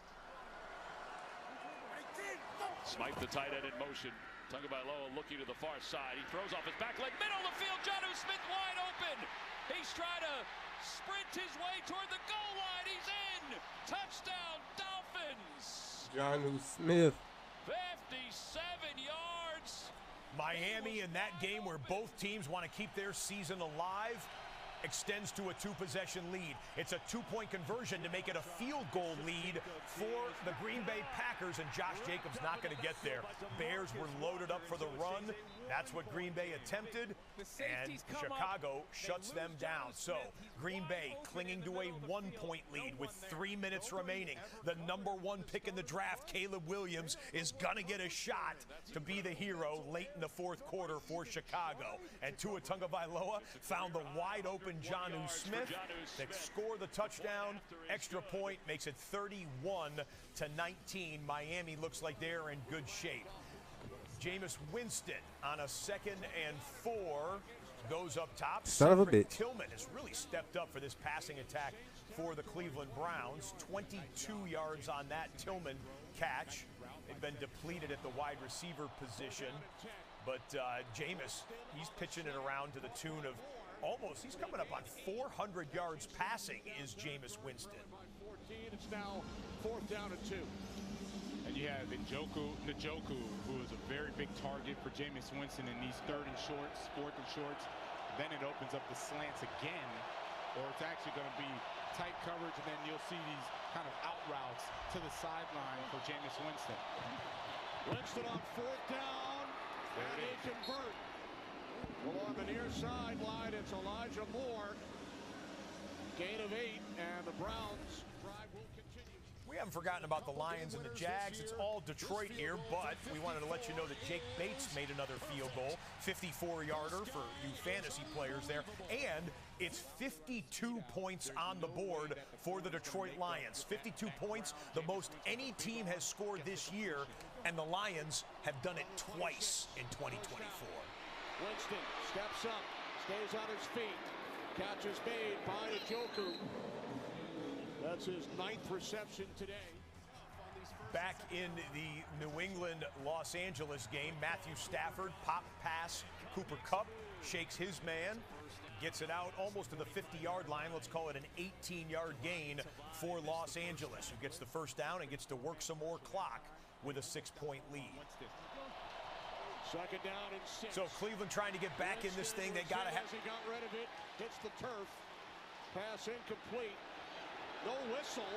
Smythe, the tight end, in motion. Tagovailoa looking to the far side. He throws off his back leg, middle of the field. Jonnu Smith wide open. He's trying to sprint his way toward the goal line. He's in. Touchdown, Dolphins. Jonnu Smith. 57 yards. Miami in that game where both teams want to keep their season alive extends to a 2-possession lead. It's a 2-point conversion to make it a field goal lead for the Green Bay Packers, and Josh Jacobs not going to get there. Bears were loaded up for the run. That's what Green Bay attempted, and Chicago shuts them down. So Green Bay clinging to a 1-point lead with 3 minutes remaining. The #1 pick in the draft, Caleb Williams, is going to get a shot to be the hero late in the 4th quarter for Chicago. And Tua Tagovailoa found the wide open Jonnu Smith that scored the touchdown. Extra point makes it 31-19. Miami looks like they're in good shape. Jameis Winston on a 2nd and 4 goes up top. Son of a bitch. Tillman has really stepped up for this passing attack for the Cleveland Browns. 22 yards on that Tillman catch. They've been depleted at the wide receiver position. But Jameis, he's pitching it around to the tune of almost, he's coming up on 400 yards passing is Jameis Winston. 14, it's now 4th down and 2. And you have Njoku, who is a very big target for Jameis Winston in these 3rd and shorts, 4th and shorts. Then it opens up the slants again, or it's actually going to be tight coverage, and then you'll see these kind of out routes to the sideline for Jameis Winston. Winston on 4th down, and they convert. Along the near sideline, it's Elijah Moore. Gain of 8, and the Browns drive will continue. We haven't forgotten about the Lions and the Jags. It's all Detroit here, but we wanted to let you know that Jake Bates made another field goal, 54-yarder for you fantasy players there, and it's 52 points on the board for the Detroit Lions. 52 points, the most any team has scored this year, and the Lions have done it twice in 2024. Winston steps up, stays on his feet, catches made by Njoku. That's his 9th reception today. Back in the New England-Los Angeles game, Matthew Stafford, pop pass, Cooper Kupp shakes his man, gets it out almost to the 50-yard line. Let's call it an 18-yard gain for Los Angeles, who gets the first down and gets to work some more clock with a 6-point lead. 2nd down and 6. So Cleveland trying to get back in this thing. They got to have. He got rid of it. Hits the turf. Pass incomplete. No whistle.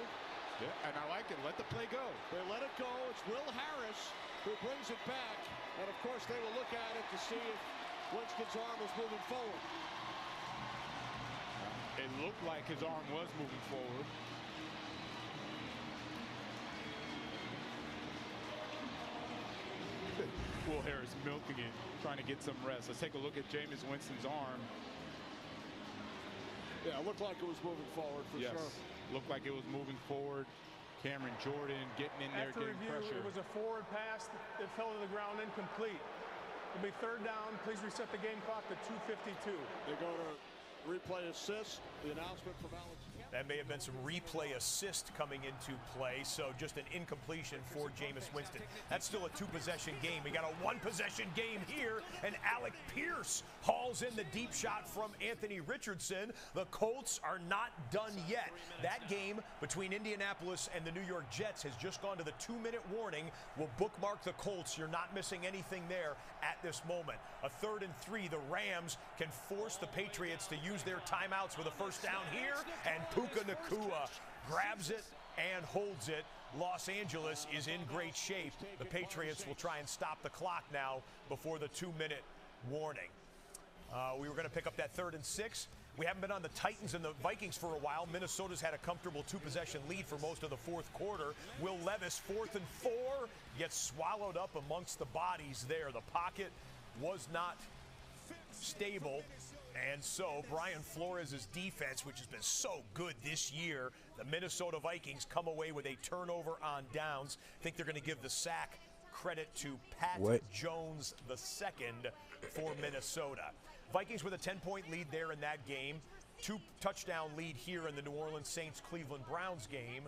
Yeah, and I like it. Let the play go. They let it go. It's Will Harris who brings it back. And, of course, they will look at it to see if Winston's arm was moving forward. It looked like his arm was moving forward. Will Harris milking it, trying to get some rest. Let's take a look at Jameis Winston's arm. Yeah, it looked like it was moving forward for sure. Looked like it was moving forward. Cameron Jordan getting in there, After getting review, pressure. it was a forward pass that fell to the ground incomplete. It'll be third down. Please reset the game clock to 2:52. They go to replay assist. The announcement from Alex. That may have been some replay assist coming into play, so just an incompletion for Jameis Winston. That's still a two-possession game. We got a one-possession game here, and Alec Pierce hauls in the deep shot from Anthony Richardson. The Colts are not done yet. That game between Indianapolis and the New York Jets has just gone to the 2-minute warning. We'll bookmark the Colts. You're not missing anything there at this moment. A 3rd and 3. The Rams can force the Patriots to use their timeouts with a first down here, and Puka Nacua grabs it and holds it. Los Angeles is in great shape. The Patriots will try and stop the clock now before the 2-minute warning. We were going to pick up that 3rd and 6. We haven't been on the Titans and the Vikings for a while. Minnesota's had a comfortable 2-possession lead for most of the 4th quarter. Will Levis, 4th and 4, gets swallowed up amongst the bodies there. The pocket was not stable. And so Brian Flores' defense, which has been so good this year, the Minnesota Vikings come away with a turnover on downs. I think they're going to give the sack credit to Pat Jones II for Minnesota. Vikings with a 10-point lead there in that game. 2-touchdown lead here in the New Orleans Saints-Cleveland Browns game.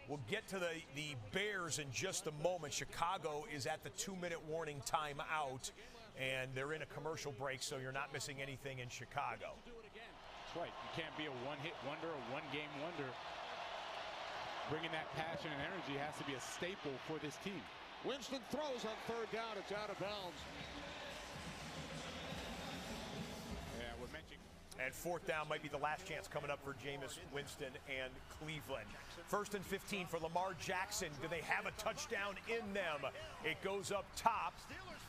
We'll get to the Bears in just a moment. Chicago is at the 2-minute warning timeout, and they're in a commercial break, so you're not missing anything in Chicago. That's right. You can't be a one-hit wonder, a one-game wonder. Bringing that passion and energy has to be a staple for this team. Winston throws on 3rd down. It's out of bounds. Yeah, we're mentioning. And 4th down might be the last chance coming up for Jameis Winston and Cleveland. 1st and 15 for Lamar Jackson. Do they have a touchdown in them? It goes up top,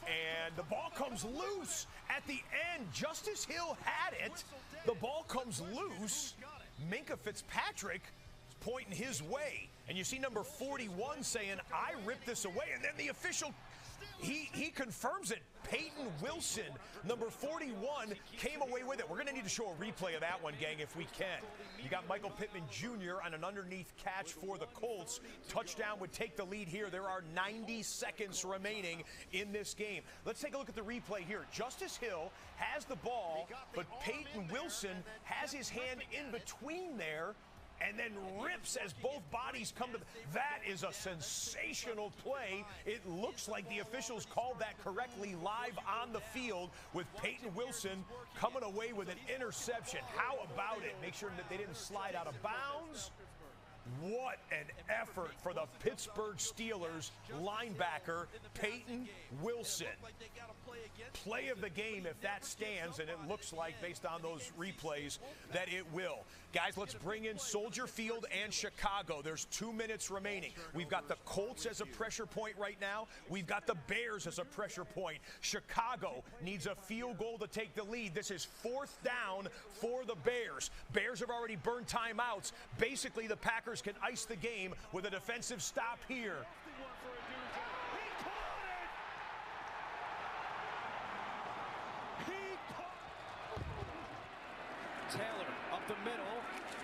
and the ball comes loose at the end. Justice Hill had it. The ball comes loose. Minkah Fitzpatrick is pointing his way. And you see number 41 saying, I ripped this away. And then the official, he confirms it. Peyton Wilson, number 41, came away with it. We're going to need to show a replay of that one, gang, if we can. You got Michael Pittman Jr. on an underneath catch for the Colts. Touchdown would take the lead here. There are 90 seconds remaining in this game. Let's take a look at the replay here. Justice Hill has the ball, but Peyton Wilson has his hand in between there and then rips as both bodies come to that is a sensational play. It looks like the officials called that correctly live on the field with Peyton Wilson coming away with an interception. How about it? Make sure that they didn't slide out of bounds. What an effort for the Pittsburgh Steelers linebacker, Peyton Wilson. Play of the game if that stands, and it looks like, based on those replays, that it will. Guys, let's bring in Soldier Field and Chicago. There's 2 minutes remaining. We've got the Colts as a pressure point right now. We've got the Bears as a pressure point. Chicago needs a field goal to take the lead. This is 4th down for the Bears. Bears have already burned timeouts. Basically, the Packers can ice the game with a defensive stop here. Taylor up the middle,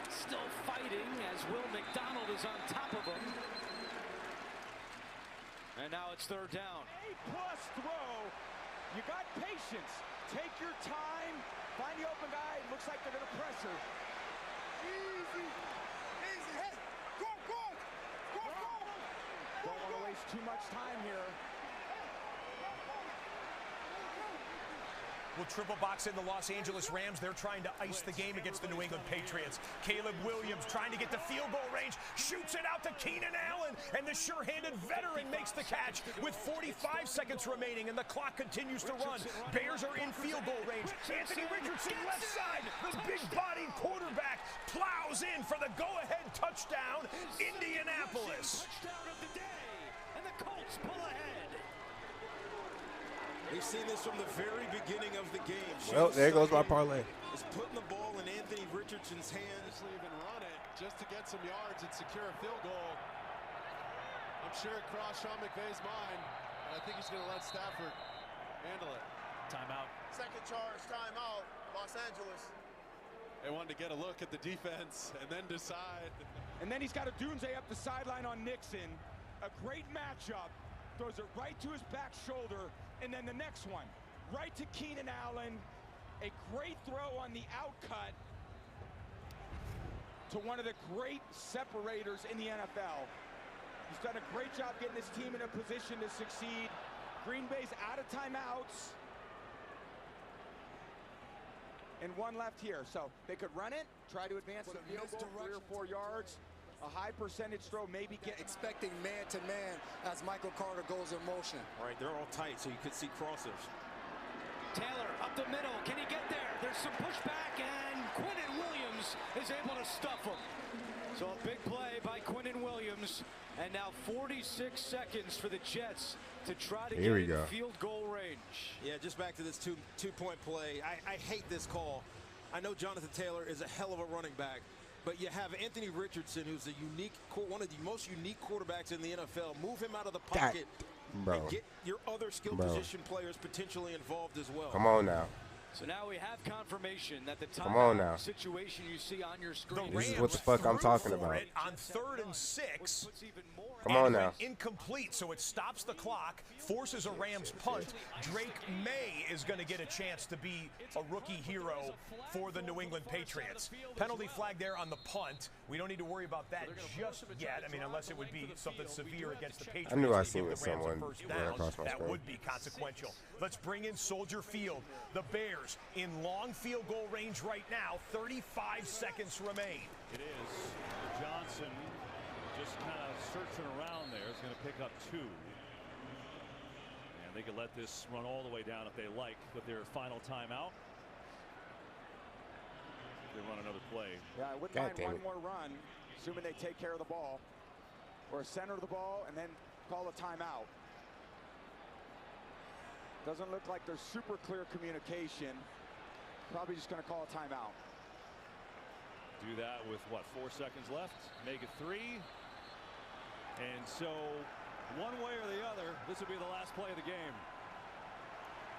still fighting as Will McDonald is on top of him. And now it's 3rd down. A-plus throw. You got patience. Take your time. Find the open guy. It looks like they're going to press her. Easy. Easy. Hey, go, go. Go, go. Don't want to waste too much time here. Will triple box in the Los Angeles Rams. They're trying to ice the game against the New England Patriots. Caleb Williams trying to get to field goal range, shoots it out to Keenan Allen, and the sure-handed veteran makes the catch with 45 seconds remaining, and the clock continues to run. Bears are in field goal range. Anthony Richardson left side. The big-bodied quarterback plows in for the go-ahead touchdown, Indianapolis. Touchdown of the day, and the Colts pull ahead. We've seen this from the very beginning of the game. Well, there goes my parlay. Is putting the ball in Anthony Richardson's hands. Even run it just to get some yards and secure a field goal. I'm sure it crossed Sean McVay's mind. I think he's going to let Stafford Handle it. Timeout. Second charge, timeout, Los Angeles. They wanted to get a look at the defense and then decide. And then he's got a Dunze up the sideline on Nixon. A great matchup. Throws it right to his back shoulder. And then the next one, right to Keenan Allen. A great throw on the outcut to one of the great separators in the NFL. He's done a great job getting his team in a position to succeed. Green Bay's out of timeouts. And one left here. So they could run it, try to advance the field goal 3 or 4 yards. A high percentage throw, maybe get expecting man-to-man as Michael Carter goes in motion. All right, they're all tight, so you could see crossers. Taylor up the middle. Can he get there? There's some pushback, and Quinnen Williams is able to stuff him. So a big play by Quinnen Williams. And now 46 seconds for the Jets to try to get in field goal range. Yeah, just back to this two-point play. I hate this call. I know Jonathan Taylor is a hell of a running back, but you have Anthony Richardson, who's one of the most unique quarterbacks in the NFL. Move him out of the pocket and get your other skill position players potentially involved as well. Come on now. So now we have confirmation that the Come on now. situation you see on your screen. This is what the fuck I'm talking about. On 3rd and 6. Come on now. Incomplete, so it stops the clock, forces a Rams punt. Drake May is going to get a chance to be a rookie hero for the New England Patriots. Penalty flag there on the punt. We don't need to worry about that just yet. I mean, unless it would be something severe against the Patriots. I knew I seen someone run across my that screen. would be consequential. Let's bring in Soldier Field. The Bears in long field goal range right now. 35 seconds remain. It is. Johnson just kind of searching around there. Is going to pick up 2. And they could let this run all the way down if they like with their final timeout. They run another play. Yeah, I wouldn't mind one more run, assuming they take care of the ball, or center the ball and then call a timeout. Doesn't look like there's super clear communication. Probably just going to call a timeout. Do that with, what, 4 seconds left? Make it 3. And so, one way or the other, this will be the last play of the game.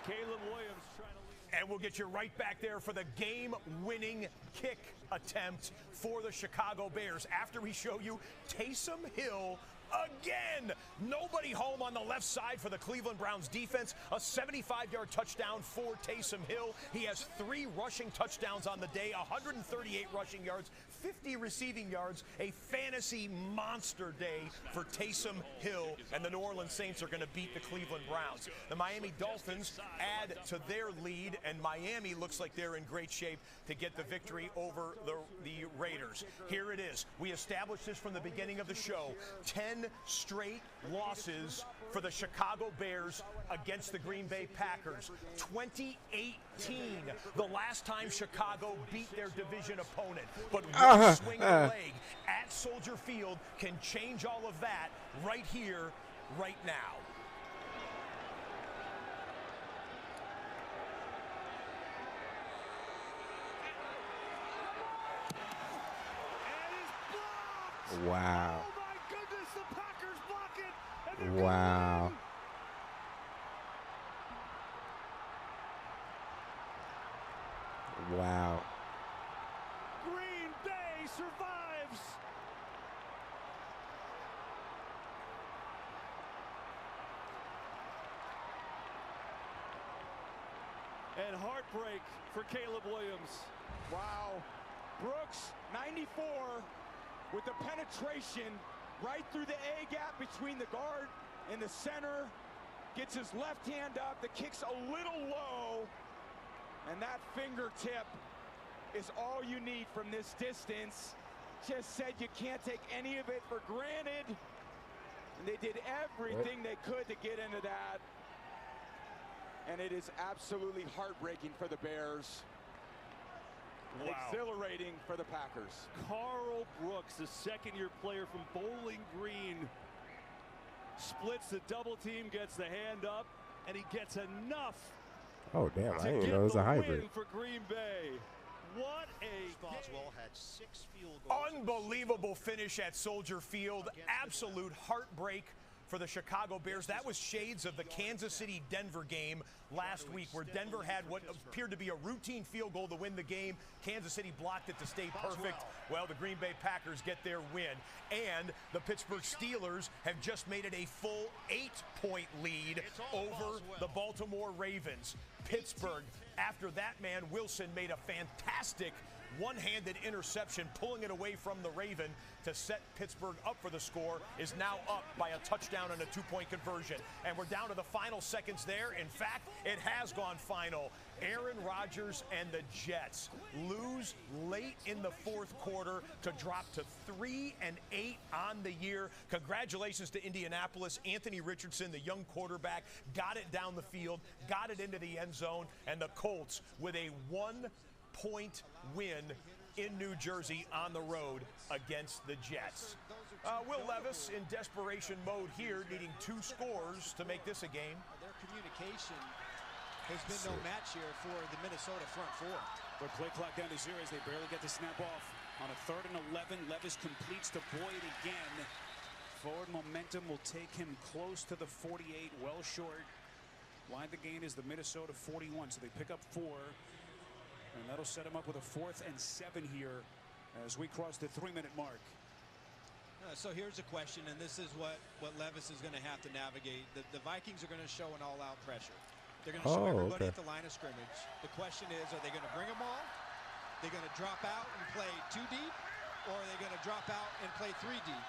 Caleb Williams trying to lead. And we'll get you right back there for the game-winning kick attempt for the Chicago Bears after we show you Taysom Hill again. Nobody home on the left side for the Cleveland Browns defense. A 75-yard touchdown for Taysom Hill. He has 3 rushing touchdowns on the day, 138 rushing yards, 50 receiving yards. A fantasy monster day for Taysom Hill, and the New Orleans Saints are going to beat the Cleveland Browns. The Miami Dolphins add to their lead, and Miami looks like they're in great shape to get the victory over the Raiders. Here it is. We established this from the beginning of the show. 10 straight losses for the Chicago Bears against the Green Bay Packers. 2018, the last time Chicago beat their division opponent. But one swing of the leg at Soldier Field can change all of that right here, right now. Wow. Oh my goodness, the Packers block it. And Wow. Wow. Green Bay survives. And heartbreak for Caleb Williams. Wow. Brooks, 94, with the penetration right through the A gap between the guard and the center. Gets his left hand up. The kick's a little low. And that fingertip is all you need from this distance. Just said you can't take any of it for granted. And they did everything they could to get into that. And it is absolutely heartbreaking for the Bears. Wow. Exhilarating for the Packers. Carl Brooks, the second-year player from Bowling Green, splits the double team, gets the hand up, and he gets enough. Oh, damn. I didn't even know it was a hybrid. Win for Green Bay. What a Boswell had 6 field goals. Unbelievable finish at Soldier Field. Absolute heartbreak for for the Chicago Bears. That was shades of the Kansas City-Denver game last week, where Denver had what appeared to be a routine field goal to win the game. Kansas City blocked it to stay perfect. Well, the Green Bay Packers get their win. And the Pittsburgh Steelers have just made it a full 8-point lead over the Baltimore Ravens. Pittsburgh, after that man, Wilson, made a fantastic one-handed interception, pulling it away from the Raven to set Pittsburgh up for the score, is now up by a touchdown and a 2-point conversion. And we're down to the final seconds there. In fact, it has gone final. Aaron Rodgers and the Jets lose late in the fourth quarter to drop to 3-8 on the year. Congratulations to Indianapolis. Anthony Richardson, the young quarterback, got it down the field, got it into the end zone, and the Colts with a 1-point win in New Jersey on the road against the Jets. Will Levis in desperation mode here, needing 2 scores to make this a game. Their communication has been no match here for the Minnesota front four. But play clock down to 0 as they barely get the snap off. On a 3rd and 11, Levis completes to Boyd again. Forward momentum will take him close to the 48, well short. Wide the gain is the Minnesota 41, so they pick up 4. And that'll set him up with a 4th and 7 here as we cross the 3-minute mark. So here's a question, and this is what Levis is going to have to navigate. The Vikings are going to show an all-out pressure. They're going to show everybody at the line of scrimmage. The question is, are they going to bring them all? They're going to drop out and play 2 deep, or are they going to drop out and play 3 deep?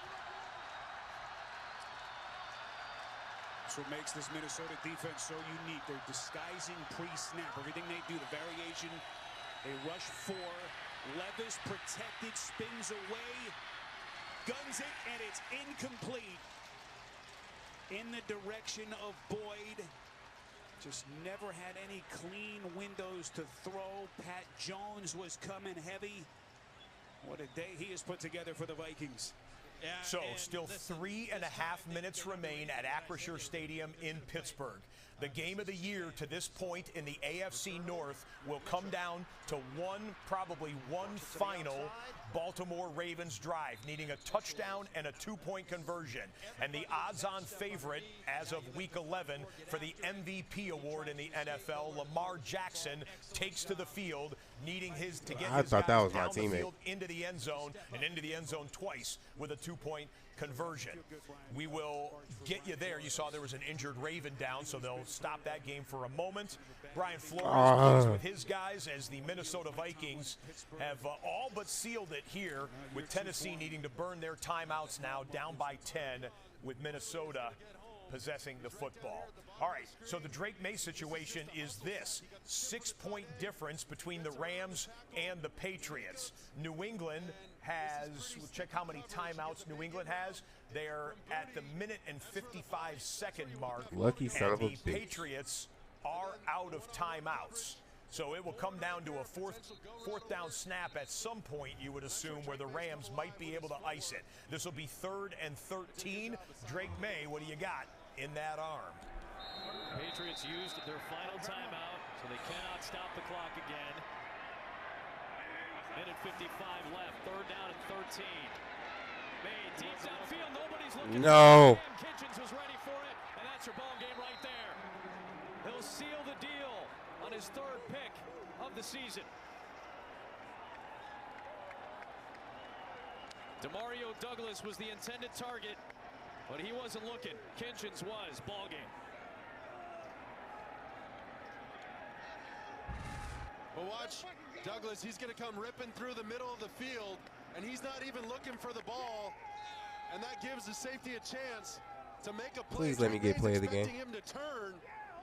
That's what makes this Minnesota defense so unique. They're disguising pre-snap. Everything they do, the variation. They rush 4. Levis protected, spins away, guns it, and it's incomplete. In the direction of Boyd. Just never had any clean windows to throw. Pat Jones was coming heavy. What a day he has put together for the Vikings. Yeah, so still 3.5 minutes remain at Acrisure Stadium in Pittsburgh. The game of the year to this point in the AFC North will come down to probably one final Baltimore Ravens drive, needing a touchdown and a 2-point conversion. And the odds-on favorite as of Week 11 for the MVP award in the NFL, Lamar Jackson, takes to the field, needing to get his guys down the field into the end zone and into the end zone twice with a 2-point conversion. We will get you there. You saw there was an injured Raven down, so they'll stop that game for a moment. Brian Flores plays with his guys as the Minnesota Vikings have all but sealed it here, with Tennessee needing to burn their timeouts now, down by 10 with Minnesota possessing the football. All right, so the Drake May situation is this: 6-point difference between the Rams and the Patriots. New England has, we'll check how many timeouts New England has. They're at the 1:55 mark. Lucky son of a bitch. The Patriots are out of timeouts. So it will come down to a fourth down snap at some point, you would assume, where the Rams might be able to ice it. This will be 3rd and 13. Drake May, what do you got in that arm? Patriots used their final timeout, so they cannot stop the clock again. 1:55 left, 3rd down and 13. May deep downfield, nobody's looking. No. Kitchens was ready for it, and that's your ball game right there. He'll seal the deal on his 3rd pick of the season. Demario Douglas was the intended target, but he wasn't looking. Kitchens was. Ball game. But watch Douglas, he's going to come ripping through the middle of the field, and he's not even looking for the ball, and that gives the safety a chance to make a play. Please let me get play of the game. Him to turn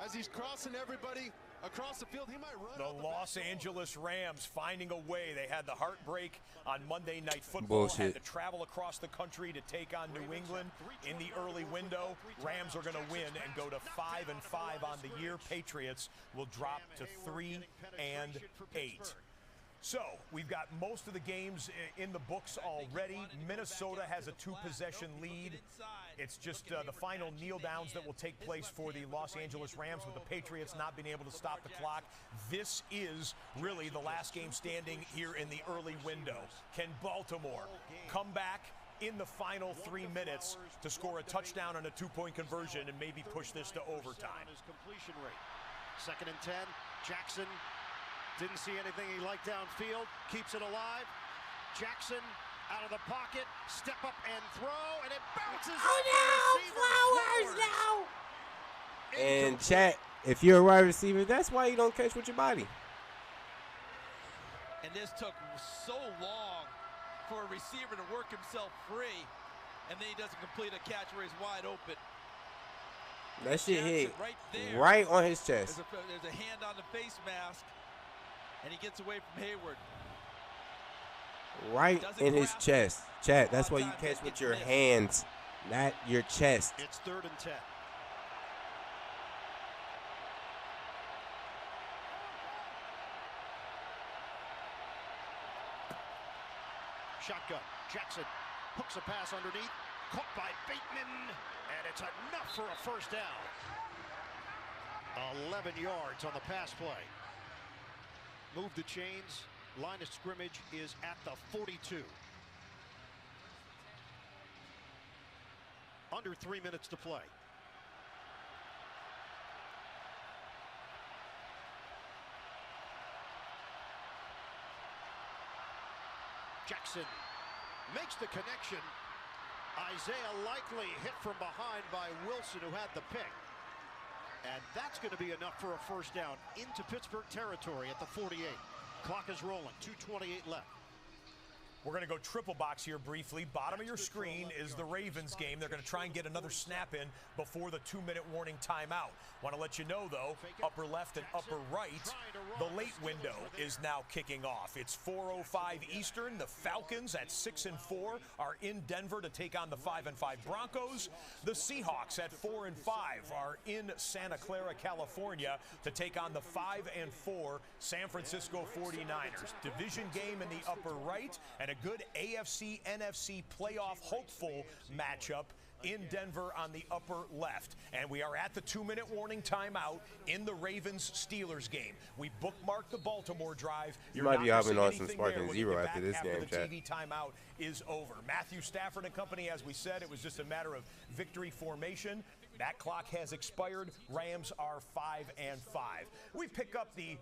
as he's crossing everybody across the field. He might run. The Los Angeles Rams finding a way. They had the heartbreak on Monday Night Football. Bullshit. Had to travel across the country to take on New England in the early window. Rams are going to win and go to 5-5 on the year. Patriots will drop to 3-8. So we've got most of the games in the books already. Minnesota has a 2-possession lead. It's just the final kneel downs that will take place for the Los Angeles Rams, with the Patriots not being able to stop the clock. This is really the last game standing here in the early window. Can Baltimore come back in the final 3 minutes to score a touchdown and a 2-point conversion and maybe push this to overtime. His completion rate. 2nd and 10. Jackson didn't see anything he liked downfield. Keeps it alive. Jackson out of the pocket. Step up and throw, and it bounces. Oh no! Flowers now! And chat, if you're a wide receiver, that's why you don't catch with your body. And this took so long for a receiver to work himself free, and then he doesn't complete a catch where he's wide open. That shit hit right there. Right on his chest. There's a hand on the face mask, and he gets away from Hayward. Right in his chest. Chat, that's why you catch with your hands, not your chest. It's 3rd and 10. Shotgun. Jackson hooks a pass underneath. Caught by Bateman. And it's enough for a first down. 11 yards on the pass play. Move the chains. Line of scrimmage is at the 42. Under 3 minutes to play. Jackson makes the connection. Isaiah Likely hit from behind by Wilson, who had the pick. And that's going to be enough for a first down into Pittsburgh territory at the 48. Clock is rolling, 2:28 left. We're going to go triple box here briefly. Bottom of your screen is the Ravens game. They're going to try and get another snap in before the 2-minute warning timeout. Want to let you know, though, upper left and upper right, the late window is now kicking off. It's 4:05 Eastern. The Falcons at 6-4 are in Denver to take on the 5-5 Broncos. The Seahawks at 4-5 are in Santa Clara, California to take on the 5-4 San Francisco 49ers. Division game in the upper right and a good AFC-NFC playoff hopeful matchup in Denver on the upper left. And we are at the 2-minute warning timeout in the Ravens-Steelers game. We bookmarked the Baltimore drive. You might be hopping on some Sparking Zero after this game, the chat. TV timeout is over. Matthew Stafford and company, as we said, it was just a matter of victory formation. That clock has expired. Rams are 5-5. We pick up the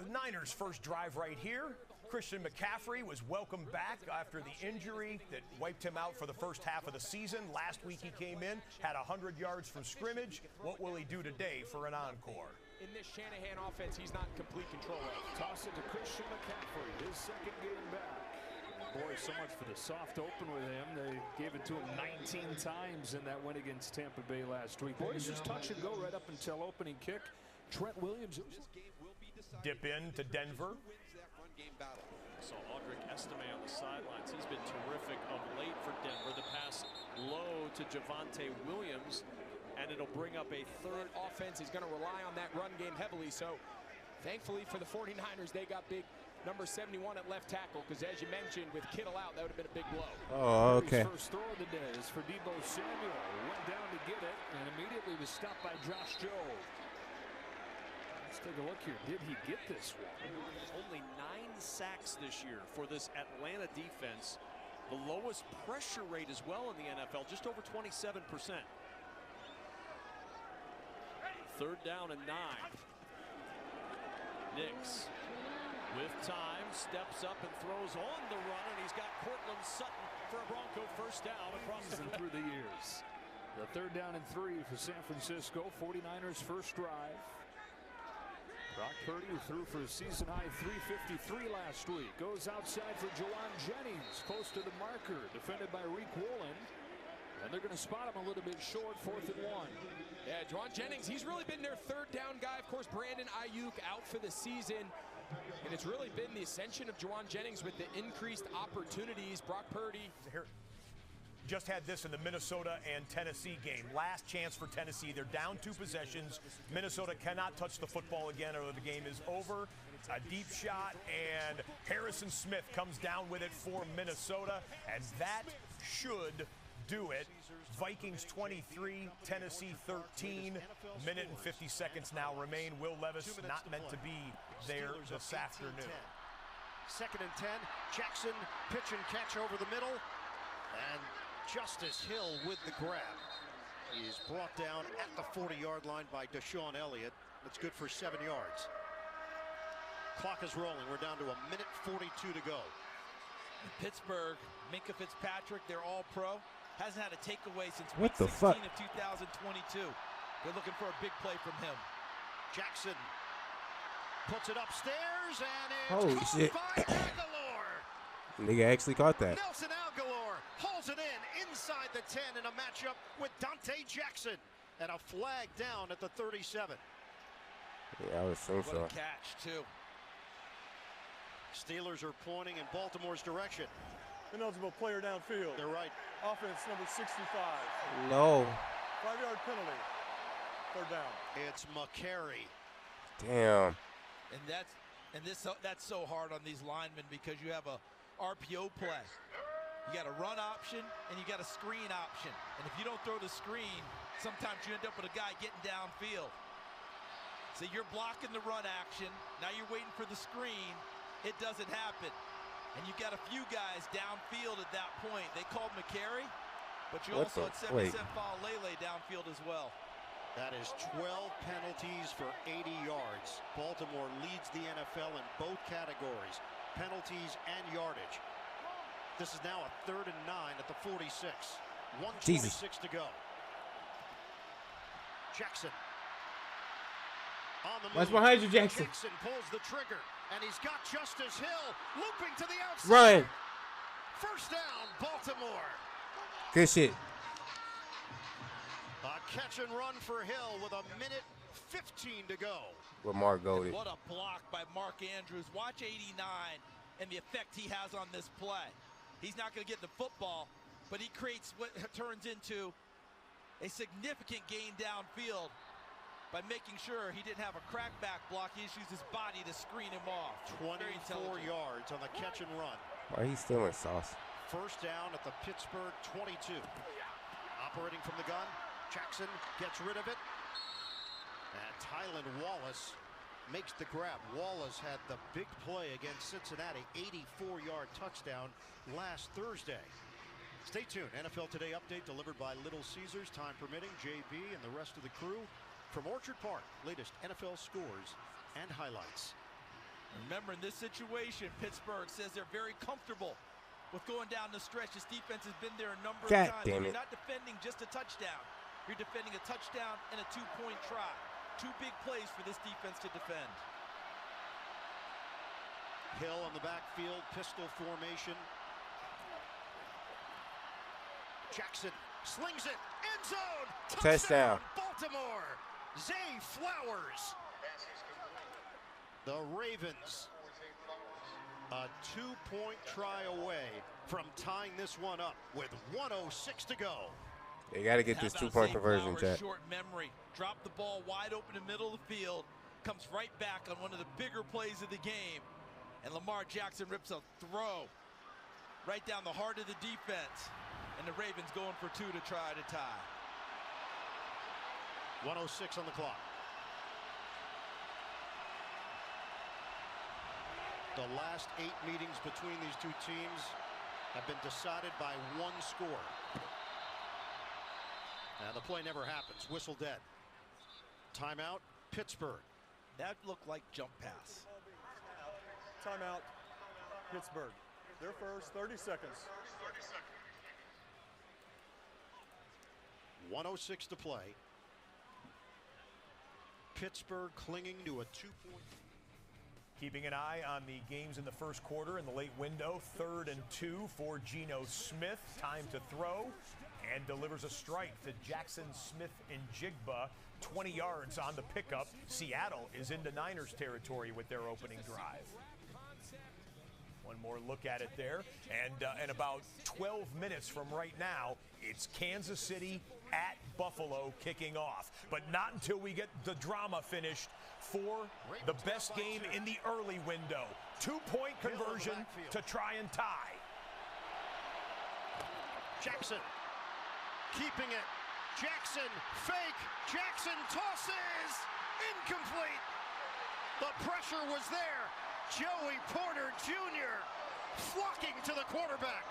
Niners' first drive right here. Christian McCaffrey was welcomed back after the injury that wiped him out for the first half of the season. Last week he came in, had 100 yards from scrimmage. What will he do today for an encore? In this Shanahan offense, he's not in complete control of. Toss it to Christian McCaffrey, his second game back. Boy, so much for the soft open with him. They gave it to him 19 times in that win against Tampa Bay last week. Boy, it's just touch and go right up until opening kick. Trent Williams. Dip in to Denver. Battle. So Audric Estime on the sidelines. He's been terrific of late for Denver. The pass low to Javonte Williams, and it'll bring up a third offense. He's going to rely on that run game heavily. So thankfully for the 49ers, they got big number 71 at left tackle, because as you mentioned, with Kittle out, that would have been a big blow. Oh, okay. His first throw of the day is for Deebo Samuel. Went down to get it and immediately was stopped by Josh Jobe. Let's take a look here. Did he get this one? Only 9 sacks this year for this Atlanta defense. The lowest pressure rate as well in the NFL, just over 27%. 3rd down and 9. Nix with time, steps up and throws on the run, and he's got Cortland Sutton for a Bronco first down across the through the years. The 3rd down and 3 for San Francisco. 49ers first drive. Brock Purdy, who threw for a season-high 353 last week, goes outside for Jawan Jennings, close to the marker, defended by Reek Woolen. And they're going to spot him a little bit short, 4th and 1. Yeah, Jawan Jennings, he's really been their 3rd down guy. Of course, Brandon Ayuk out for the season. And it's really been the ascension of Jawan Jennings with the increased opportunities. Brock Purdy. Just had this in the Minnesota and Tennessee game. Last chance for Tennessee. They're down 2 possessions. Minnesota cannot touch the football again or the game is over. A deep shot, and Harrison Smith comes down with it for Minnesota, and that should do it. Vikings 23, Tennessee 13. Minute and 50 seconds now remain. Will Levis not meant to be there this afternoon. 2nd and 10. Jackson pitch and catch over the middle. And Justice Hill with the grab. He is brought down at the 40-yard line by Deshaun Elliott. That's good for 7 yards. Clock is rolling. We're down to 1:42 to go. Pittsburgh, Minkah Fitzpatrick, they're all pro. Hasn't had a takeaway since What week the 16 fuck? of 2022. They're looking for a big play from him. Jackson puts it upstairs, and it's Holy caught shit. by Aguilar. Nigga actually caught that. Nelson Aguilar holds it in inside the 10 in a matchup with Dante Jackson. And a flag down at the 37. Yeah, I would assume so. What a catch, too. Steelers are pointing in Baltimore's direction. Ineligible player downfield. They're right. Offense number 65. No. 5-yard penalty. Third down. It's McCary. Damn. And that's so hard on these linemen because you have a RPO play. You got a run option and you got a screen option. And if you don't throw the screen, sometimes you end up with a guy getting downfield. So you're blocking the run action. Now you're waiting for the screen. It doesn't happen. And you got a few guys downfield at that point. They called McCary, but you also had 77 Lele downfield as well. That is 12 penalties for 80 yards. Baltimore leads the NFL in both categories, penalties and yardage. This is now a 3rd and 9 at the 46. 1:26 to go. Jackson on the move. What's behind you, Jackson? Jackson pulls the trigger, and he's got Justice Hill looping to the outside. Ryan. First down, Baltimore. Good shit. A catch and run for Hill with 1:15 to go. Lamar golded. What a block by Mark Andrews. Watch 89 and the effect he has on this play. He's not going to get the football, but he creates what turns into a significant gain downfield by making sure he didn't have a crackback block. He just used his body to screen him off. 24 yards on the catch and run. Why he's still in sauce? First down at the Pittsburgh 22. Operating from the gun, Jackson gets rid of it. And Tylan Wallace makes the grab. Wallace had the big play against Cincinnati, 84-yard touchdown last Thursday. Stay tuned. NFL Today update delivered by Little Caesars, time permitting. JB and the rest of the crew from Orchard Park. Latest NFL scores and highlights. Remember, in this situation, Pittsburgh says they're very comfortable with going down the stretch. This defense has been there a number of times. Damn it. You're not defending just a touchdown. You're defending a touchdown and a 2-point try. 2 big plays for this defense to defend. Hill on the backfield, pistol formation. Jackson slings it, end zone, Touchdown. Baltimore. Zay Flowers. The Ravens, a 2-point try away from tying this one up with 1:06 to go. They got to get this 2-point conversion, Jack. Short memory, dropped the ball wide open in the middle of the field, comes right back on one of the bigger plays of the game, and Lamar Jackson rips a throw right down the heart of the defense, and the Ravens going for 2 to try to tie. 1:06 on the clock. The last 8 meetings between these two teams have been decided by 1 score. And the play never happens. Whistle dead. Timeout, Pittsburgh. That looked like jump pass. Timeout, Pittsburgh. Their first 30 seconds. 1:06 to play. Pittsburgh clinging to a 2-point. Keeping an eye on the games in the first quarter in the late window. 3rd and 2 for Geno Smith. Time to throw, and delivers a strike to Jackson Smith and Jigba. 20 yards on the pickup. Seattle is into Niners territory with their opening drive. One more look at it there. And about 12 minutes from right now, it's Kansas City at Buffalo kicking off. But not until we get the drama finished for the best game in the early window. 2-point conversion to try and tie. Jackson keeping it. Jackson fake. Jackson tosses. Incomplete. The pressure was there. Joey Porter Jr. flocking to the quarterback.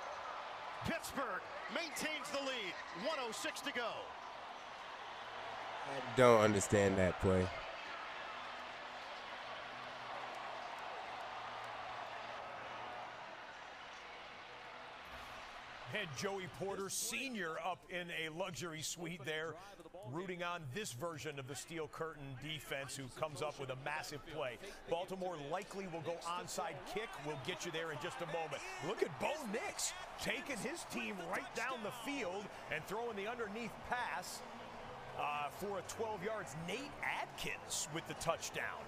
Pittsburgh maintains the lead. 1:06 to go. I don't understand that play. And Joey Porter Sr. up in a luxury suite there, rooting on this version of the Steel Curtain defense, who comes up with a massive play. Baltimore likely will go onside kick. We'll get you there in just a moment. Look at Bo Nix taking his team right down the field and throwing the underneath pass for a 12 yards. Nate Atkins with the touchdown.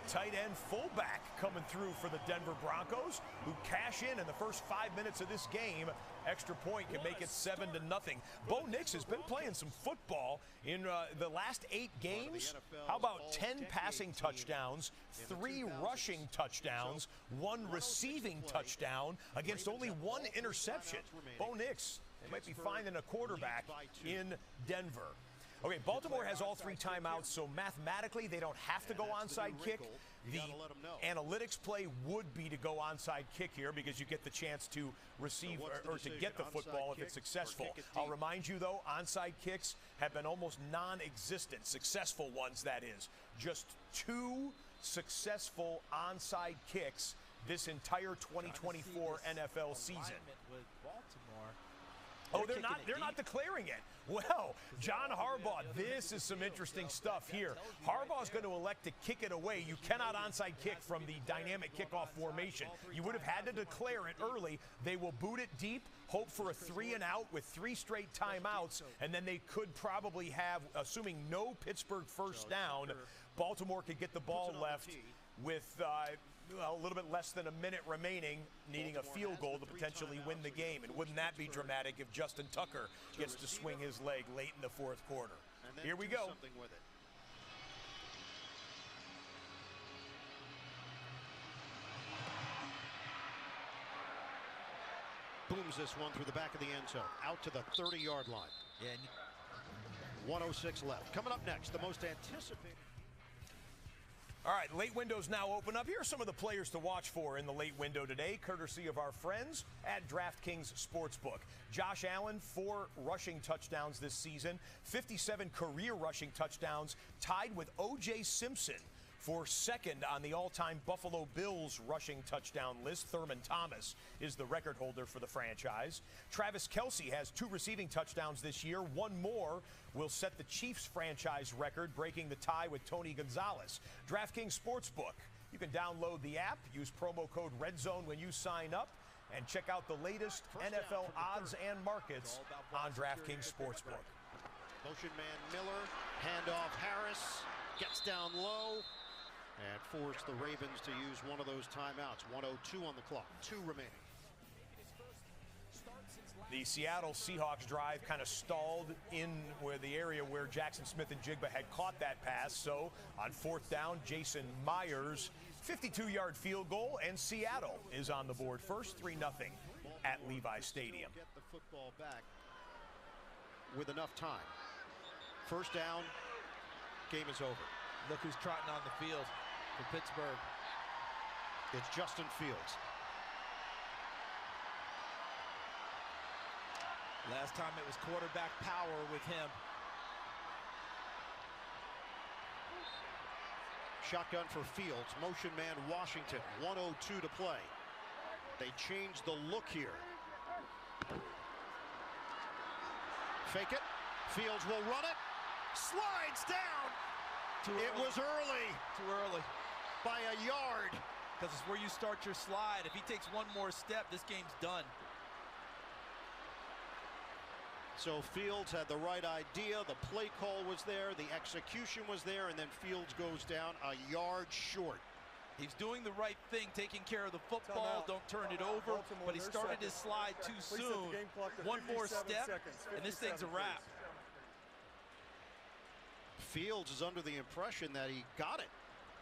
Tight end fullback coming through for the Denver Broncos, who cash in the first 5 minutes of this game. Extra point can make it 7-0. Bo Nix has been playing some football in the last 8 games. How about 10 passing touchdowns, 3 rushing touchdowns, 1 receiving touchdown against only 1 interception? Bo Nix might be finding a quarterback in Denver. Okay, Baltimore has all 3 timeouts, so mathematically they don't have to go onside kick. The analytics play would be to go onside kick here because you get the chance to receive or to get the football if it's successful. I'll remind you, though, onside kicks have been almost non-existent, successful ones, that is. Just 2 successful onside kicks this entire 2024 NFL season. Oh, they're not declaring it. Well, John Harbaugh, this is some interesting stuff here. Harbaugh's going to elect to kick it away. You cannot onside kick from the dynamic kickoff formation. You would have had to declare it early. They will boot it deep, hope for a 3-and-out with 3 straight timeouts, and then they could probably have, assuming no Pittsburgh first down, Baltimore could get the ball left with a little bit less than a minute remaining, needing a field goal to potentially win the game. And wouldn't that be dramatic if Justin Tucker gets to swing his leg late in the 4th quarter? Here we go. Booms this one through the back of the end zone, out to the 30-yard line. 1:06 left. Coming up next, the most anticipated. All right, late windows now open up. Here are some of the players to watch for in the late window today, courtesy of our friends at DraftKings Sportsbook. Josh Allen, 4 rushing touchdowns this season, 57 career rushing touchdowns, tied with O.J. Simpson for 2nd on the all-time Buffalo Bills rushing touchdown list. Thurman Thomas is the record holder for the franchise. Travis Kelce has 2 receiving touchdowns this year. 1 more will set the Chiefs franchise record, breaking the tie with Tony Gonzalez. DraftKings Sportsbook. You can download the app, use promo code Redzone when you sign up, and check out the latest NFL odds and markets on DraftKings Sportsbook. Motion man Miller, handoff Harris, gets down low, and forced the Ravens to use one of those timeouts. 1:02 on the clock, 2 remaining. The Seattle Seahawks drive kind of stalled in where the area where Jackson Smith and Jigba had caught that pass. So on 4th down, Jason Myers, 52-yard field goal, and Seattle is on the board first, 3-0 at Levi Stadium. Get the football back with enough time. First down, game is over. Look who's trotting on the field for Pittsburgh. It's Justin Fields. Last time it was quarterback power with him. Shotgun for Fields. Motion man Washington. 1:02 to play. They changed the look here. Fake it. Fields will run it. Slides down. It was early. Too early. By a yard. Because it's where you start your slide. If he takes one more step, this game's done. So Fields had the right idea. The play call was there. The execution was there. And then Fields goes down a yard short. He's doing the right thing, taking care of the football. Don't turn it over. But he started his slide too soon. One more step, and this thing's a wrap. Fields is under the impression that he got it.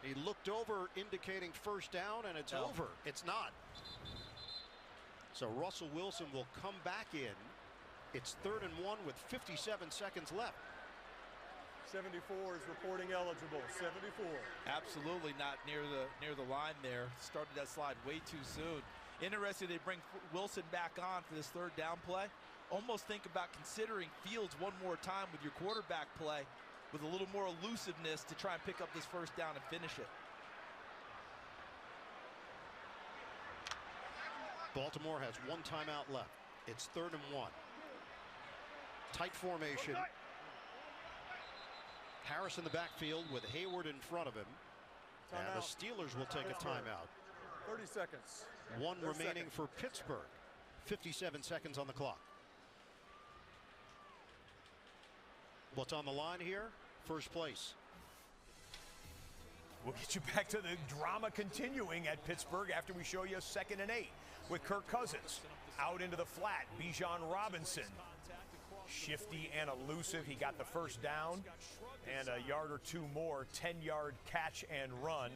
He looked over, indicating first down, and it's over. It's not. So Russell Wilson will come back in. It's 3rd and 1 with 57 seconds left. 74 is reporting eligible. 74. Absolutely not near the line there. Started that slide way too soon. Interesting they bring Wilson back on for this third down play. Almost think about considering Fields one more time with your quarterback play with a little more elusiveness to try and pick up this first down and finish it. Baltimore has one timeout left. It's 3rd and 1. Tight formation. Harris in the backfield with Hayward in front of him. And the Steelers will take a timeout. 30 seconds. One remaining for Pittsburgh. 57 seconds on the clock. What's on the line here? First place. We'll get you back to the drama continuing at Pittsburgh after we show you 2nd and 8 with Kirk Cousins out into the flat. Bijan Robinson, shifty and elusive. He got the first down and a yard or two more. 10-yard catch and run.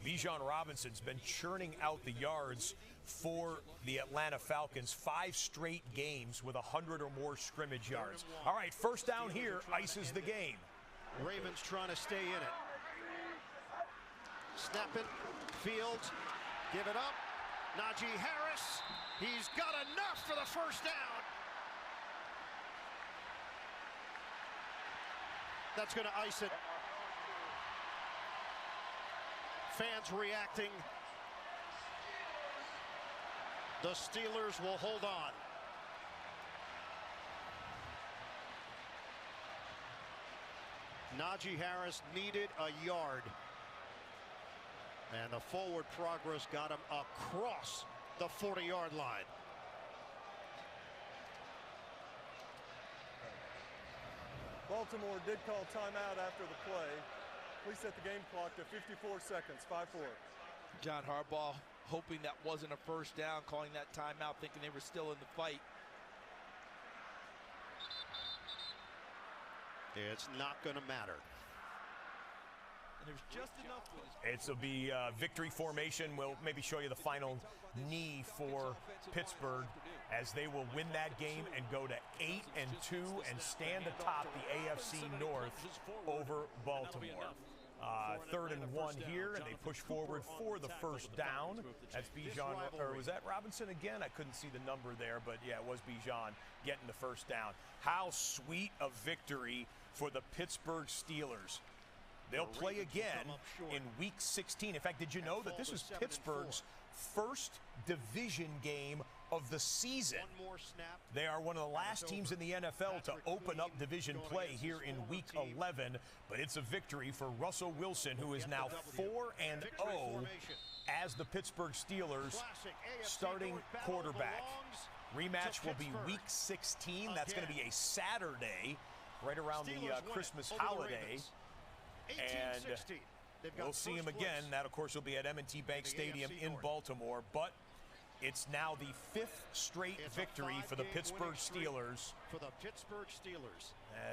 Bijan Robinson's been churning out the yards for the Atlanta Falcons. 5 straight games with 100 or more scrimmage yards. All right, first down here ices the game. Ravens trying to stay in it. Snap it. Fields. Give it up. Najee Harris. He's got enough for the first down. That's going to ice it. Fans reacting. The Steelers will hold on. Najee Harris needed a yard. And the forward progress got him across the 40-yard line. Baltimore did call timeout after the play. Please set the game clock to 54 seconds, 5-4. John Harbaugh hoping that wasn't a first down, calling that timeout, thinking they were still in the fight. It's not going to matter. And there's just enough. It'll be victory formation. We'll maybe show you the final knee for Pittsburgh as they will win that game and go to 8-2 and stand atop the AFC North over Baltimore. 3rd and 1 here, and they push forward for the first down. That's Bijan, or was that Robinson again? I couldn't see the number there, but yeah, it was Bijan getting the first down. How sweet a victory for the Pittsburgh Steelers. They'll play again in Week 16. In fact, did you know that this is Pittsburgh's first division game of the season? They are one of the last teams in the NFL to open up division play here in Week 11, but it's a victory for Russell Wilson, who is now 4-0 as the Pittsburgh Steelers starting quarterback. Rematch will be Week 16. That's going to be a Saturday, right around the Christmas holiday. And we'll see him again. That, of course, will be at M&T Bank Stadium in Baltimore. But it's now the 5th straight victory for the Pittsburgh Steelers.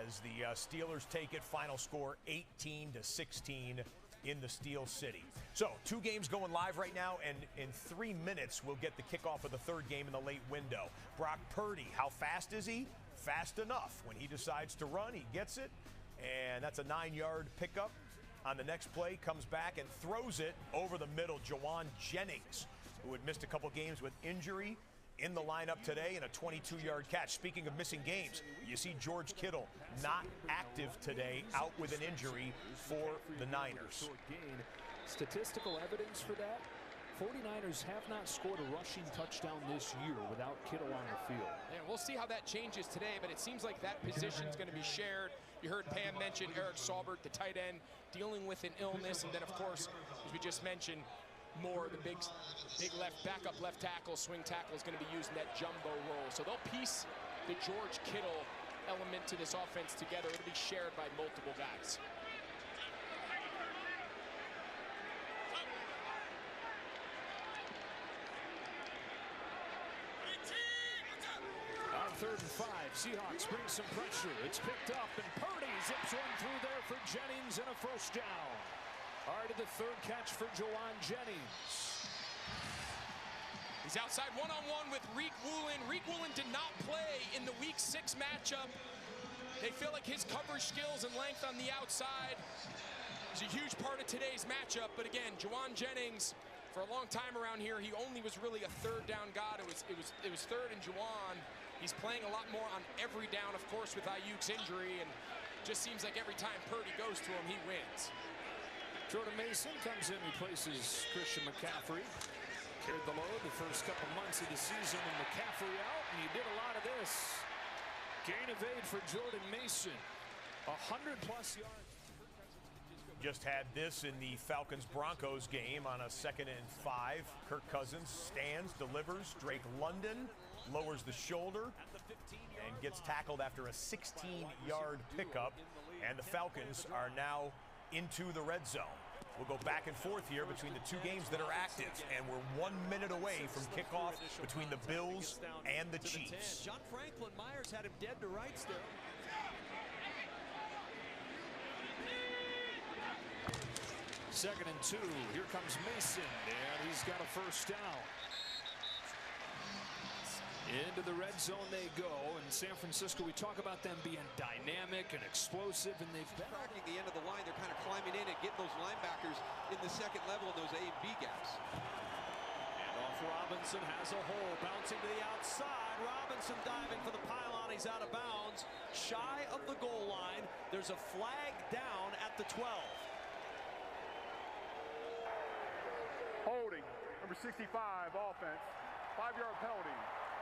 As the Steelers take it, final score 18-16 in the Steel City. So 2 games going live right now, and in 3 minutes we'll get the kickoff of the 3rd game in the late window. Brock Purdy, how fast is he? Fast enough. When he decides to run, he gets it. And that's a 9-yard pickup. On the next play, comes back and throws it over the middle. Jauan Jennings, who had missed a couple games with injury, in the lineup today, and a 22-yard catch. Speaking of missing games, you see George Kittle not active today, out with an injury for the Niners. Statistical evidence for that? 49ers have not scored a rushing touchdown this year without Kittle on the field. Yeah, we'll see how that changes today, but it seems like that position is going to be shared. You heard Pam mention Eric Saubert, the tight end, dealing with an illness, and then, of course, as we just mentioned, Moore, the big backup left tackle, swing tackle, is going to be used in that jumbo role. So they'll piece the George Kittle element to this offense together. It'll be shared by multiple guys. On 3rd and 5, Seahawks bring some pressure. It's picked up, and Purdy zips one through there for Jennings and a first down. All right, to the 3rd catch for Jauan Jennings. He's outside one-on-one with Reek Woolen. Reek Woolen did not play in the Week 6 matchup They feel like his coverage skills and length on the outside is a huge part of today's matchup. But again, Jauan Jennings, for a long time around here, he only was really a third down guy. It was third and Jauan. He's playing a lot more on every down, of course, with Ayuk's injury, and just seems like every time Purdy goes to him, he wins. Jordan Mason comes in, replaces Christian McCaffrey. Carried the load the first couple months of the season with McCaffrey out, and he did a lot of this. Gain of 8 for Jordan Mason. 100-plus yards. Just had this in the Falcons-Broncos game on a 2nd and 5. Kirk Cousins stands, delivers. Drake London lowers the shoulder and gets tackled after a 16-yard pickup. And the Falcons are now into the red zone. We'll go back and forth here between the two games that are active, and we're 1 minute away from kickoff between the Bills and the Chiefs. John Franklin Myers had him dead to rights there. Second and 2. Here comes Mason, and he's got a first down. Into the red zone they go. In San Francisco, we talk about them being dynamic and explosive, and they've been Tracking the end of the line. They're kind of climbing in and getting those linebackers in the second level in those A and B gaps. And off Robinson has a hole, bouncing to the outside. Robinson diving for the pylon. He's out of bounds, shy of the goal line. There's a flag down at the 12. Holding, number 65, offense. 5-yard penalty.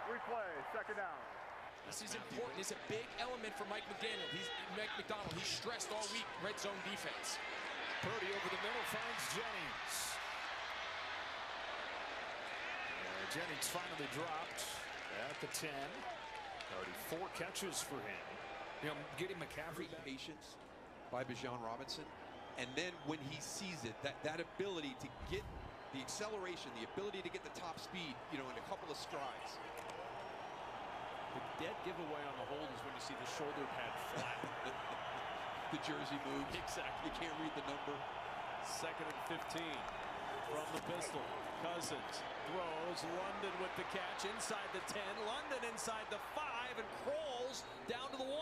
Replay, second down. This is important. It's a big element for Mike McDonald. He's stressed all week, red zone defense. Purdy over the middle finds Jennings. Jennings finally dropped at the 10. Already 4 catches for him. You know, getting McCaffrey patience by Bijan Robinson, and then when he sees it, that ability to get the acceleration, the ability to get the top speed, you know, in a couple of strides. The dead giveaway on the hold is when you see the shoulder pad flat. The jersey moves. Exactly. You can't read the number. 2nd and 15 from the pistol. Cousins throws. London with the catch inside the 10. London inside the 5 and crawls down to the 1.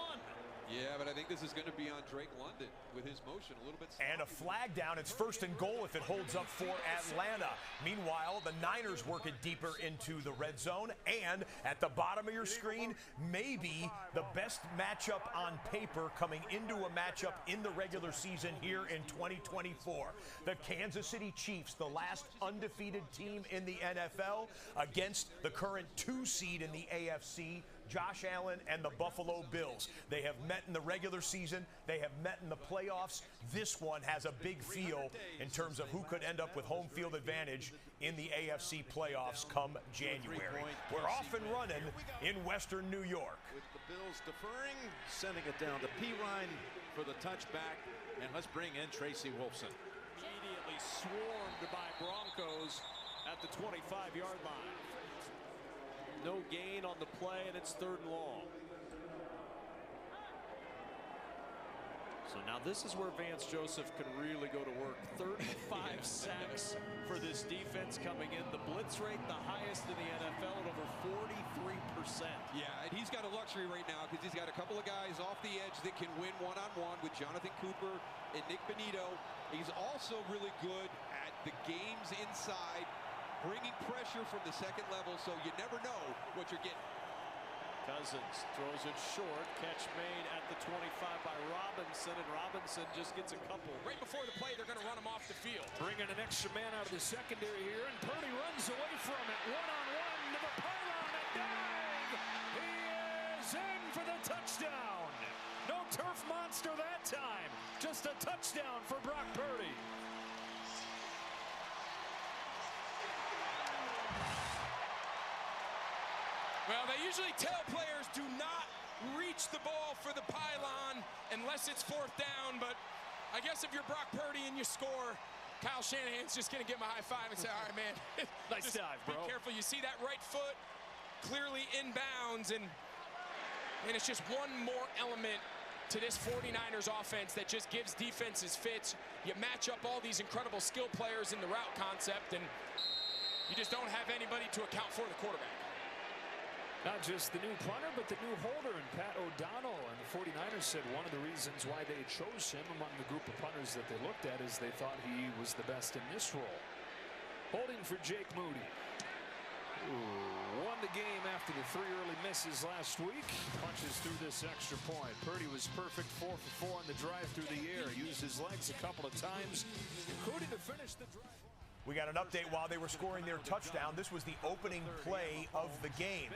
Yeah, but I think this is going to be on Drake London with his motion a little bit sloppy. And a flag down. It's 1st and goal if it holds up for Atlanta. Meanwhile, the Niners work it deeper into the red zone. And at the bottom of your screen, maybe the best matchup on paper coming into a matchup in the regular season here in 2024. The Kansas City Chiefs, the last undefeated team in the NFL, against the current 2 seed in the AFC, Josh Allen and the Buffalo Bills. They have met in the regular season. They have met in the playoffs. This one has a big feel in terms of who could end up with home field advantage in the AFC playoffs come January. We're off and running in Western New York. With the Bills deferring, sending it down to Pirine for the touchback, and let's bring in Tracy Wolfson. Immediately swarmed by Broncos at the 25-yard line. No gain on the play, and it's 3rd and long. So now this is where Vance Joseph can really go to work. 35 sacks for this defense coming in. The blitz rate, the highest in the NFL at over 43%. Yeah, and he's got a luxury right now because he's got a couple of guys off the edge that can win one-on-one with Jonathan Cooper and Nick Benito. He's also really good at the games inside, bringing pressure from the second level, so you never know what you're getting. Cousins throws it short. Catch made at the 25 by Robinson, and Robinson just gets a couple. Right before the play, they're going to run him off the field. Bringing an extra man out of the secondary here, and Purdy runs away from it. One-on-one to the pylon, a dive! He is in for the touchdown! No turf monster that time. Just a touchdown for Brock Purdy. Well, they usually tell players do not reach the ball for the pylon unless it's 4th down, but I guess if you're Brock Purdy and you score, Kyle Shanahan's just going to give him a high five and say, all right, man. Nice dive, bro. Be careful. You see that right foot clearly inbounds, and it's just one more element to this 49ers offense that just gives defenses fits. You match up all these incredible skill players in the route concept, and you just don't have anybody to account for the quarterback. Not just the new punter, but the new holder, and Pat O'Donnell. And the 49ers said one of the reasons why they chose him among the group of punters that they looked at is they thought he was the best in this role. Holding for Jake Moody. Won the game after the 3 early misses last week. Punches through this extra point. Purdy was perfect, 4 for 4 on the drive through the air. Used his legs a couple of times, including to finish the drive. We got an update while they were scoring their touchdown. This was the opening play of the game.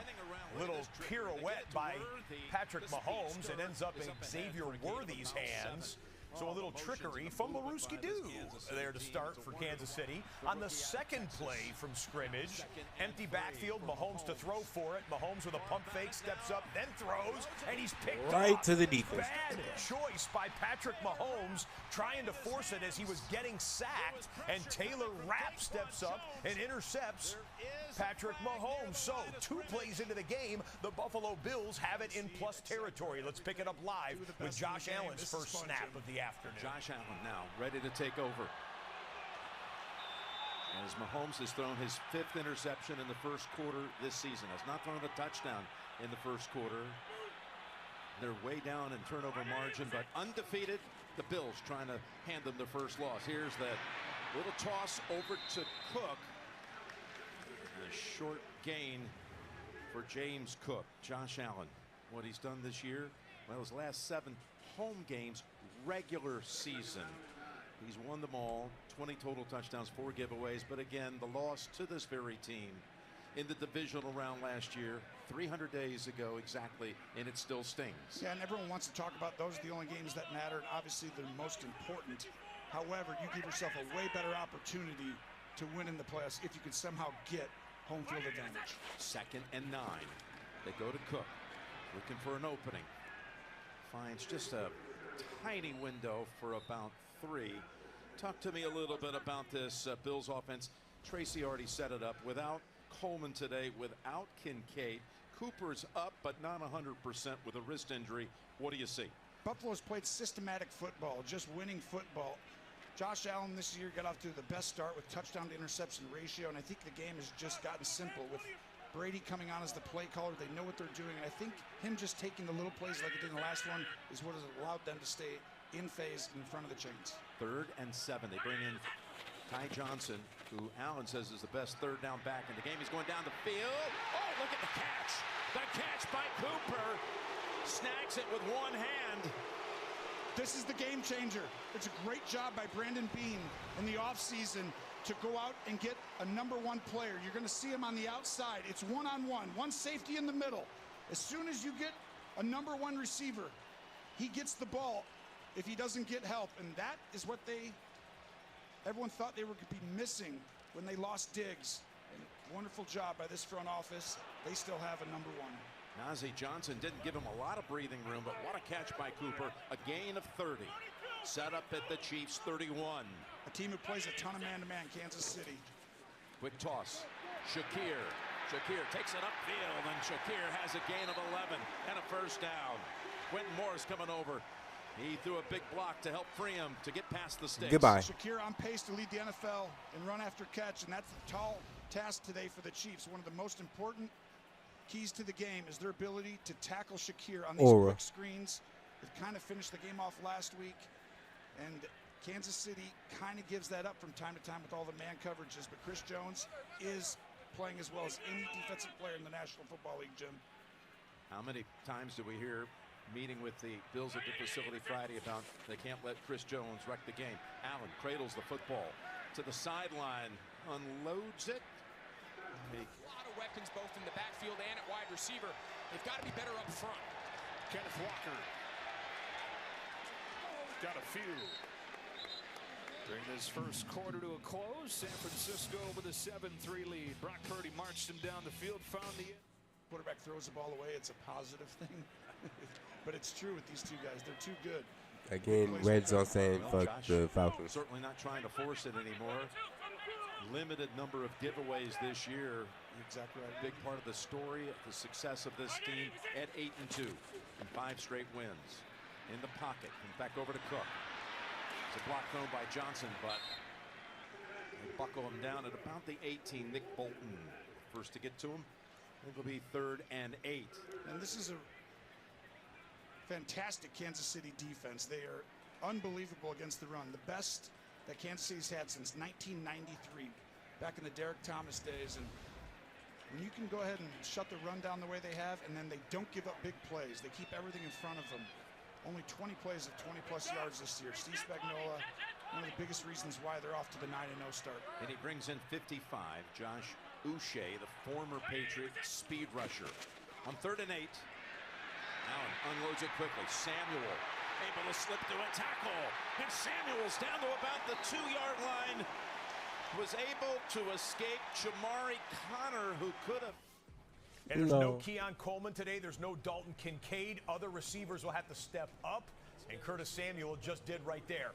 A little pirouette by Patrick Mahomes. It ends up in Xavier Worthy's hands. So a little trickery from Maruski-Doo there to start for Kansas City. On the second play from scrimmage, empty backfield, Mahomes to throw for it. Mahomes with a pump fake, steps up, then throws, and he's picked right off. to the defense. Bad choice by Patrick Mahomes, trying to force it as he was getting sacked, and Taylor Rapp steps up and intercepts Patrick Mahomes. So 2 plays into the game, the Buffalo Bills have it in plus territory. Let's pick it up live with Josh Allen's first snap of the afternoon. Josh Allen now ready to take over. As Mahomes has thrown his 5th interception in the first quarter this season. Has not thrown a touchdown in the first quarter. They're way down in turnover margin, but undefeated. The Bills trying to hand them their first loss. Here's that little toss over to Cook. A short gain for James Cook. Josh Allen, what he's done this year, well, his last 7 home games, regular season, he's won them all. 20 total touchdowns, 4 giveaways, but again, the loss to this very team in the divisional round last year, 300 days ago exactly, and it still stings. Yeah, and everyone wants to talk about those are the only games that matter, and obviously they're most important. However, you give yourself a way better opportunity to win in the playoffs if you can somehow get home field advantage. 2nd and 9. They go to Cook, looking for an opening. Finds just a tiny window for about 3. Talk to me a little bit about this Bills offense. Tracy already set it up. Without Coleman today, without Kincaid, Cooper's up but not 100% with a wrist injury. What do you see? Buffalo's played systematic football, just winning football. Josh Allen this year got off to the best start with touchdown to interception ratio, and I think the game has just gotten simple with Brady coming on as the play caller. They know what they're doing, and I think him just taking the little plays like he did in the last one is what has allowed them to stay in phase in front of the chains. 3rd and 7. They bring in Ty Johnson, who Allen says is the best 3rd down back in the game. He's going down the field. Oh, look at the catch. The catch by Cooper. Snags it with one hand. This is the game changer. It's a great job by Brandon Beane in the offseason to go out and get a #1 player. You're going to see him on the outside. It's one-on-one, one safety in the middle. As soon as you get a #1 receiver, he gets the ball if he doesn't get help. And that is what everyone thought they were going to be missing when they lost Diggs. And wonderful job by this front office. They still have a #1. Najee Johnson didn't give him a lot of breathing room, but what a catch by Cooper. A gain of 30. Set up at the Chiefs 31. A team who plays a ton of man-to-man, Kansas City. Quick toss. Shakir. Shakir takes it upfield, and Shakir has a gain of 11 and a first down. Quentin Morris coming over. He threw a big block to help free him to get past the sticks. Goodbye. Shakir on pace to lead the NFL in run after catch, and that's a tall task today for the Chiefs. One of the most important keys to the game is their ability to tackle Shakir on these quick screens. They've kind of finished the game off last week, and Kansas City kind of gives that up from time to time with all the man coverages, but Chris Jones is playing as well as any defensive player in the National Football League, Jim. How many times do we hear meeting with the Bills at the facility Friday about they can't let Chris Jones wreck the game? Allen cradles the football to the sideline, unloads it. A lot of weapons both in the backfield and at wide receiver. They've got to be better up front. Kenneth Walker got a few. Bring this first quarter to a close. San Francisco with a 7-3 lead. Brock Purdy marched him down the field, found the end. Quarterback throws the ball away. It's a positive thing. But it's true with these two guys. They're too good. Again, Redzone saying fuck the Falcons. Certainly not trying to force it anymore. Limited number of giveaways this year. Exactly right. Big part of the story of the success of this team at 8-2 and 5 straight wins. In the pocket and back over to Cook. It's a block thrown by Johnson, but they buckle him down at about the 18. Nick Bolton first to get to him. It'll be 3rd and 8. And this is a fantastic Kansas City defense. They are unbelievable against the run. The best that Kansas City's had since 1993, back in the Derek Thomas days. And when you can go ahead and shut the run down the way they have, and then they don't give up big plays. They keep everything in front of them. Only 20 plays of 20-plus yards this year. Steve Spagnuolo, one of the biggest reasons why they're off to the 9-0 start. And he brings in 55, Josh Uche, the former Patriot speed rusher. On 3rd and 8. Allen unloads it quickly. Samuel able to slip through a tackle. And Samuel's down to about the 2-yard line. Was able to escape Jamari Connor, who could have. And there's no Keon Coleman today. There's no Dalton Kincaid. Other receivers will have to step up. And Curtis Samuel just did right there.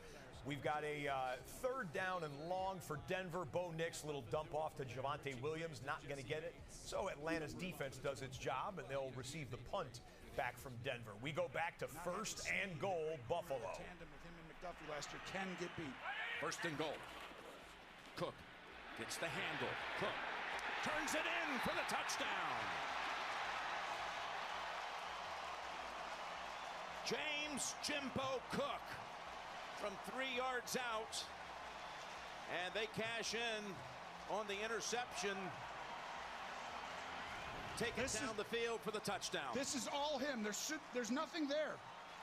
We've got a 3rd down and long for Denver. Bo Nix, little dump off to Javonte Williams, not going to get it. So Atlanta's defense does its job, and they'll receive the punt back from Denver. We go back to 1st and goal, Buffalo. Tandem with him and McDuffie last year can get beat. 1st and goal. Cook gets the handle. Cook turns it in for the touchdown. James Jimbo Cook from 3 yards out, and they cash in on the interception. Take it down the field for the touchdown. This is all him. There's nothing there.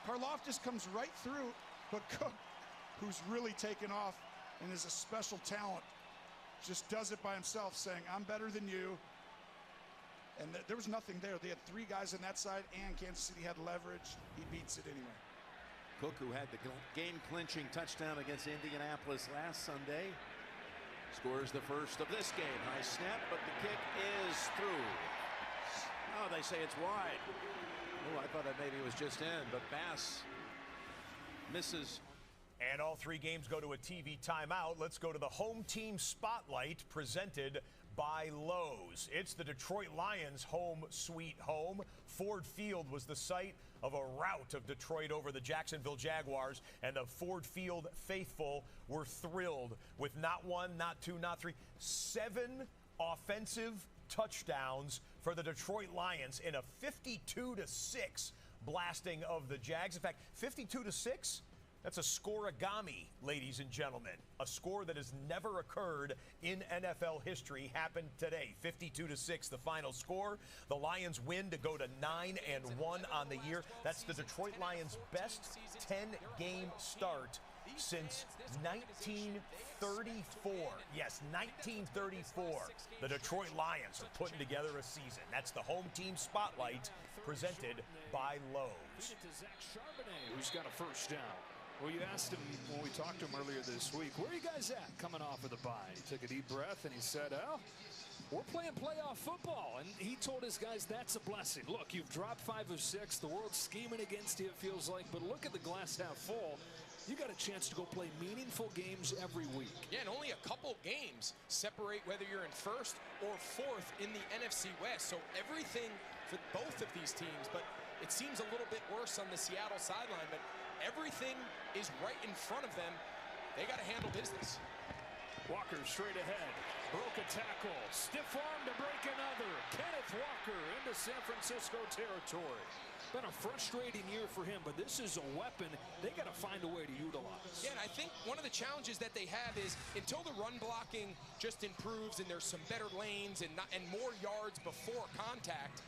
Karlaftis comes right through, but Cook, who's really taken off and is a special talent, just does it by himself, saying, I'm better than you. And there was nothing there. They had 3 guys on that side, and Kansas City had leverage. He beats it anyway. Cook, who had the game-clinching touchdown against Indianapolis last Sunday, scores the first of this game. High snap, but the kick is through. Oh, they say it's wide. Oh, I thought that maybe it was just in, but Bass misses. And all 3 games go to a TV timeout. Let's go to the home team spotlight presented by Lowe's. It's the Detroit Lions home sweet home. Ford Field was the site of a rout of Detroit over the Jacksonville Jaguars, and the Ford Field faithful were thrilled with not 1, not 2, not 3, 7 offensive touchdowns for the Detroit Lions in a 52-6 blasting of the Jags. In fact, 52-6. That's a scoreagami, ladies and gentlemen. A score that has never occurred in NFL history happened today. 52-6, the final score. The Lions win to go to 9-1 on the year. That's the Detroit Lions' best 10-game start since 1934. Yes, 1934. The Detroit Lions are putting together a season. That's the home team spotlight presented by Lowe's. Who's got a first down? Well, you asked him when we talked to him earlier this week, where are you guys at coming off of the bye? He took a deep breath and he said, oh, we're playing playoff football. And he told his guys that's a blessing. Look, you've dropped 5 of 6. The world's scheming against you, it feels like. But look at the glass half full. You got a chance to go play meaningful games every week. Yeah, and only a couple games separate whether you're in 1st or 4th in the NFC West. So everything for both of these teams, but it seems a little bit worse on the Seattle sideline. But everything is right in front of them. They got to handle business. Walker straight ahead. Broke a tackle. Stiff arm to break another. Kenneth Walker into San Francisco territory. Been a frustrating year for him, but this is a weapon they got to find a way to utilize. Yeah, and I think one of the challenges that they have is until the run blocking just improves and there's some better lanes and more yards before contact,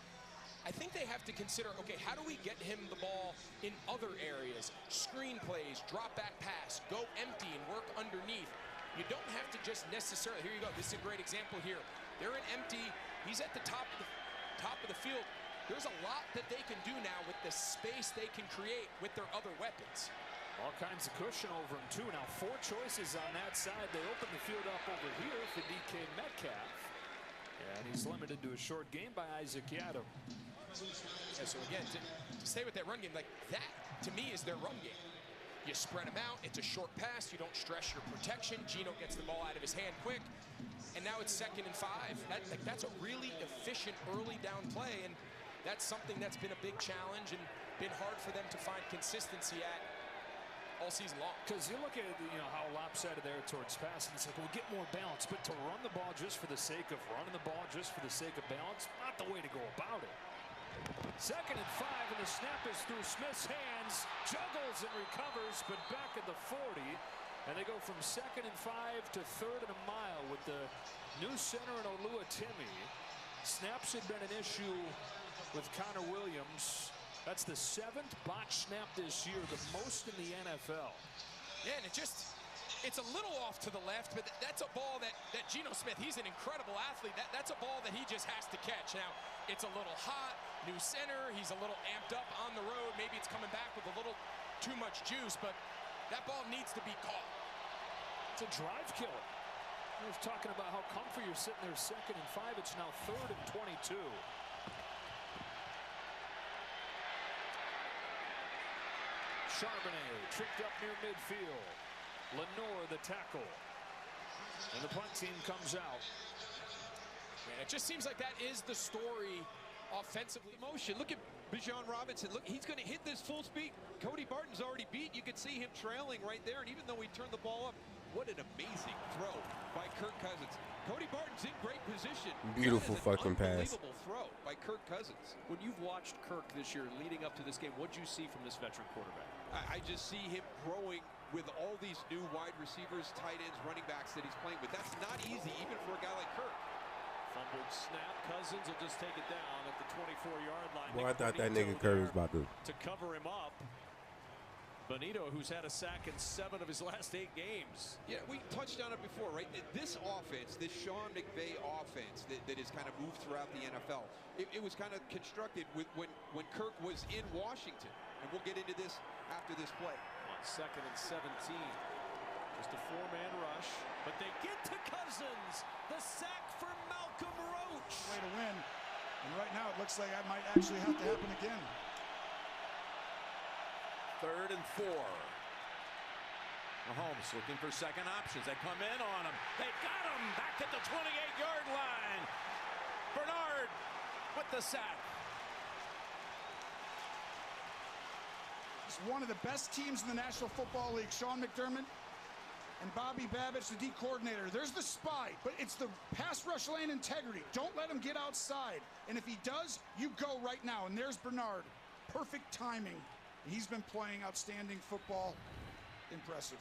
I think they have to consider, okay, how do we get him the ball in other areas? Screen plays, drop back pass, go empty and work underneath. You don't have to just necessarily, here you go, this is a great example here. They're in empty, he's at the top of the field. There's a lot that they can do now with the space they can create with their other weapons. All kinds of cushion over him, too. Now 4 choices on that side. They open the field up over here for DK Metcalf. And he's limited to a short game by Isaac Yiadom. Yeah, so again, to stay with that run game, like that, to me, is their run game. You spread them out. It's a short pass. You don't stress your protection. Geno gets the ball out of his hand quick. And now it's 2nd and 5. That's a really efficient early down play. And that's something that's been a big challenge and been hard for them to find consistency at. all season long. Because you look at how lopsided there towards passing, it's like we'll get more balance, but to run the ball just for the sake of running the ball, just for the sake of balance, not the way to go about it. 2nd and 5, and the snap is through Smith's hands, juggles and recovers, but back at the 40, and they go from 2nd and 5 to 3rd and a mile with the new center in Oluwatimi. Snaps had been an issue with Connor Williams. That's the 7th botch snap this year, the most in the NFL. Yeah, and it's a little off to the left, but that's a ball that Geno Smith, he's an incredible athlete. That's a ball that he just has to catch. Now, it's a little hot, new center, he's a little amped up on the road. Maybe it's coming back with a little too much juice, but that ball needs to be caught. It's a drive killer. I was talking about how comfy you're sitting there 2nd and 5. It's now 3rd and 22. Charbonnet tripped up near midfield. Lenore the tackle. And the punt team comes out. Man, it just seems like that is the story offensively. Motion. Look at Bijan Robinson. Look, he's going to hit this full speed. Cody Barton's already beat. You can see him trailing right there. And even though he turned the ball up, what an amazing throw by Kirk Cousins. Cody Barton's in great position. Beautiful fucking pass. Unbelievable throw by Kirk Cousins. When you've watched Kirk this year leading up to this game, what do you see from this veteran quarterback? I just see him growing with all these new wide receivers, tight ends, running backs that he's playing with. That's not easy, even for a guy like Kirk. Fumbled snap. Cousins will just take it down at the 24-yard line. Boy, I thought that nigga Curry was about to cover him up. Benito, who's had a sack in 7 of his last 8 games. Yeah, we touched on it before, right? This offense, this Sean McVay offense that has kind of moved throughout the NFL, it was kind of constructed when Kirk was in Washington. And we'll get into this after this play. On 2nd and 17. Just a 4-man rush. But they get to Cousins. The sack for Malcolm Roach. Way to win. And right now it looks like that might actually have to happen again. 3rd and 4. Mahomes looking for second options. They come in on him. They got him back at the 28-yard line. Bernard with the sack. It's one of the best teams in the National Football League. Sean McDermott and Bobby Babbitt, the D coordinator. There's the spy, but it's the pass rush lane integrity. Don't let him get outside. And if he does, you go right now. And there's Bernard. Perfect timing. He's been playing outstanding football. Impressive.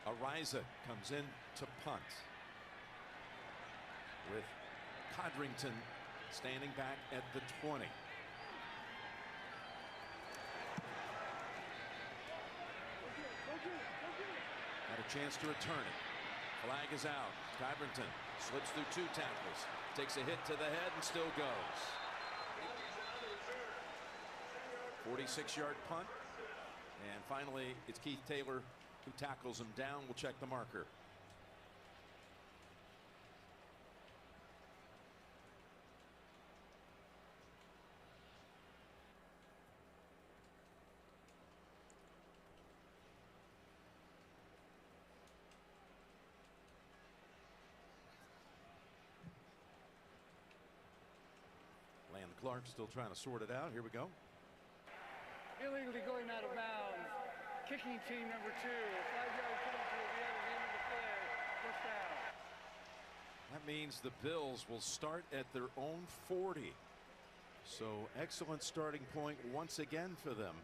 Ariza comes in to punt with Codrington standing back at the 20. Had a chance to return it. Flag is out. Codrington slips through 2 tackles, takes a hit to the head and still goes. 46-yard punt. And finally, it's Keith Taylor who tackles him down. We'll check the marker. Landon Clark still trying to sort it out. Here we go. Illegally going out of bounds. Kicking team number 2. 5-yard penalty at the end of the play. First down. That means the Bills will start at their own 40. So excellent starting point once again for them.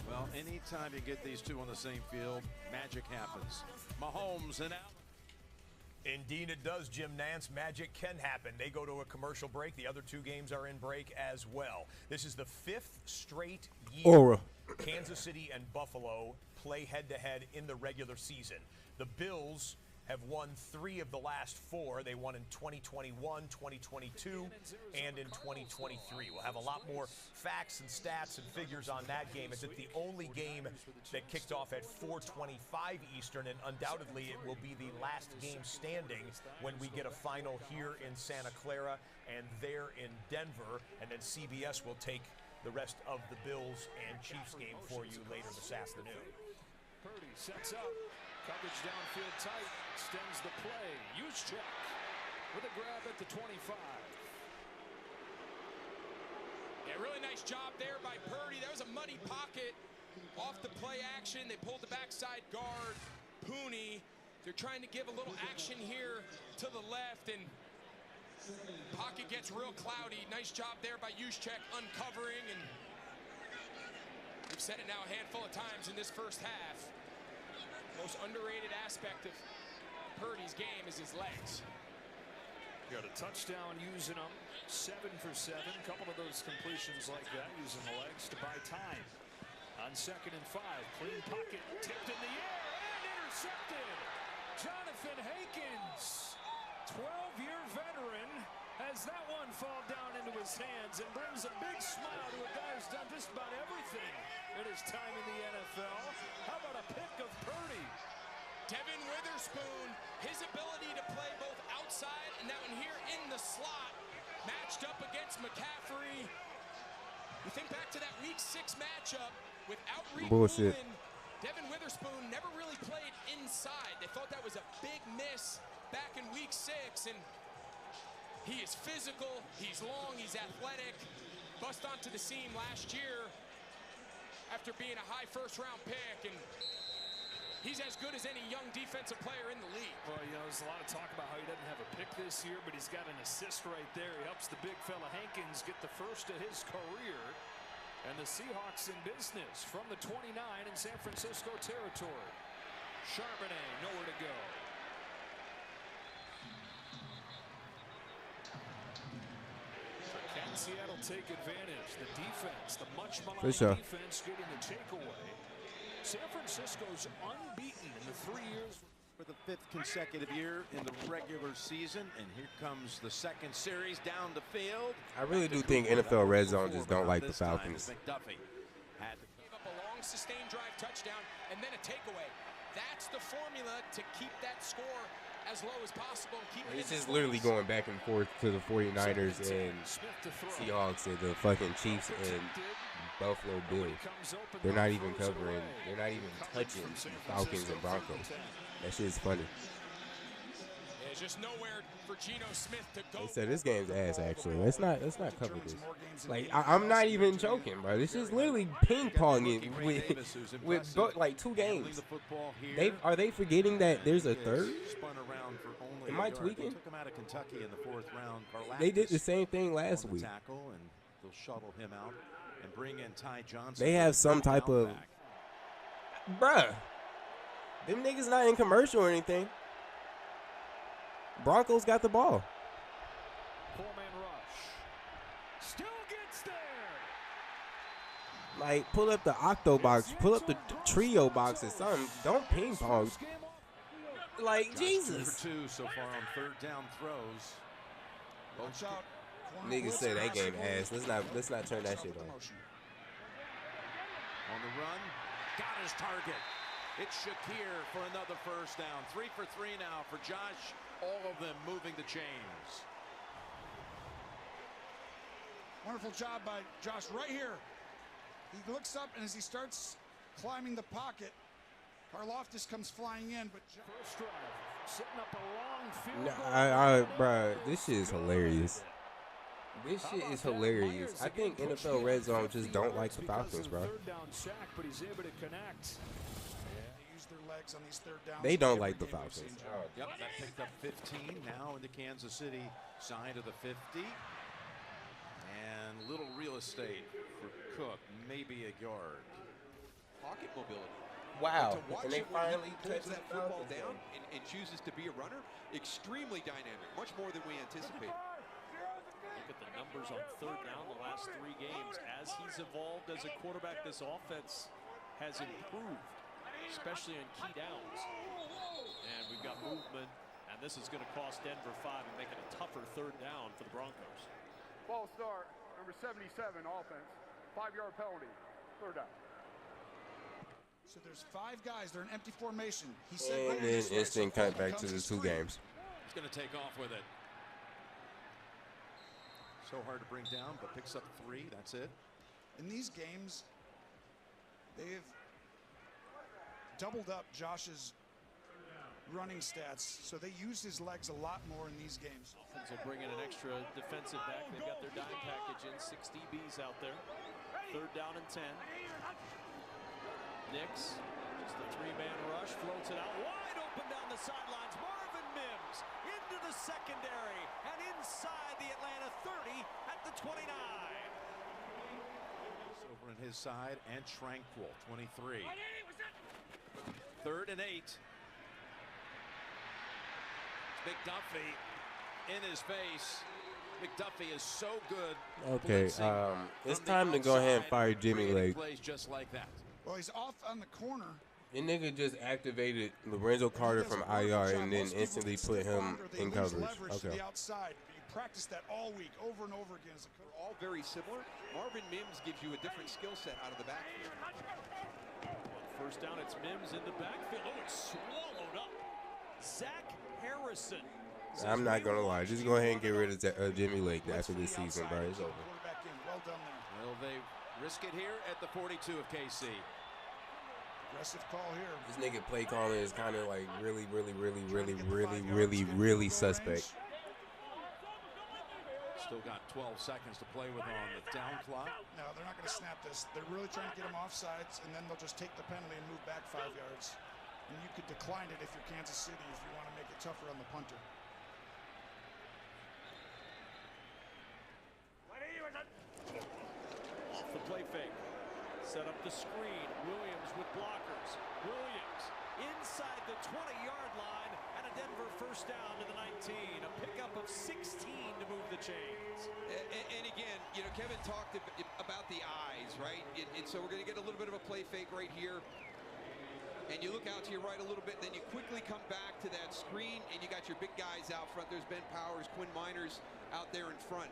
Well, anytime you get these two on the same field, magic happens. Mahomes and Allen. Indeed it does, Jim Nance. Magic can happen. They go to a commercial break. The other 2 games are in break as well. This is the 5th straight year Kansas City and Buffalo play head-to-head in the regular season. The Bills have won 3 of the last 4. They won in 2021, 2022, and in 2023. We'll have a lot more facts and stats and figures on that game. It's the only game that kicked off at 4:25 Eastern, and undoubtedly it will be the last game standing when we get a final here in Santa Clara and there in Denver, and then CBS will take the rest of the Bills and Chiefs game for you later this afternoon. Purdy sets up. Coverage downfield tight, extends the play. Juszczyk with a grab at the 25. Yeah, really nice job there by Purdy. That was a muddy pocket off the play action. They pulled the backside guard. Pooney, they're trying to give a little action here to the left, and pocket gets real cloudy. Nice job there by Juszczyk uncovering, and we've said it now a handful of times in this first half. Most underrated aspect of Purdy's game is his legs. Got a touchdown using them, 7 for 7. A couple of those completions like that, using the legs to buy time. On 2nd and 5, clean pocket, tipped in the air and intercepted. Jonathan Hankins, 12-year veteran, has that one fall down into his hands and brings a big smile to a guy who's done just about everything in his time in the NFL. How about a pick of Purdy? Devin Witherspoon, his ability to play both outside and now in here in the slot, matched up against McCaffrey. You think back to that Week 6 matchup without Bullshit. Devin Witherspoon never really played inside. They thought that was a big miss back in Week 6, and he is physical, he's long, he's athletic. Bust onto the scene last year after being a high first-round pick, and he's as good as any young defensive player in the league. Well, you know, there's a lot of talk about how he doesn't have a pick this year, but he's got an assist right there. He helps the big fella Hankins get the first of his career. And the Seahawks in business from the 29 in San Francisco territory. Charbonnet, nowhere to go. Can Seattle take advantage? The defense, the much maligned defense getting the takeaway. San Francisco's unbeaten in the 3 years. For the 5th consecutive year in the regular season, and here comes the second series down the field. I really do think NFL Red Zone just don't like the Falcons. McDuffie gave up a long sustained drive touchdown and then a takeaway. That's the formula to keep that score as low as possible and keep it. It's just literally going back and forth to the 49ers and Seahawks and the fucking Chiefs and Buffalo Bills. They're not even covering. They're not even touching the Falcons and Broncos. That shit is funny. There's just nowhere for Geno Smith to go. They said this game's ass. Actually, let's not cover this. Like I'm not even joking, bro. This is literally ping ponging with like 2 games. Are they forgetting that there's a third? Am I tweaking? Took him out of Kentucky in the 4th round. They did the same thing last week. Tackle, and they'll shuttle him out and bring in Ty Johnson. They have some type of, bruh. Them niggas not in commercial or anything. Broncos got the ball. 4-man rush. Still gets there. Like, pull up the octo box. Pull up the trio box or something. Don't ping pong. Like, Jesus. 2 for 2 so far on 3rd down throws. Watch out. Niggas say that game ass. Let's not turn that shit on. On the run, got his target. It's Shakir for another first down. 3 for 3 now for Josh. All of them moving the chains. Wonderful job by Josh right here. He looks up, and as he starts climbing the pocket, Karlaftis comes flying in. But first drive, setting up a long field Nah, bro, this shit is hilarious. This shit is hilarious. I think NFL Red Zone just don't like the Falcons, bro. Third down sack, but he's able to connect. They use their legs on these 3rd downs. They don't like the Falcons. Yep, that picked up 15 now in the Kansas City side of the 50. And little real estate for Cook, maybe a yard. Pocket mobility. Wow. And they finally pulls that football down and chooses to be a runner. Extremely dynamic, much more than we anticipated. Look at the numbers on 3rd down the last 3 games. As he's evolved as a quarterback, this offense has improved, especially in key downs. And we've got movement, and this is going to cost Denver 5 and make it a tougher 3rd down for the Broncos. False start, number 77, offense. 5-yard penalty, 3rd down. So there's 5 guys. They're in empty formation. He And said then instant cut back to the 2 games. He's going to take off with it. So hard to bring down, but picks up 3. That's it. In these games, they've doubled up Josh's running stats. So they used his legs a lot more in these games. Dolphins will bring in an extra defensive back. They've got their dime package in, 6 DBs out there. 3rd down and 10. Nix, just a 3-man rush, floats it out wide open down the sidelines. Marvin Mims into the secondary and inside the Atlanta 30 at the 29. Over on his side and Tranquil, 23. 3rd and 8. McDuffie in his face. McDuffie is so good. Okay, it's time to go ahead and fire Jimmy Lake. Plays just like that. Well, he's off on the corner. The nigga just activated Lorenzo Carter from IR and then instantly put him in coverage. To the outside. You practice that all week, over and over again. They're all very similar. Marvin Mims gives you a different skill set out of the backfield. On 1st down, it's Mims in the backfield. Oh, it's swallowed up. Zach Harrison. I'm not gonna lie, just go ahead and get rid of Jimmy Lake after this season, bro. It's over. Well done there. Will they risk it here at the 42 of KC? Aggressive call here. This nigga play calling is kind of like really suspect. Still got 12 seconds to play with on the down clock. No, they're not going to snap this. They're really trying to get him offsides, and then they'll just take the penalty and move back 5 yards. And you could decline it if you're Kansas City if you want to make it tougher on the punter. Off the play fake. Set up the screen. Williams with blockers. Williams inside the 20-yard line and a Denver 1st down to the 19. A pickup of 16 to move the chains. And again, you know, Kevin talked about the eyes, right? And so we're going to get a little bit of a play fake right here. And you look out to your right a little bit, then you quickly come back to that screen, and you got your big guys out front. There's Ben Powers, Quinn Miners out there in front.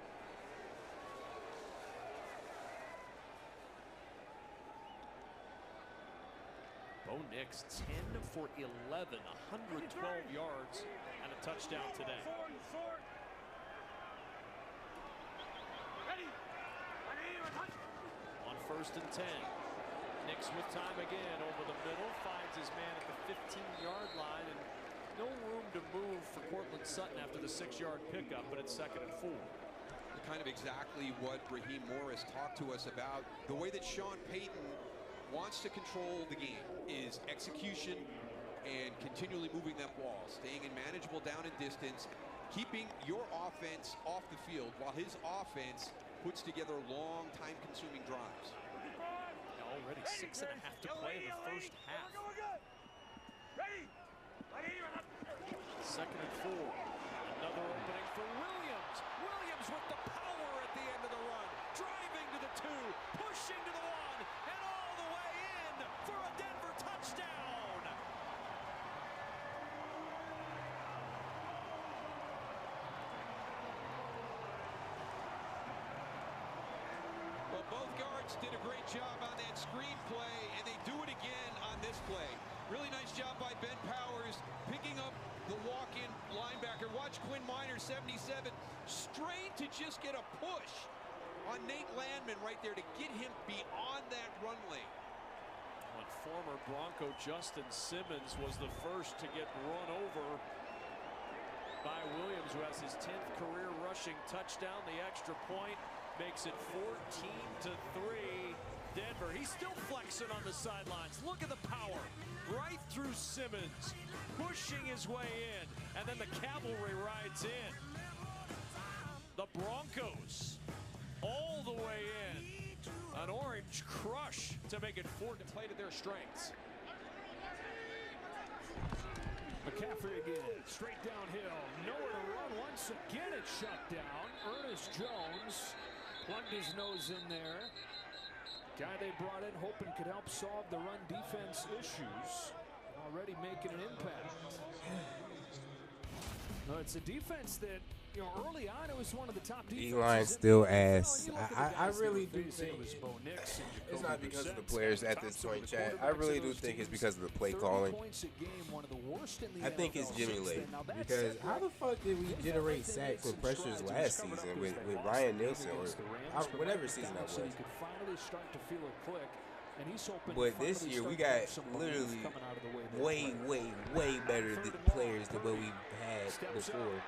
Bo Nix, 10 for 11, 112 yards, and a touchdown today. On 1st and 10. Nix with time again over the middle, finds his man at the 15-yard line, and no room to move for Cortland Sutton after the 6-yard pickup, but it's 2nd and 4. Kind of exactly what Raheem Morris talked to us about. The way that Sean Payton wants to control the game is execution and continually moving that ball, staying in manageable down and distance, keeping your offense off the field while his offense puts together long, time-consuming drives. Already 6.5 to play in the 1st half. 2nd and 4. Another opening for Williams. Williams with the power at the end of the run. Driving to the 2, pushing to the 1, and all the way in for a Denver touchdown. Well, both guards did a great job on that screen play, and they do it again on this play. Really nice job by Ben Powers picking up the walk-in linebacker. Watch Quinn Miners, 77, strained to just get a push on Nate Landman right there to get him beyond that run lane. When former Bronco Justin Simmons was the first to get run over by Williams, who has his 10th career rushing touchdown. The extra point makes it 14-3 Denver. He's still flexing on the sidelines. Look at the power right through Simmons, pushing his way in, and then the cavalry rides in. The Broncos all the way in. An orange crush to make it 4 to play to their strengths. McCaffrey again, straight downhill, nowhere to run. Once again, it's shut down. Ernest Jones plugged his nose in there. Guy they brought in hoping could help solve the run defense issues. Already making an impact. Well, it's a defense that, you know, early on it was one of the top defenses. D-line still ass. I really do think it's not because of the players at this point, Chad. I really do think it's because of the play calling. I think it's Jimmy Lake. Because how the fuck did we generate sacks and pressures last season with Ryan Nielsen or whatever season that was? You could finally start to feel a click. And he's hoping But this year we got literally way better players than what we've had before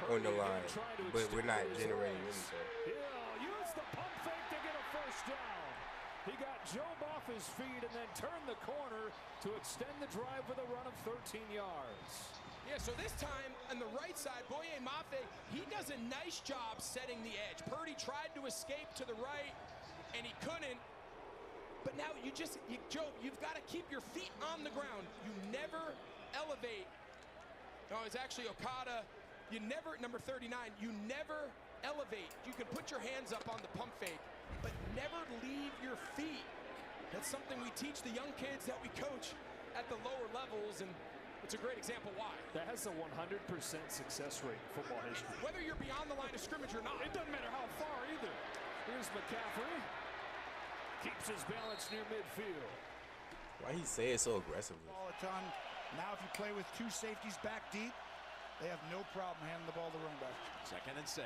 on the line. But we're not generating anything. He'll use the pump fake to get a first down. He got Job off his feet and then turned the corner to extend the drive with a run of 13 yards. Yeah, so this time on the right side, Boye Mafe, he does a nice job setting the edge. Purdy tried to escape to the right, and he couldn't. But now Joe, you've got to keep your feet on the ground. You never elevate. No, it's actually Okada. You never, number 39, you never elevate. You can put your hands up on the pump fake, but never leave your feet. That's something we teach the young kids that we coach at the lower levels, and it's a great example why. That has a 100% success rate in football history. Whether you're beyond the line of scrimmage or not. It doesn't matter how far either. Here's McCaffrey. Keeps his balance near midfield. Why he say it so aggressively? Ball a ton. Now if you play with two safeties back deep, they have no problem handing the ball to the running back. 2nd and 6.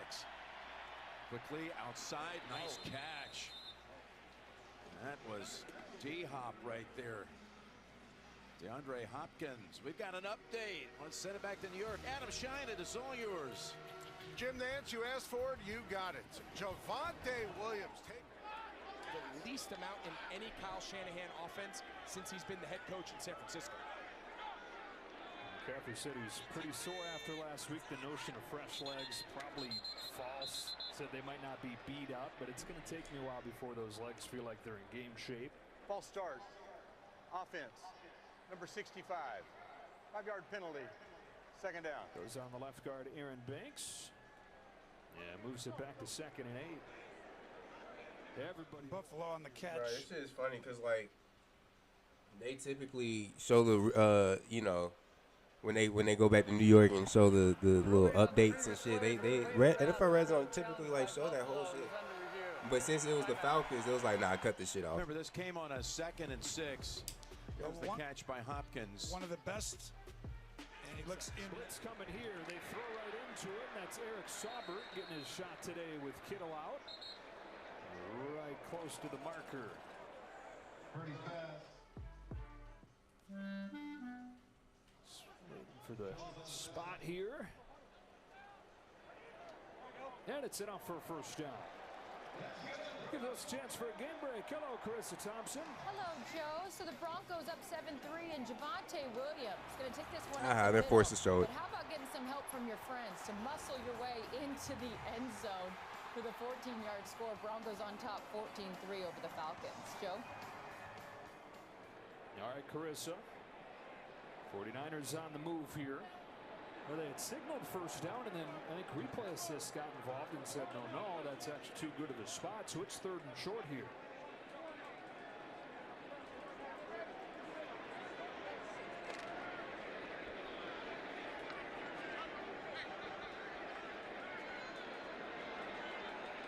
Quickly outside, nice catch. That was D-Hop right there. DeAndre Hopkins. We've got an update. Let's send it back to New York. Adam Shine, it is all yours. Jim Nance, you asked for it, you got it. Javonte Williams. The least amount in any Kyle Shanahan offense since he's been the head coach in San Francisco. McCaffrey said he's pretty sore after last week. The notion of fresh legs, probably false. Said they might not be beat up, but it's going to take me a while before those legs feel like they're in game shape. False start. Offense. Number 65. 5-yard penalty. 2nd down. Goes on the left guard, Aaron Banks. Yeah, moves it back to 2nd and 8. Everybody. Buffalo on the catch. Bro, this shit is funny because, like, they typically show the, you know, when they go back to New York and show the little updates and shit, NFL Redzone typically, like, show that whole shit. But since it was the Falcons, it was like, nah, cut this shit off. Remember, this came on a 2nd and 6. That was the catch by Hopkins. One of the best. And he looks in. Blitz coming here. They throw right into it. And that's Eric Saubert getting his shot today with Kittle out. Right close to the marker. Pretty fast. Waiting for the spot here. And it's enough for a first down. Give us a chance for a game break. Hello, Carissa Thompson. Hello, Joe. So the Broncos up 7-3, and Javonte Williams going to take this one. They're forced to show it. But how about getting some help from your friends to muscle your way into the end zone for the 14-yard score? Broncos on top, 14-3 over the Falcons. Joe. All right, Carissa. 49ers on the move here. Well, they had signaled first down, and then I think replay assist got involved and said, no, that's actually too good of a spot. So it's 3rd and short here.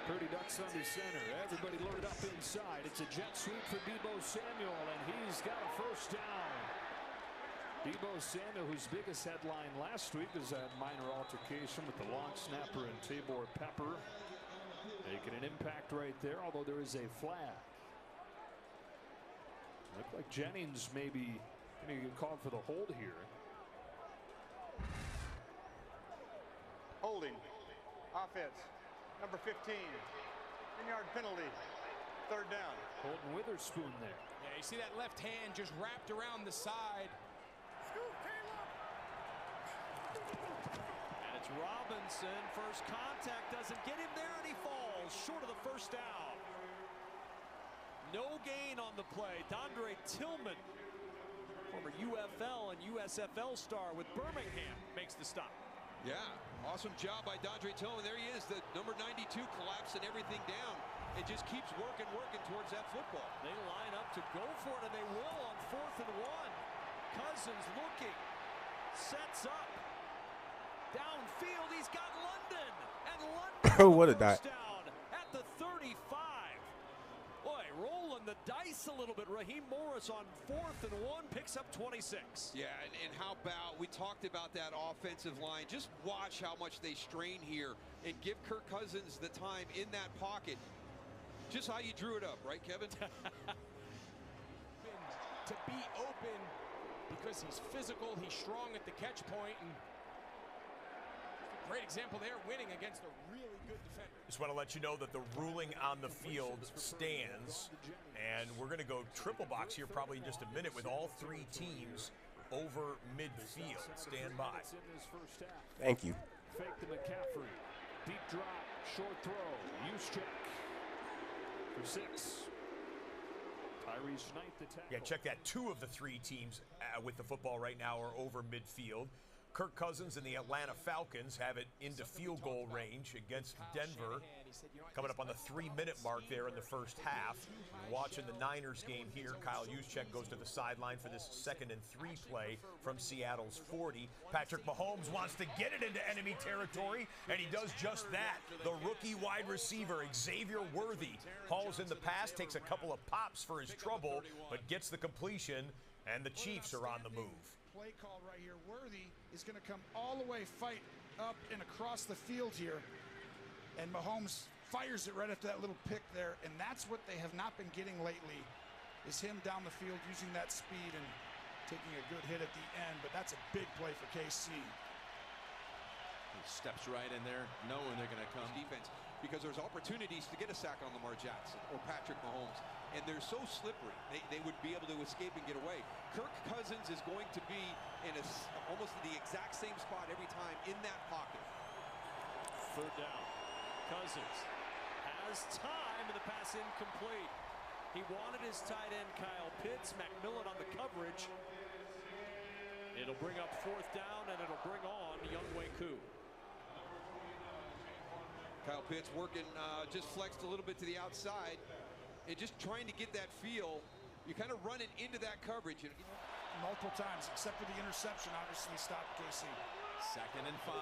Purdy ducks under center. Everybody loaded up inside. It's a jet sweep for BO Samuel, and he's got a first down. BO Samuel, whose biggest headline last week was that minor altercation with the long snapper and Tabor Pepper. Making an impact right there, although there is a flag. Looked like Jennings maybe going to get called for the hold here. Holding. Offense. Number 15. 10-yard penalty. 3rd down. Holden Witherspoon there. Yeah, you see that left hand just wrapped around the side. And it's Robinson. First contact doesn't get him there, and he falls short of the first down. No gain on the play. Dondre Tillman, former UFL and USFL star with Birmingham, makes the stop. Yeah, awesome job by Dondre Tillman. There he is, the number 92, collapsing everything down. It just keeps working towards that football. They line up to go for it, and they will on 4th and 1. Cousins looking, sets up, downfield. He's got London, and London what a dot. down at the 35. Boy, rolling the dice a little bit. Raheem Morris on 4th and 1 picks up 26. Yeah, and how about, we talked about that offensive line. Just watch how much they strain here and give Kirk Cousins the time in that pocket. Just how you drew it up, right, Kevin? to be open because he's physical, he's strong at the catch point, and great example there, winning against a really good defender. Just want to let you know that the ruling on the field stands, and we're going to go triple box here probably in just a minute with all three teams over midfield. Stand by. Thank you. Fake to McCaffrey. Deep drop, short throw. Juszczyk for 6. Tyrese Knight the tackle. Yeah, check that. 2 of the 3 teams with the football right now are over midfield. Kirk Cousins and the Atlanta Falcons have it into field goal range against Denver. Coming up on the 3-minute mark there in the first half. Watching the Niners game here, Kyle Juszczyk goes to the sideline for this 2nd and 3 play from Seattle's 40. Patrick Mahomes wants to get it into enemy territory, and he does just that. The rookie wide receiver, Xavier Worthy, hauls in the pass, takes a couple of pops for his trouble, but gets the completion, and the Chiefs are on the move. Play call right here. Worthy is going to come all the way, fight up and across the field here. And Mahomes fires it right after that little pick there. And that's what they have not been getting lately, is him down the field using that speed and taking a good hit at the end. But that's a big play for KC. He steps right in there, knowing they're going to come. Defense, because there's opportunities to get a sack on Lamar Jackson or Patrick Mahomes. And they're so slippery, they would be able to escape and get away. Kirk Cousins is going to be in almost the exact same spot every time in that pocket. 3rd down. Cousins has time, and the pass incomplete. He wanted his tight end Kyle Pitts. McMillan on the coverage. It'll bring up 4th down, and it'll bring on Younghoe Koo. Kyle Pitts working, just flexed a little bit to the outside. And just trying to get that feel, you kind of run it into that coverage. Multiple times, except for the interception, obviously stopped KC. 2nd and 5.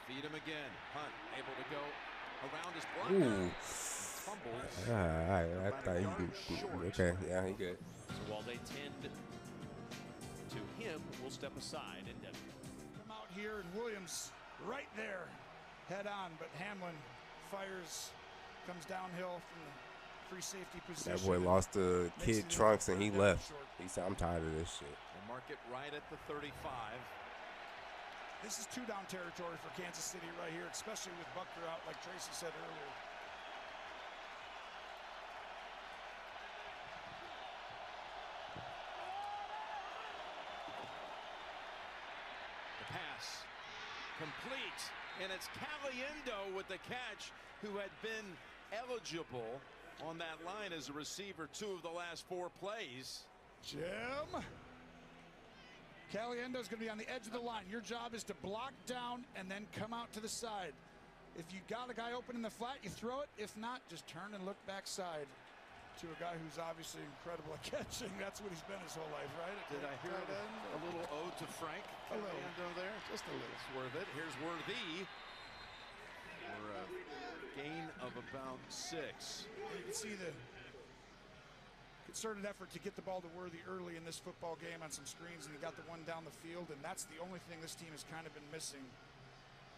Feed him again. Hunt able to go around his blocker. Fumbles. I thought he could. Okay, yeah, he good. So while they tend to him, we'll step aside in Denver. Come out here, and Williams right there, head on, but Hamlin fires. Comes downhill from the free safety position. That boy lost the kid trunks and he left. He said, I'm tired of this shit. They mark it right at the 35. This is 2-down territory for Kansas City right here, especially with Buckner out, like Tracy said earlier. The pass complete, and it's Caliendo with the catch, who had been eligible on that line as a receiver 2 of the last 4 plays. Jim. Caliendo's going to be on the edge of the line. Your job is to block down and then come out to the side. If you got a guy open in the flat, you throw it. If not, just turn and look backside to a guy who's obviously incredible at catching. That's what he's been his whole life, right? Did I hear a little ode to Frank Caliendo there? Just a little. It's worth it. Here's Worthy. For a gain of about 6. You can see the concerted effort to get the ball to Worthy early in this football game on some screens, and he got the one down the field, and that's the only thing this team has kind of been missing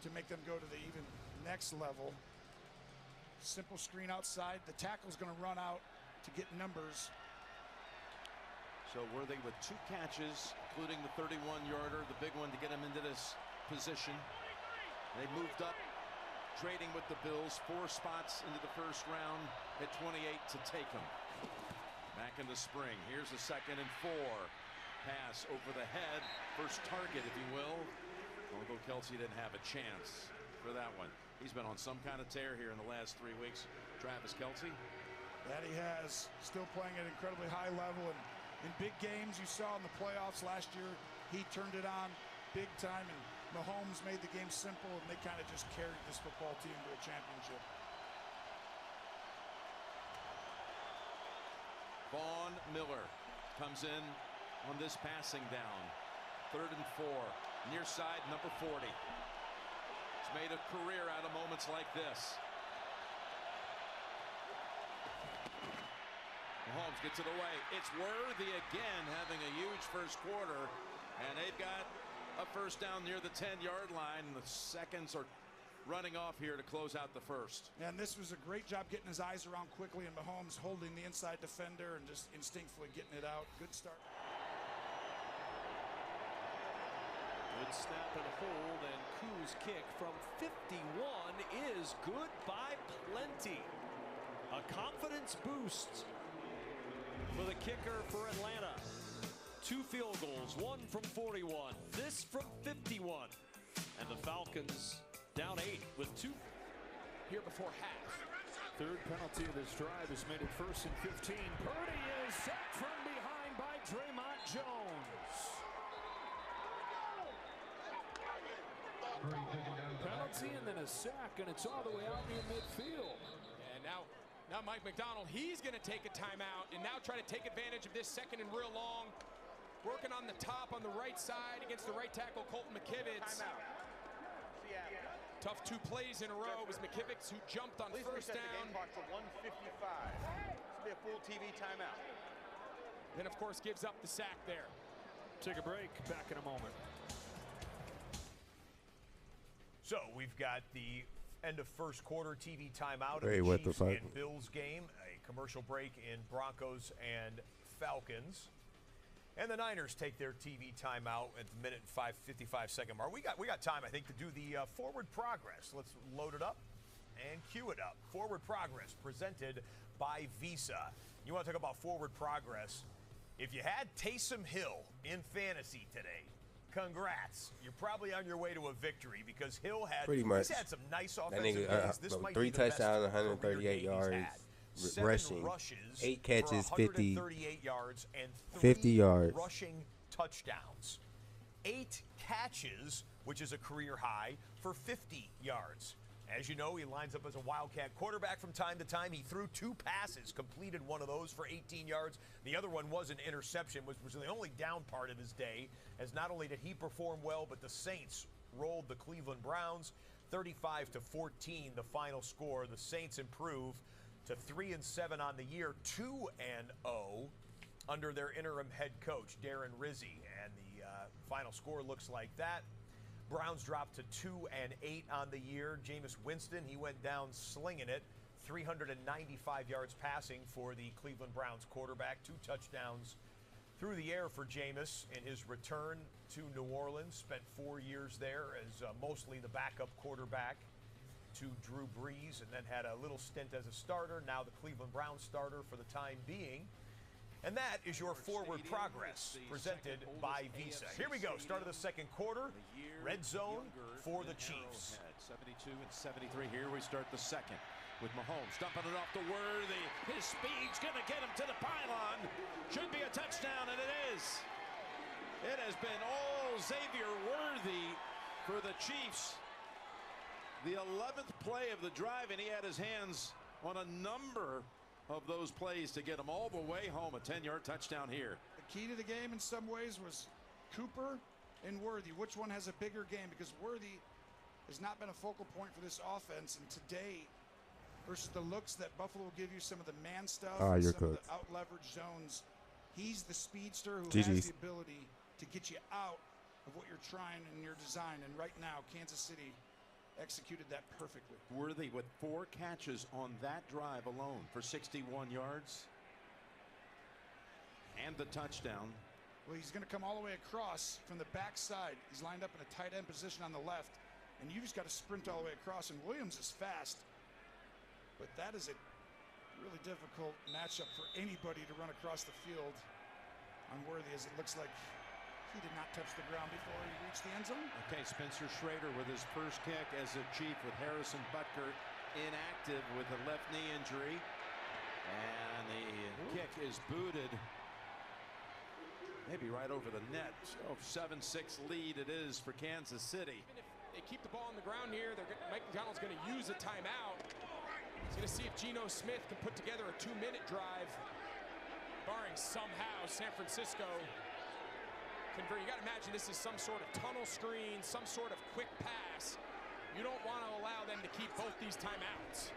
to make them go to the even next level. Simple screen outside. The tackle's going to run out to get numbers. So Worthy with 2 catches, including the 31-yarder, the big one to get him into this position. They moved up, trading with the Bills, 4 spots into the first round at 28 to take him. Back in the spring. Here's a 2nd and 4. Pass over the head. First target, if you will. Although Kelsey didn't have a chance for that one. He's been on some kind of tear here in the last 3 weeks. Travis Kelce. That he has. Still playing at an incredibly high level. And in big games you saw in the playoffs last year, he turned it on big time. And Mahomes made the game simple, and they kind of just carried this football team to a championship. Vaughn Miller comes in on this passing down. 3rd and 4. Near side, number 40. He's made a career out of moments like this. Mahomes gets it away. It's Worthy again, having a huge first quarter. And they've got a first down near the 10-yard line. The seconds are running off here to close out the first. And this was a great job getting his eyes around quickly, and Mahomes holding the inside defender and just instinctively getting it out. Good start. Good snap and hold, and Koo's kick from 51 is good by plenty. A confidence boost for the kicker for Atlanta. 2 field goals, 1 from 41, this from 51. And the Falcons down 8 with 2 here before half. Third penalty of this drive has made it 1st and 15. Purdy is sacked from behind by Draymond Jones. Penalty and then a sack, and it's all the way out near midfield. And now Mike McDonald, he's going to take a timeout and now try to take advantage of this 2nd and real long. Working on the top on the right side against the right tackle, Colton McKivitz. Tough 2 plays in a row. It was McKivitz who jumped on first down. The game clock to 1:55. This will be a full TV timeout. Then, of course, gives up the sack there. Take a break. Back in a moment. So we've got the end of first quarter TV timeout of Hey, the what the Chiefs fuck? and Bills game. A commercial break in Broncos and Falcons. And the Niners take their TV timeout at the minute and 55-second mark. We got time, I think, to do the forward progress. Let's load it up and cue it up. Forward progress presented by Visa. You want to talk about forward progress? If you had Taysom Hill in fantasy today, congrats. You're probably on your way to a victory because Hill had Pretty much. He's had some nice That offensive nigga, games. This might 3 be the best touchdowns, career 138 game yards. he's had. 7 Rushing, rushes 8 catches, for 50 yards, and 50 yards. rushing touchdowns. 8 catches, which is a career high, for 50 yards. As you know, he lines up as a Wildcat quarterback from time to time. He threw 2 passes, completed one of those for 18 yards. The other one was an interception, which was the only down part of his day, as not only did he perform well, but the Saints rolled the Cleveland Browns 35-14, the final score. The Saints improve to 3-7 on the year, 2-0 under their interim head coach, Darren Rizzi. And the final score looks like that. Browns dropped to 2-8 on the year. Jameis Winston, he went down slinging it. 395 yards passing for the Cleveland Browns quarterback. 2 touchdowns through the air for Jameis in his return to New Orleans. Spent 4 years there as mostly the backup quarterback to Drew Brees, and then had a little stint as a starter. Now the Cleveland Browns starter for the time being. And that is your forward progress presented by Visa. Here we go. Start of the second quarter. Red zone for the Chiefs. 72-73. Here we start the second with Mahomes dumping it off to Worthy. His speed's going to get him to the pylon. Should be a touchdown, and it is. It has been all Xavier Worthy for the Chiefs. The 11th play of the drive, and he had his hands on a number of those plays to get him all the way home. A 10-yard touchdown here. The key to the game in some ways was Cooper and Worthy. Which one has a bigger game? Because Worthy has not been a focal point for this offense. And today, versus the looks that Buffalo will give you, some of the man stuff, some of the out-leverage zones, he's the speedster who has the ability to get you out of what you're trying in your design. And right now, Kansas City executed that perfectly. Worthy with 4 catches on that drive alone for 61 yards. And the touchdown. Well, he's going to come all the way across from the backside. He's lined up in a tight end position on the left, and you just got to sprint all the way across. And Williams is fast, but that is a really difficult matchup for anybody to run across the field on Worthy, as it looks like he did not touch the ground before he reached the end zone. Okay, Spencer Schrader with his first kick as a Chief, with Harrison Butker inactive with a left knee injury. And the kick is booted maybe right over the net. So 7-6 lead it is for Kansas City. Even if they keep the ball on the ground here, Mike McDonald's going to use a timeout. He's going to see if Geno Smith can put together a 2-minute drive, barring somehow San Francisco convert. You got to imagine this is some sort of tunnel screen, some sort of quick pass. You don't want to allow them to keep both these timeouts.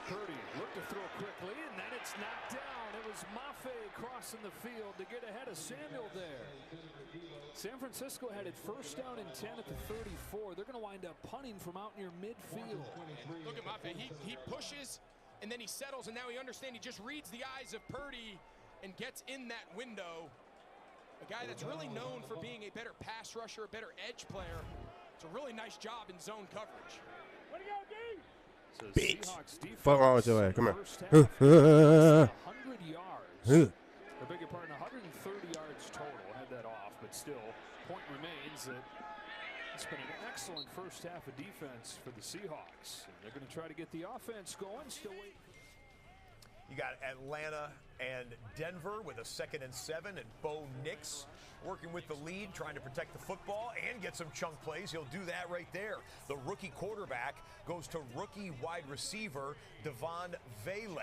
Purdy looked to throw quickly, and then it's knocked down. It was Mafe crossing the field to get ahead of Samuel there. San Francisco had it first down and 10 at the 34. They're going to wind up punting from out near midfield. Look at Mafe. He pushes, and then he settles, and now he understands. He just reads the eyes of Purdy and gets in that window. A guy that's really known for being a better pass rusher, a better edge player. It's a really nice job in zone coverage. Way to go, D! Bitch. Fuck wrong with your ass. Come here. 100 yards. I beg your pardon, 130 yards total. Had that off, but still, point remains that it's been an excellent first half of defense for the Seahawks. And they're going to try to get the offense going. Still waiting. You got Atlanta and Denver with a 2nd and 7, and Bo Nix working with the lead, trying to protect the football and get some chunk plays. He'll do that right there. The rookie quarterback goes to rookie wide receiver Devon Vele.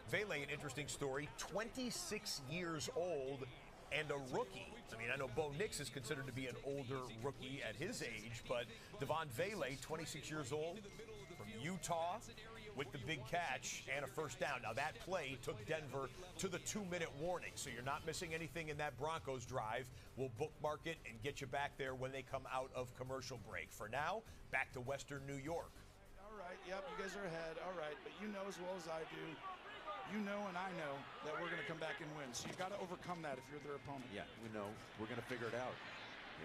Vele, an interesting story, 26 years old and a rookie. I mean, I know Bo Nix is considered to be an older rookie at his age, but Devon Vele, 26 years old, from Utah, with the big catch and a first down. Now that play took Denver to the 2-minute warning, so you're not missing anything in that Broncos drive. We'll bookmark it and get you back there when they come out of commercial break. For now, back to Western New York. All right, yep, you guys are ahead. All right, but you know as well as I do, you know and I know that we're going to come back and win. So you got to overcome that if you're their opponent. Yeah, we know. We're going to figure it out.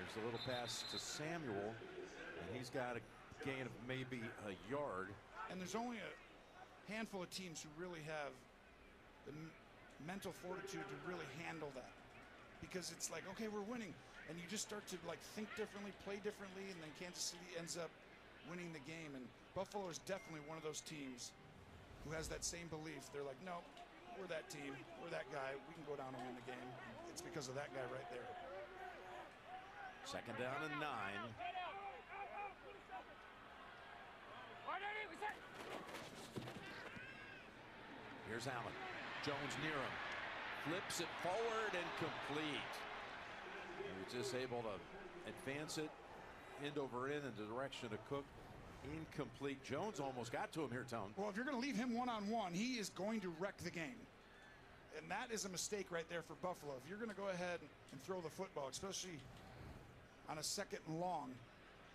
Here's a little pass to Samuel, and he's got a gain of maybe a yard. And there's only a handful of teams who really have the mental fortitude to really handle that, because it's like, okay, we're winning, and you just start to like think differently, play differently, and then Kansas City ends up winning the game. And Buffalo is definitely one of those teams who has that same belief. They're like, no, we're that team, we're that guy, we can go down and win the game. It's because of that guy right there. 2nd down and 9. Here's Allen. Jones near him. Flips it forward and complete. He was just able to advance it end over end in the direction of Cook. Incomplete. Jones almost got to him here, Tone. Well, if you're going to leave him one-on-one, he is going to wreck the game. And that is a mistake right there for Buffalo. If you're going to go ahead and throw the football, especially on a 2nd and long,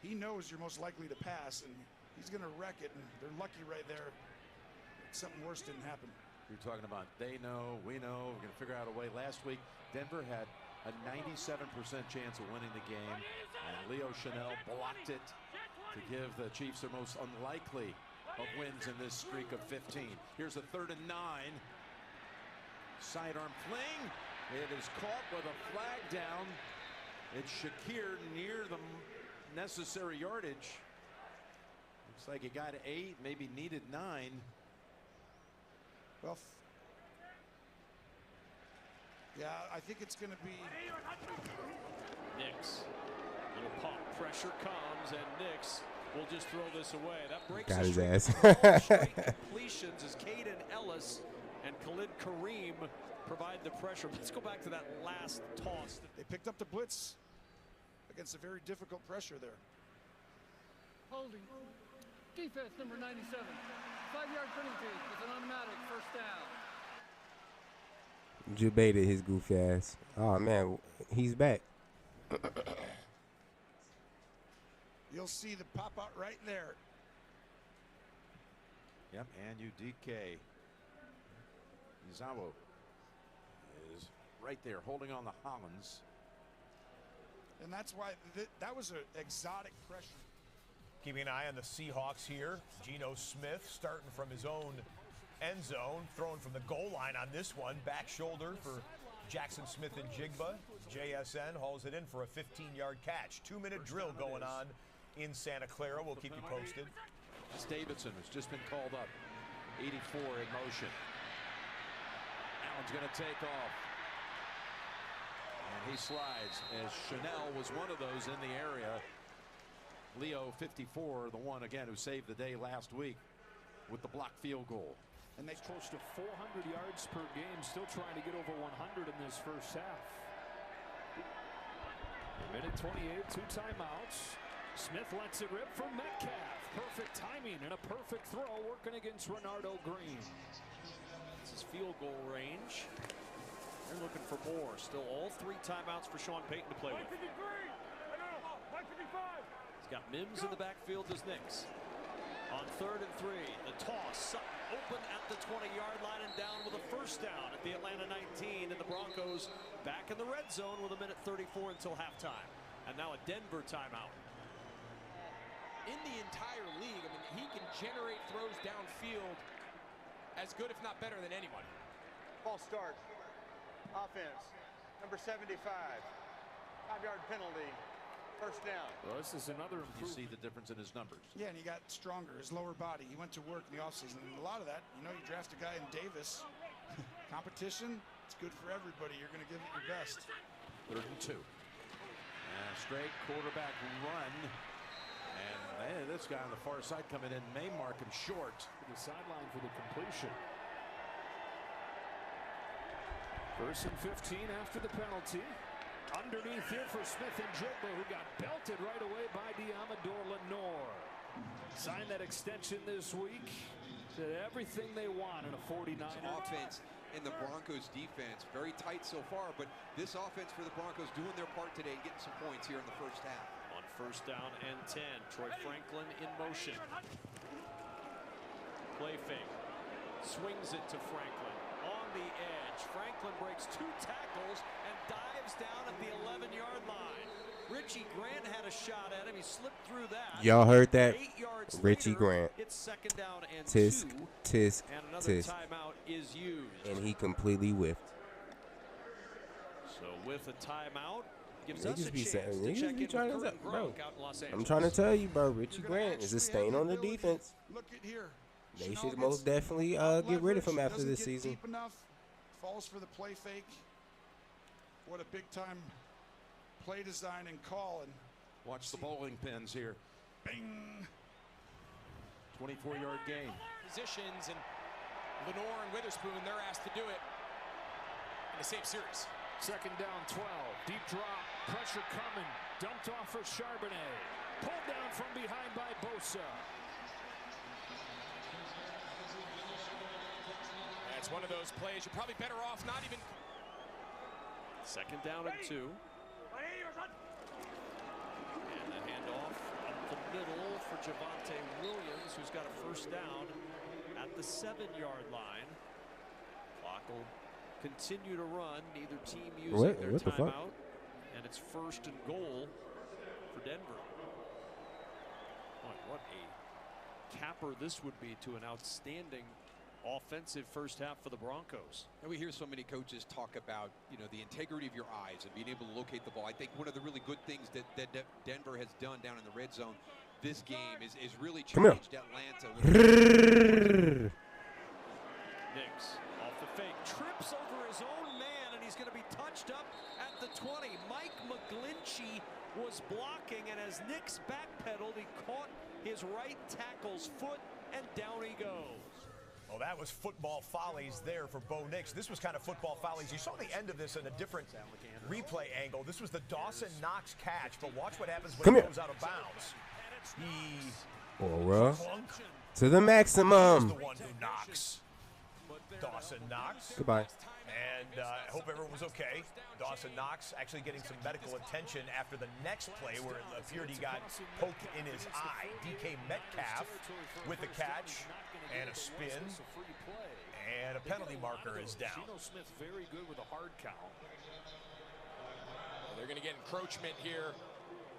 he knows you're most likely to pass, and he's going to wreck it. And they're lucky right there. Something worse didn't happen. You're talking about they know, we know, we're going to figure out a way. Last week, Denver had a 97% chance of winning the game, and Leo Chanel blocked it to give the Chiefs their most unlikely of wins in this streak of 15. Here's a 3rd and 9. Sidearm fling. It is caught with a flag down. It's Shakir near the necessary yardage. Looks like he got 8, maybe needed 9. Well, yeah, I think it's going to be Nix. Little pop pressure comes, and Nix will just throw this away. That breaks Got his the ass. straight completions as Caden Ellis and Khalid Kareem provide the pressure. Let's go back to that last toss. They picked up the blitz against a very difficult pressure there. Holding. Defense number 97. 5-yard penalty with an automatic first down. Just baited his goofy ass. Oh man, he's back. You'll see the pop out right there. Yep, and UDK. Izawo is right there holding on the Hollins. And that's why that was an exotic pressure. Keeping an eye on the Seahawks here. Geno Smith starting from his own end zone, throwing from the goal line on this one. Back shoulder for Jackson Smith and Jigba. JSN hauls it in for a 15-yard catch. 2-minute drill going on in Santa Clara. We'll keep you posted. That's Davidson, who's just been called up. 84 in motion. Allen's going to take off. And he slides as Chanel was one of those in the area. Leo, 54, the one, again, who saved the day last week with the blocked field goal. And they close to 400 yards per game, still trying to get over 100 in this first half. Minute 28, 2 timeouts. Smith lets it rip from Metcalf. perfect timing and a perfect throw working against Renardo Green. This is field goal range. They're looking for more. Still all 3 timeouts for Sean Payton to play with. He's got Mims in the backfield as Nix. On 3rd and 3, the toss, Sutton open at the 20-yard line and down with a first down at the Atlanta 19, and the Broncos back in the red zone with 1:34 until halftime. And now a Denver timeout. In the entire league, I mean, he can generate throws downfield as good, if not better, than anybody. False start. Offense. Number 75. 5-yard penalty. First down. Well, this is another improvement. You see the difference in his numbers. Yeah, and he got stronger, his lower body. He went to work in the offseason. And a lot of that, you know, you draft a guy in Davis. Competition, it's good for everybody. You're going to give it your best. 3rd and 2. And straight quarterback run. And this guy on the far side coming in may mark him short. To the sideline for the completion. 1st and 15 after the penalty. Underneath here for Smith and Jigba, who got belted right away by Diamador Lenore. Signed that extension this week. Did everything they want in a 49er. Offense and the Broncos defense very tight so far, but this offense for the Broncos doing their part today and getting some points here in the first half. On 1st down and 10, Troy Franklin in motion. Play fake. Swings it to Franklin. On the edge, Franklin breaks 2 tackles and dives down at the 11-yard line. Richie Grant had a shot at him. He slipped through that. Y'all heard that? 8 yards Richie later, Grant. It's 2nd down and Tisk, 2. tisk, And another tisk. timeout is used. And he completely whiffed. So with a timeout, gives They us just a be chance saying, to niggas check be in trying with to Curtin bro. Gronk out in Los I'm Angeles. trying to tell you, bro. Richie Grant is a stain on the defense. Look at here. They Chanel should most gets definitely get rid of him leverage, after doesn't this get season. Deep enough, falls for the play fake. What a big time play design and call. And Watch the bowling pins here. bing. 24-yard gain. Positions, and Lenore and Witherspoon, they're asked to do it in the same series. 2nd down 12. Deep drop. Pressure coming. Dumped off for Charbonnet. Pulled down from behind by Bosa. That's one of those plays you're probably better off not even. 2nd down and 2. And a handoff up the middle for Javonte Williams, who's got a 1st down at the 7-yard line. Clock will continue to run. Neither team using their timeout. And it's 1st and goal for Denver. Boy, what a capper this would be to an outstanding offensive first half for the Broncos. And we hear so many coaches talk about, you know, the integrity of your eyes and being able to locate the ball. I think one of the really good things that Denver has done down in the red zone this game is really challenged Atlanta. Nix off the fake, trips over his own man, and he's going to be touched up at the 20. Mike McGlinchey was blocking, and as Nix backpedaled, he caught his right tackle's foot, and down he goes. Well, that was football follies there for Bo Nix. This was kind of football follies. You saw the end of this in a different replay angle. This was the Dawson Knox catch, but watch what happens when he goes out of bounds. He Aura clunk. to the maximum. The one who knocks. Dawson Knox. Goodbye. And I hope everyone was okay. Dawson Knox actually getting some medical attention after the next play where it appeared he got poked in his eye. DK Metcalf with the catch and a spin. And a penalty marker is down. Smith very good with a hard count. They're going to get encroachment here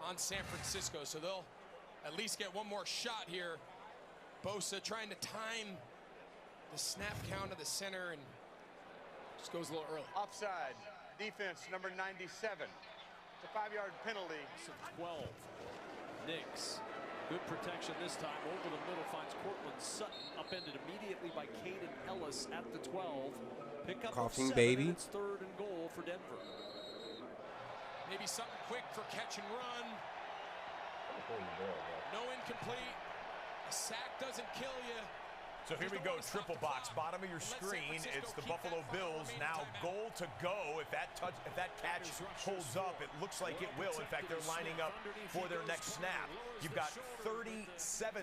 on San Francisco, so they'll at least get one more shot here. Bosa trying to time the snap count of the center and just goes a little early. Offside. Defense number 97. It's a 5-yard penalty. 12. Nix. Good protection this time. Over the middle finds Cortland Sutton. Upended immediately by Caden Ellis at the 12. Pick up Coughing 7, baby. and it's 3rd and goal for Denver. Maybe something quick for catch and run. No incomplete. A sack doesn't kill you. So here we go, triple box, bottom of your screen. It's the Buffalo Bills now goal to go. If that catch holds up, it looks like it will. In fact, they're lining up for their next snap. You've got 37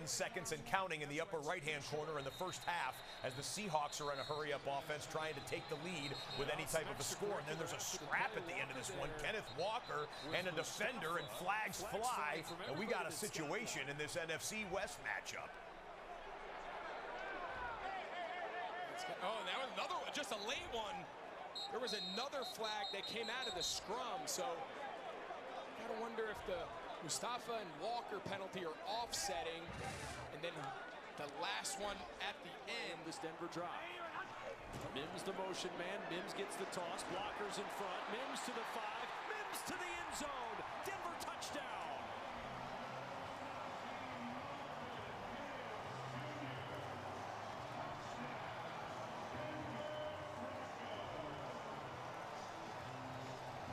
seconds and counting in the upper right-hand corner in the first half as the Seahawks are in a hurry-up offense trying to take the lead with any type of a score. And then there's a scrap at the end of this one. Kenneth Walker and a defender, and flags fly. And we got a situation in this NFC West matchup. Oh, and that was another one, just a late one. There was another flag that came out of the scrum, so gotta wonder if the Mustafa and Walker penalty are offsetting, and then the last one at the end. This Denver drop. Mims the motion man. Mims gets the toss. Blockers in front. Mims to the 5. Mims to the end zone. Denver touchdown.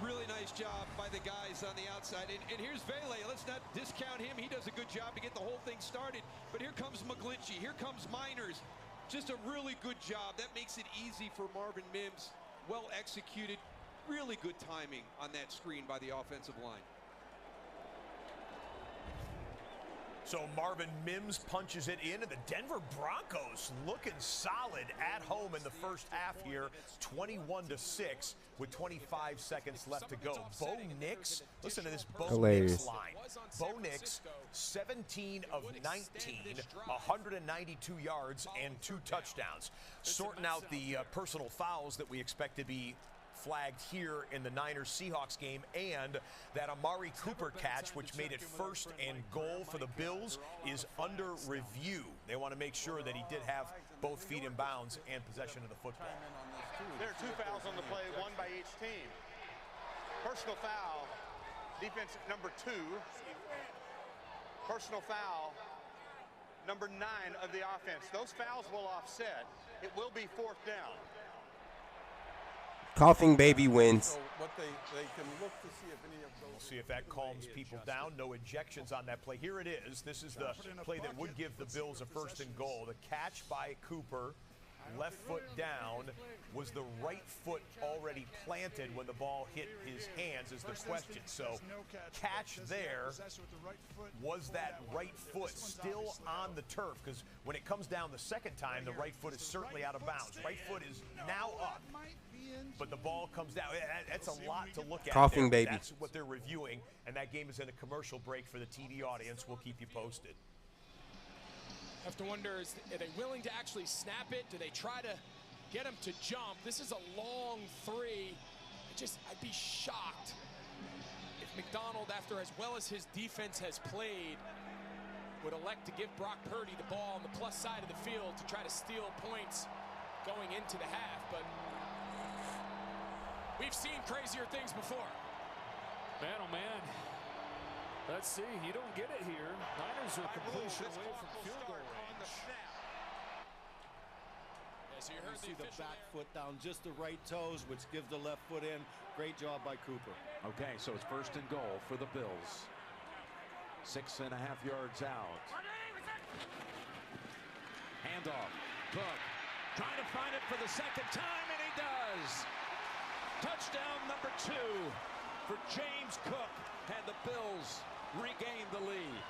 Really nice job by the guys on the outside. And here's Vele. Let's not discount him. He does a good job to get the whole thing started. But here comes McGlinchey. Here comes Miners. Just a really good job. That makes it easy for Marvin Mims. Well executed. Really good timing on that screen by the offensive line. So Marvin Mims punches it in, and the Denver Broncos looking solid at home in the first half here, 21-6 with 25 seconds left to go. Bo Nix, listen to this Bo Nix line. Bo Nix, 17 of 19, 192 yards and 2 touchdowns. Sorting out the personal fouls that we expect to be flagged here in the Niners-Seahawks game, and that Amari Cooper catch, which made it first and goal for the Bills, is under review. They want to make sure that he did have both feet in bounds and possession of the football. There are 2 fouls on the play, 1 by each team. Personal foul, defense number 2. Personal foul, number 9 of the offense. Those fouls will offset. It will be 4th down. Coughing baby wins. So what they can look to see if any of those. We'll see if that calms people down. No ejections on that play. Here it is. This is the play that would give the Bills a first and goal. The catch by Cooper, left foot down. Was the right foot already planted when the ball hit his hands is the question. So catch there. Was that right foot still on the turf? Because when it comes down the second time, the right foot is certainly out of bounds. Right foot is now up. But the ball comes down. That's a lot to look at. Coughing baby. That's what they're reviewing, and that game is in a commercial break for the TV audience. We'll keep you posted. Have to wonder, are they willing to actually snap it? Do they try to get him to jump? This is a long 3. I'd be shocked if McDonald, after as well as his defense has played, would elect to give Brock Purdy the ball on the plus side of the field to try to steal points going into the half. But we've seen crazier things before. Man, oh man. Let's see. You don't get it here. Niners are completion away from field goal range. So you heard the back foot down, just the right toes, which give the left foot in. Great job by Cooper. Okay, so it's first and goal for the Bills. 6.5 yards out. Handoff. Cook trying to find it for the second time, and he does. Touchdown number 2 for James Cook, and the Bills regain the lead.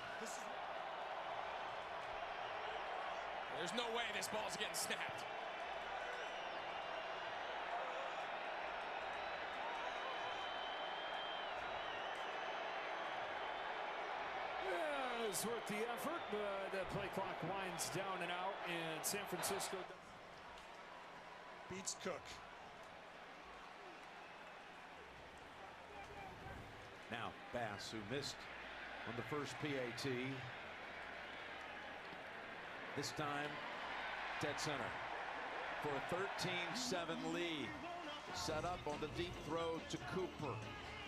There's no way this ball's getting snapped. Yeah, it's worth the effort, but the play clock winds down and out, and San Francisco beats Cook. Now Bass, who missed on the first PAT. This time, dead center for a 13-7 lead. Set up on the deep throw to Cooper,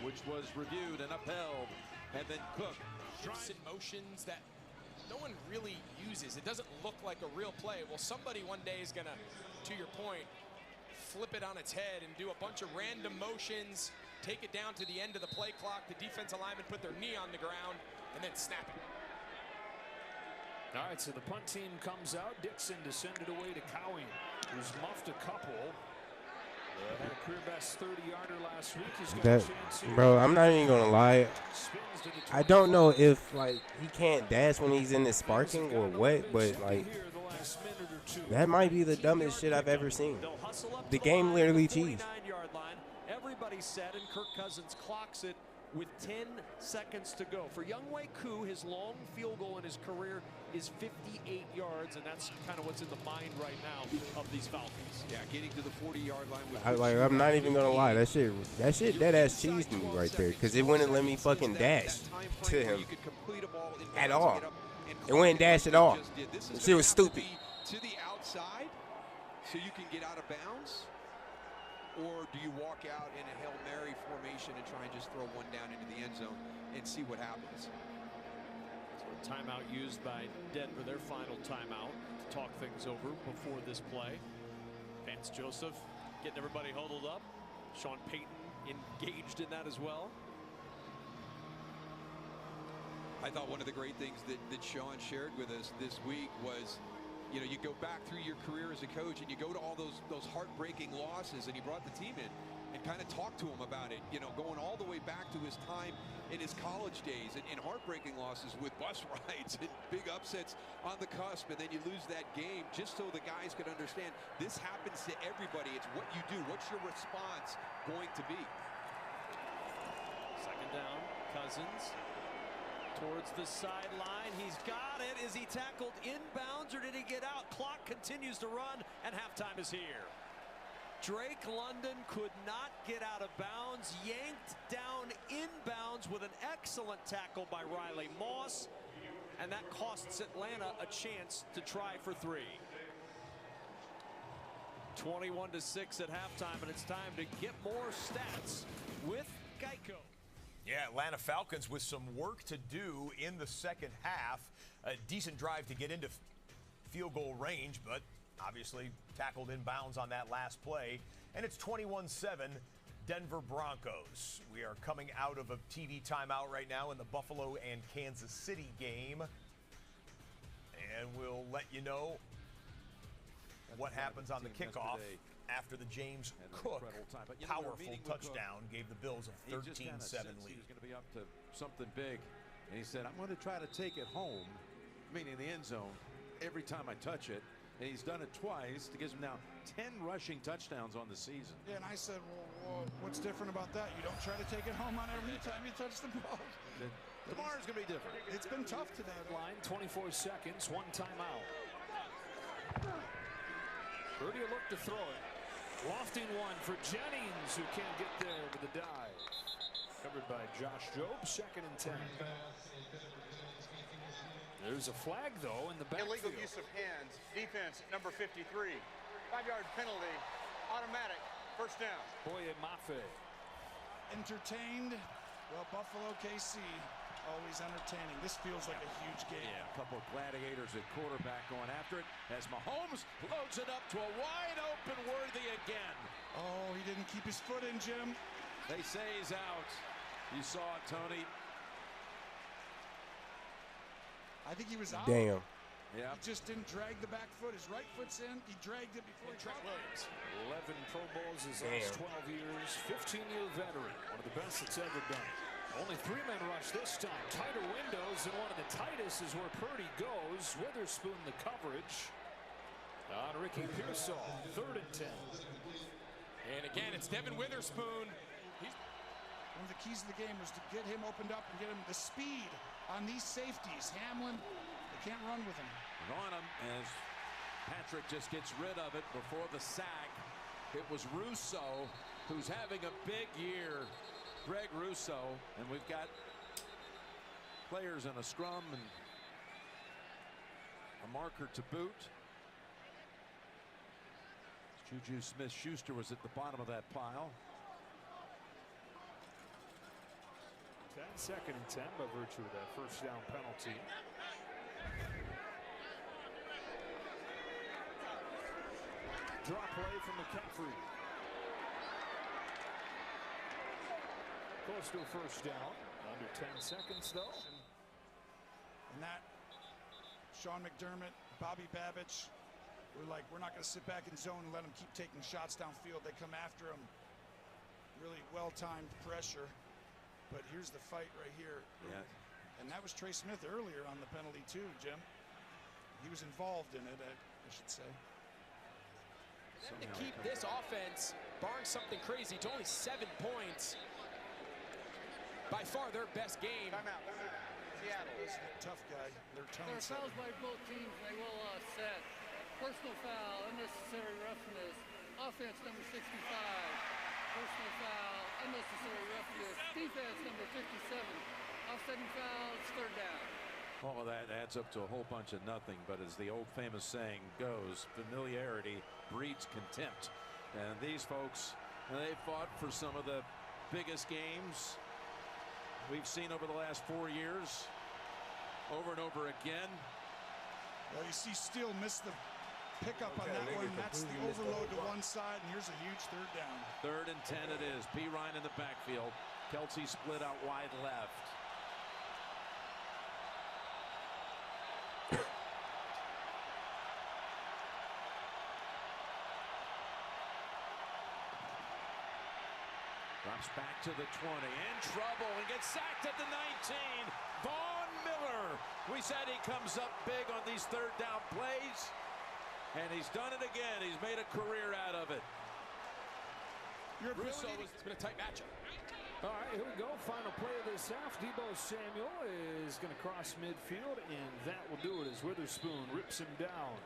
which was reviewed and upheld. And then Cook. Shifts in motions that no one really uses. It doesn't look like a real play. Well, somebody one day is going to your point, flip it on its head and do a bunch of random motions, take it down to the end of the play clock. The defensive linemen put their knee on the ground and then snap it. All right, so the punt team comes out. Dixon to send it away to Cowie, who's muffed a couple. Had a career best 30-yarder last week. He's got a chance here. Bro, I'm not even gonna lie. I don't know if like he can't dash when he's in this sparking or what, but like that might be the dumbest shit I've ever seen. The game literally cheesed. Everybody's set, and Kirk Cousins clocks it with 10 seconds to go. For Younghoe Koo, his long field goal in his career is 58 yards, and that's kind of what's in the mind right now of these Falcons. Yeah, getting to the 40-yard line. I'm not even gonna lie. That shit dead ass cheesed me right there, because it wouldn't let me fucking dash to him at all. It wouldn't dash at all. That shit was stupid. To the outside, so you can get out of bounds. Or do you walk out in a Hail Mary formation and try and just throw one down into the end zone and see what happens? So a timeout used by Denver, their final timeout, to talk things over before this play. Vance Joseph getting everybody huddled up. Sean Payton engaged in that as well. I thought one of the great things that Sean shared with us this week was, you know, you go back through your career as a coach and you go to all those heartbreaking losses, and he brought the team in and kind of talked to him about it, you know, going all the way back to his time in his college days and heartbreaking losses with bus rides and big upsets on the cusp, and then you lose that game, just so the guys could understand this happens to everybody. It's what you do. What's your response going to be? Second down, Cousins towards the sideline. He's got it. Is he tackled inbounds or did he get out? Clock continues to run and halftime is here. Drake London could not get out of bounds. Yanked down inbounds with an excellent tackle by Riley Moss. And that costs Atlanta a chance to try for 3. 21-6 at halftime, and it's time to get more stats with Geico. Yeah, Atlanta Falcons with some work to do in the second half. A decent drive to get into field goal range, but obviously tackled inbounds on that last play. And it's 21-7, Denver Broncos. We are coming out of a TV timeout right now in the Buffalo and Kansas City game. And we'll let you know what happens on the kickoff after the James Cook powerful touchdown gave the Bills a 13-7 lead. He was going to be up to something big, and he said, I'm going to try to take it home, meaning the end zone, every time I touch it. And he's done it twice. It gives him now 10 rushing touchdowns on the season. Yeah, and I said, well, what's different about that? You don't try to take it home on every time you touch the ball. Tomorrow's going to be different. It's been tough today. Line, 24 seconds, 1 timeout. Purdy will look to throw it. Lofting one for Jennings, who can't get there with the dive. Covered by Josh Jobe, 2nd and 10. There's a flag, though, in the backfield. Illegal use of hands. Defense, number 53. 5-yard penalty. Automatic. First down. Boye Mafe. Entertained. Well, Buffalo, KC, always entertaining. This feels like a huge game. Yeah, a couple of gladiators at quarterback going after it as Mahomes loads it up to a wide open Worthy again. Oh, he didn't keep his foot in, Jim. They say he's out. You saw it, Tony. I think he was out. Damn. Yeah. He just didn't drag the back foot. His right foot's in. He dragged it before he Trent Williams. 11 Pro Bowls his last 12 years. 15-year veteran. One of the best that's ever done. Only 3-man rush this time. Tighter windows, and one of the tightest is where Purdy goes. Witherspoon the coverage on Ricky Pearsall. 3rd and 10. And again, it's Devin Witherspoon. One of the keys of the game was to get him opened up and get him the speed on these safeties. Hamlin, they can't run with him. On him as Patrick just gets rid of it before the sack. It was Russo who's having a big year. Greg Russo, and we've got players in a scrum and a marker to boot. Juju Smith-Schuster was at the bottom of that pile. 2nd and 10 by virtue of that first down penalty. Drop play from McCaffrey. Close to a first down. Under 10 seconds, though. And that Sean McDermott, Bobby Babich were like, we're not going to sit back in zone and let them keep taking shots downfield. They come after him. Really well-timed pressure. But here's the fight right here. Yeah. And that was Trey Smith earlier on the penalty too, Jim. He was involved in it, I should say. To keep this offense, barring something crazy, to only 7 points. By far their best game. Timeout. Seattle. This is a tough guy. They're There are fouls by both teams. They will set. Personal foul, unnecessary roughness. Offense number 65. Personal foul, unnecessary roughness. Defense number 57. Offsetting fouls, third down. All of that adds up to a whole bunch of nothing, but as the old famous saying goes, familiarity breeds contempt. And these folks, they fought for some of the biggest games we've seen over the last 4 years, over and over again. Well, you see Steele missed the pickup on that one. That's the overload to one side, and here's a huge third down. 3rd and 10 it is. P. Ryan in the backfield. Kelsey split out wide left. Drops back to the 20, in trouble, and gets sacked at the 19. Vaughn Miller. We said he comes up big on these 3rd down plays, and he's done it again. He's made a career out of it. Russo, it's been a tight matchup. All right, here we go. Final play of this half. Deebo Samuel is going to cross midfield, and that will do it as Witherspoon rips him down.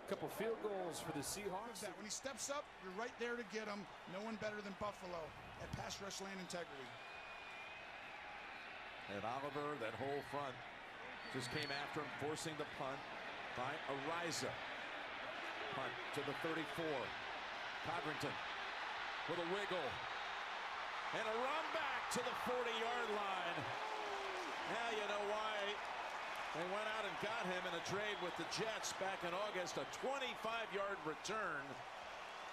Couple field goals for the Seahawks. When he steps up, you're right there to get him. No one better than Buffalo at pass rush lane integrity. And Oliver, that whole front, just came after him, forcing the punt by Ariza. Punt to the 34. Codrington with a wiggle. And a run back to the 40-yard line. Now you know why they went out and got him in a trade with the Jets back in August. A 25-yard return.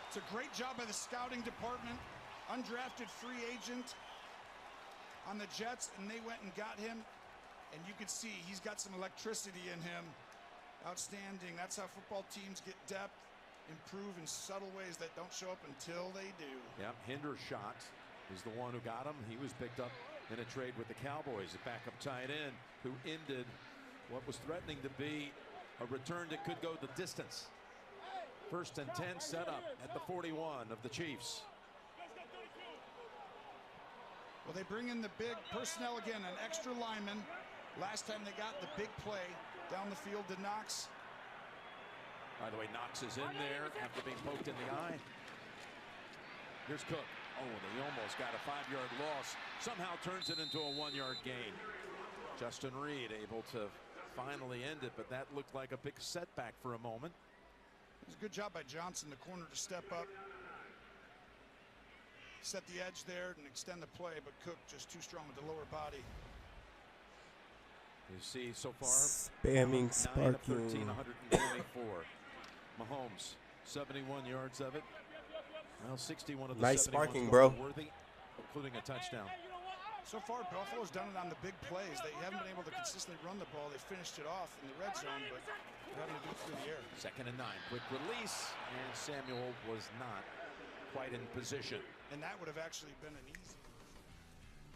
It's a great job by the scouting department. Undrafted free agent on the Jets, and they went and got him. And you could see he's got some electricity in him. Outstanding. That's how football teams get depth, improve in subtle ways that don't show up until they do. Yep, Hendershot is the one who got him. He was picked up in a trade with the Cowboys, a backup tight end who ended what was threatening to be a return that could go the distance. 1st and 10 set up at the 41 of the Chiefs. Well, they bring in the big personnel again, an extra lineman. Last time they got the big play down the field to Knox. By the way, Knox is in there after being poked in the eye. Here's Cook. Oh, they almost got a 5-yard loss. Somehow turns it into a 1-yard gain. Justin Reed able to finally end it, but that looked like a big setback for a moment. It was a good job by Johnson, the corner, to step up. Set the edge there and extend the play, but Cook just too strong with the lower body. You see so far, spamming, 9 of 13, sparking. 124. Mahomes, 71 yards of it. Well, 61 of the Nice 71 sparking, bro. worthy, including a touchdown. So far, Buffalo's done it on the big plays. They haven't been able to consistently run the ball. They finished it off in the red zone, but they're having to do it through the air. 2nd and 9, quick release, and Samuel was not quite in position. And that would have actually been an easy.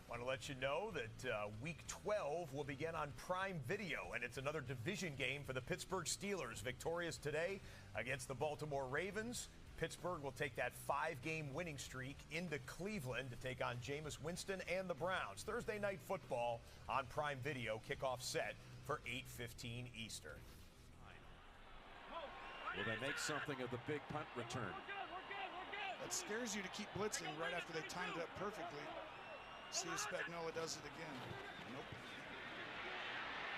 Want to let you know that Week 12 will begin on Prime Video, and it's another division game for the Pittsburgh Steelers. Victorious today against the Baltimore Ravens. Pittsburgh will take that 5-game winning streak into Cleveland to take on Jameis Winston and the Browns. Thursday Night Football on Prime Video, kickoff set for 8:15 Eastern. Will they make something of the big punt return? That scares you to keep blitzing right after they timed it up perfectly. See if Spagnuolo does it again. Nope.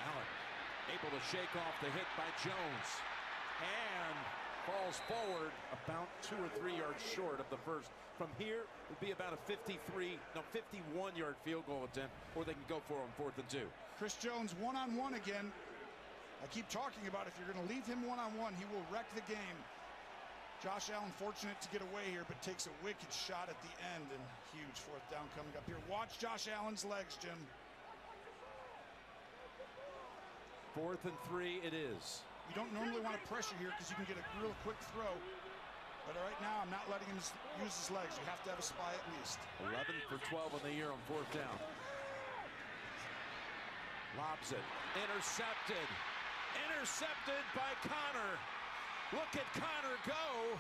Allen able to shake off the hit by Jones and falls forward about 2 or 3 yards short of the first. From here, it would be about a 51-yard field goal attempt, or they can go for him 4th and 2. Chris Jones one-on-one again. I keep talking about if you're going to leave him one-on-one, he will wreck the game. Josh Allen fortunate to get away here, but takes a wicked shot at the end, and huge 4th down coming up here. Watch Josh Allen's legs, Jim. 4th and 3 it is. You don't normally want to pressure here because you can get a real quick throw. But right now, I'm not letting him use his legs. You have to have a spy at least. 11 for 12 on the year on 4th down. Lobs it. Intercepted. Intercepted by Connor. Look at Connor go.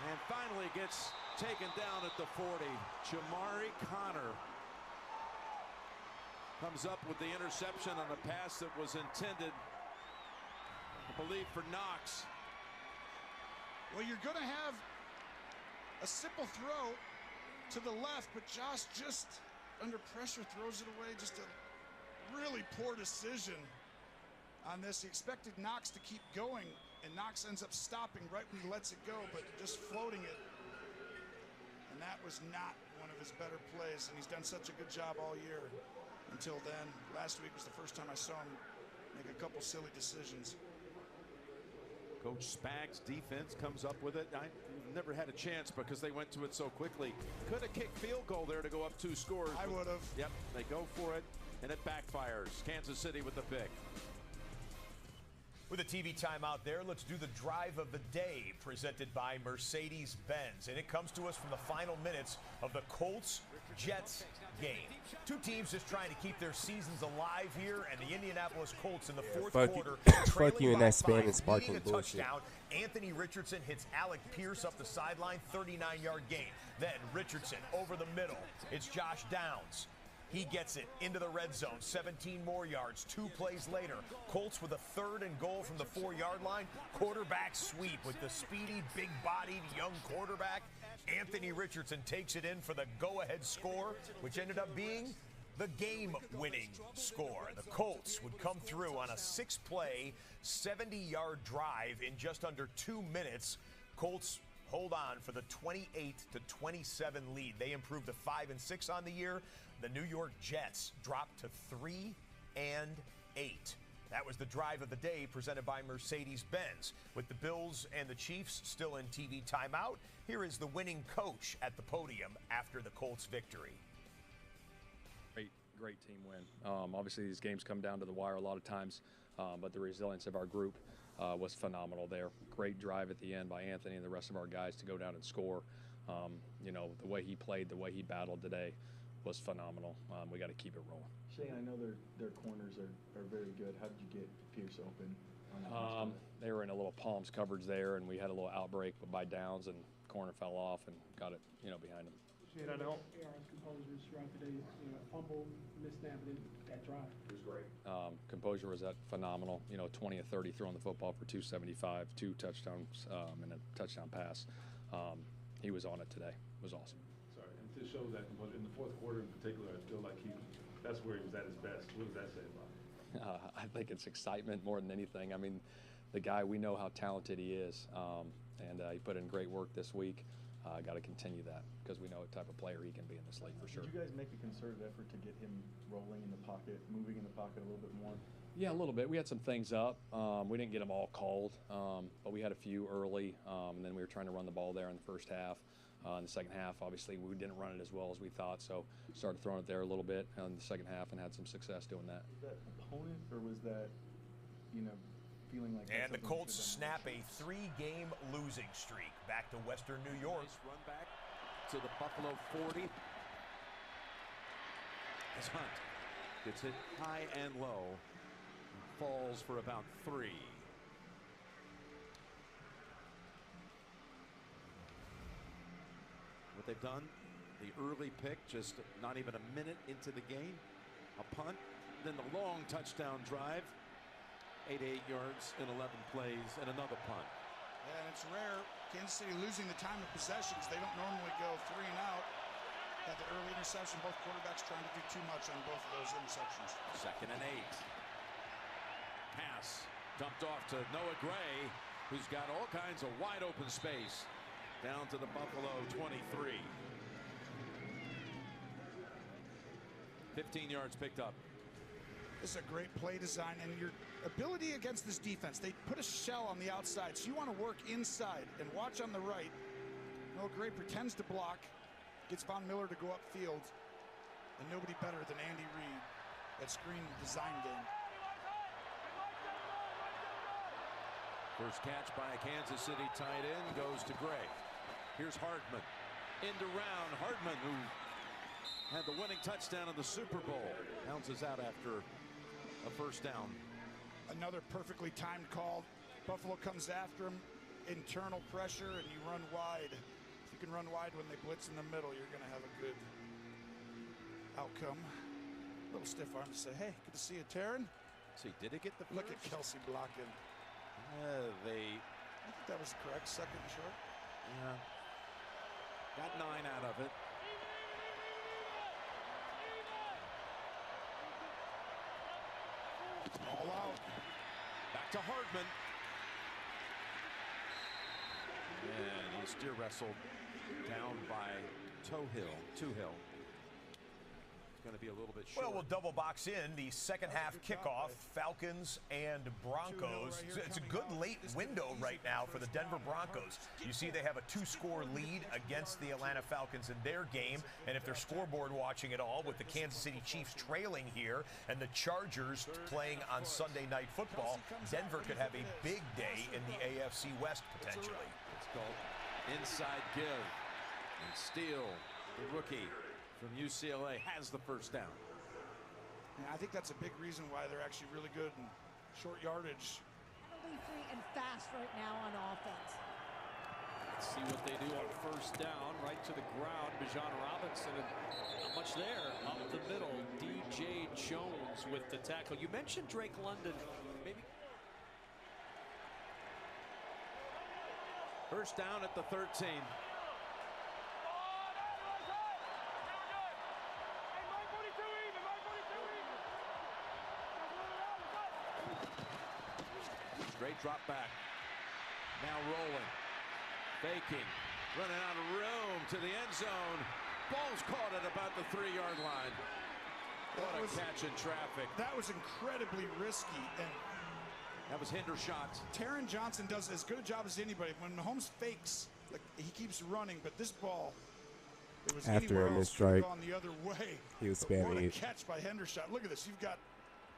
And finally gets taken down at the 40. Jamari Connor comes up with the interception on a pass that was intended, I believe, for Knox. Well, you're going to have a simple throw to the left, but Josh just under pressure throws it away. Just a really poor decision on this. He expected Knox to keep going, and Knox ends up stopping right when he lets it go, but just floating it. And that was not one of his better plays, and he's done such a good job all year until then. Last week was the first time I saw him make a couple silly decisions. Coach Spag's defense comes up with it. I never had a chance because they went to it so quickly. Could have kicked field goal there to go up 2 scores. I would have. Yep, they go for it, and it backfires. Kansas City with the pick. With a TV timeout there, let's do the drive of the day presented by Mercedes-Benz. And it comes to us from the final minutes of the Colts-Jets game. Two teams just trying to keep their seasons alive here, and the Indianapolis Colts in the fourth quarter. Fuck you in that spam and sparking bullshit. Touchdown. Anthony Richardson hits Alec Pierce up the sideline, 39-yard gain. Then Richardson over the middle. It's Josh Downs. He gets it into the red zone, 17 more yards, 2 plays later. Colts with a 3rd and goal from the 4-yard line. Quarterback sweep with the speedy, big-bodied young quarterback. Anthony Richardson takes it in for the go-ahead score, which ended up being the game-winning score. The Colts would come through on a 6-play, 70-yard drive in just under 2 minutes. Colts hold on for the 28-27 lead. They improved to 5-6 on the year. The New York Jets dropped to 3-8. That was the drive of the day presented by Mercedes-Benz. With the Bills and the Chiefs still in TV timeout, here is the winning coach at the podium after the Colts victory. Great team win. Obviously, these games come down to the wire a lot of times, but the resilience of our group was phenomenal there. Great drive at the end by Anthony and the rest of our guys to go down and score. You know, the way he played, the way he battled today was phenomenal. We got to keep it rolling. Shane, I know their corners are very good. How did you get Pierce open? They were in a little palms coverage there, and we had a little outbreak by Downs, and corner fell off and got it, behind him. Shane, I know AR's composure throughout the day, fumble, missnap, and that drive. It was great. Composure was phenomenal. 20 of 30 throwing the football for 275, 2 touchdowns, and a touchdown pass. He was on it today. It was awesome. Sorry, and to show that composure in the fourth quarter in particular, I feel like that's where he was at his best. What does that say about him? I think it's excitement more than anything. I mean, the guy, we know how talented he is, and he put in great work this week. Got to continue that because we know what type of player he can be in this league for sure. Did you guys make a concerted effort to get him rolling in the pocket, moving in the pocket a little bit more? Yeah, a little bit. We had some things up. We didn't get them all called, but we had a few early, and then we were trying to run the ball there in the first half. In the second half, obviously, we didn't run it as well as we thought, so started throwing it there a little bit in the second half and had some success doing that. Was that opponent, or was that, feeling like... And the Colts snap a 3-game losing streak back to Western New York. Nice run back to the Buffalo 40. As Hunt gets hit high and low, and falls for about 3. What they've done, the early pick, just not even a minute into the game, a punt, then the long touchdown drive, 88 yards in 11 plays, and another punt. And it's rare, Kansas City losing the time of possession because they don't normally go 3 and out. Had the early interception, both quarterbacks trying to do too much on both of those interceptions. 2nd and 8. Pass dumped off to Noah Gray, who's got all kinds of wide open space. Down to the Buffalo 23. 15 yards picked up. This is a great play design, and your ability against this defense, they put a shell on the outside, so you want to work inside and watch on the right. Noah Gray pretends to block, gets Von Miller to go upfield, and nobody better than Andy Reid at screen design game. First catch by a Kansas City tight end goes to Gray. Here's Hardman. Into round. Hardman, who had the winning touchdown in the Super Bowl, bounces out after a first down. Another perfectly timed call. Buffalo comes after him. Internal pressure, and you run wide. If you can run wide when they blitz in the middle, you're going to have a good outcome. A little stiff arm to say, hey, good to see you, Taryn. See, did it get the Look at Kelsey blocking. I think that was correct. Second and short. Yeah. Got 9 out of it. All out. Back to Hardman. And he's steer wrestled down by Toohill. Going to be a little bit short. Well, we'll double box in the second half kickoff. Falcons and Broncos. It's a good late window right now for the Denver Broncos. You see they have a 2-score lead against the Atlanta Falcons in their game. And if they're scoreboard watching it all, with the Kansas City Chiefs trailing here and the Chargers playing on Sunday Night Football, Denver could have a big day in the AFC West potentially. Let's go inside give. And Steele, the rookie from UCLA, has the first down. Yeah, I think that's a big reason why they're actually really good in short yardage. Penalty free and fast right now on offense. Let's see what they do on first down. Right to the ground. Bijan Robinson, and not much there. Up the middle. DJ Jones with the tackle. You mentioned Drake London. Maybe. First down at the 13. Straight drop back. Now rolling. Faking. Running out of room to the end zone. Ball's caught at about the 3-yard line. What a catch in traffic. That was incredibly risky. And that was Hendershot. Taron Johnson does as good a job as anybody. When Mahomes fakes, like, he keeps running, but this ball, it was after a missed strike, gone the other way. He was spamming it. What a catch by Hendershot. Look at this. You've got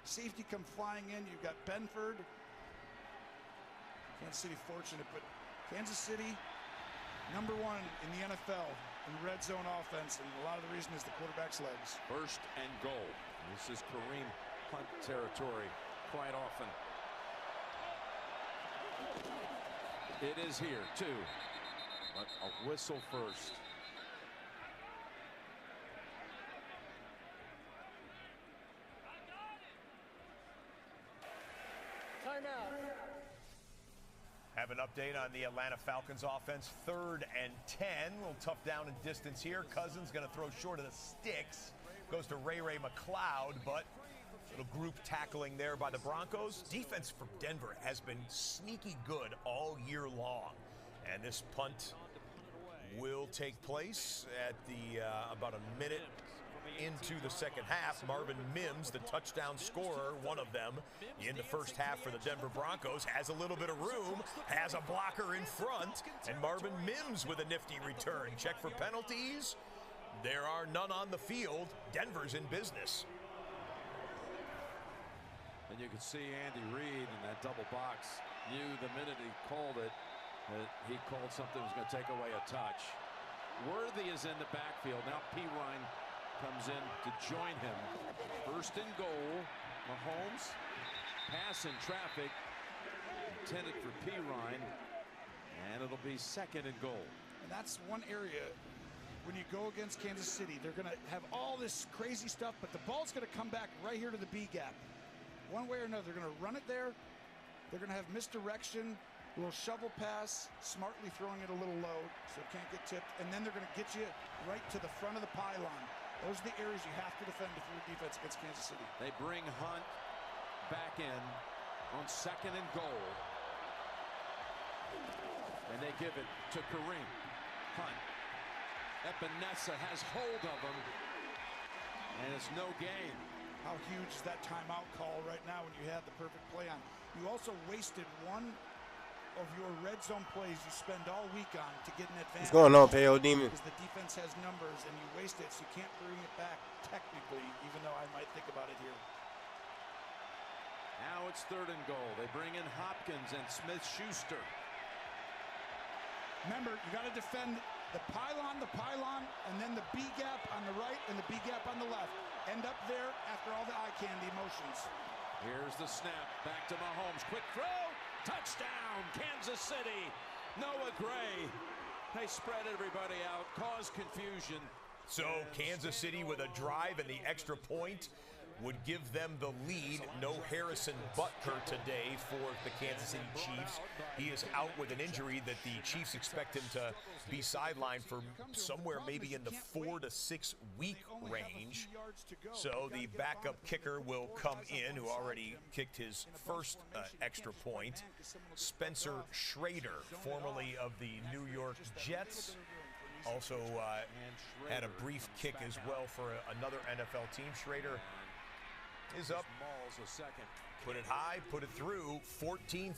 safety come flying in. You've got Benford. Kansas City fortunate, but Kansas City #1 in the NFL in red zone offense, and a lot of the reason is the quarterback's legs. First and goal. This is Kareem Hunt territory quite often. It is here too, but a whistle first. Timeout. Have an update on the Atlanta Falcons offense. 3rd and 10. A little tough down and distance here. Cousins going to throw short of the sticks. Goes to Ray McLeod, but little group tackling there by the Broncos. Defense for Denver has been sneaky good all year long. And this punt will take place at the about a minute into the second half. Marvin Mims, the touchdown scorer, one of them in the first half for the Denver Broncos, has a little bit of room, has a blocker in front, and Marvin Mims with a nifty return. Check for penalties. There are none on the field. Denver's in business. And you can see Andy Reid in that double box knew the minute he called it that he called something that was going to take away a touch. Worthy is in the backfield. Now Pirine comes in to join him. First and goal. Mahomes. Pass in traffic. Intended for Pirine. And it'll be second and goal. And that's one area when you go against Kansas City, they're going to have all this crazy stuff, but the ball's going to come back right here to the B gap. One way or another, they're going to run it there. They're going to have misdirection, a little shovel pass, smartly throwing it a little low so it can't get tipped, and then they're going to get you right to the front of the pylon. Those are the areas you have to defend if you're a defense against Kansas City. They bring Hunt back in on second and goal. And they give it to Kareem Hunt. Epinesa has hold of him, and it's no gain. How huge is that timeout call right now when you had the perfect play on? You also wasted one of your red zone plays you spend all week on to get an advantage. What's going on, Pale Demon? Because the defense has numbers, and you waste it, so you can't bring it back technically, even though I might think about it here. Now it's 3rd and goal. They bring in Hopkins and Smith-Schuster. Remember, you got to defend the pylon, and then the B gap on the right and the B gap on the left. End up there after all the eye candy motions. Here's the snap. Back to Mahomes. Quick throw. Touchdown, Kansas City. Noah Gray. They spread everybody out, caused confusion. So Kansas City with a drive and the extra point would give them the lead. No Harrison Butker today for the Kansas City Chiefs. He is out with an injury that the Chiefs expect him to be sidelined for somewhere maybe in the 4 to 6 week range. So the backup kicker will come in, who already kicked his first extra point. Spencer Schrader, formerly of the New York Jets, also had a brief kick as well for another NFL team. Schrader is up. Put it high, put it through. 14-13.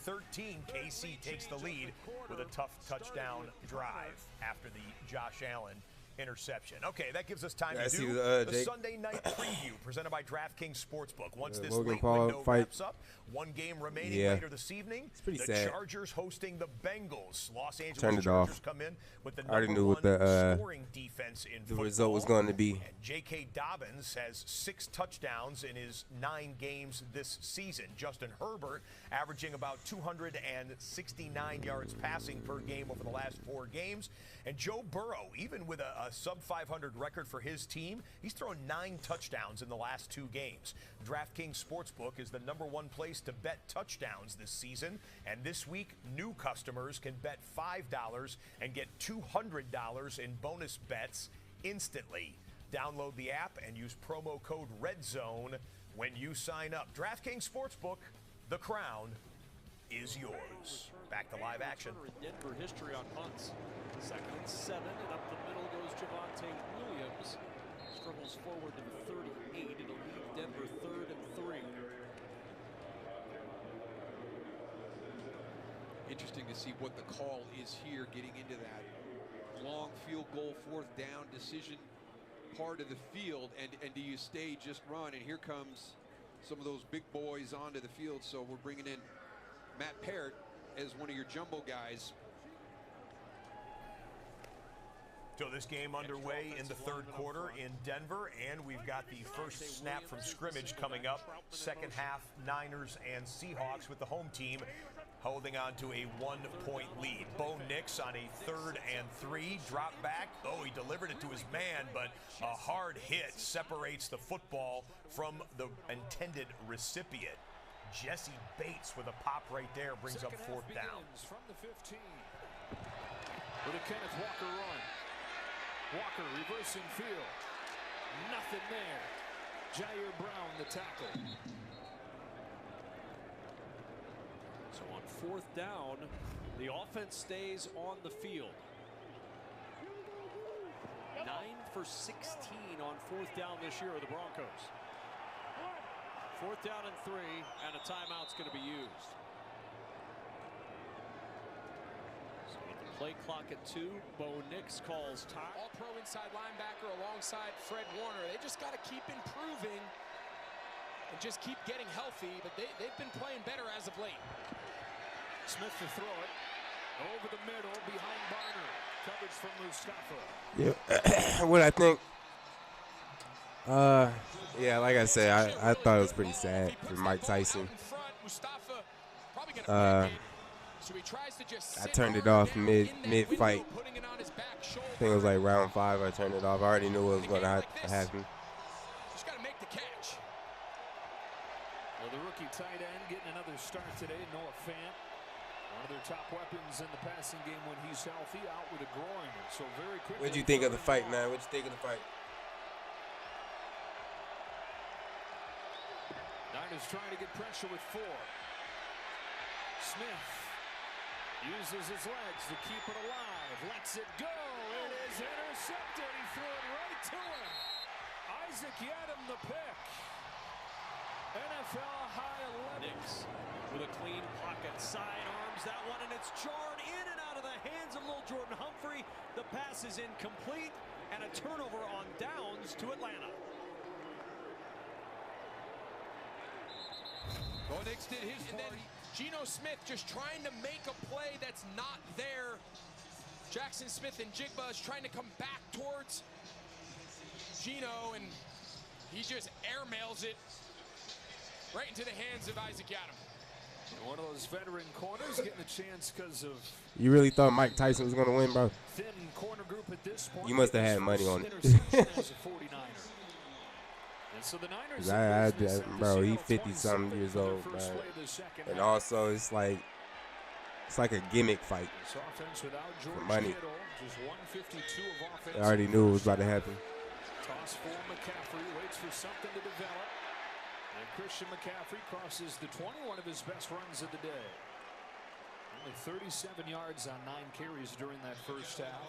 KC takes the lead with a tough touchdown drive after the Josh Allen interception. Okay, that gives us time to do the Sunday night preview presented by DraftKings Sportsbook. Once this late window wraps up, one game remaining later this evening. It's pretty the sad. Chargers hosting the Bengals. Los Angeles Turned it Chargers off. come in with the I already number knew what one scoring defense in the football. result was going to be. And J.K. Dobbins has 6 touchdowns in his 9 games this season. Justin Herbert averaging about 269 yards passing per game over the last 4 games. And Joe Burrow, even with a sub-500 record for his team, he's thrown 9 touchdowns in the last 2 games. DraftKings Sportsbook is the number 1 place to bet touchdowns this season. And this week, new customers can bet $5 and get $200 in bonus bets instantly. Download the app and use promo code Redzone when you sign up. DraftKings Sportsbook, the crown is yours. Back to live action. Denver history on punts. 2nd and 7, and up the middle goes Javonte Williams. Struggles forward to the 38. It'll leave Denver 3rd and 3. Interesting to see what the call is here, getting into that long field goal, 4th down decision part of the field, and do you stay, just run? And here comes some of those big boys onto the field. So we're bringing in Matt Parrott as one of your jumbo guys. So this game underway in the 3rd quarter in Denver, and we've got the first snap from scrimmage coming up. Second half, Niners and Seahawks with the home team holding on to a 1-point lead. Bo Nix on a 3rd and 3, drop back. Oh, he delivered it to his man, but a hard hit separates the football from the intended recipient. Jesse Bates with a pop right there brings up 4th down. From the 15. With a Kenneth Walker run. Walker reversing field. Nothing there. Jair Brown the tackle. So on 4th down, the offense stays on the field. 9 for 16 on 4th down this year with the Broncos. 4th down and 3, and a timeout's going to be used. So with the play clock at 2, Bo Nix calls time. All-pro inside linebacker alongside Fred Warner. They just got to keep improving and just keep getting healthy, but they've been playing better as of late. Smith to throw it. Over the middle, behind Barner. Coverage from Mustafa. Yeah. What I think, yeah, like I said, I thought it was pretty sad for Mike Tyson. I turned it off mid-fight. I think it was like round 5 I turned it off. I already knew what was going to happen. Just got to make the catch. Well, the rookie tight end getting another start today, Noah Fant. One of their top weapons in the passing game when he's healthy, out with a groin. So very quickly. What'd you think of the fight, man? What'd you think of the fight? Niners trying to get pressure with 4. Smith uses his legs to keep it alive. Lets it go. It is intercepted. He threw it right to him. Isaac Yiadom the pick. NFL high 11. Nix with a clean pocket, sidearms that one, and it's jarred in and out of the hands of little Jordan Humphrey. The pass is incomplete, and a turnover on downs to Atlanta. Well, Knicks did his And then Geno Smith just trying to make a play that's not there. Jackson Smith and Jigba is trying to come back towards Geno, and he just airmails it right into the hands of Isaac Yiadom. One of those veteran corners getting a chance because of You really thought Mike Tyson was gonna win, bro? thin corner group at this point. You must have had money on it. Interception as a 49er. And so the Niners, Bro, he 50-something years old, man. And also, it's like a gimmick fight This offense without for George money. Kittle, just 152 of offense. I already knew it was about to happen. Toss for McCaffrey, waits for something to develop. And Christian McCaffrey crosses the 20, one of his best runs of the day. Only 37 yards on 9 carries during that first half.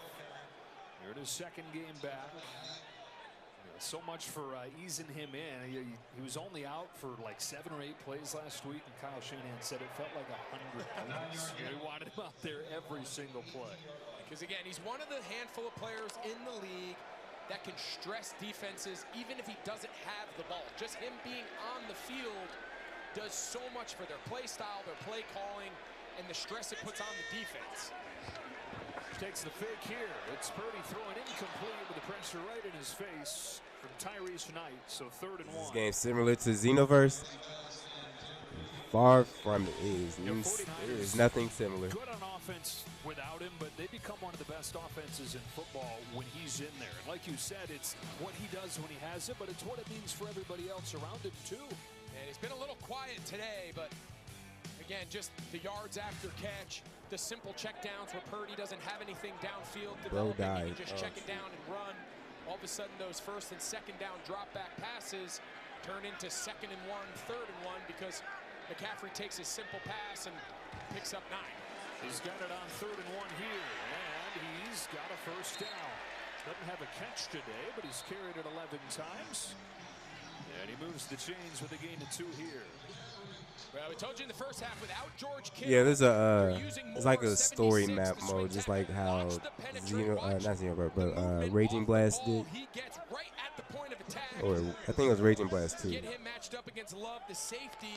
Here in his second game back. So much for easing him in. He was only out for like 7 or 8 plays last week, and Kyle Shanahan said it felt like 100 plays. He wanted him out there every single play. Because again, he's one of the handful of players in the league that can stress defenses even if he doesn't have the ball. Just him being on the field does so much for their play style, their play calling, and the stress it puts on the defense. Takes the fake here. It's Purdy throwing incomplete with the pressure right in his face from Tyrese Knight. So 3rd and 1. This game similar to Xenoverse. Far from it. It is nothing similar. Good on offense without him, but they become one of the best offenses in football when he's in there. And like you said, it's what he does when he has it, but it's what it means for everybody else around him too. And he's been a little quiet today, but again, just the yards after catch, the simple checkdowns where Purdy doesn't have anything downfield developing. He can just check it down and run. All of a sudden, those 1st and 2nd down drop back passes turn into 2nd and 1, 3rd and 1 because McCaffrey takes his simple pass and picks up 9. He's got it on 3rd and 1 here, and he's got a first down. Doesn't have a catch today, but he's carried it 11 times. And he moves the chains with a gain of 2 here. Well, we told you in the first half, without George Kittle, Yeah, there's it's like a story map mode, just like how Raging Blast did. He gets right at the point of attack. Or I think it was Raging Blast 2. Get him matched up against Love, the safety.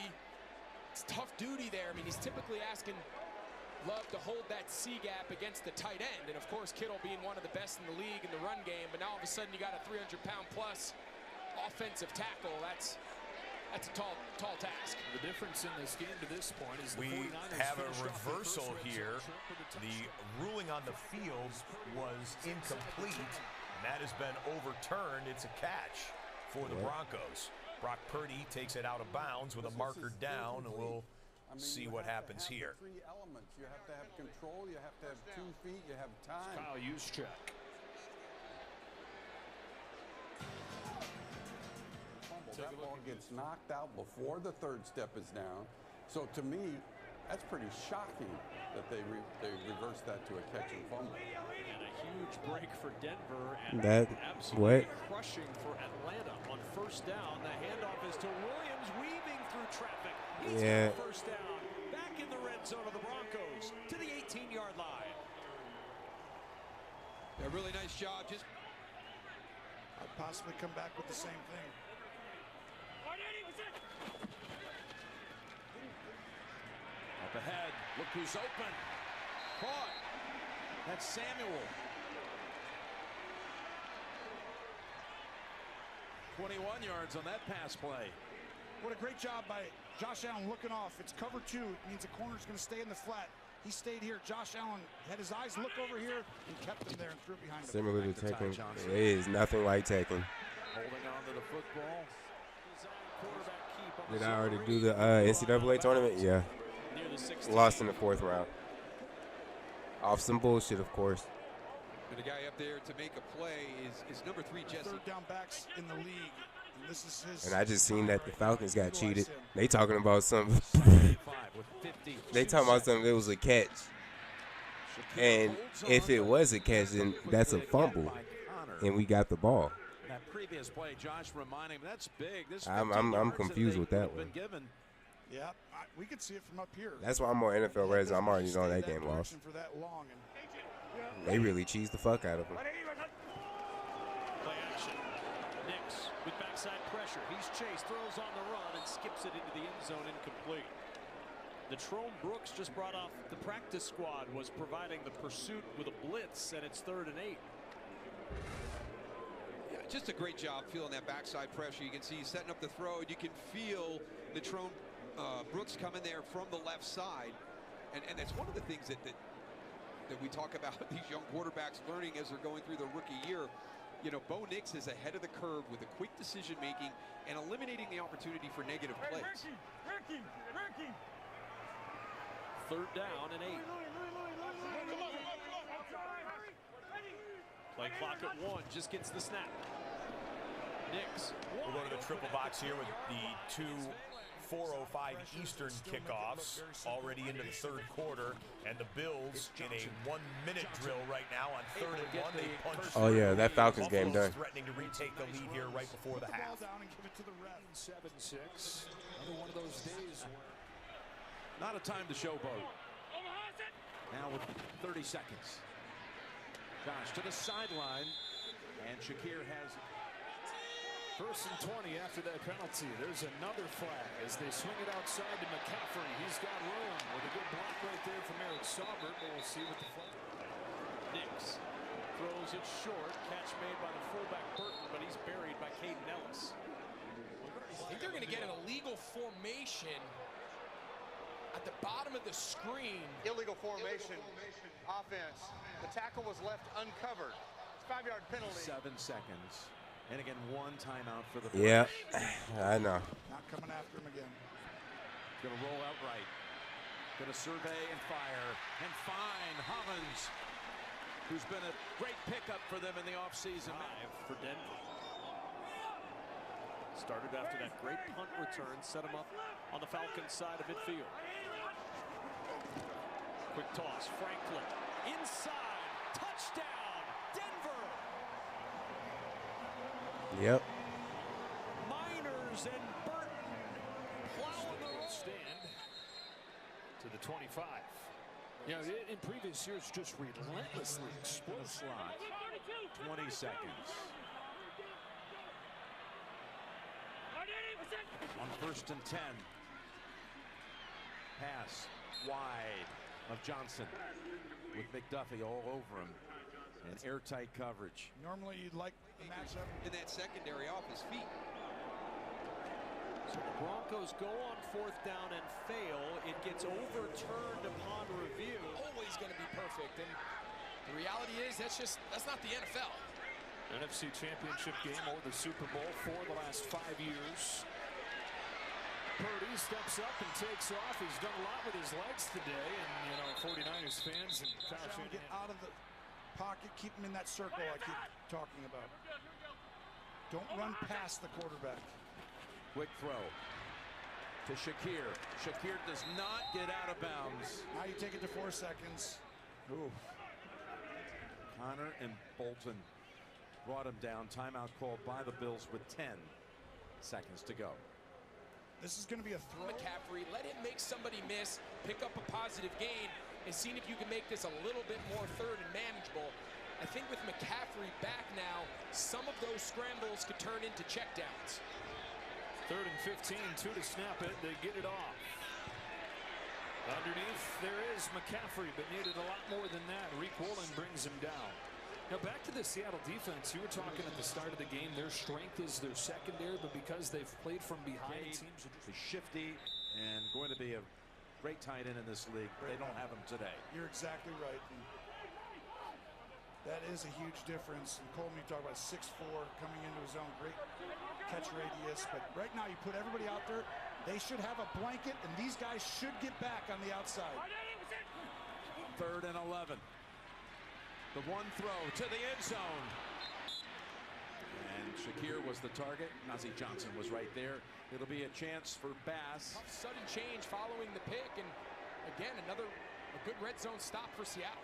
It's tough duty there. I mean, he's typically asking Love to hold that C gap against the tight end, and of course Kittle being one of the best in the league in the run game. But now all of a sudden you got a 300-pound plus offensive tackle. That's a tall task. The difference in this game to this point is we have a reversal here. The ruling on the field was incomplete, and that has been overturned. It's a catch for the Broncos. Brock Purdy takes it out of bounds with a marker down, and we'll see what happens here. 3 elements. You have to have control, you have to have 2 feet, you have time. Kyle Juszczyk. That ball gets knocked out before the 3rd step is down. So to me, that's pretty shocking that they reversed that to a catch and fumble. And a huge break for Denver, and That absolutely crushing for Atlanta on 1st down. The handoff is to Williams, weaving through traffic. He's got the 1st down. Back in the red zone of the Broncos to the 18-yard line. A really nice job. Just I'd possibly come back with the same thing. Up ahead, look who's open. Caught. That's Samuel. 21 yards on that pass play. What a great job by Josh Allen looking off. It's cover 2. It means the corner's going to stay in the flat. He stayed here. Josh Allen had his eyes look over here and kept him there and threw it behind him. Similar to tackling. It is nothing like tackling. Holding on to the football. Did I already do the NCAA tournament? Yeah. Lost in the 4th round. Off some bullshit, of course. And the guy up there to make a play is number 3, Jesse. 3rd down backs in the league. And this is his. And I just seen that the Falcons got cheated. They talking about something. They talking about something. It was a catch. And if it was a catch, then that's a fumble. And we got the ball. That previous play, Josh reminding me, that's big. This I'm confused with that one. Yeah, we could see it from up here. That's why I'm on NFL Reds. I'm already knowing that game lost. For that long They really cheesed the fuck out of him. Play action. Nix Brooks with backside pressure. He's chased, throws on the run, and skips it into the end zone incomplete. Natrone Brooks just brought off the practice squad, was providing the pursuit with a blitz, and it's 3rd and 8. Yeah, just a great job feeling that backside pressure. You can see he's setting up the throw, and you can feel Natrone Brooks coming there from the left side. And that's one of the things that we talk about these young quarterbacks learning as they're going through their rookie year. You know, Bo Nix is ahead of the curve with a quick decision making and eliminating the opportunity for negative plays. Third down and 8. Play clock at 1, just gets the snap. Nix. We'll go to the triple box here with the two 4:05 Eastern kickoffs already into the 3rd quarter, and the Bills in a 1-minute drill right now on 3rd and 1. They punch. Oh yeah, that Falcons game done. Threatening to retake the lead here right before the half. Down and give it to the ref. 7-6. Another one of those days where Not a time to showboat. Now with 30 seconds. Josh to the sideline, and Shakir has it. 1st and 20 after that penalty. There's another flag as they swing it outside to McCaffrey. He's got room with a good block right there from Eric Saubert. We'll see what the flag. Nix throws it short. Catch made by the fullback Burton, but he's buried by Caden Ellis. I think they're going to get an illegal formation at the bottom of the screen. Illegal formation offense. The tackle was left uncovered. It's 5-yard penalty. 7 seconds. And again, 1 timeout for the Yeah, I know. Not coming after him again. Going to roll out right. Going to survey and fire and find Hollins, who's been a great pickup for them in the offseason. 5 for Denver. Started after that great punt return, set him up on the Falcons side of midfield. Quick toss, Franklin inside, touchdown, Denver. Yep. Miners and Burton plowing the road. Stand to the 25. You know, in previous years, just relentlessly explosive. Slot. 20 seconds. On 1st and 10. Pass wide of Johnson with McDuffie all over him. And airtight coverage. Normally you'd like the matchup in that secondary off his feet. So the Broncos go on 4th down and fail. It gets overturned upon review. Always going to be perfect, and the reality is that's not the NFL. NFC Championship game or the Super Bowl for the last 5 years. Purdy steps up and takes off. He's done a lot with his legs today, and you know, 49ers fans and Kyle Shanahan get out of the pocket, keep him in that circle I keep talking about. Don't run past the quarterback. Quick throw to Shakir. Shakir does not get out of bounds. Now you take it to 4 seconds. Ooh. Connor and Bolton brought him down. Timeout called by the Bills with 10 seconds to go. This is going to be a throw. McCaffrey, let him make somebody miss, pick up a positive gain, and see if you can make this a little bit more 3rd and manageable. I think with McCaffrey back now, some of those scrambles could turn into checkdowns. 3rd and 15, 2 to snap it. They get it off. Underneath, there is McCaffrey, but needed a lot more than that. Reek Woolen brings him down. Now back to the Seattle defense. You were talking at the start of the game. Their strength is their secondary, but because they've played from behind, it seems is shifty and going to be a great tight end in this league. They don't have him today. You're exactly right. And that is a huge difference. And Coleman, you talk about 6'4", coming into his own, great catch radius. But right now, you put everybody out there. They should have a blanket, and these guys should get back on the outside. 3rd and 11. The one throw to the end zone. And Shakir was the target. Najee Johnson was right there. It'll be a chance for Bass. Sudden change following the pick, and again, a good red zone stop for Seattle.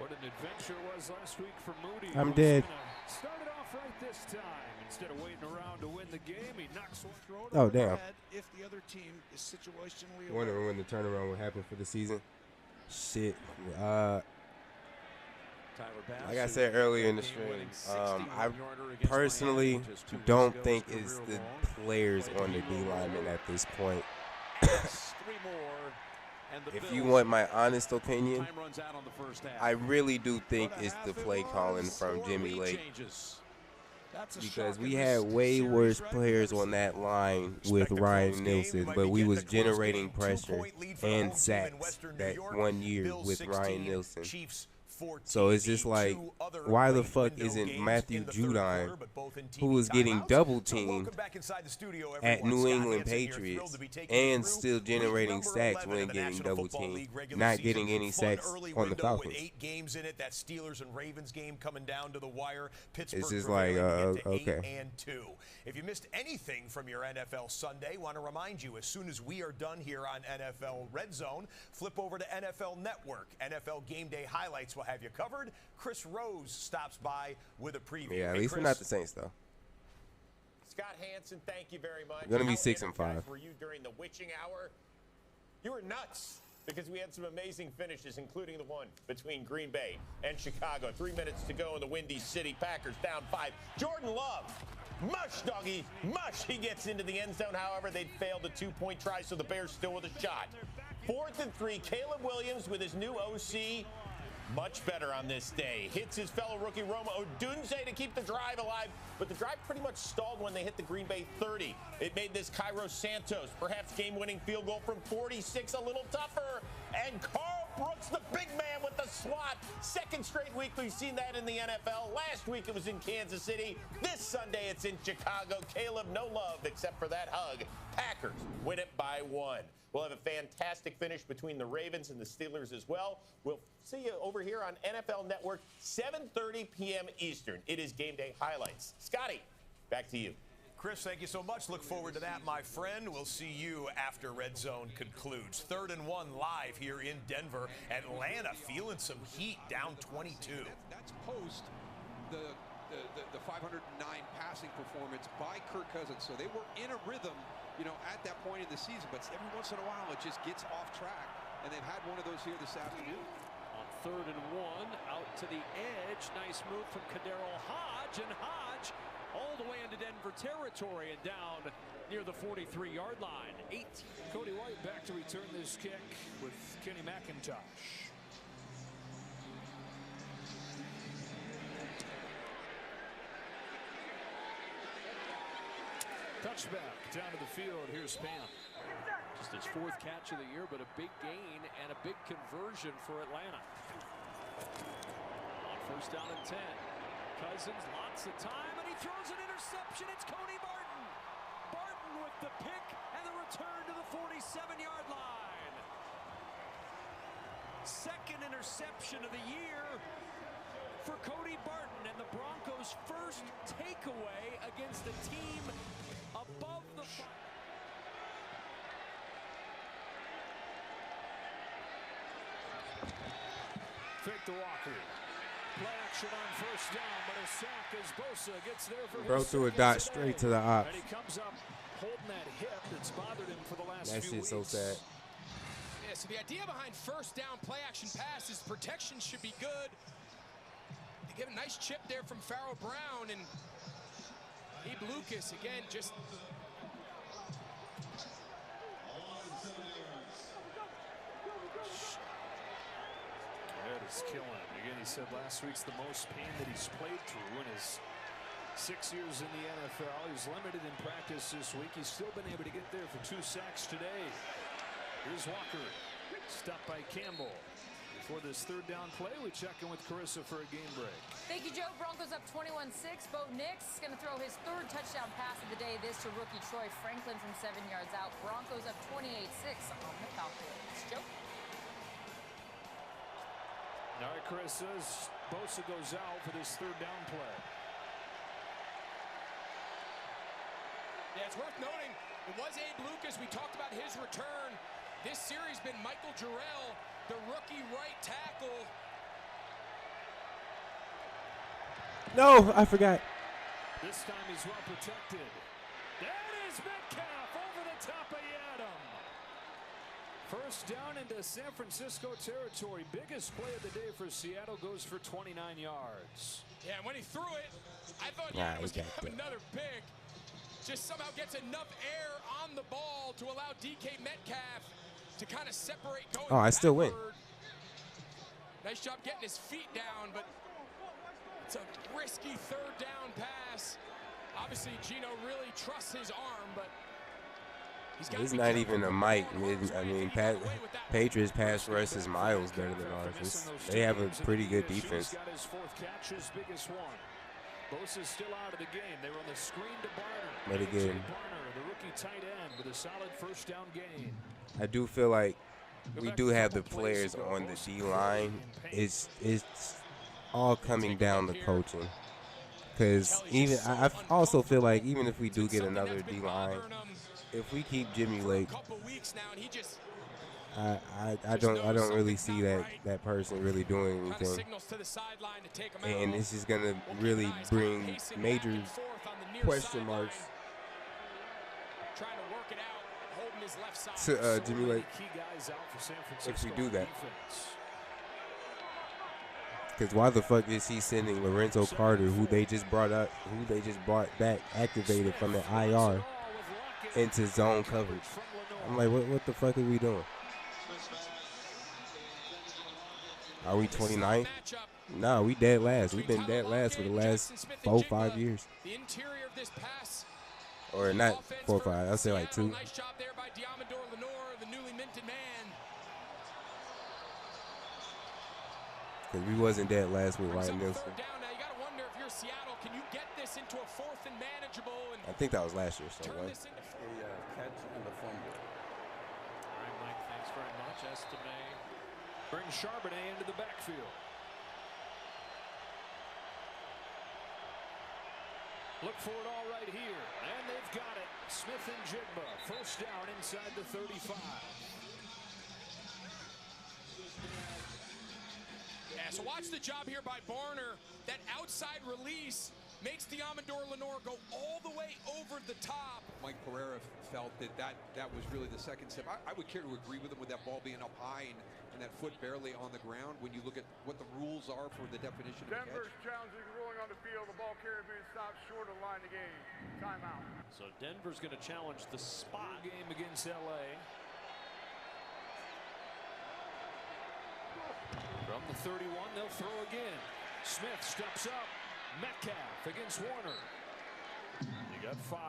What an adventure it was last week for Moody. I'm dead. Started off right this time. Instead of waiting around to win the game, he knocks one. Oh, damn. If the other team is situationally Wondering when the turnaround will happen for the season. Shit. like I said earlier in the stream, I personally don't think it's the players on the D lineman at this point. If you want my honest opinion, I really do think it's the play calling from Jimmy Lake. Because we had way worse players on that line with Ryan Nielsen, but we was generating pressure and sacks that 1 year with Ryan Nielsen. So it's just like, why the fuck isn't Matthew Judon, who was getting double teamed at New England Patriots and still generating sacks when getting double teamed, not getting any sacks on the Falcons? 8 games in it. That Steelers and Ravens game coming down to the wire. Pittsburgh It's just like, okay. 8-2. If you missed anything from your NFL Sunday, want to remind you, as soon as we are done here on NFL Red Zone, flip over to NFL Network. NFL Game Day highlights will have you covered. Chris Rose stops by with a preview. Yeah, at least we're not the Saints, though. Scott Hansen, thank you very much. We're going to be 6-5. Were you during the witching hour? You were nuts because we had some amazing finishes, including the one between Green Bay and Chicago. 3 minutes to go in the Windy City. Packers down 5. Jordan Love. Mush, doggy, mush. He gets into the end zone. However, they failed the 2-point try, so the Bears still with a shot. 4th and 3. Caleb Williams with his new OC. Much better on this day. Hits his fellow rookie Roma Odunze to keep the drive alive, but the drive pretty much stalled when they hit the Green Bay 30. It made this Cairo Santos, perhaps game-winning field goal from 46 a little tougher. And Carl Brooks, the big man with the swat. Second straight week we've seen that in the NFL. Last week it was in Kansas City. This Sunday it's in Chicago. Caleb, no love except for that hug. Packers win it by 1. We'll have a fantastic finish between the Ravens and the Steelers as well. We'll see you over here on NFL Network, 7:30 p.m. Eastern. It is Game Day Highlights. Scotty, back to you. Chris, thank you so much. Look forward to that, my friend. We'll see you after Red Zone concludes. 3rd and 1 live here in Denver. Atlanta feeling some heat, down 22. That's post the 509 passing performance by Kirk Cousins. So they were in a rhythm, at that point in the season. But every once in a while, it just gets off track. And they've had one of those here this afternoon. On 3rd and 1, out to the edge. Nice move from Kaderil Hodge. And Hodge all the way into Denver territory and down near the 43-yard line. 8. Cody White back to return this kick with Kenny McIntosh. Touchback down to the field. Here's Spam. Just his 4th catch of the year, but a big gain and a big conversion for Atlanta. On 1st down and 10. Cousins, lots of time, and he throws an interception. It's Cody Barton. Barton with the pick and the return to the 47-yard line. 2nd interception of the year for Cody Barton, and the Broncos' first takeaway against a team above the fake to Walker. Play action on 1st down, but a sack as Bosa gets there for Bro threw a dot straight to the ops. And he comes up holding that hip that's bothered him for the last That few shit's weeks. so sad. Yeah, so the idea behind 1st down play action pass is protection should be good. They get a nice chip there from Farrell Brown, and Abe Lucas again just That is killing him. Again, he said last week's the most pain that he's played through in his 6 years in the NFL. He's limited in practice this week. He's still been able to get there for 2 sacks today. Here's Walker. Stopped by Campbell. Before this 3rd down play, we check in with Carissa for a game break. Thank you, Joe. Broncos up 21-6. Bo Nix is going to throw his 3rd touchdown pass of the day. This to rookie Troy Franklin from 7 yards out. Broncos up 28-6 on the Falcons. Joe? All right, Chris says Bosa goes out for this 3rd down play. Yeah, it's worth noting, it was Abe Lucas. We talked about his return. This series been Michael Jarrell, the rookie right tackle. No, I forgot. This time he's well protected. That is Metcalf over the top of Yadam. First down into San Francisco territory. Biggest play of the day for Seattle goes for 29 yards. Yeah, and when he threw it, I thought Nah, he was he going got to have that. another pick. Just somehow gets enough air on the ball to allow DK Metcalf to kind of separate going Oh, I still win. backward. Nice job getting his feet down, but it's a risky third down pass. Obviously, Gino really trusts his arm, but It's not even a mic. I mean, Patriots pass rush is miles better than ours. They have a pretty good defense. Got his fourth catch, his biggest one. BO6 is still out of the game. They run the screen to Barner. But again, Barner, the rookie tight end, with a solid first down gain. I do feel like we do have the players on the D-line. It's all coming down to coaching. Because even I also feel like even if we do get another D-line, if we keep Jimmy Lake, I don't really see that person really doing anything. And this is gonna really bring major question marks to Jimmy Lake if we do that. Because why the fuck is he sending Lorenzo Carter, who they just brought back, activated from the IR, into zone coverage? I'm like, what the fuck are we doing? Are we 29th? Nah, we dead last. We've been dead last for the last 4-5 years. The interior of this pass. Or not 4 or 5. I'll say like 2. Nice job there by Diamador Lenore, the newly minted man. Because we wasn't dead last with Ryan Nielsen. Down now, you got to wonder if you're Seattle, can you get this into a fourth and manageable? And I think that was last year. So right? A catch and a fumble. All right, Mike, thanks very much. Estime brings Charbonnet into the backfield. Look for it all right here, and they've got it. Smith and Jigba, first down inside the 35. Yeah, so watch the job here by Barner. That outside release makes Diamador Lenore go all the way over the top. Mike Pereira felt that was really the second step. I would care to agree with him with that ball being up high and that foot barely on the ground when you look at what the rules are for the definition of a catch. Denver's challenging ruling on the field. The ball carrier being stopped short of the line of the game. Timeout. So Denver's going to challenge the spot. Game against LA. From the 31, they'll throw again. Smith steps up. Metcalf against Warner. You got 5.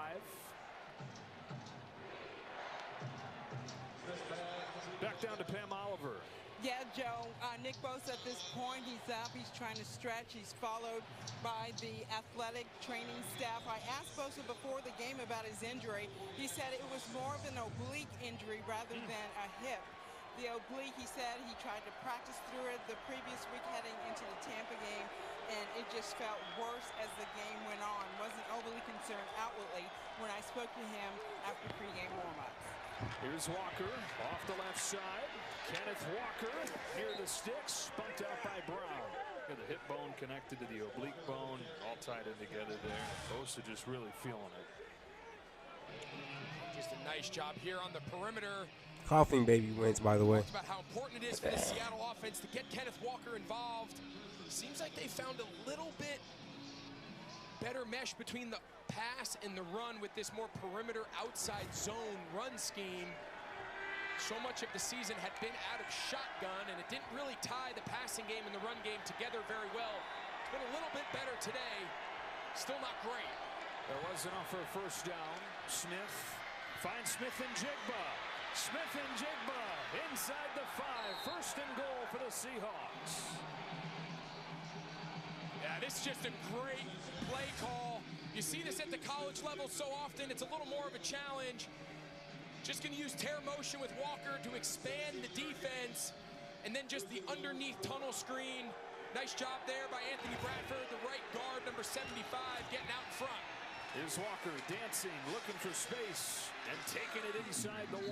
Back down to Pam Oliver. Yeah, Joe. Nick Bosa at this point, he's up. He's trying to stretch. He's followed by the athletic training staff. I asked Bosa before the game about his injury. He said it was more of an oblique injury rather than a hip. The oblique, he said, he tried to practice through it the previous week heading into the Tampa game, and it just felt worse as the game went on. Wasn't overly concerned outwardly when I spoke to him after pregame warm-ups. Here's Walker off the left side. Kenneth Walker near the sticks, bumped out by Brown. Got the hip bone connected to the oblique bone, all tied in together there. Bosa just really feeling it. Just a nice job here on the perimeter. Coughing baby wins, by the way. Talked about how important it is for the Seattle offense to get Kenneth Walker involved. Seems like they found a little bit better mesh between the pass and the run with this more perimeter outside zone run scheme. So much of the season had been out of shotgun, and it didn't really tie the passing game and the run game together very well. It's been a little bit better today. Still not great. There was enough for a first down. Smith finds Smith and Jigba. Smith and Jigba inside the 5. First and goal for the Seahawks. Yeah, this is just a great play call. You see this at the college level so often. It's a little more of a challenge. Just going to use tear motion with Walker to expand the defense. And then just the underneath tunnel screen. Nice job there by Anthony Bradford, the right guard, number 75, getting out in front. Here's Walker dancing, looking for space, and taking it inside the 1.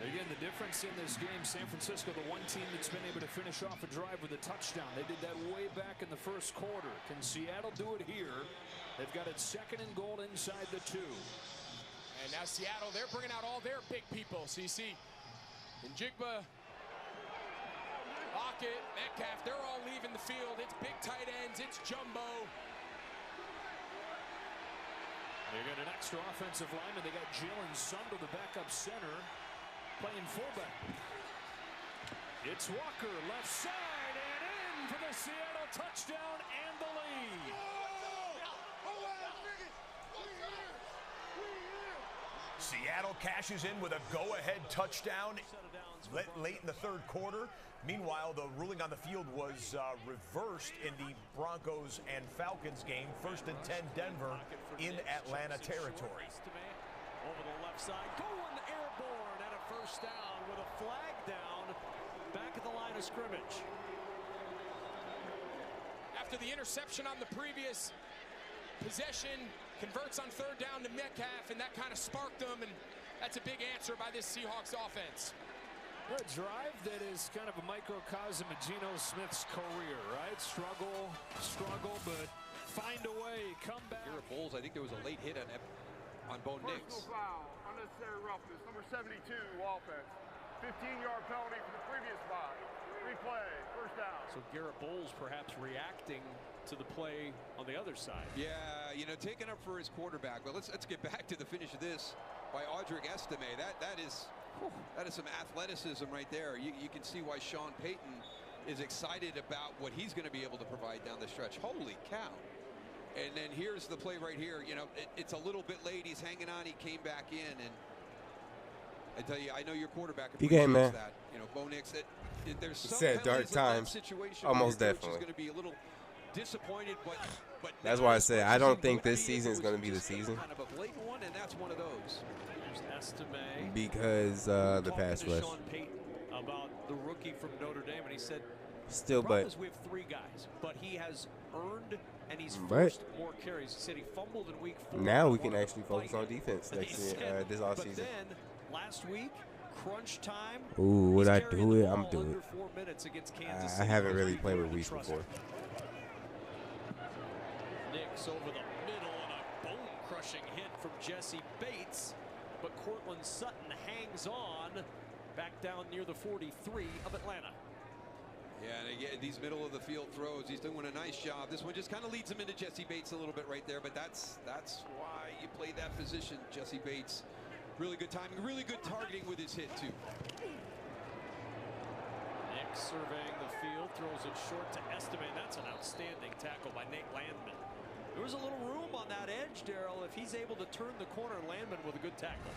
Again, the difference in this game, San Francisco, the one team that's been able to finish off a drive with a touchdown. They did that way back in the first quarter. Can Seattle do it here? They've got it second and goal inside the 2. And now Seattle, they're bringing out all their big people. So you see Njigba, Lockett, Metcalf, they're all leaving the field. It's big tight ends, it's jumbo. They got an extra offensive lineman. They got Jalen Sundle, the backup center, playing fullback. It's Walker, left side, and in for the Seattle touchdown and the lead. Seattle cashes in with a go-ahead touchdown late in the third quarter. Meanwhile, the ruling on the field was reversed in the Broncos and Falcons game. 1st and 10 Denver in Atlanta territory. Over the left side, going airborne and a first down with a flag down back at the line of scrimmage. After the interception on the previous possession, converts on 3rd down to Metcalf, and that kind of sparked them, and that's a big answer by this Seahawks offense. A drive that is kind of a microcosm of Geno Smith's career, right? Struggle, but find a way, come back. Garrett Bowles, I think there was a late hit on Bo Nix. Personal foul, unnecessary roughness, number 72, offense. 15-yard penalty for the previous spot. Replay, first down. So Garrett Bowles perhaps reacting to the play on the other side. Yeah, you know, taking up for his quarterback. But let's get back to the finish of this by Audric Estime. That is some athleticism right there. You can see why Sean Payton is excited about what he's going to be able to provide down the stretch. Holy cow. And then here's the play right here. You know, it's a little bit late. He's hanging on. He came back in. And I tell you, I know your quarterback appreciates man. that. You know, Bo Nix, there's some said dark times. Situation Almost where your coach definitely. is going to be a little disappointed, but that's why I say I don't think this season is going to be the season. Kind of a blatant one, and that's one of those. Because the pass rush. Sean Payton about the rookie from Notre Dame, and he said, still, but but we have 3 guys, but he has earned and he's Right. forced more carries. He said he fumbled in week 4. now we can actually focus on defense next year, this But offseason. then last week, crunch time. Ooh, what he's I carrying do the it, I'm ball doing under it. 4 minutes against Kansas I City. haven't really played with Reese Trust before. Nix over the middle and a bone-crushing hit from Jesse Bates, but Cortland Sutton hangs on back down near the 43 of Atlanta. Yeah, and again, these middle of the field throws, he's doing a nice job. This one just kind of leads him into Jesse Bates a little bit right there, but that's why you play that position. Jesse Bates, really good timing, really good targeting with his hit too. Nix surveying the field, throws it short to Estime. That's an outstanding tackle by Nate Landman. There was a little room on that edge, Darrell, if he's able to turn the corner. Landman with a good tackle.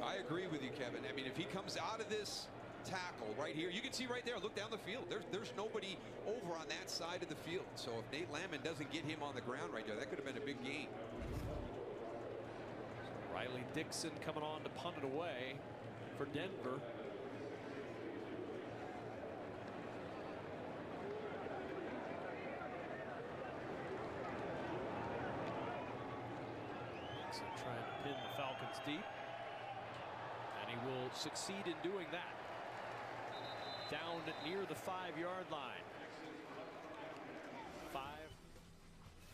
I agree with you, Kevin. I mean, if he comes out of this tackle right here, you can see right there, look down the field. There's nobody over on that side of the field. So if Nate Landman doesn't get him on the ground right there, that could have been a big gain. Riley Dixon coming on to punt it away for Denver. Dixon trying to pin the Falcons deep, and he will succeed in doing that. Down near the 5-yard line. 5.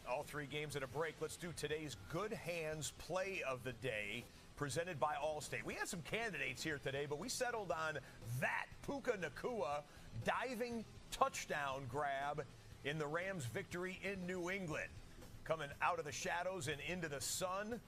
All 3 games at a break. Let's do today's Good Hands play of the day, presented by Allstate. We had some candidates here today, but we settled on that Puka Nacua diving touchdown grab in the Rams' victory in New England. Coming out of the shadows and into the sun,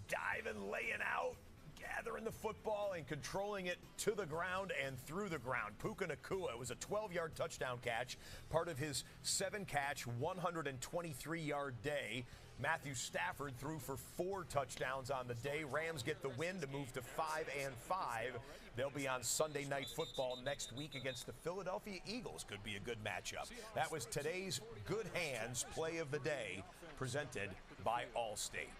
diving, laying out, gathering the football and controlling it to the ground and through the ground. Puka Nacua, it was a 12-yard touchdown catch, part of his 7-catch, 123-yard day. Matthew Stafford threw for 4 touchdowns on the day. Rams get the win to move to 5-5. They'll be on Sunday Night Football next week against the Philadelphia Eagles. Could be a good matchup. That was today's Good Hands play of the day, presented by Allstate.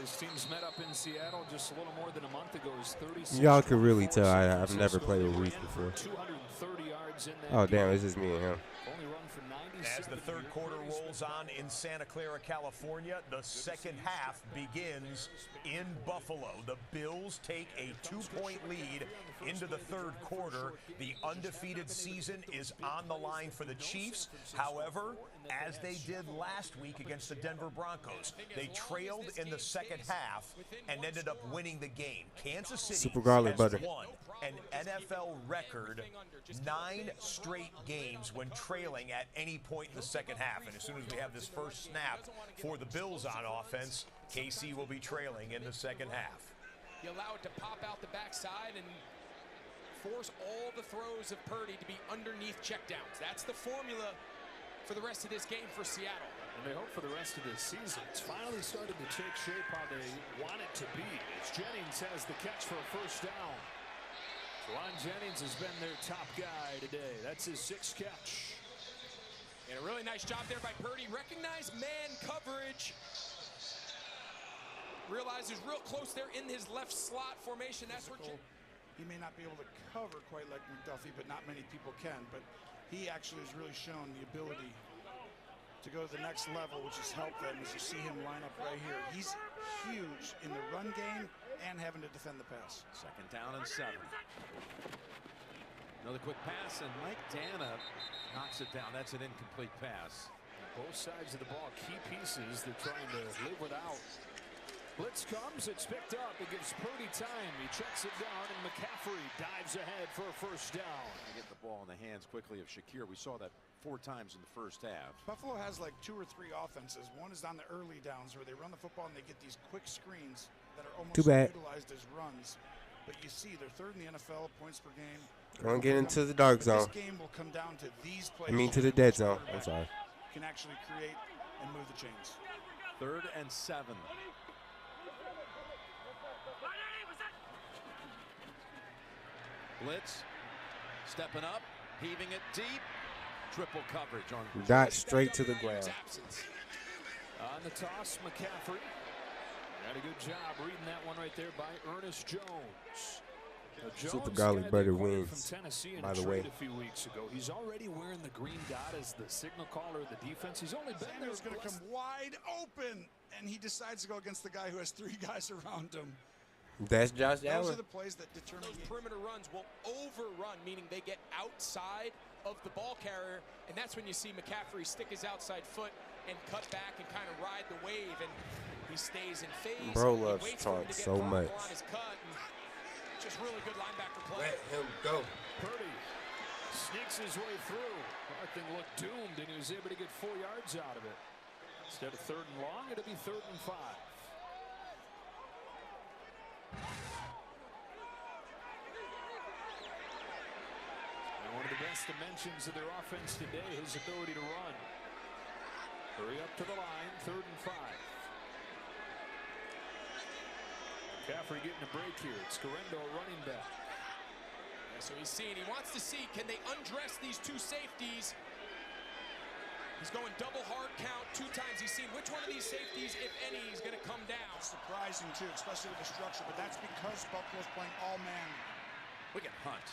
His teams met up in Seattle just a little more than a month ago. It's 36. Y'all could really tell I've never played with Reese before. 230 yards in that Oh, damn, game. it's just me and him. Only run for 97. As the third quarter rolls on in Santa Clara, California, the second half begins in Buffalo. The Bills take a 2-point lead into the third quarter. The undefeated season is on the line for the Chiefs. However, as they did last week against the Denver Broncos, they trailed in the second half and ended up winning the game. Kansas City Super garlic has butter. won an NFL record 9 straight games when trailing at any point in the second half. And as soon as we have this first snap for the Bills on offense, KC will be trailing in the second half. You allow it to pop out the backside and force all the throws of Purdy to be underneath checkdowns. That's the formula for the rest of this game for Seattle. And they hope for the rest of this season. It's finally started to take shape how they want it to be. As Jennings has the catch for a first down. Juwan Jennings has been their top guy today. That's his 6th catch. And a really nice job there by Purdy. Recognize man coverage. Realizes real close there in his left slot formation. That's where he may not be able to cover quite like McDuffie, but not many people can. But he actually has really shown the ability to go to the next level, which has helped them as you see him line up right here. He's huge in the run game and having to defend the pass. Second down and 7. Another quick pass, and Mike Dana knocks it down. That's an incomplete pass. Both sides of the ball, key pieces they're trying to live without. Blitz comes, it's picked up. It gives Purdy time. He checks it down, and McCaffrey dives ahead for a first down. They get the ball in the hands quickly of Shakir. We saw that 4 times in the first half. Buffalo has like 2 or 3 offenses. One is on the early downs where they run the football and they get these quick screens that are almost utilized as runs. But you see, they're third in the NFL points per game. Don't get into the dark zone. This game will come down to these plays. I mean to the dead zone. I'm sorry. Can actually create and move the chains. 3rd and 7. Blitz, stepping up, heaving it deep, triple coverage on. Got straight to the ground. On the toss, McCaffrey. Got a good job reading that one right there by Ernest Jones. Super garlic butter wins, from Tennessee by the way. A few weeks ago. He's already wearing the green dot as the signal caller of the defense. He's only been there. He's going to come wide open, and he decides to go against the guy who has 3 guys around him. That's Josh Allen. Those are the plays that determine. Those perimeter runs will overrun, meaning they get outside of the ball carrier, and that's when you see McCaffrey stick his outside foot and cut back and kind of ride the wave, and he stays in phase. Bro loves taunt so much. Just really good linebacker play. Let him go. Purdy sneaks his way through. That thing looked doomed, and he was able to get 4 yards out of it. Instead of 3rd and long, it'll be 3rd and 5. And one of the best dimensions of their offense today, his ability to run. Hurry up to the line, 3rd and 5. McCaffrey getting a break here. It's Correndo running back. Yeah, so he's seeing, he wants to see, can they undress these 2 safeties? He's going double hard count 2 times. He's seen which one of these safeties, if any, is going to come down. Surprising, too, especially with the structure, but that's because Buffalo's playing all man. Look at Hunt.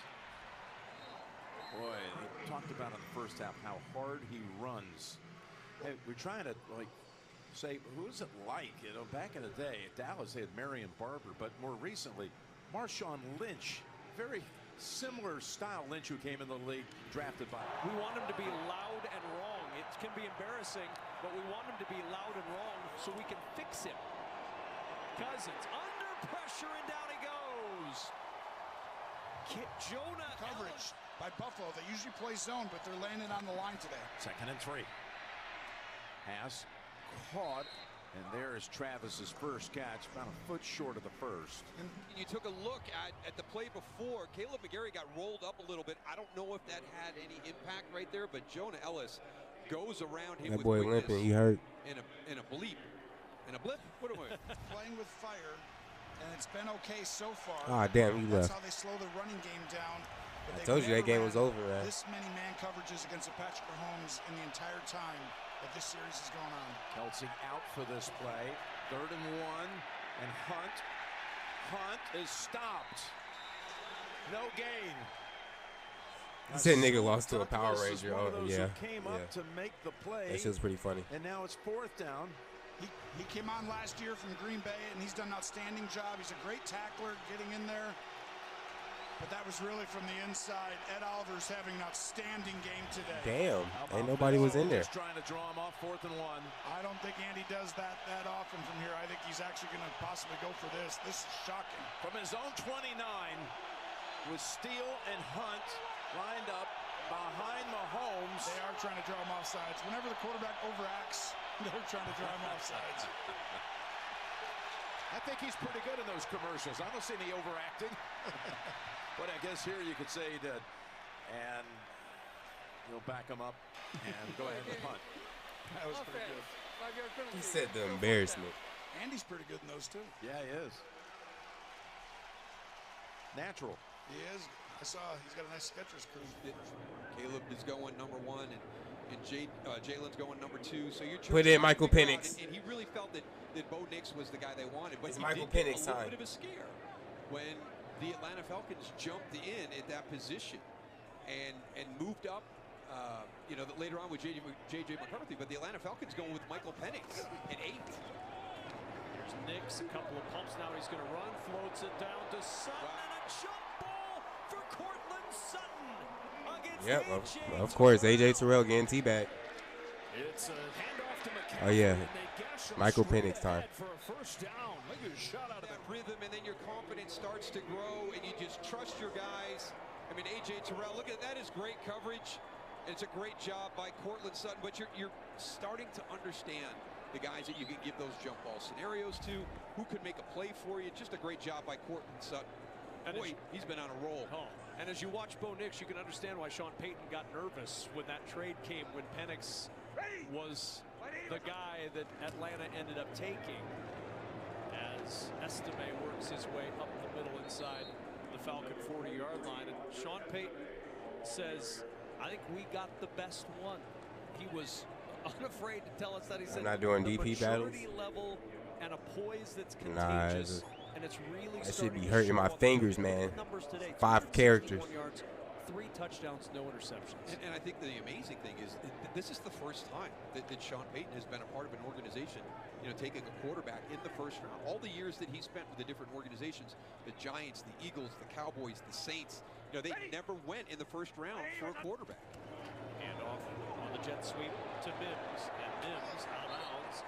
Boy, he talked about in the first half how hard he runs. Hey, we're trying to, like, say, who is it like? You know, back in the day, at Dallas, they had Marion Barber, but more recently, Marshawn Lynch. Very similar style Lynch, who came in the league, drafted by. We want him to be loud and wrong. It can be embarrassing, but we want him to be loud and wrong so we can fix him. Cousins under pressure, and down he goes. Jonah coverage by Buffalo. They usually play zone, but they're laying it on the line today. 2nd and 3. Pass caught, and there is Travis's first catch, about a foot short of the first. And you took a look at the play before. Caleb McGarry got rolled up a little bit. I don't know if that had any impact right there, but Jonah Ellis goes around him. That boy limping, he hurt. In a bleep. In a blip? What am I? Playing with fire, and it's been okay so far. Ah, damn, he That's left. how they slow the running game down. I told you that game was over, man. This many man coverages against the Patrick Mahomes in the entire time that this series is going on. Kelsey out for this play. 3rd and 1. And Hunt is stopped. No gain. He said nigga lost to a Power Douglas is Ranger. one of Oh, those yeah. who came up to make the play. That shit was pretty funny. And now it's 4th down. He came on last year from Green Bay, and he's done an outstanding job. He's a great tackler getting in there. But that was really from the inside. Ed Oliver's having an outstanding game today. Damn, ain't nobody was in there. He's trying to draw him off 4th and 1. I don't think Andy does that often from here. I think he's actually going to possibly go for this. This is shocking. From his own 29, with Steele and Hunt lined up behind Mahomes. They are trying to draw him off sides. Whenever the quarterback overacts, they're trying to draw him off sides. I think he's pretty good in those commercials. I don't see any overacting. But I guess here you could say he did. And you'll back him up and go ahead and punt. That was pretty good. He said the embarrassment. Andy's pretty good in those, too. Yeah, he is. Natural. He is. I saw he's got a nice Skechers crew. Caleb is going number 1, and Jalen's going number 2. So you're Put in Michael Penix. And he really felt that Bo Nix was the guy they wanted. But It's he Michael did get Penix a little time. bit of a scare when the Atlanta Falcons jumped in at that position and moved up. Later on with J.J. McCarthy, but the Atlanta Falcons going with Michael Penix at 8. There's Nix, a couple of pumps now. He's going to run, floats it down to Sutton, and a jump ball for Cortland Sutton against Yep, A.J. of course. A.J. Terrell getting teabagged. It's a handoff to McCaffrey. Oh, yeah. And they gash him Michael straight Penix time. ahead for a first down. Look at his shot out of That rhythm, and then your confidence starts to grow, and you just trust your guys. I mean, A.J. Terrell, look at that is great coverage. It's a great job by Cortland Sutton, but you're starting to understand the guys that you can give those jump ball scenarios to, who could make a play for you. Just a great job by Cortland Sutton. And Boy, he's been on a roll. And as you watch Bo Nix, you can understand why Sean Payton got nervous when that trade came, when Penix was the guy that Atlanta ended up taking, as Estime works his way up the middle inside the Falcon 40-yard line. And Sean Payton says, I think we got the best one. He was unafraid to tell us that. He said, I'm not doing the DP battles. maturity level and a poise that's Nah, contagious. And it's really that should starting be to hurting show my up. fingers, man. Numbers today, 5 characters. 361 yards, 3 touchdowns, no interceptions. And I think the amazing thing is this is the first time that Sean Payton has been a part of an organization, taking a quarterback in the first round. All the years that he spent with the different organizations, the Giants, the Eagles, the Cowboys, the Saints, they never went in the first round for a quarterback. Handoff on the jet sweep to Mims, and Mims out of bounds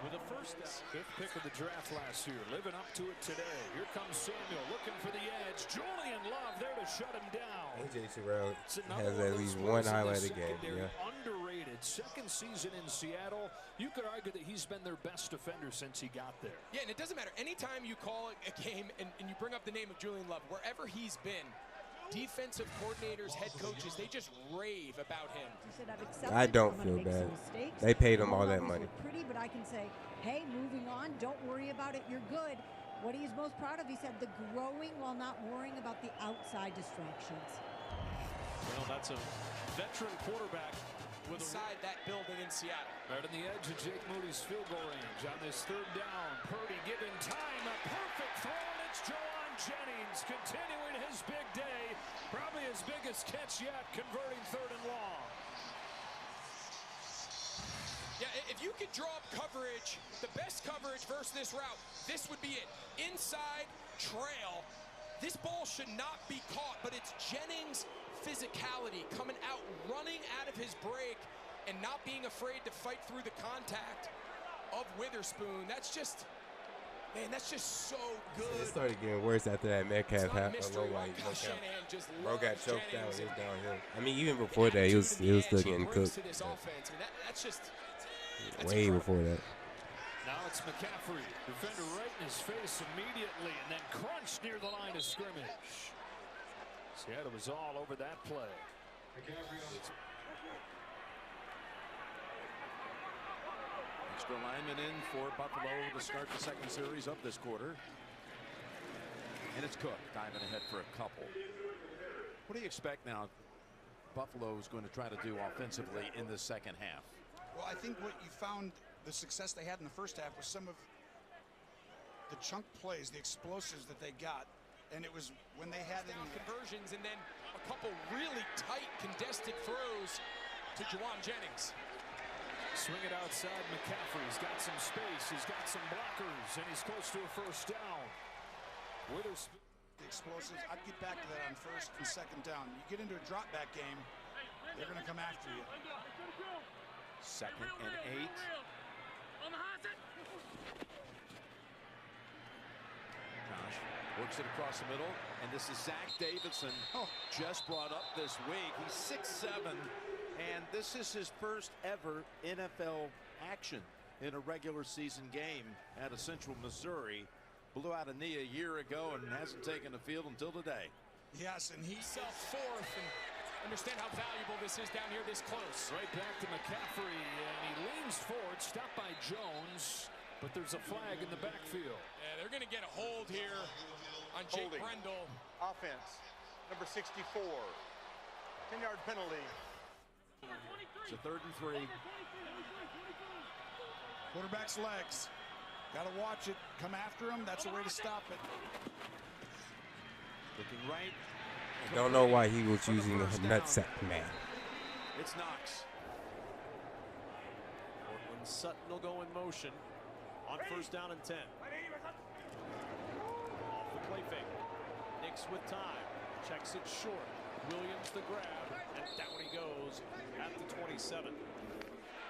with a first down. 5th pick of the draft last year, living up to it today. Here comes Samuel looking for the edge. Julian Love there to shut him down. A.J. Terrell It's another has one at of least those one plays in the highlighted game. secondary. Yeah. Underrated. Second season in Seattle. You could argue that he's been their best defender since he got there. Yeah, and it doesn't matter. Anytime you call a game and you bring up the name of Julian Love, wherever he's been, defensive coordinators, head coaches, they just rave about him. I don't feel bad. They paid him all that money. Pretty, but I can say, hey, moving on, don't worry about it, you're good. What he's most proud of, he said, the growing while not worrying about the outside distractions. Well, that's a veteran quarterback inside that building in Seattle. Right on the edge of Jake Moody's field goal range on this 3rd down. Purdy giving time, a perfect throw, and it's Jawan Jennings continuing his big day. Probably his biggest catch yet, converting 3rd and long. Yeah, if you could draw up coverage, the best coverage versus this route, this would be it. Inside trail. This ball should not be caught, but it's Jennings' physicality coming out, running out of his break, and not being afraid to fight through the contact of Witherspoon. That's just, man, that's just so good. It started getting worse after that Metcalf had a low white. Bro got choked out. He was downhill. I mean, even before that, he was still getting cooked. That's just way before that. Now it's McCaffrey, defender right in his face immediately, and then crunched near the line of scrimmage. Seattle was all over that play. Extra lineman in for Buffalo to start the second series of this quarter. And it's Cook diving ahead for a couple. What do you expect now Buffalo is going to try to do offensively in the second half? Well, I think what you found, the success they had in the first half was some of the chunk plays, the explosives that they got, and it was when they had conversions and then a couple really tight contested throws to Juwan Jennings. Swing it outside. McCaffrey's got some space. He's got some blockers, and he's close to a first down. Witherspoon. The explosives, I'd get back to that on first and second down. You get into a drop back game, they're going to come after you. 2nd and 8. Josh works it across the middle, and this is Zach Davidson, just brought up this week. He's 6'7", and this is his first ever NFL action in a regular season game out of Central Missouri. Blew out a knee a year ago and hasn't taken the field until today. Yes, and he's fourth, and understand how valuable this is down here this close. Right back to McCaffrey, and he leans forward, stopped by Jones, but there's a flag in the backfield. Yeah, they're going to get a hold here on Jake Holding. Brendel. Offense, number 64. 10-yard penalty. It's a 3rd and 3. Quarterback's legs. Got to watch it. Come after him. That's a way to stop it. Looking right. Don't know why he was using a nutsack man. It's Knox. Portland Sutton will go in motion on 1st down and 10. Off the play fake. Nix with time. Checks it short. Williams the grab. And down he goes at the 27.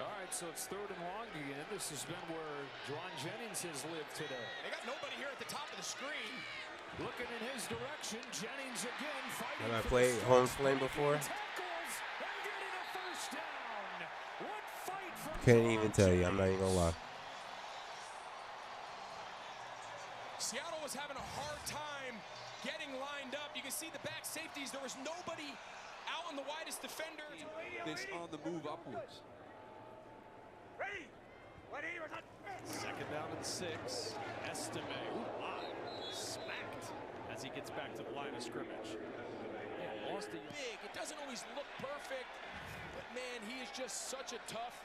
All right, so it's 3rd and long again. This has been where Juwan Jennings has lived today. They got nobody here at the top of the screen. Looking in his direction, Jennings again fighting. Have I played home flame before? Tackles and getting a first down. What fight from Couldn't even tell you. I'm not even gonna lie. Seattle was having a hard time getting lined up. You can see the back safeties. There was nobody out on the widest defender. This on the move upwards. 2nd down and 6. Estime smacked as he gets back to the line of scrimmage. Yeah, lost it big. It doesn't always look perfect, but man, he is just such a tough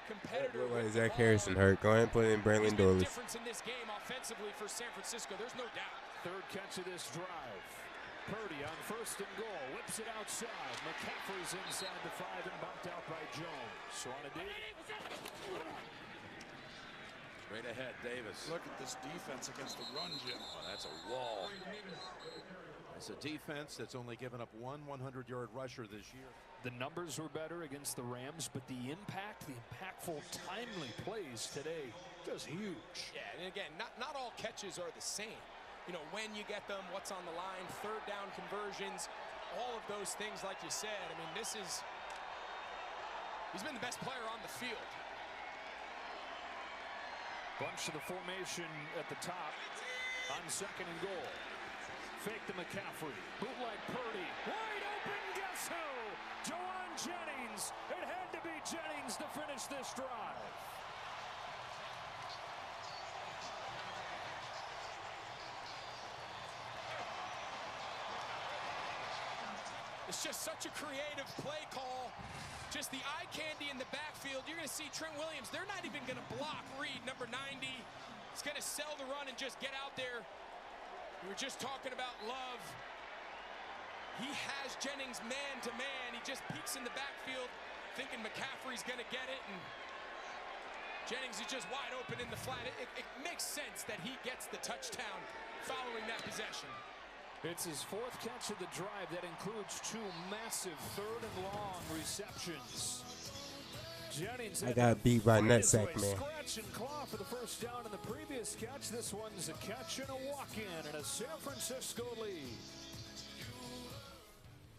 competitor. Look like Zach Harrison hurt. Go ahead and put in Brandon Dorley. Difference in this game offensively for San Francisco. There's no doubt. 3rd catch of this drive. Purdy on 1st and goal. Whips it outside. McCaffrey's inside the 5 and bumped out by Jones. So on a dig. Right ahead, Davis. Look at this defense against the run, Jim. Oh, that's a wall. It's a defense that's only given up one 100-yard rusher this year. The numbers were better against the Rams, but the impact, the impactful, timely plays today, just huge. Yeah, and again, not all catches are the same. You know, when you get them, what's on the line, 3rd down conversions, all of those things, like you said. I mean, he's been the best player on the field. Bunch of the formation at the top on 2nd and goal. Fake to McCaffrey. Bootleg Purdy. Wide open, guess who? Juwan Jennings. It had to be Jennings to finish this drive. It's just such a creative play call. Just the eye candy in the backfield. You're going to see Trent Williams. They're not even going to block Reed, number 90. He's going to sell the run and just get out there. We were just talking about Love. He has Jennings man-to-man. He just peeks in the backfield thinking McCaffrey's going to get it. And Jennings is just wide open in the flat. It makes sense that he gets the touchdown following that possession. It's his 4th catch of the drive. That includes 2 massive 3rd and long receptions. Jennings I got beat by nutsack man. Scratch and claw for the first down in the previous catch. This one's a catch and a walk-in and a San Francisco lead.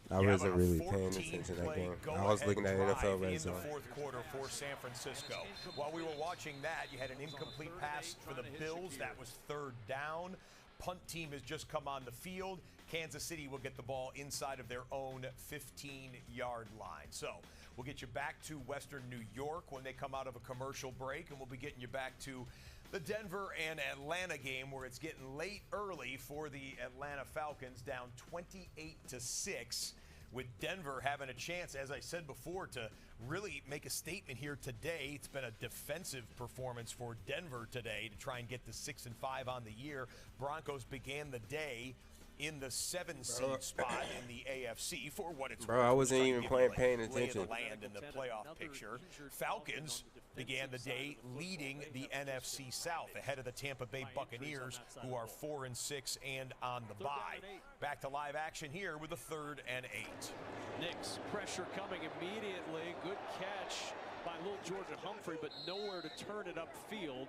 I wasn't really paying attention to that game. I was looking at NFL Redzone. In the 4th quarter for San Francisco. While we were watching that, you had an incomplete pass for the Bills. That was 3rd down. Punt team has just come on the field. Kansas City will get the ball inside of their own 15-yard line. So we'll get you back to Western New York when they come out of a commercial break, and we'll be getting you back to the Denver and Atlanta game where it's getting late early for the Atlanta Falcons, down 28-6 with Denver having a chance, as I said before, to really make a statement here today. It's been a defensive performance for Denver today to try and get to 6-5 on the year. Broncos began the day in the 7 seed spot in the AFC for what it's worth. Bro, I wasn't even paying lay of attention. the land in the playoff picture. Falcons began the day leading the NFC South ahead of the Tampa Bay Buccaneers, who are 4-6 and on the bye. Back to live action here with a 3rd and 8. Knicks pressure coming immediately. Good catch by little Georgia Humphrey, but nowhere to turn it upfield.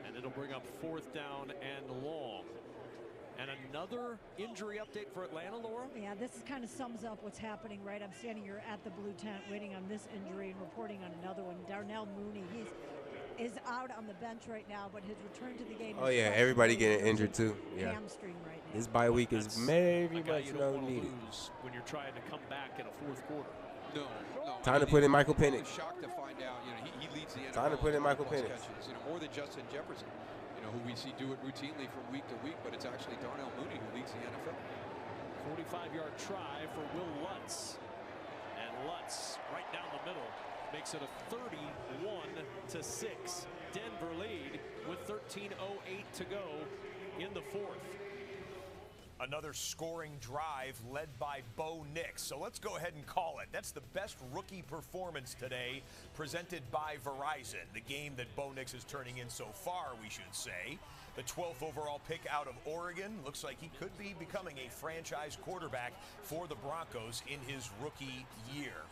And it'll bring up 4th down and long. And another injury update for Atlanta, Laura? Yeah, this kind of sums up what's happening, right? I'm standing here at the blue tent waiting on this injury and reporting on another one. Darnell Mooney, is out on the bench right now, but his return to the game. Oh yeah, everybody getting injured too. Yeah. Hamstring right now. This bye week is very much needed. When you're trying to come back in a 4th quarter. No. Time to put in Michael Penix. I was shocked to find out, he leads the NFL. Time to put in Michael Penix. Catches, more than Justin Jefferson, who we see do it routinely from week to week, but it's actually Darnell Mooney who leads the NFL. 45-yard try for Will Lutz. And Lutz right down the middle makes it a 31-6 Denver lead with 13:08 to go in the 4th. Another scoring drive led by Bo Nix. So let's go ahead and call it. That's the best rookie performance today presented by Verizon. The game that Bo Nix is turning in so far, we should say. The 12th overall pick out of Oregon. Looks like he could be becoming a franchise quarterback for the Broncos in his rookie year.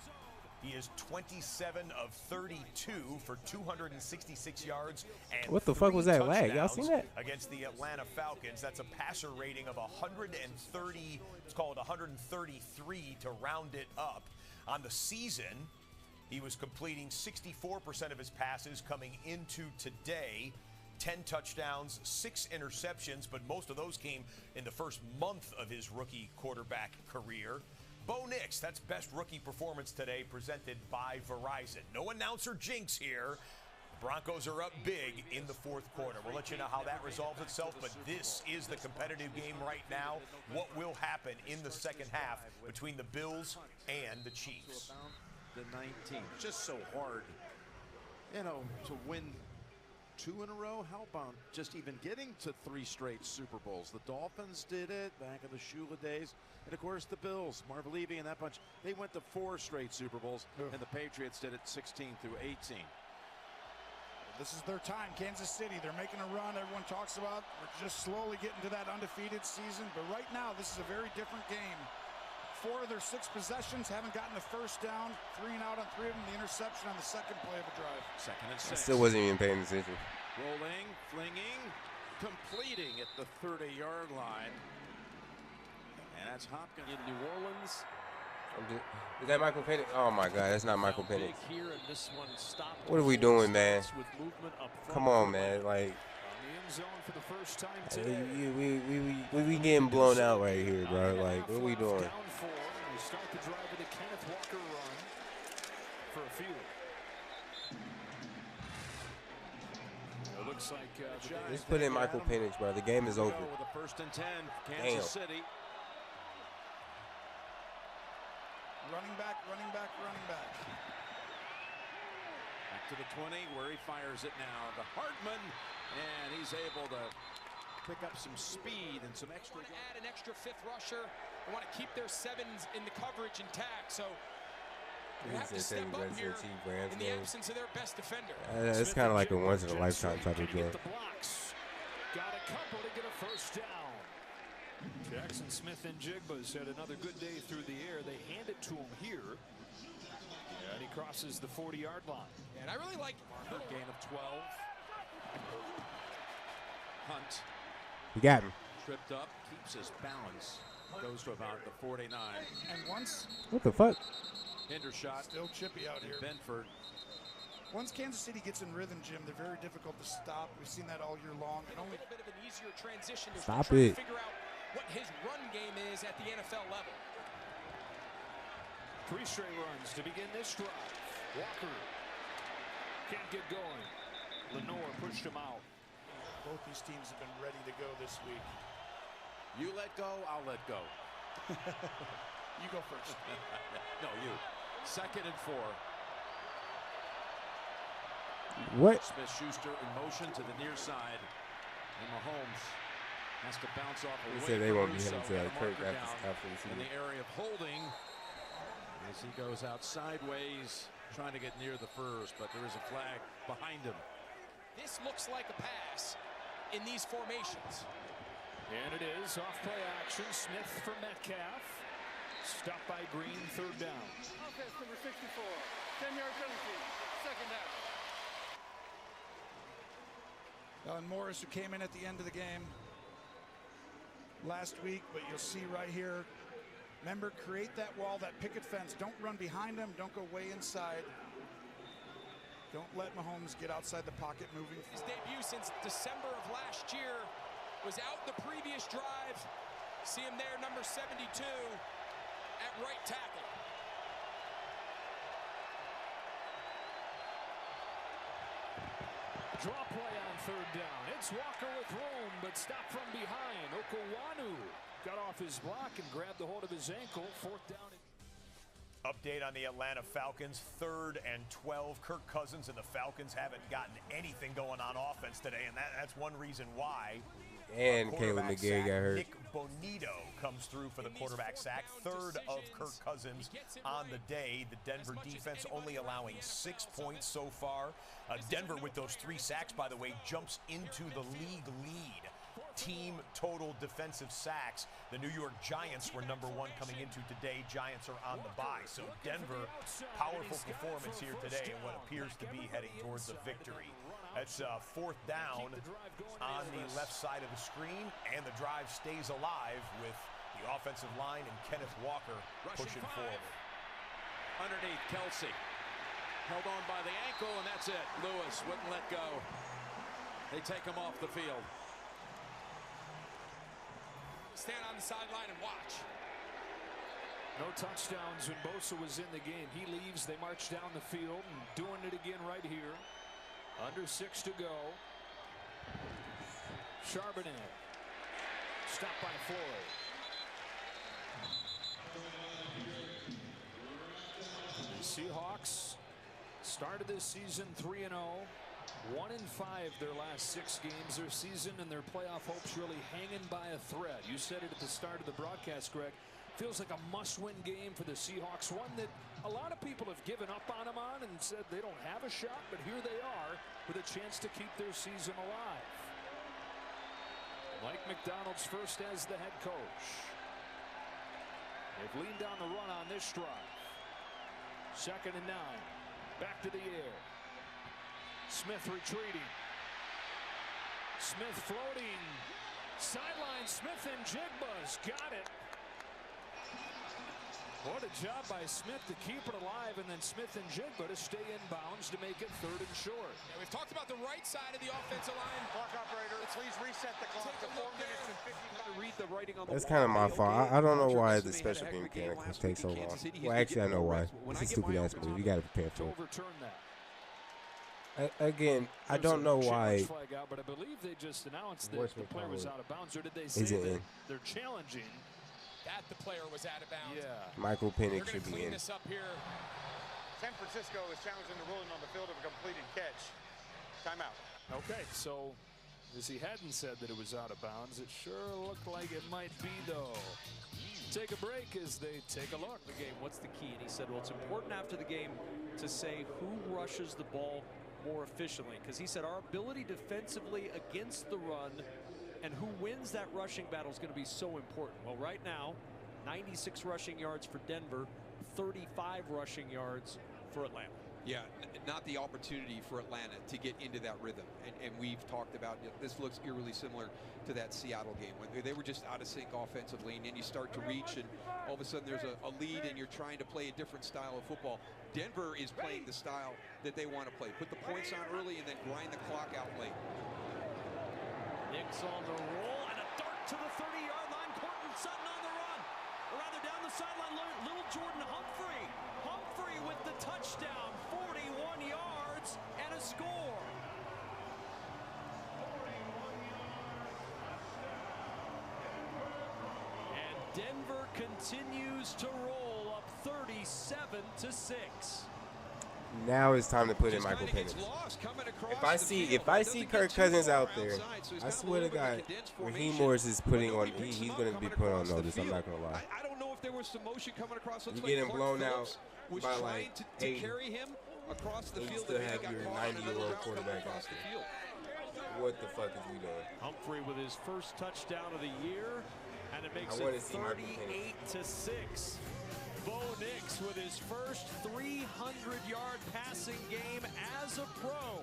He is 27 of 32 for 266 yards and what the fuck was that lag? Y'all seen that? Against the Atlanta Falcons. That's a passer rating of 130. It's called 133 to round it up. On the season, he was completing 64% of his passes coming into today. 10 touchdowns, 6 interceptions, but most of those came in the first month of his rookie quarterback career. Bo Nix, that's best rookie performance today presented by Verizon. No announcer jinx here. Broncos are up big in the 4th quarter. We'll let you know how that resolves itself, but this is the competitive game right now. What will happen in the second half between the Bills and the Chiefs? The 19. Just so hard, to win 2 in a row. How about just even getting to 3 straight Super Bowls? The Dolphins did it back in the Shula days. And, of course, the Bills, Marv Levy and that bunch, they went to 4 straight Super Bowls, and the Patriots did it 16 through 18. This is their time. Kansas City, they're making a run. Everyone talks about we're just slowly getting to that undefeated season. But right now, this is a very different game. 4 of their 6 possessions haven't gotten a first down. 3 and out on 3 of them. The interception on the second play of a drive. 2nd and 6. I still wasn't even paying attention. Rolling, flinging, completing at the 30-yard line. And that's Hopkins. In New Orleans. Is that Michael Penix? Oh my God, that's not Michael Penix. Here, and this one stopped. What are we doing, man? With movement up front. Come on, man. Like, On the end zone for the first time today. we getting blown out right here, bro. Like, what are we doing? Down 4. We start the drive with a Kenneth Walker run for a field. It looks like Just put in Michael Penix, bro. The game is over. With a 1st and 10, Kansas City. Running back, running back, running back. Back to the 20 where he fires it now to Hardman, and he's able to pick up some speed and some extra. Add an extra 5th rusher. They want to keep their 7s in the coverage intact, so they have to step up here in the absence of their best defender. It's kind of like a once-in-a-lifetime type of game. got a couple to get a first down. Jackson Smith and Jigba's had another good day through the air. They hand it to him here. And he crosses the 40-yard line. And I really like gain of 12. Hunt. You got him. Tripped up, keeps his balance. Goes to about the 49. And once. What the fuck? Hendershot. Still chippy out here. Benford. Once Kansas City gets in rhythm, Jim, they're very difficult to stop. We've seen that all year long. A little bit of an easier transition to Stop try it. to figure out what his run game is at the NFL level. 3 straight runs to begin this drive. Walker can't get going. Lenore pushed him out. Both these teams have been ready to go this week. You let go, I'll let go. You go first. No, you. 2nd and 4. What? Smith-Schuster in motion to the near side. And Mahomes has to bounce off They away said they from won't be Russo. hitting Got a Kirk marker after down the in season. the area of holding as he goes out sideways, trying to get near the furs, but there is a flag behind him. This looks like a pass in these formations. And it is off play action. Smith for Metcalf. Stopped by Green, 3rd down. Offense number 64, 10-yard penalty, 2nd down. And Morris, who came in at the end of the game last week, but you'll see right here, remember, create that wall, that picket fence. Don't run behind him. Don't go way inside. Don't let Mahomes get outside the pocket moving. His debut since December of last year, was out the previous drive. See him there, number 72 at right tackle. Draw play on 3rd down. It's Walker with room, but stopped from behind. Okawanu got off his block and grabbed the hold of his ankle. 4th down. Update on the Atlanta Falcons, 3rd and 12. Kirk Cousins and the Falcons haven't gotten anything going on offense today, and that's one reason why. And Caleb McGarry got hurt. Nick Bonito comes through for the quarterback sack, 3rd of Kirk Cousins on the day. The Denver defense only allowing 6 points so far. Denver, with those 3 sacks, by the way, jumps into the league lead. Team total defensive sacks. The New York Giants were number 1 coming into today. Giants are on the bye. So Denver, powerful performance here today in what appears to be heading towards a victory. That's 4th down on the left side of the screen, and the drive stays alive with the offensive line and Kenneth Walker pushing forward. Underneath, Kelsey. Held on by the ankle, and that's it. Lewis wouldn't let go. They take him off the field. Stand on the sideline and watch. No touchdowns when Bosa was in the game. He leaves, they march down the field, and doing it again right here. Under 6 to go. Charbonnet. Stopped by Floyd. The Seahawks started this season 3-0. 1-5 their last 6 games. Their season and their playoff hopes really hanging by a thread. You said it at the start of the broadcast, Greg. Feels like a must-win game for the Seahawks. One that a lot of people have given up on them on and said they don't have a shot, but here they are with a chance to keep their season alive. Mike McDonald's first as the head coach. They've leaned on the run on this drive. 2nd and 9. Back to the air. Smith retreating. Smith floating. Sideline, Smith and Jigba's got it. What a job by Smith to keep it alive, and then Smith and Jigba to stay in bounds to make it 3rd and short. Yeah, we've talked about the right side of the offensive line. Clock operator, please reset the clock to 4 minutes and 55. Read the writing on the That's kind of my fault. I don't know why the special game mechanic takes so long. Well, actually, I know why. It's a stupid ass move. You got to prepare for it. Overturn that. Again, I don't know why. Flag out, but I believe they just announced that the player was out of bounds, or did they say that they're challenging? That the player was out of bounds. Yeah. Michael Penix should be clean in. this up here. San Francisco is challenging the ruling on the field of a completed catch. Timeout. Okay, so as he hadn't said that it was out of bounds, it sure looked like it might be, though. Take a break as they take a look. The game, what's the key? And he said, well, it's important after the game to say who rushes the ball more efficiently, because he said our ability defensively against the run and who wins that rushing battle is going to be so important. Well, right now, 96 rushing yards for Denver, 35 rushing yards for Atlanta. Yeah, not the opportunity for Atlanta to get into that rhythm. And we've talked about this looks eerily similar to that Seattle game when they were just out of sync offensively, and then you start to reach, and all of a sudden there's a lead, and you're trying to play a different style of football. Denver is playing the style that they want to play. Put the points on early and then grind the clock out late. Nick's on the roll, and a dart to the 30-yard line. Courtland Sutton on the run. Or rather, down the sideline, little Jordan Humphrey. Humphrey with the touchdown, 41 yards and a score. And Denver continues to roll up 37-6. Now it's time to put in Michael Penix. If I see Kirk Cousins out there, I swear to God, Raheem Morris is putting on. He's going to be put on notice. I'm not going to lie. I don't know if there was some motion coming across. You're getting blown out by like to 8. carry him across the You field. still have your 90-year-old quarterback out there. What the fuck is we doing? Humphrey with his first touchdown of the year, and it makes I wanna it see Michael 38-6. Bo Nix with his first 300-yard passing game as a pro.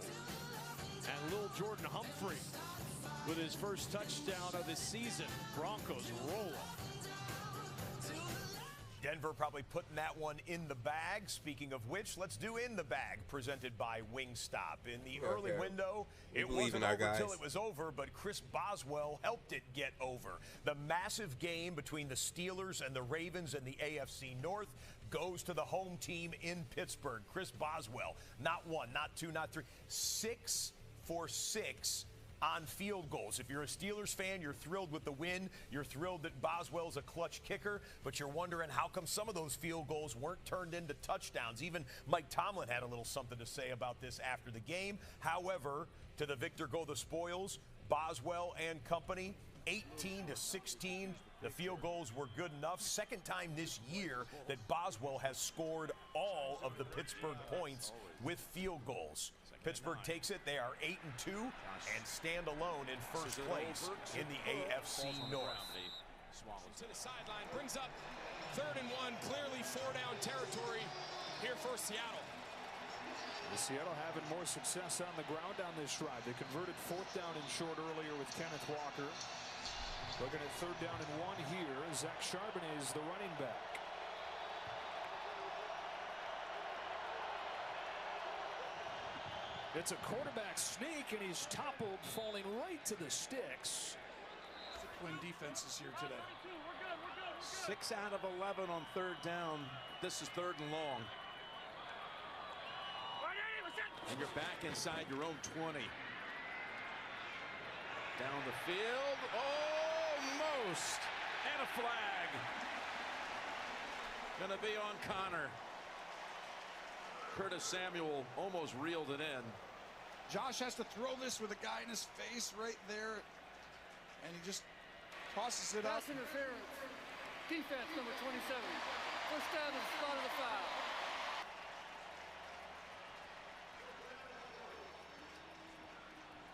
And Lil Jordan Humphrey with his first touchdown of the season. Broncos rolling. Denver probably putting that one in the bag. Speaking of which, let's do In the Bag, presented by Wingstop. In the early window, it wasn't over until it was over, but Chris Boswell helped it get over. The massive game between the Steelers and the Ravens in the AFC North goes to the home team in Pittsburgh. Chris Boswell, not 1, not 2, not 3, 6 for 6 on field goals. If you're a Steelers fan, you're thrilled with the win. You're thrilled that Boswell's a clutch kicker, but you're wondering how come some of those field goals weren't turned into touchdowns. Even Mike Tomlin had a little something to say about this after the game. However, to the victor go the spoils. Boswell and company, 18-16. The field goals were good enough. Second time this year that Boswell has scored all of the Pittsburgh points with field goals. Pittsburgh takes it. They are 8-2 and stand alone in first place in the AFC North. To the sideline, brings up 3rd and 1, clearly 4-down territory here for Seattle. Seattle having more success on the ground on this drive. They converted 4th down and short earlier with Kenneth Walker. Looking at 3rd down and 1 here. Zach Charbonnet is the running back. It's a quarterback sneak, and he's toppled, falling right to the sticks. Twin defenses here today. 6 out of 11 on 3rd down. This is 3rd and long. And you're back inside your own 20. Down the field, almost, and a flag. Gonna be on Connor. Curtis Samuel almost reeled it in. Josh has to throw this with a guy in his face right there, and he just tosses it up. Pass interference. Defense number 27. First down to the spot of the foul.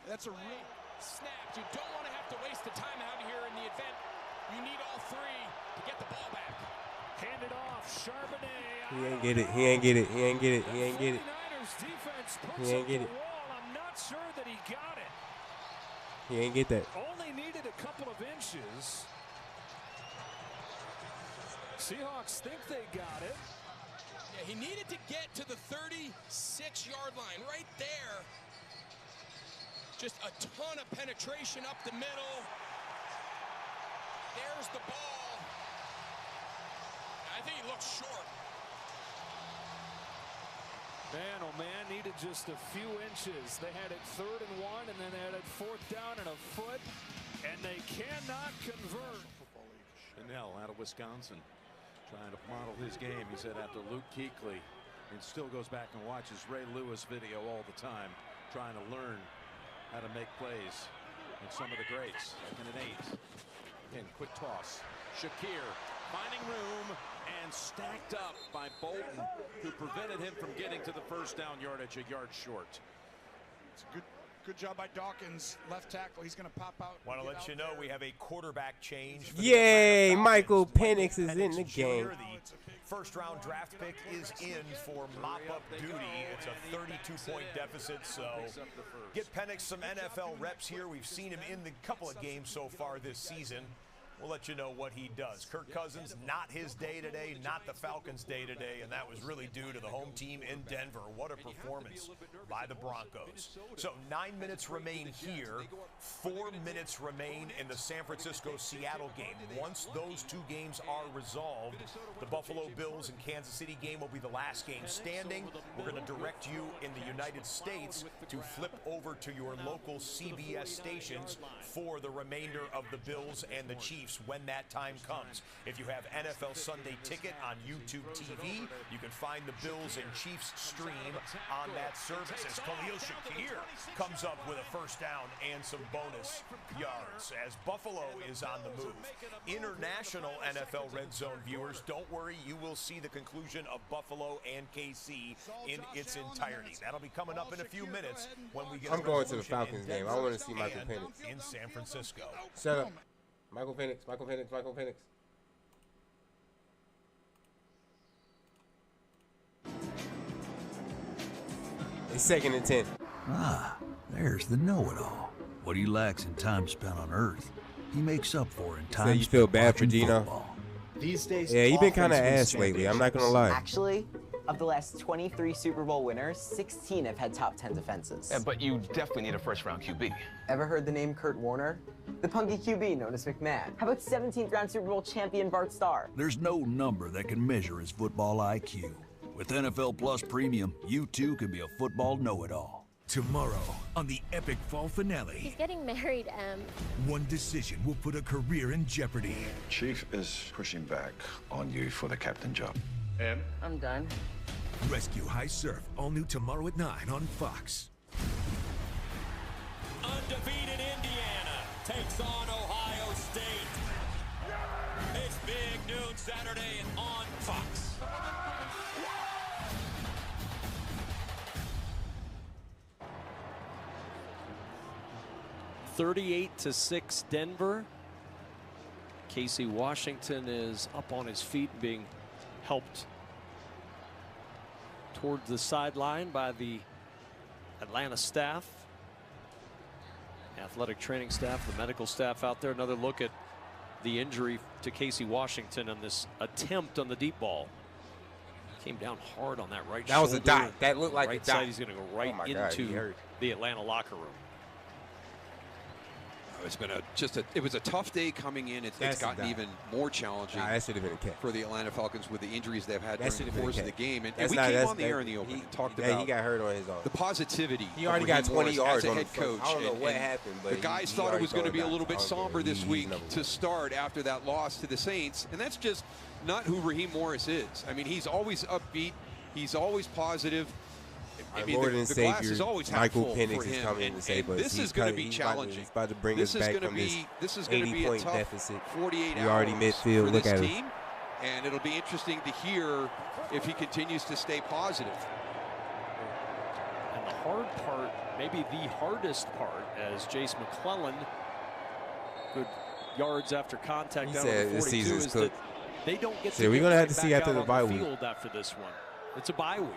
That's a real snap. You don't want to have to waste the time out here in the event. You need all 3 to get the ball back. Hand it off, Charbonnet. He ain't get it. He ain't get it. He ain't get it. He ain't get it. He ain't get it. I'm not sure that he got it. He ain't get that. Only needed a couple of inches. Seahawks think they got it. Yeah, he needed to get to the 36-yard line right there. Just a ton of penetration up the middle. There's the ball. I think he looks short. Man, oh man, needed just a few inches. They had it 3rd and 1, and then they had it 4th down and a foot, and they cannot convert. Chanel out of Wisconsin, trying to model his game. He said after Luke Kuechly, and still goes back and watches Ray Lewis video all the time, trying to learn how to make plays. And some of the greats, 2nd and 8. Again, quick toss. Shakir finding room and stacked up by Bolton, who prevented him from getting to the first down yardage, a yard short. It's a good job by Dawkins, left tackle. He's going to pop out. Want to let you know we have a quarterback change. Yay! Michael Penix is in the game. The first-round draft pick is in for mop-up duty. It's a 32-point deficit, so get Penix some NFL reps here. We've seen him in the couple of games so far this season. We'll let you know what he does. Kirk Cousins, not his day today, not the Falcons' day today, and that was really due to the home team in Denver. What a performance by the Broncos. So 9 minutes remain here. 4 minutes remain in the San Francisco-Seattle game. Once those 2 games are resolved, the Buffalo Bills and Kansas City game will be the last game standing. We're going to direct you in the United States to flip over to your local CBS stations for the remainder of the Bills and the Chiefs Chiefs when that time comes. If you have NFL Sunday Ticket on YouTube TV, you can find the Bills and Chiefs stream on that service as Khalil Shakir comes up with a first down and some bonus yards as Buffalo is on the move. International NFL Red Zone viewers, don't worry, you will see the conclusion of Buffalo and KC in its entirety. That'll be coming up in a few minutes when we get. I'm going to the Falcons game. I want to see Michael Penix in San Francisco. Shut up, Michael Penix. Michael Penix. Michael Penix. It's 2nd and 10. Ah, there's the know-it-all. What he lacks in time spent on Earth, he makes up for in time. So you feel bad for watching Gino? football. These days, Yeah, he been kind of offense wins ass lately. I'm not gonna lie. Actually, of the last 23 Super Bowl winners, 16 have had top 10 defenses. Yeah, but you definitely need a first-round QB. Ever heard the name Kurt Warner? The punky QB known as McMahon. How about 17th round Super Bowl champion Bart Starr? There's no number that can measure his football IQ. With NFL Plus Premium, you too can be a football know-it-all. Tomorrow on the epic fall finale. He's getting married, One decision will put a career in jeopardy. Chief is pushing back on you for the captain job. Em? I'm done. Rescue High Surf, all new tomorrow at 9 on Fox. Undefeated Indiana takes on Ohio State. It's big noon Saturday on Fox. 38-6 Denver. Casey Washington is up on his feet, being helped towards the sideline by the Atlanta staff, athletic training staff, the medical staff out there. Another look at the injury to Casey Washington on this attempt on the deep ball. Came down hard on that right shoulder. That was a dot. That looked like right a dot. side. He's going to go right into the Atlanta locker room. It's been it was a tough day coming in. It's gotten even more challenging. That should have been a catch for the Atlanta Falcons with the injuries they've had That during the should have course been of a the game. And That's we not- came that's- on the air in the open and talked Yeah, about he got hurt on his own. the positivity. He already of got Raheem 20 Morris yards as a on the head front. coach. I don't know what And happened, but the guys he thought it already was going to thrown be a down. little bit I don't somber care. this He's week number to start after that loss to the Saints, and that's just not who Raheem Morris is. I mean, he's always upbeat. He's always positive. I mean, Lord the and glass Savior, is always half Michael full Penix for is him, coming to save us. this is going to be challenging. He's about to bring this us is back going to from be this going to be a 80-point tough deficit. 48 We hours already midfield. for Look this at team, him. and it'll be interesting to hear if he continues to stay positive. And the hard part, maybe the hardest part, as Jace McClellan, good yards after contact He down said to the this 42, season's is cooked. that they don't get So to we're get gonna have right to see back after out the on bye week. field after this one. It's a bye week.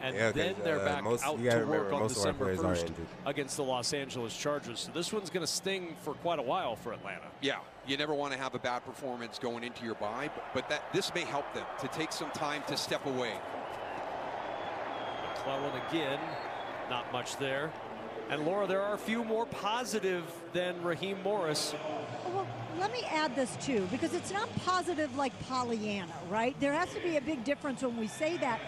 And Yeah, then 'cause, they're back most- out you gotta to work remember, on most of our December players are 1st injured. against the Los Angeles Chargers. So this one's going to sting for quite a while for Atlanta. Yeah, you never want to have a bad performance going into your bye, but this may help them to take some time to step away. McClellan again, not much there. And Laura, there are a few more positive than Raheem Morris. Well, let me add this too, because it's not positive like Pollyanna, right? There has to be a big difference when we say that.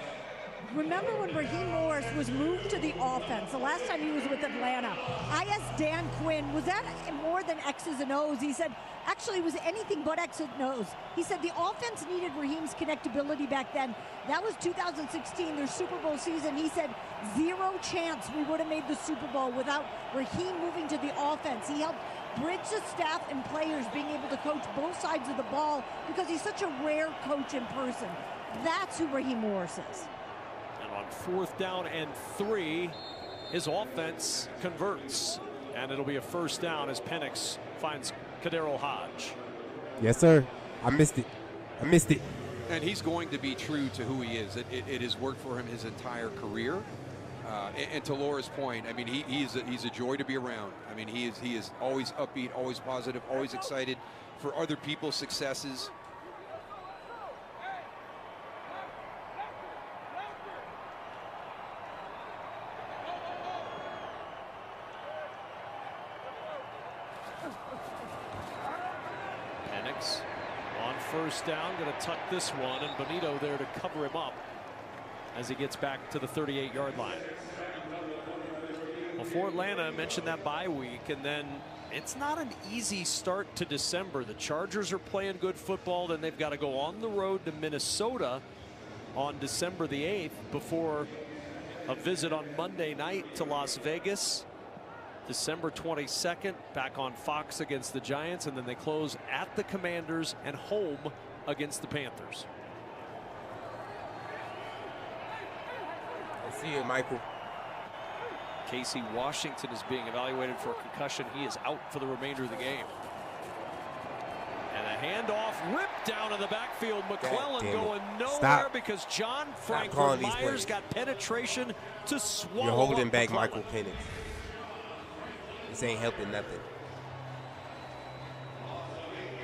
Remember when Raheem Morris was moved to the offense, the last time he was with Atlanta, I asked Dan Quinn, was that more than X's and O's? He said, actually, it was anything but X's and O's. He said the offense needed Raheem's connectability back then. That was 2016, their Super Bowl season. He said, zero chance we would have made the Super Bowl without Raheem moving to the offense. He helped bridge the staff and players being able to coach both sides of the ball because he's such a rare coach in person. That's who Raheem Morris is. On 4th down and 3, his offense converts, and it'll be a first down as Penix finds Kadero Hodge. Yes, sir. I missed it. I missed it. And he's going to be true to who he is. It has worked for him his entire career. And to Laura's point, I mean, he's a joy to be around. I mean, he is always upbeat, always positive, always excited for other people's successes. Penix on first down, going to tuck this one, and Bonito there to cover him up as he gets back to the 38-yard line. Well, for Atlanta, I mentioned that bye week, and then it's not an easy start to December. The Chargers are playing good football, then they've got to go on the road to Minnesota on December the 8th before a visit on Monday night to Las Vegas. December 22nd, back on Fox against the Giants, and then they close at the Commanders and home against the Panthers. I see it, Michael. Casey Washington is being evaluated for a concussion. He is out for the remainder of the game. And a handoff ripped down in the backfield. McClellan going nowhere because John Franklin Myers got penetration to swallow. You're holding back McClellan. Michael Penix. This ain't helping nothing.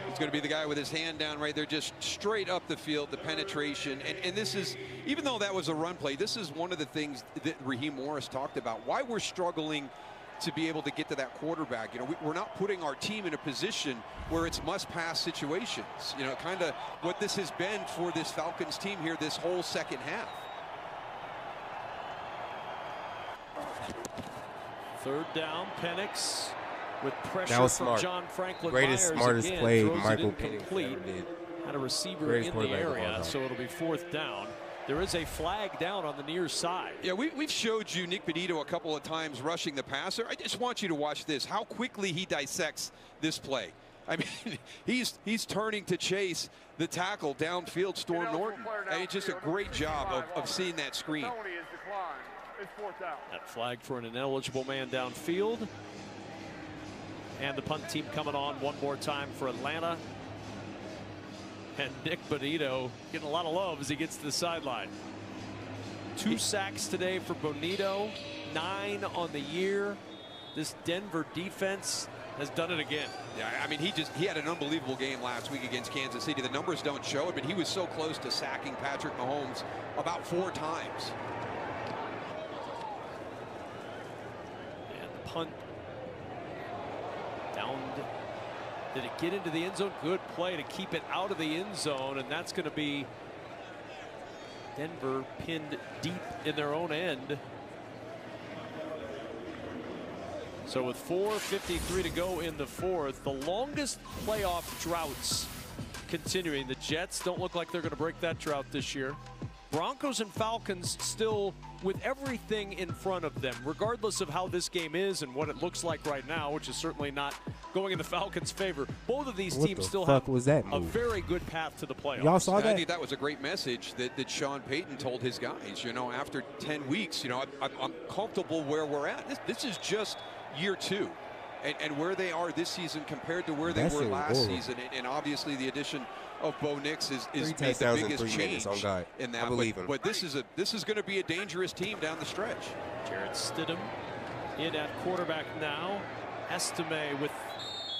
He's going to be the guy with his hand down right there, just straight up the field, the penetration. And this is, even though that was a run play, this is one of the things that Raheem Morris talked about. Why we're struggling to be able to get to that quarterback. You know, we're not putting our team in a position where it's must-pass situations. You know, kind of what this has been for this Falcons team here this whole second half. Third down, Penix with pressure That was from smart. John Franklin Greatest, Myers smartest again, play throws Michael it Penix incomplete. ever did. Had a receiver Greatest in the quarterback of all area, time. so it'll be fourth down. There is a flag down on the near side. Yeah, we've showed you Nick Benito a couple of times rushing the passer. I just want you to watch this, how quickly he dissects this play. I mean, he's turning to chase the tackle downfield, Storm Norton. And it's just a great job of seeing that screen. Penalty is declined. It's fourth down. That flag for an ineligible man downfield. And the punt team coming on one more time for Atlanta. And Nick Bonito getting a lot of love as he gets to the sideline. 2 sacks today for Bonito, 9 on the year. This Denver defense has done it again. Yeah, I mean, he had an unbelievable game last week against Kansas City. The numbers don't show it, but he was so close to sacking Patrick Mahomes about 4 times. And the punt down. Did it get into the end zone? Good play to keep it out of the end zone, and that's going to be Denver pinned deep in their own end. So with 4:53 to go in the fourth, the longest playoff droughts continuing. The Jets don't look like they're going to break that drought this year. Broncos and Falcons still with everything in front of them, regardless of how this game is and what it looks like right now, which is certainly not going in the Falcons' favor. Both of these teams still have a very good path to the playoffs. Y'all saw that? I think that was a great message that Sean Payton told his guys. You know, after 10 weeks, you know, I'm comfortable where we're at. This is just year 2. And where they are this season compared to where they were last season. And obviously the addition of Bo Nix is made the biggest change in that. I believe him. But this is going to be a dangerous team down the stretch. Jarrett Stidham in at quarterback now. Estime with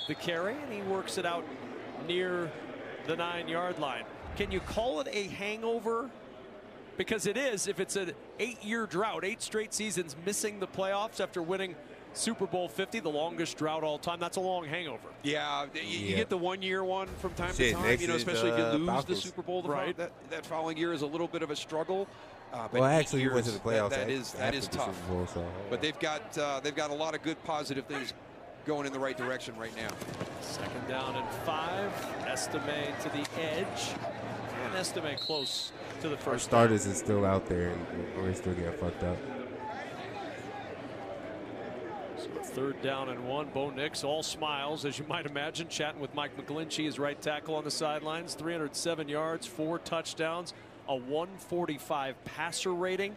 the carry, and he works it out near the 9-yard line. Can you call it a hangover? Because it is, if it's an 8-year drought, 8 straight seasons missing the playoffs after winning Super Bowl 50, the longest drought all time. That's a long hangover. Yeah, you get the 1-year one from time to time, you know, especially if you lose Falcons. the Super Bowl Right. that following year is a little bit of a struggle. But Well, actually, you went to the playoffs. That is after the tough. Super Bowl, so, But they've got a lot of good positive things going in the right direction right now. Second down and 5. Estime to the edge. And Estime close to the Our first. starters is still out there, and we're still getting fucked up. So third down and 1. Bo Nix all smiles, as you might imagine, chatting with Mike McGlinchey, his right tackle on the sidelines. 307 yards, 4 touchdowns, a 145 passer rating.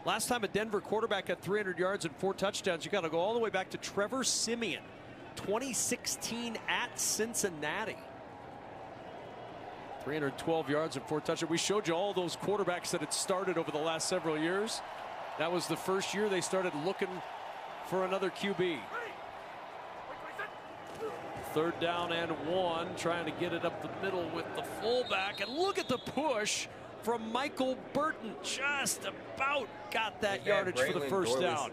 Last time a Denver quarterback had 300 yards and 4 touchdowns, you got to go all the way back to Trevor Siemian, 2016 at Cincinnati. 312 yards and 4 touchdowns. We showed you all those quarterbacks that had started over the last several years. That was the first year they started looking for another QB. Third down and 1, trying to get it up the middle with the fullback. And look at the push from Michael Burton. Just about got that yardage for the first down.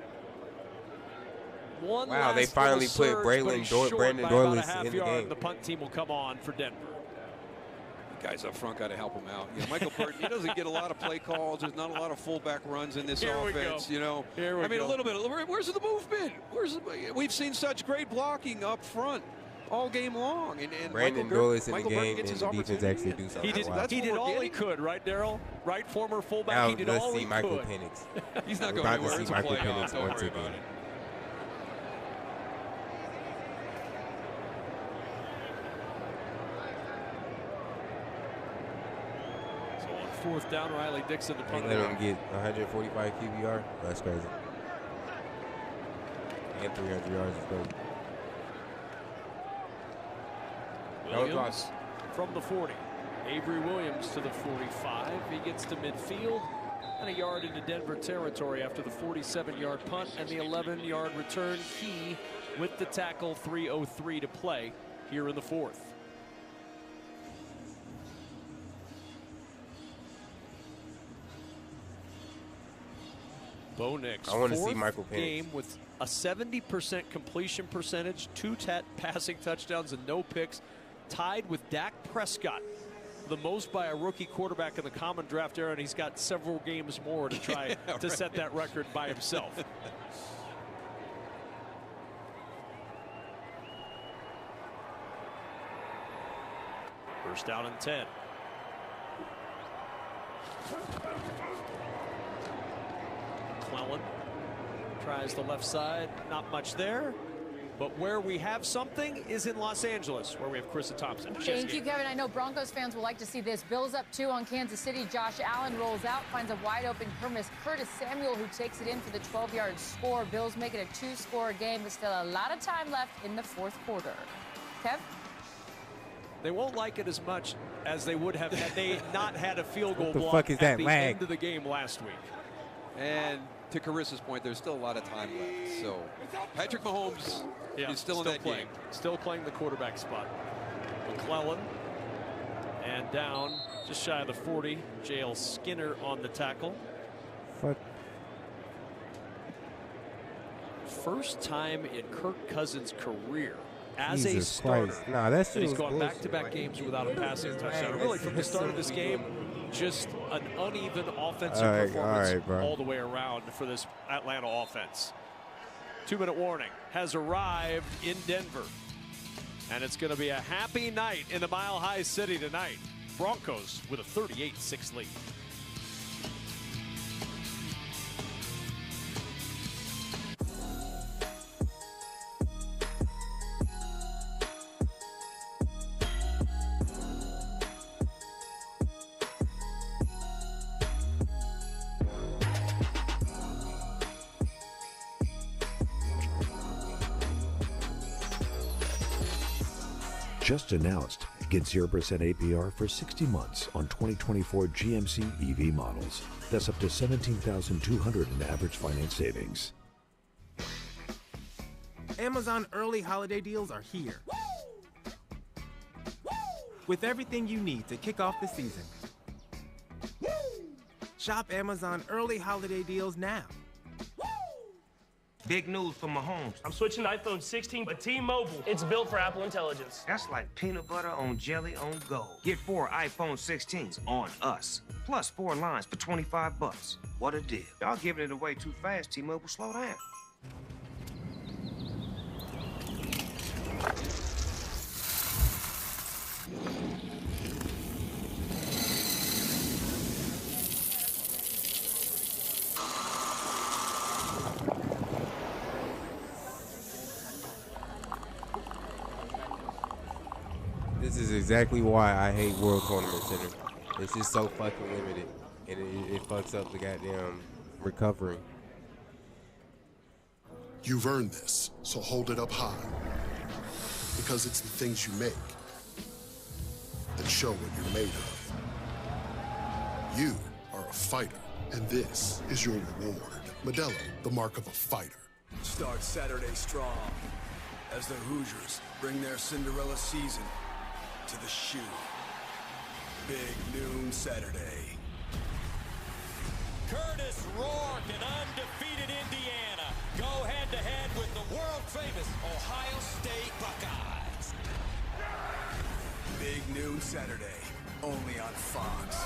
One Wow, they last finally little put surge, but he's short Brandon by about a Dorlus half in the yard. game. The punt team will come on for Denver. guys up front got to help him out. You know, Michael Burton, he doesn't get a lot of play calls. There's not a lot of fullback runs in this offense. You know, I mean, a little bit. Where's the movement? We've seen such great blocking up front all game long. And Brandon Doyle's in the game, and the defense actually do something. He did all he could, right, Daryl? Right, former fullback. Now, he did all he see Michael could. Penix. He's not We're going about anywhere. to see It's a Michael playoff. Penix Don't once worry again. about it. So on fourth down, Riley Dixon to They punt let it him out. get 145 QBR. That's crazy. And 300 yards is crazy. Williams from the 40. Avery Williams to the 45. He gets to midfield and a yard into Denver territory after the 47-yard punt and the 11-yard return. Key with the tackle, 3:03 to play here in the fourth. Bo Nix, I want to see fourth Michael Penix. game with a 70% completion percentage, 2 passing touchdowns and no picks, tied with Dak Prescott, the most by a rookie quarterback in the common draft era, and he's got several games more to try to set that record by himself. First down and 10. McClellan tries the left side, not much there. But where we have something is in Los Angeles, where we have Krista Thompson. Thank you, Kevin. I know Broncos fans will like to see this. Bills up 2 on Kansas City. Josh Allen rolls out, finds a wide open Curtis Samuel, who takes it in for the 12-yard score. Bills make it a 2-score game, but still a lot of time left in the fourth quarter. Kev? They won't like it as much as they would have had they not had a field goal What the block fuck is at that the lag? end of the game last week. And to Carissa's point, there's still a lot of time left. So Patrick Mahomes is still in that playing. game. Still playing the quarterback spot. McClellan and down just shy of the 40. JL Skinner on the tackle. Fuck. First time in Kirk Cousins' career as a Jesus starter. Christ. Nah, that shit And he's was gone bullshit. back-to-back games without a passing touchdown. Really, from the start of this game, just an uneven offensive performance all the way around for this Atlanta offense. 2-minute warning has arrived in Denver. And it's going to be a happy night in the Mile High City tonight. Broncos with a 38-6 lead. Just announced. Get 0% APR for 60 months on 2024 GMC EV models. That's up to $17,200 in average finance savings. Amazon early holiday deals are here. With everything you need to kick off the season. Shop Amazon early holiday deals now. Big news for Mahomes. I'm switching to iPhone 16, but T-Mobile, it's built for Apple Intelligence. That's like peanut butter on jelly on gold. Get 4 iPhone 16s on us. Plus 4 lines for $25. What a deal. Y'all giving it away too fast, T-Mobile. Slow down. This is exactly why I hate World Tournament Center. It's just so fucking limited, and it fucks up the goddamn recovery. You've earned this, so hold it up high. Because it's the things you make that show what you're made of. You are a fighter, and this is your reward. Modelo, the mark of a fighter. Start Saturday strong as the Hoosiers bring their Cinderella season to the shoe. Big noon Saturday. Curtis Rourke and undefeated Indiana go head-to-head with the world-famous Ohio State Buckeyes. Big noon Saturday only on Fox.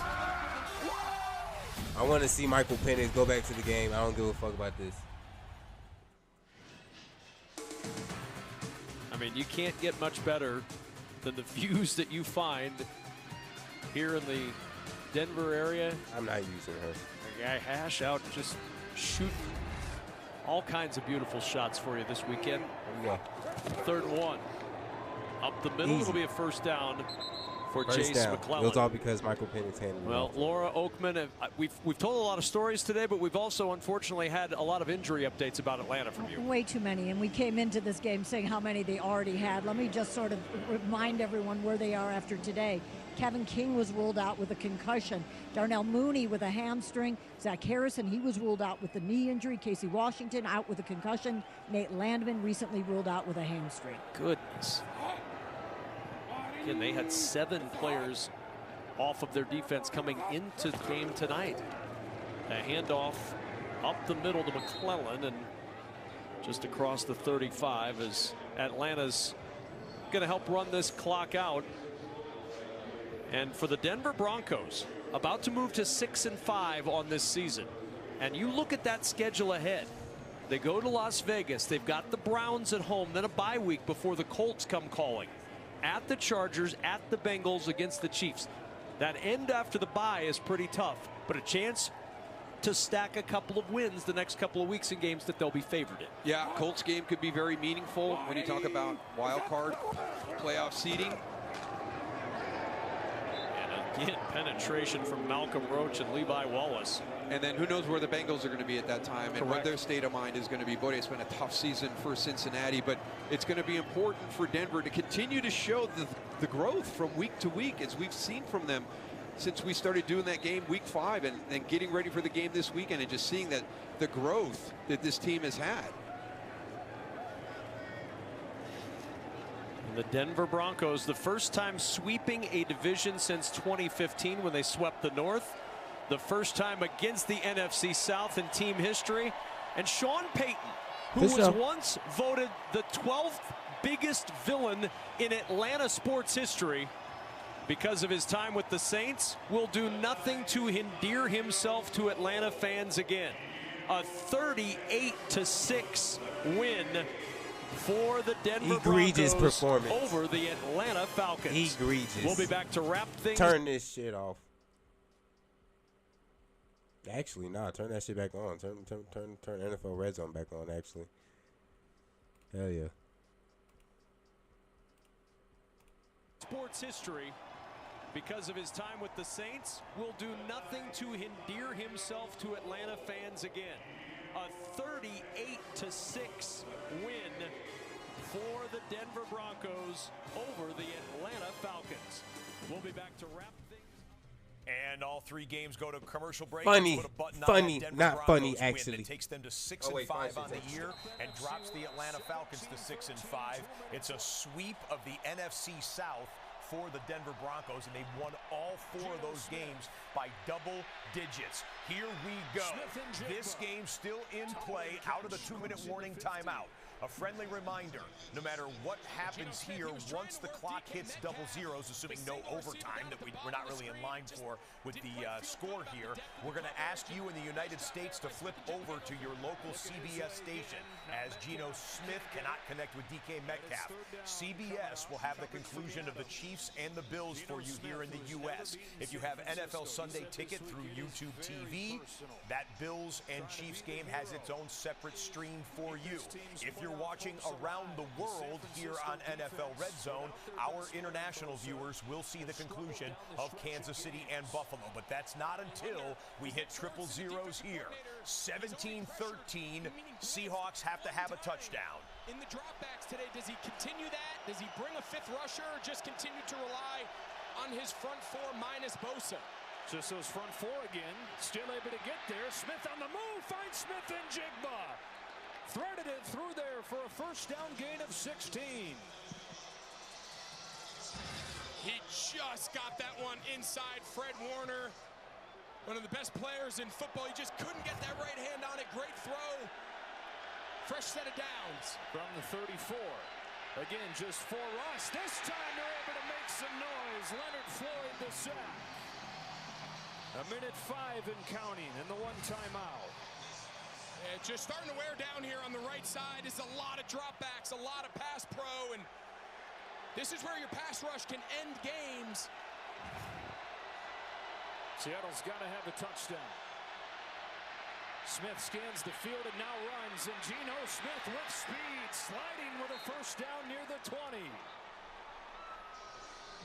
I want to see Michael Penix go back to the game. I don't give a fuck about this. I mean, you can't get much better than the views that you find here in the Denver area. I'm not using her. A guy Hash out just shooting all kinds of beautiful shots for you this weekend. Yeah. 3rd and 1. Up the middle, Easy. it'll be a first down for First Chase down. McClellan. It was all because Michael Penix handled it. Well, Laura Oakman, we've told a lot of stories today, but we've also unfortunately had a lot of injury updates about Atlanta from you. Way too many, and we came into this game saying how many they already had. Let me just sort of remind everyone where they are after today. Kevin King was ruled out with a concussion. Darnell Mooney with a hamstring. Zach Harrison, he was ruled out with the knee injury. Casey Washington out with a concussion. Nate Landman recently ruled out with a hamstring. Goodness. Again, they had 7 players off of their defense coming into the game tonight. A handoff up the middle to McClellan and just across the 35 as Atlanta's going to help run this clock out. And for the Denver Broncos, about to move to 6-5 on this season. And you look at that schedule ahead. They go to Las Vegas. They've got the Browns at home, then a bye week before the Colts come calling. At the Chargers, at the Bengals, against the Chiefs. That end after the bye is pretty tough, but a chance to stack a couple of wins the next couple of weeks in games that they'll be favored in. Yeah, Colts game could be very meaningful when you talk about wild card playoff seeding. And again, penetration from Malcolm Roach and Levi Wallace. And then who knows where the Bengals are going to be at that time and what their state of mind is going to be. Boy, it's been a tough season for Cincinnati, but it's going to be important for Denver to continue to show the growth from week to week, as we've seen from them since we started doing that game week 5 and getting ready for the game this weekend, and just seeing that the growth that this team has had. And the Denver Broncos, the first time sweeping a division since 2015 when they swept the North. The first time against the NFC South in team history. And Sean Payton, who was once voted the 12th biggest villain in Atlanta sports history because of his time with the Saints, will do nothing to endear himself to Atlanta fans again. A 38-6 win for the Denver Egregious Broncos performance over the Atlanta Falcons. Egregious. We'll be back to wrap things. Turn this shit off. Actually, nah, turn that shit back on. Turn NFL Redzone back on, actually. Hell yeah. Sports history, because of his time with the Saints, will do nothing to endear himself to Atlanta fans again. A 38-6 win for the Denver Broncos over the Atlanta Falcons. We'll be back to wrap things. And all 3 games go to commercial break. Funny, Put a button on funny, that Denver not Broncos funny, win actually. that takes them to 6-5 on the year and drops the Atlanta Falcons to 6-5. It's a sweep of the NFC South for the Denver Broncos, and they've won all 4 of those games by double digits. Here we go. This game still in play out of the 2-minute warning timeout. A friendly reminder, no matter what happens here, once the clock hits double zeros, assuming no overtime that we're not really in line for with the score here, we're going to ask you in the United States to flip over to your local CBS station, as Geno Smith cannot connect with DK Metcalf. CBS will have the conclusion of the Chiefs and the Bills for you here in the U.S. If you have NFL Sunday Ticket through YouTube TV, that Bills and Chiefs game has its own separate stream for you. If you're watching around the world here on NFL Red Zone, our international viewers will see the conclusion of Kansas City and Buffalo, but that's not until we hit triple zeros here. 17-13, Seahawks have to have a touchdown. In the dropbacks today, does he continue that? Does he bring a 5th rusher or just continue to rely on his front 4 minus Bosa? Just those front 4 again, still able to get there. Smith on the move, finds Smith and Jigba. Threaded it through there for a first down gain of 16. He just got that one inside Fred Warner. One of the best players in football. He just couldn't get that right hand on it. Great throw. Fresh set of downs. From the 34. Again, just for us. This time they're able to make some noise. Leonard Floyd the sack. 1:05 and counting, and the one timeout. It's just starting to wear down here on the right side. It's a lot of dropbacks, a lot of pass pro, and this is where your pass rush can end games. Seattle's got to have a touchdown. Smith scans the field and now runs, and Geno Smith with speed, sliding with a first down near the 20.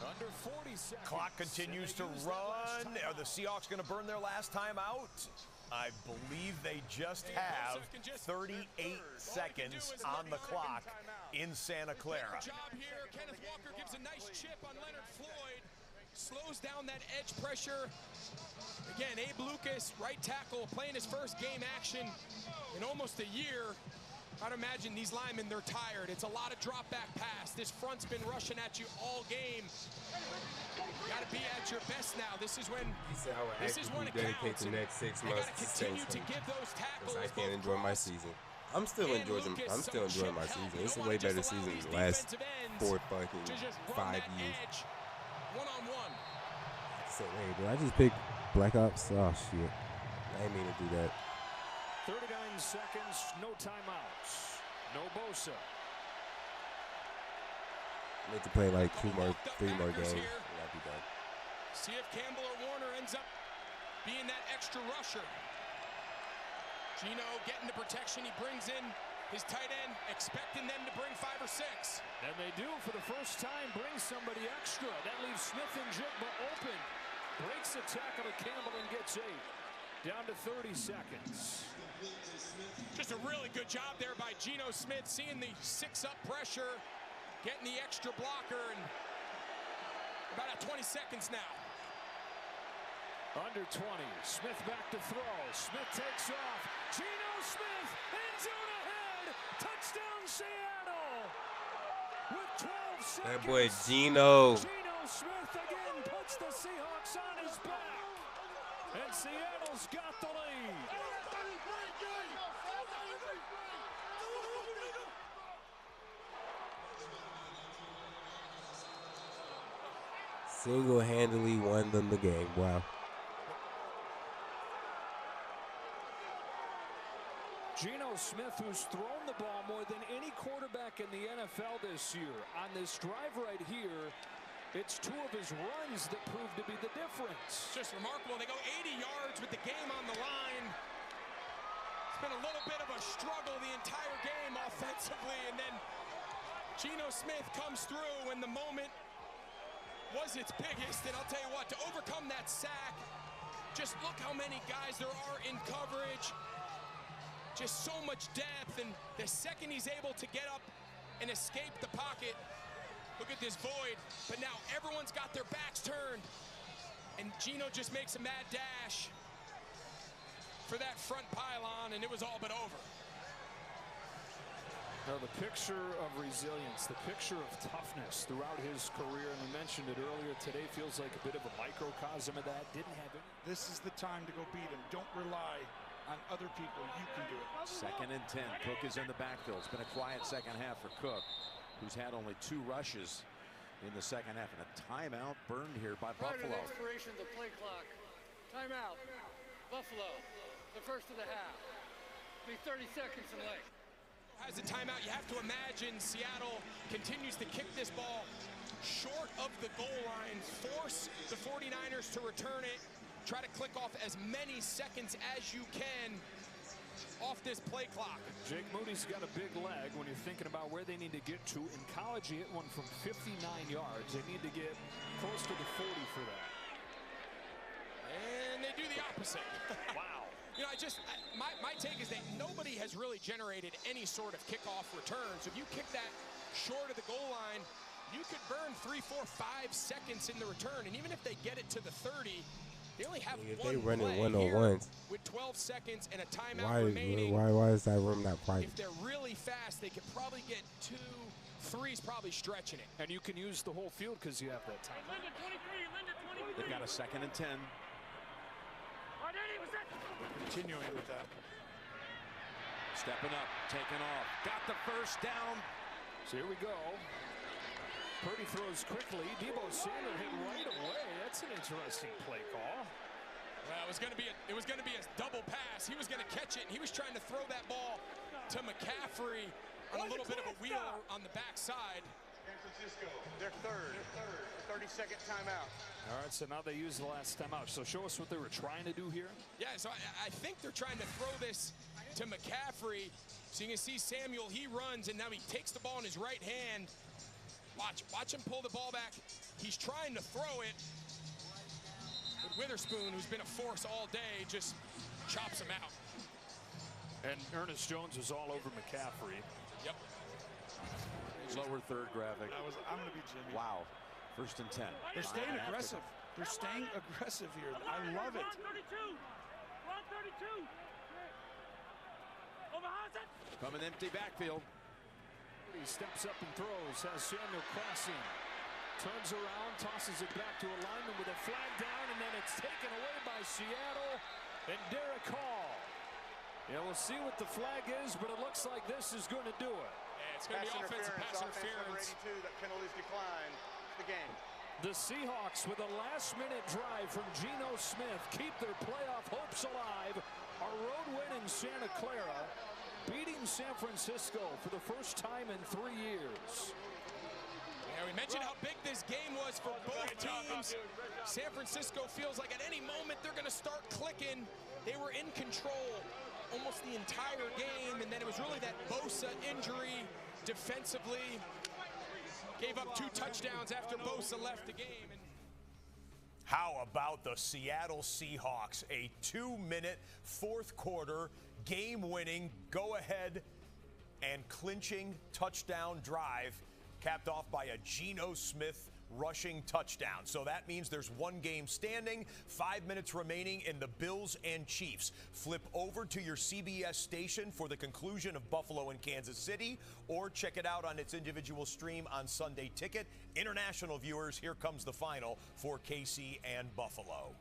Under 40 seconds. Clock continues to run. Are the Seahawks going to burn their last time out? I believe they just have 38 seconds on the clock in Santa Clara. Job here. Kenneth Walker gives a nice chip on Leonard Floyd. Slows down that edge pressure. Again, Abe Lucas, right tackle, playing his first game action in almost a year. I'd imagine these linemen, they're tired. It's a lot of drop back pass. This front's been rushing at you all game. You gotta be at your best now. This is when it dedicate counts. the next 6 months to continue to give those tackles. I can't enjoy my season. I'm still enjoying my season. It's a way better season than the last 4 fucking 5 years. One-on-one. So wait, did I just pick Black Ops? Oh shit. I didn't mean to do that. 39 seconds, no timeouts. No Bosa. I need to play like 3 more games, and I'll be done. See if Campbell or Warner ends up being that extra rusher. Geno getting the protection. He brings in his tight end, expecting them to bring 5 or 6. And they do, for the first time, bring somebody extra. That leaves Smith and Jigba open. Breaks the tackle to Campbell and gets 8. Down to 30 seconds. Just a really good job there by Geno Smith, seeing the 6-up pressure, getting the extra blocker, and about at 20 seconds now. Under 20. Smith back to throw. Smith takes off. Geno Smith, end zone ahead. Touchdown Seattle. With 12 seconds. That boy Geno. Geno Smith again puts the Seahawks on his back. And Seattle's got the lead. Single-handedly won them the game. Wow. Geno Smith, who's thrown the ball more than any quarterback in the NFL this year. On this drive right here, it's 2 of his runs that prove to be the difference. Just remarkable. They go 80 yards with the game on the line. It's been a little bit of a struggle the entire game offensively, and then Geno Smith comes through when the moment was its biggest. And I'll tell you what, to overcome that sack, just look how many guys there are in coverage. Just so much depth, and the second he's able to get up and escape the pocket, look at this void, but now everyone's got their backs turned, and Geno just makes a mad dash for that front pylon, and it was all but over. Now the picture of resilience, the picture of toughness throughout his career, and we mentioned it earlier today, feels like a bit of a microcosm of that. Didn't have it. This is the time to go beat him. Don't rely on other people. You can do it. 2nd and 10. Cook is in the backfield. It's been a quiet second half for Cook, who's had only 2 rushes in the second half, and a timeout burned here by Buffalo. Prior to the expiration of the play clock, timeout, Buffalo, the first of the half. Be 30 seconds and late. Has a timeout. You have to imagine Seattle continues to kick this ball short of the goal line, force the 49ers to return it, try to click off as many seconds as you can off this play clock. Jake Moody's got a big leg when you're thinking about where they need to get to. In college, he hit one from 59 yards. They need to get close to the 40 for that. And they do the opposite. Wow. You know, my take is that nobody has really generated any sort of kickoff return. So if you kick that short of the goal line, you could burn 3, 4, 5 seconds in the return. And even if they get it to the 30, they only have If one they run it play one-on-ones, with 12 seconds and a timeout remaining. why is that room not private? If they're really fast, they could probably get 2, 3's probably stretching it. And you can use the whole field because you have that time. They've got a 2nd and 10. Continuing with that. Stepping up, taking off. Got the first down. So here we go. Purdy throws quickly. Debo Samuel hit right away. That's an interesting play call. Well, it was going to be a double pass. He was going to catch it, and he was trying to throw that ball to McCaffrey on a little bit of a wheel on the backside. San Francisco, their third 30-second timeout. All right, so now they use the last timeout. So show us what they were trying to do here. Yeah, so I think they're trying to throw this to McCaffrey. So you can see Samuel, he runs, and now he takes the ball in his right hand. Watch him pull the ball back. He's trying to throw it. But Witherspoon, who's been a force all day, just chops him out. And Ernest Jones is all over McCaffrey. Yep. Lower third graphic. I'm going to be Jimmy. Wow. 1st and 10. They're staying aggressive. They're staying aggressive here. I love it. 32. 32. From an empty backfield. He steps up and throws, has Samuel crossing. Turns around, tosses it back to a lineman with a flag down, and then it's taken away by Seattle and Derek Hall. Yeah, we'll see what the flag is, but it looks like this is going to do it. Yeah, it's going to be offensive pass interference. Number 82, that penalties decline. The game. The Seahawks, with a last-minute drive from Geno Smith, keep their playoff hopes alive. A road win in Santa Clara, beating San Francisco for the first time in 3 years. Yeah, we mentioned how big this game was for both teams. San Francisco feels like at any moment they're going to start clicking. They were in control almost the entire game, and then it was really that Bosa injury defensively. Gave up 2 touchdowns after Bosa left the game. How about the Seattle Seahawks? A 2-minute fourth quarter game-winning, go-ahead and clinching touchdown drive capped off by a Geno Smith rushing touchdown. So that means there's 1 game standing, 5 minutes remaining in the Bills and Chiefs. Flip over to your CBS station for the conclusion of Buffalo and Kansas City, or check it out on its individual stream on Sunday Ticket. International viewers, here comes the final for KC and Buffalo.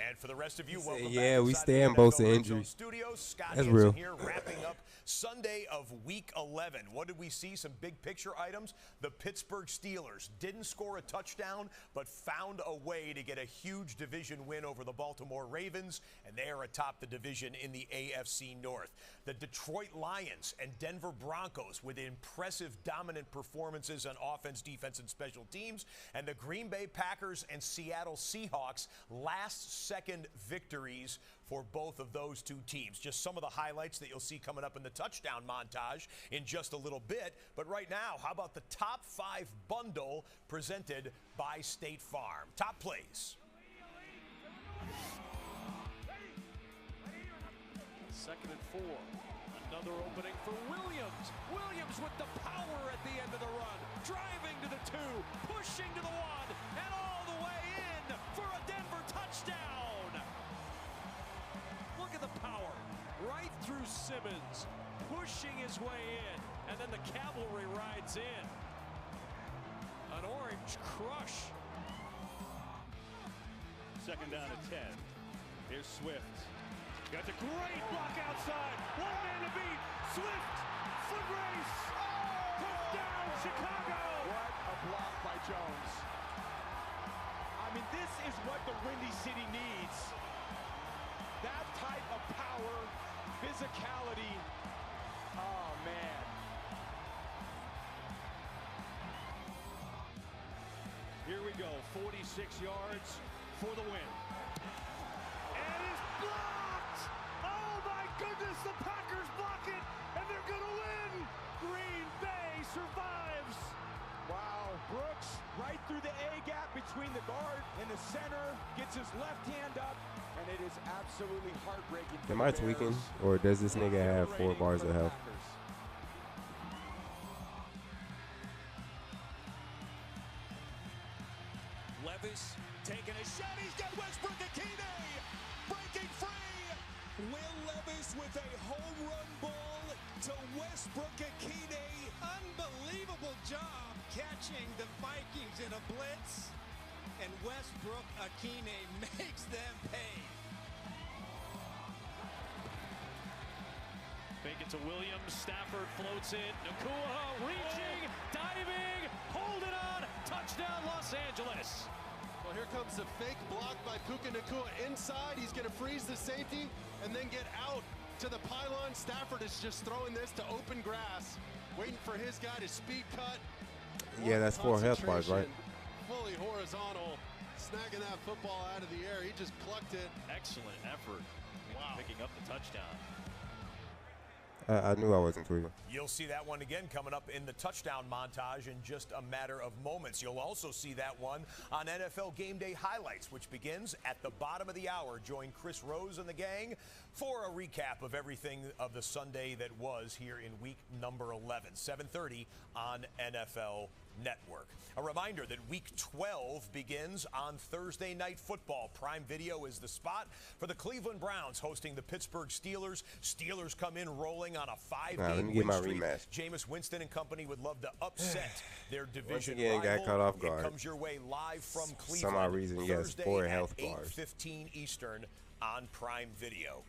And for the rest of you, welcome yeah, back we inside stand the NFL Bosa Redzone injuries. Studios. Scott That's Hansen real. here, wrapping up Sunday of Week 11. What did we see? Some big picture items. The Pittsburgh Steelers didn't score a touchdown, but found a way to get a huge division win over the Baltimore Ravens, and they are atop the division in the AFC North. The Detroit Lions and Denver Broncos with impressive dominant performances on offense, defense, and special teams, and the Green Bay Packers and Seattle Seahawks last-second victories for both of those 2 teams. Just some of the highlights that you'll see coming up in the touchdown montage in just a little bit. But right now, how about the top 5 bundle presented by State Farm? Top plays. 2nd and 4. Another opening for Williams. Williams with the power at the end of the run. Driving to the 2, pushing to the 1, and all the way in for a Denver touchdown. Look at the power. Right through Simmons, pushing his way in, and then the cavalry rides in. An orange crush. 2nd down at 10. Here's Swift. Got a great block outside. 1 man to beat. Swift. Foot race. Touchdown, Chicago. What a block by Jones. I mean, this is what the Windy City needs. That type of power, physicality. Oh, man. Here we go. 46 yards for the win. And it's blocked! Oh, my goodness, the Packers block it, and they're going to win! Green Bay survives! Wow, Brooks right through the A-gap between the guard and the center, gets his left hand up, and it is absolutely heartbreaking. Am I tweaking, or does this nigga have 4 bars of health? Levis taking a shot. He's got Westbrook Akine breaking free. Will Levis with a home run ball to Westbrook Akine. Unbelievable job catching the Vikings in a blitz, and Westbrook Akine makes them pay. it to Williams. Stafford floats it. Ncaa reaching, diving, hold it on. Touchdown, Los Angeles. Well, here comes the fake block by Ncaa inside. He's going to freeze the safety and then get out to the pylon. Stafford is just throwing this to open grass, waiting for his guy to speed cut. Yeah, that's 4 health bars, right? Fully horizontal, snagging that football out of the air. He just plucked it. Excellent effort. Wow. Picking up the touchdown. I knew I wasn't tweeting. You'll see that one again coming up in the touchdown montage in just a matter of moments. You'll also see that one on NFL Game Day Highlights, which begins at the bottom of the hour. Join Chris Rose and the gang for a recap of everything of the Sunday that was here in week number 11, 7:30 on NFL Network. A reminder that week 12 begins on Thursday Night Football. Prime Video is the spot for the Cleveland Browns hosting the Pittsburgh Steelers. Steelers come in rolling on a 5-game win streak. Rematch. Jameis Winston and company would love to upset their division Once again, rival. got caught off guard. It comes your way live from Cleveland. For some odd reason, he has 4 health bars. 8:15 Eastern on Prime Video.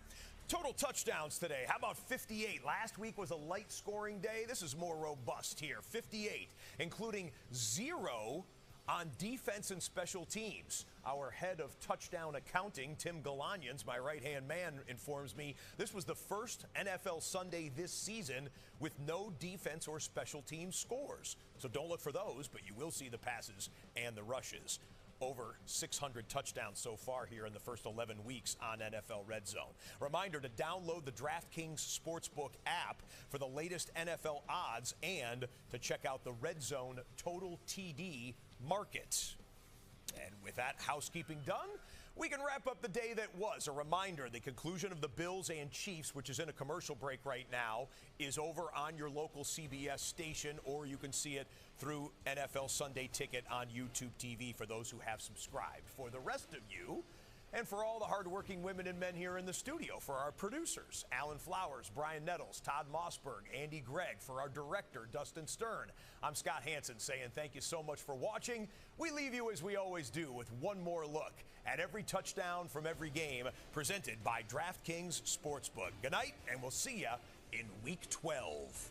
Total touchdowns today. How about 58? Last week was a light scoring day. This is more robust here. 58, including 0 on defense and special teams. Our head of touchdown accounting, Tim Galanians, my right-hand man, informs me this was the first NFL Sunday this season with no defense or special team scores. So don't look for those, but you will see the passes and the rushes. Over 600 touchdowns so far here in the first 11 weeks on NFL Red Zone. Reminder to download the DraftKings Sportsbook app for the latest NFL odds and to check out the Red Zone Total TD market. And with that housekeeping done, we can wrap up the day that was. A reminder, the conclusion of the Bills and Chiefs, which is in a commercial break right now, is over on your local CBS station, or you can see it through NFL Sunday Ticket on YouTube TV for those who have subscribed. For the rest of you, and for all the hardworking women and men here in the studio, for our producers, Alan Flowers, Brian Nettles, Todd Mossberg, Andy Gregg, for our director, Dustin Stern, I'm Scott Hansen saying thank you so much for watching. We leave you, as we always do, with one more look at every touchdown from every game presented by DraftKings Sportsbook. Good night, and we'll see you in Week 12.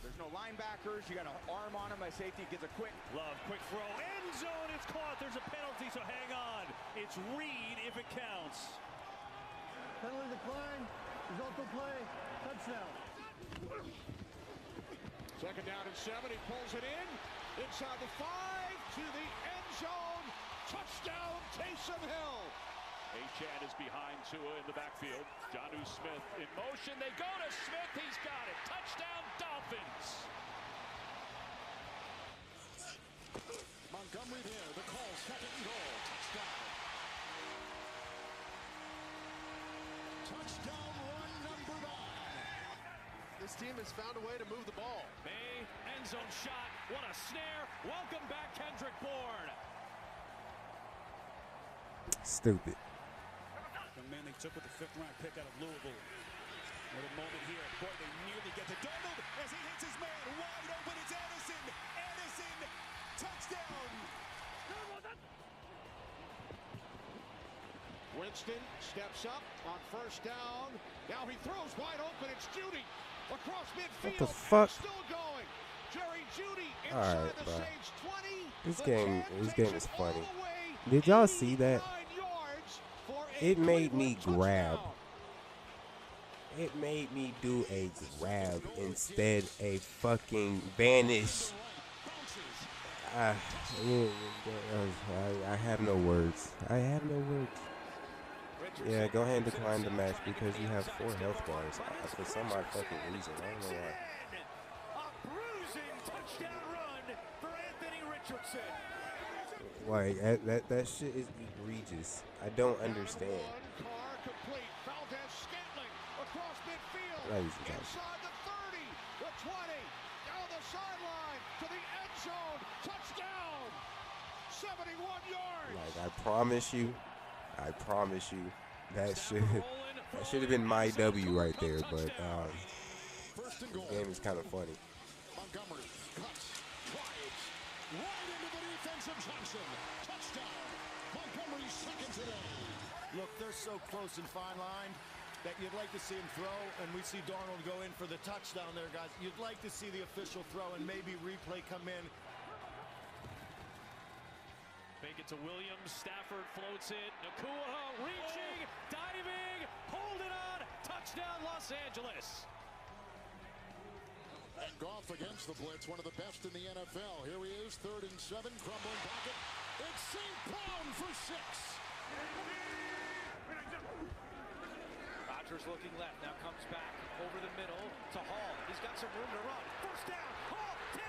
There's no linebackers. You got an arm on him by safety. Gets a quick throw. End zone. It's caught. There's a penalty, so hang on. It's Reed if it counts. Penalty decline. Result of play. Touchdown. Second down and 7. He pulls it in. Inside the 5 to the end zone. Touchdown, Taysom Hill. Ncaa is behind Tua in the backfield. Jonnu Smith in motion. They go to Smith. He's got it. Touchdown, Dolphins. Montgomery there. The call, second and goal. Touchdown. Touchdown run number 9. This team has found a way to move the ball. May, end zone shot. What a snare. Welcome back, Kendrick Bourne. Stupid. The man they took with the 5th round pick out of Louisville. What a moment here. Boy, they nearly get to Darnold as he hits his man. Wide open. It's Anderson. Anderson. Touchdown. Winston steps up on first down. Now he throws wide open. It's Judy across midfield. What the fuck? Still going. Jerry Judy All inside right, the bro. Saints 20. This The game Jam is takes it funny. all the way. Did y'all see that? 89 yards for a It made Cleveland me grab. touchdown. It made me do a grab instead a fucking vanish. I have no words. I have no words. Yeah, go ahead and decline the match because you have 4 health bars for some odd fucking reason. I don't know why. A bruising touchdown run for Anthony Richardson. Like that shit is egregious. I don't understand. Carr complete. Valdez-Scantling across midfield. Ladies and gentlemen. Inside the 30, the 20, down the sideline to the end zone. Touchdown. 71 yards. Like I promise you, that should have been my W right there. But this game is kind of funny. Montgomery cuts, drives, right into the defense of Johnson. Touchdown. Montgomery's second today. Look, they're so close and fine line. that you'd like to see him throw, and we see Darnold go in for the touchdown there, guys. You'd like to see the official throw and maybe replay come in. Fake it to Williams. Stafford floats it. Ncaa reaching, diving, holding on. Touchdown, Los Angeles. And Goff against the blitz, one of the best in the NFL. Here he is, 3rd and 7, crumbling pocket. It's St. Brown for 6. Rodgers looking left, now comes back over the middle to Hall. He's got some room to run. First down, Hall, 10,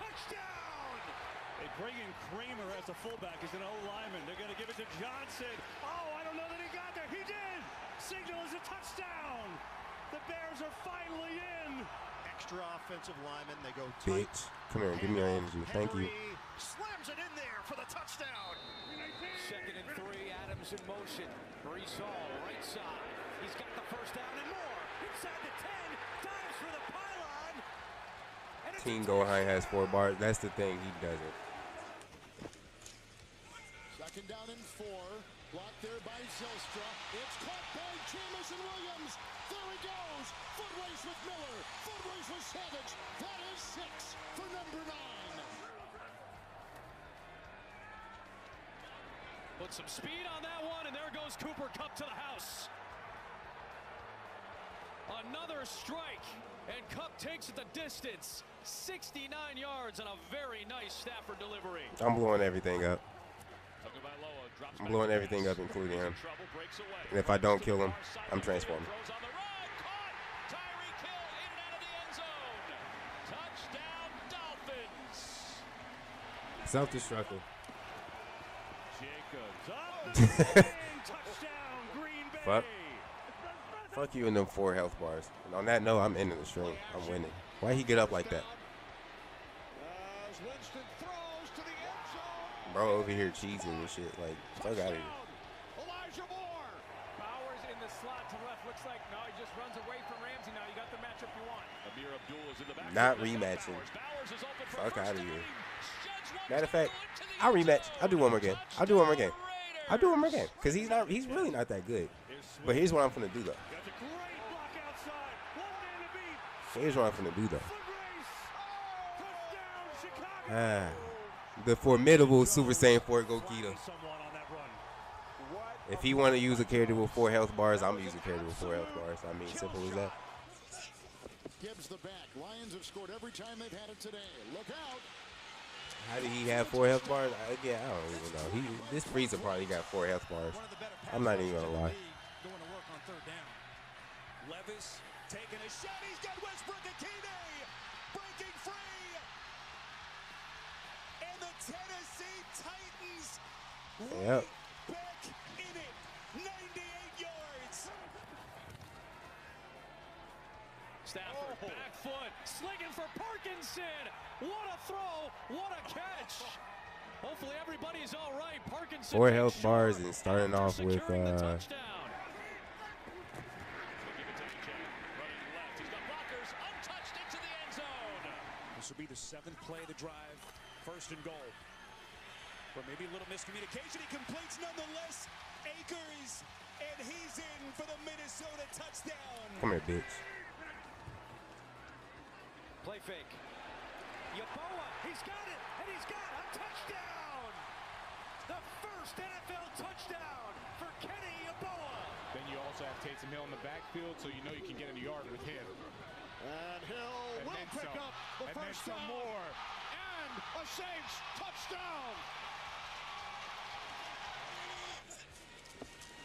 5, touchdown! They bring in Kramer as a fullback. He's an O-lineman. They're going to give it to Johnson. Oh, I don't know that he got there. He did! Signal is a touchdown! The Bears are finally in! Extra offensive lineman, they go tight. Bitch. Come here, give me your energy. Thank you. Slams it in there for the touchdown. 2nd and 3, Adams in motion. Brees Hall, right side. He's got the first down and more. Inside the 10, dives for the pylon. Team Go High has 4 bars. That's the thing, he doesn't. 2nd down and 4. Blocked there by Zylstra. It's caught by Jamison Williams. There he goes. Foot race with Miller. Foot race with Savage. That is 6 for number 9. Put some speed on that one, and there goes Cooper Kupp to the house. Another strike, and Kupp takes it the distance. 69 yards on a very nice Stafford delivery. I'm blowing everything up. I'm blowing everything up, including him. And if I don't kill him, I'm transforming. Self-destructive. Fuck you and them 4 health bars. And on that note, I'm ending the stream. I'm winning. Why'd he get up like that? Bro over here cheesing and shit. Like, fuck out of here. Bowers in the slot to left. Looks like, no, he just runs away from Ramsey now. You got the matchup you want. Amir Abdul is in the back. Not rematching. Fuck out of here. Matter of fact, I'll rematch. I'll do one more game. I'll do one more game. I'll do one more game. Because he's really not that good. But here's what I'm finna do though. Here's what I'm finna do though. The formidable Super Saiyan 4 Gokita. If he want to use a character with 4 health bars, I'm using a character with 4 health bars. I mean, simple as that. Gibbs the back. Lions have scored every time they've had it today. Look out. How did he have 4 health bars? Yeah, I don't even know. This Frieza probably got 4 health bars. I'm not even gonna lie. Going to work on 3rd down. Levis taking a shot. He's got Westbrook Akine breaking free. And the Tennessee Titans Yep. back in it. 98 yards. Stafford, back foot, slinging for Parkinson. What a throw, what a catch. Hopefully everybody's all right. Parkinson 4 health bars and starting off with This will be the 7th play of the drive. 1st and goal. Or maybe a little miscommunication. He completes nonetheless. Akers, and he's in for the Minnesota touchdown. Come here, bitch. Play fake. Yeboah, he's got it, and he's got a touchdown! The first NFL touchdown for Kenny Yeboah. Then you also have Taysom Hill in the backfield, so you know you can get in the yard with him. And Hill will pick up the first down. More. And a Saints touchdown.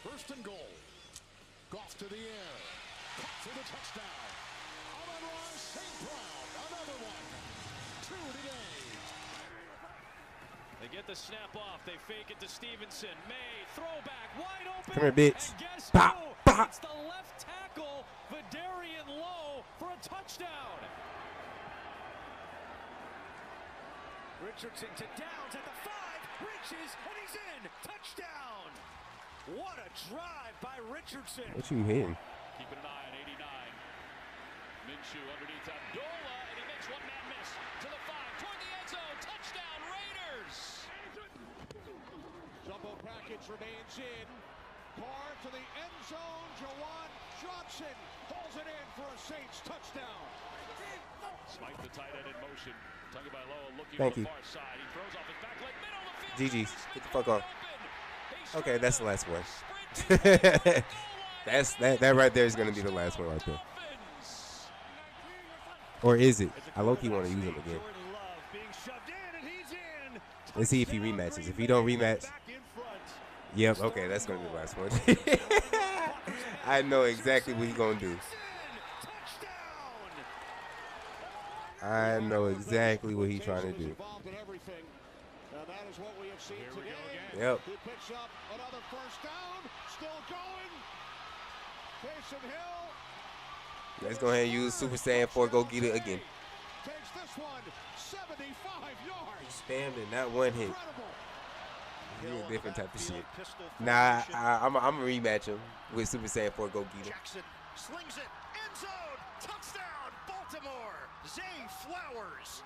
1st and goal. Goff to the air. Caught for the touchdown. Amon-Ra St. Brown. Another one. 2 today. They get the snap off. They fake it to Stevenson. May, throwback, wide open. Come here, bitch. And guess Pop, who? pop. It's the left tackle, Vidarian Lowe, for a touchdown. Richardson to Downs at the 5, reaches, and he's in. Touchdown. What a drive by Richardson. What you hitting? Keeping an eye on 89. Minshew underneath Abdullah, and he makes one man miss to the 5, toward the end zone. Touchdown, Raiders. Jumbo package remains in. Carr to the end zone. Jawan Johnson holds it in for a Saints touchdown. Smite the tight end in motion. Tagovailoa looking Thank to you. the far side. He throws off his back leg, middle of the field. GG's. Get the fuck on. Okay, that's the last one. that right there is gonna be the last one right there. Or is it? I low-key want to use him again. Let's see if he rematches. If he don't rematch, yep. Okay, that's gonna be the last one. I know exactly what he's gonna do. I know exactly what he's trying to do. Yep. He picks up another first down. Still going. Taysom Hill. Let's go ahead and use Super Saiyan 4 Go Get It again. Takes this one 75 yards. Spammed in that one hit. He's a different type of shit. Nah, I'm going to rematch him with Super Saiyan 4 Go Get It. Jackson slings it. End zone. Touchdown. Baltimore. Zay Flowers.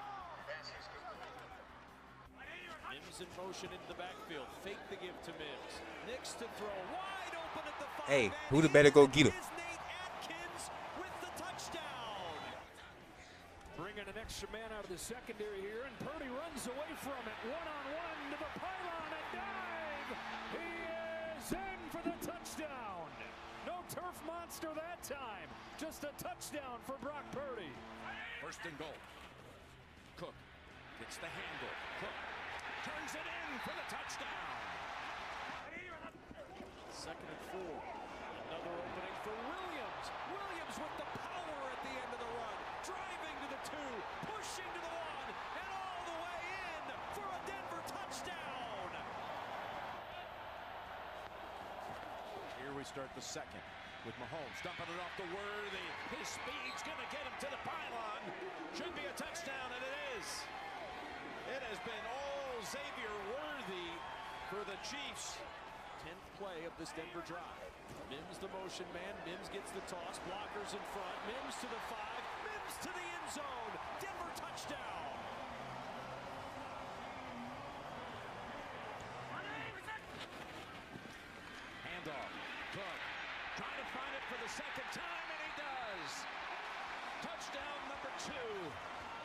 Mims in motion into the backfield. Fake the give to Mims. Nix to throw. Wide open at the 5. Hey, who the better go get him? With the touchdown. Bringing an extra man out of the secondary here, and Purdy runs away from it. One-on-one to the pylon, a dive. He is in for the touchdown. No turf monster that time. Just a touchdown for Brock Purdy. First and goal. Cook gets the handle. Cook turns it in for the touchdown. Second and 4. Another opening for Williams. Williams with the power at the end of the run. Driving to the 2, pushing to the 1, and all the way in for a Denver touchdown. Here we start the second with Mahomes dumping it off to Worthy. His speed's going to get him to the pylon. Should be a touchdown, and it is. It has been all Xavier Worthy for the Chiefs. 10th play of this Denver drive. Mims the motion man. Mims gets the toss. Blockers in front. Mims to the 5. Mims to the end zone. Denver touchdown. Handoff. Cook trying to find it for the second time, and he does. Touchdown number 2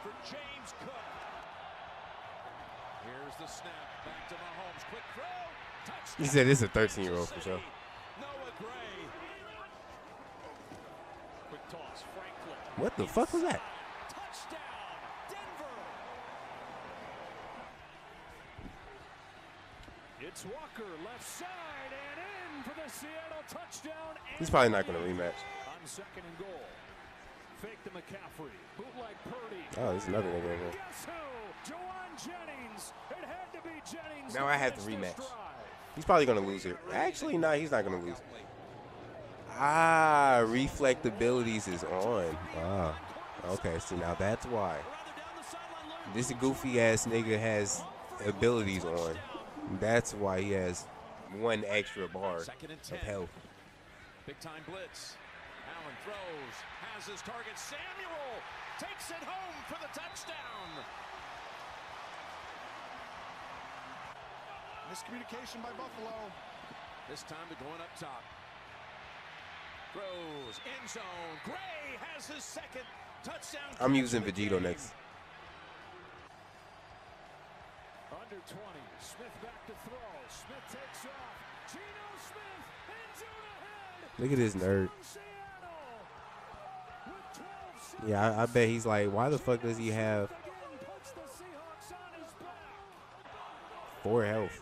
for James Cook. Here's the snap. Back to Mahomes. Quick throw. Touchdown. He said this is a 13-year-old for sure. Noah Gray. Quick toss. Franklin. What the fuck was that? Touchdown. Denver. It's Walker left side and in for the Seattle touchdown. He's probably not going to rematch. On second and goal. Fake to McCaffrey. Bootleg Purdy. Oh, there's another nigga in here. Guess who? Jawan Jennings. It had to be Jennings. Now I have to rematch. He's probably going to lose it. Actually, no, he's not going to lose. Ah, reflectabilities is on. Ah, okay. See, now that's why. This goofy-ass nigga has abilities on. That's why he has 1 extra bar of health. Big time blitz. Allen throws. Has his target. Samuel takes it home for the touchdown. Miscommunication by Buffalo. This time they're going up top. Throws. End zone. Gray has his second touchdown. I'm using Vegito next. Under 20. Smith back to throw. Smith takes off. Geno Smith. End zone ahead. Look at this nerd. Yeah, I bet he's like, why the fuck does he have 4 health?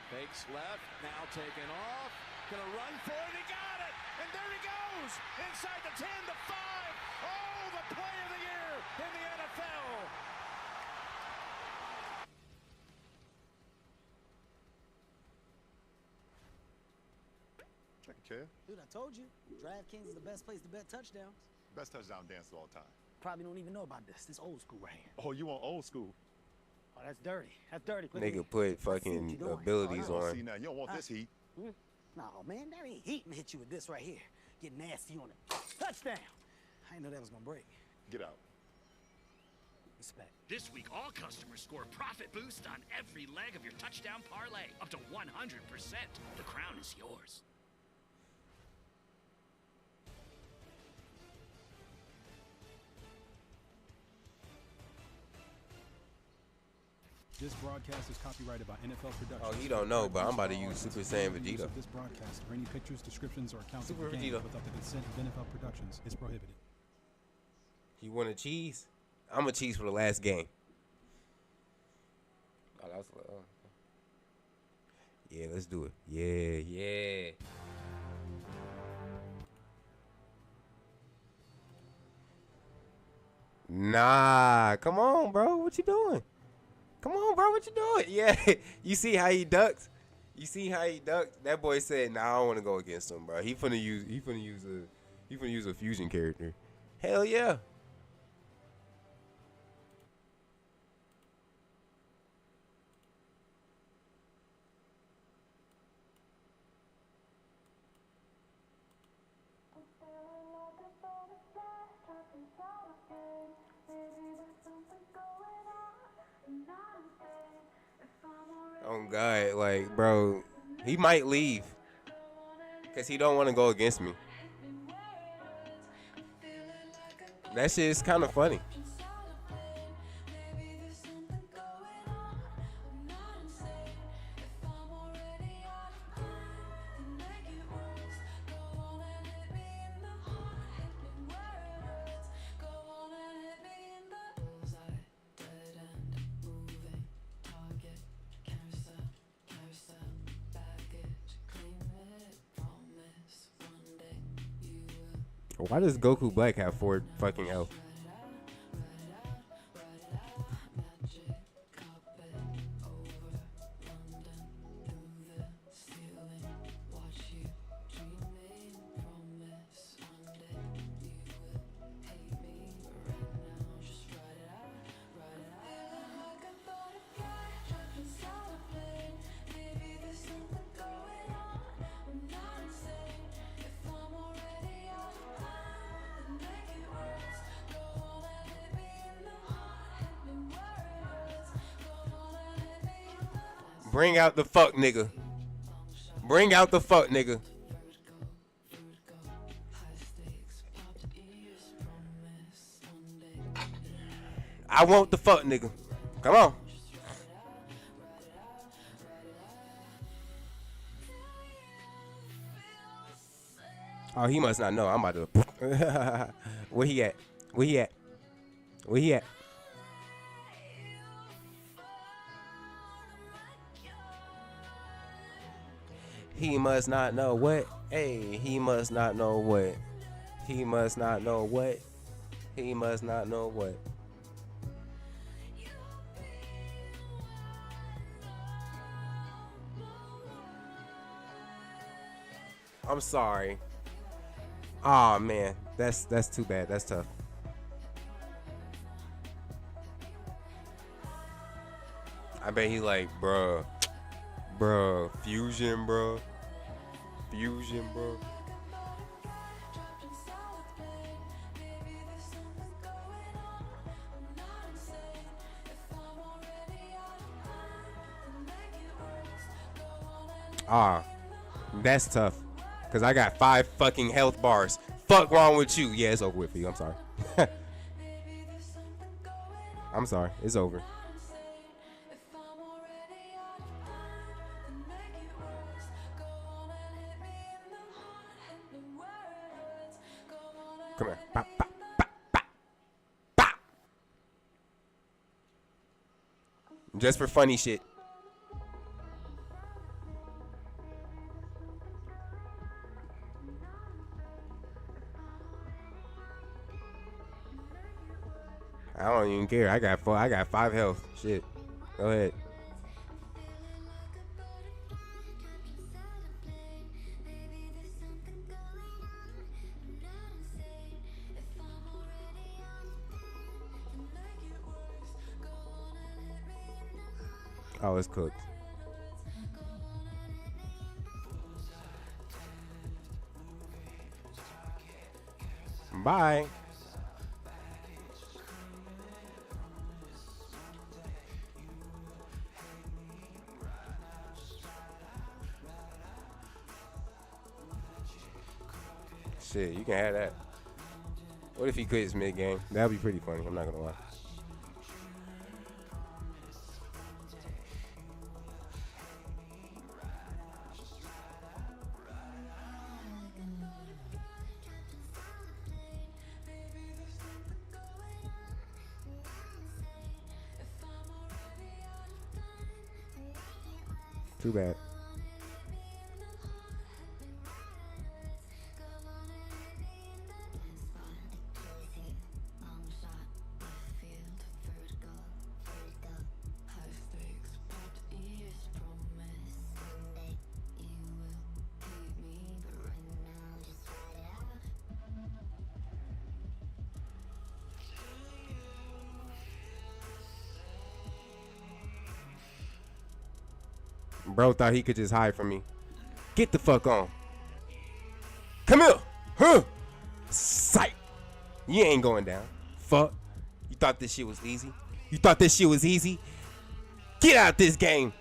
Fakes left. Now taken off. Gonna run for it. He got it. And there he goes. Inside the 10, the 5. Oh, the play of the year in the NFL. Dude, I told you, DraftKings is the best place to bet touchdowns. Best touchdown dance of all time. Probably don't even know about this. This old school right here. Oh, you want old school? Oh, that's dirty. That's dirty. Nigga put fucking abilities on. on. See now, you don't want this heat. No, man, that ain't heat. And hit you with this right here. Get nasty on it. Touchdown. I didn't know that was gonna break. Get out. Respect. This week, all customers score profit boost on every leg of your touchdown parlay, up to 100%. The crown is yours. This broadcast is copyrighted by NFL Productions. Oh, he don't know, but I'm about to use Super Saiyan Vegeta. This broadcast or any pictures, descriptions, or accounts Super of the game Vegeta. without the consent of NFL Productions is prohibited. You want a cheese? I'm a cheese for the last game. Oh, that was, yeah, let's do it. Yeah. Nah, come on, bro. What you doing? Come on, bro. What you doing? Yeah, you see how he ducked? That boy said, "Nah, I don't want to go against him, bro. He finna use a fusion character. Hell yeah." Oh God, like, bro, he might leave because he don't want to go against me. That shit is kind of funny. Why does Goku Black have 4 fucking health? Bring out the fuck nigga. Bring out the fuck nigga. I want the fuck nigga. Come on. Oh, he must not know. I'm about to. Where he at? Where he at? Where he at? He must not know what. Hey, he must not know what. He must not know what. He must not know what. I'm sorry. Aw, man. That's too bad. That's tough. I bet he like, bruh, fusion, bro. Fusion, bro. Ah, that's tough. Cause I got 5 fucking health bars. Fuck wrong with you? Yeah, it's over with for you. I'm sorry. I'm sorry. It's over. Come here. Bop, bop, bop, bop, bop. Just for funny shit. I don't even care. I got 5 health. Shit. Go ahead. Oh, it's cooked. Bye. Shit, you can have that. What if he quits mid-game? That'd be pretty funny. I'm not gonna lie. Too bad. Bro thought he could just hide from me. Get the fuck on. Come here. Huh. Sight. You ain't going down. Fuck. You thought this shit was easy? You thought this shit was easy? Get out this game.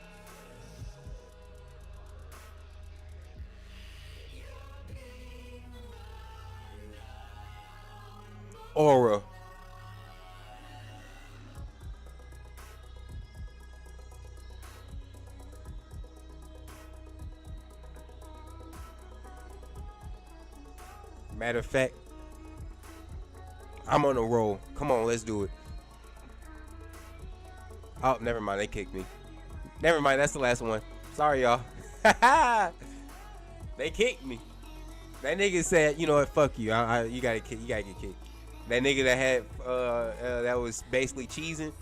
Aura. Matter of fact, I'm on a roll. Come on, let's do it. Oh, never mind. They kicked me. Never mind. That's the last one. Sorry, y'all. They kicked me. That nigga said, you know what? Fuck you. You gotta get kicked. That nigga that had that was basically cheesing.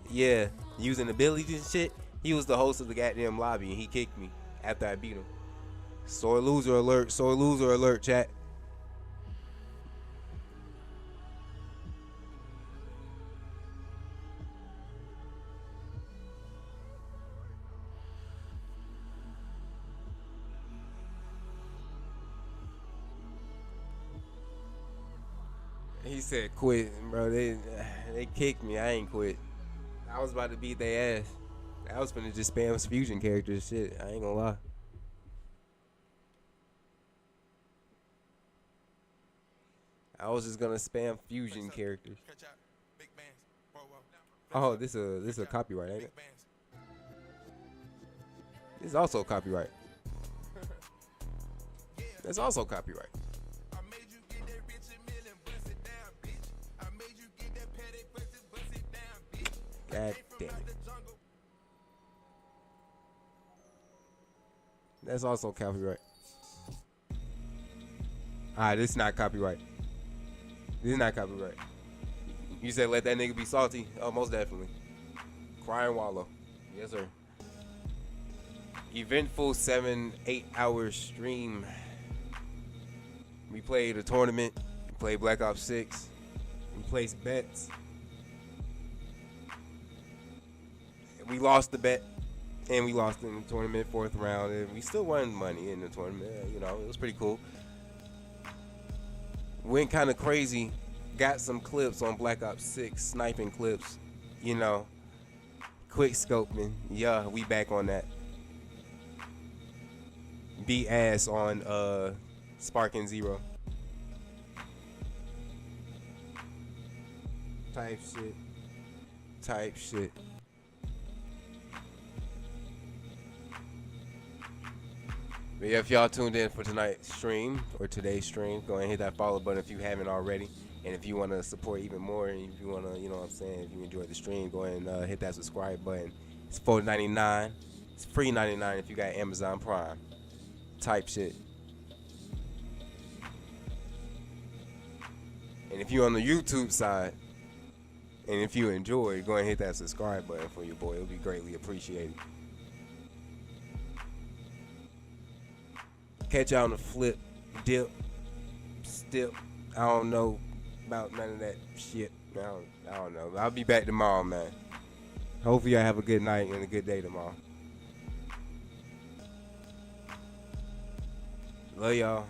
Yeah, using abilities and shit. He was the host of the goddamn lobby, and he kicked me after I beat him. Sore loser alert. Sore loser alert, chat. He said quit, bro. They kicked me. I ain't quit. I was about to beat their ass. I was finna just spam fusion characters. Shit, I ain't gonna lie. I was just gonna spam fusion characters. Oh, this is a copyright, ain't it? This is also copyright. That's also copyright. God damn it. That's also copyright. Alright, this is not copyright. This is not copyright. You said let that nigga be salty? Oh, most definitely. Crying Wallow. Yes, sir. Eventful 7-8 hour stream. We played a tournament. We played Black Ops 6. We placed bets. We lost the bet, and we lost in the tournament, 4th round, and we still won money in the tournament. You know, it was pretty cool. Went kind of crazy. Got some clips on Black Ops 6, sniping clips, you know. Quick scoping. Yeah, we back on that. Beat ass on Sparking Zero. Type shit. But yeah, if y'all tuned in for tonight's stream or today's stream, go ahead and hit that follow button if you haven't already. And if you want to support even more, and if you want to, you know what I'm saying, if you enjoyed the stream, go ahead and hit that subscribe button. It's $4.99. It's free $99 if you got Amazon Prime. Type shit. And if you're on the YouTube side, and if you enjoy, go ahead and hit that subscribe button for your boy. It'll be greatly appreciated. Catch y'all on the flip, dip, stip. I don't know about none of that shit. I don't know. I'll be back tomorrow, man. Hopefully y'all have a good night and a good day tomorrow. Love y'all.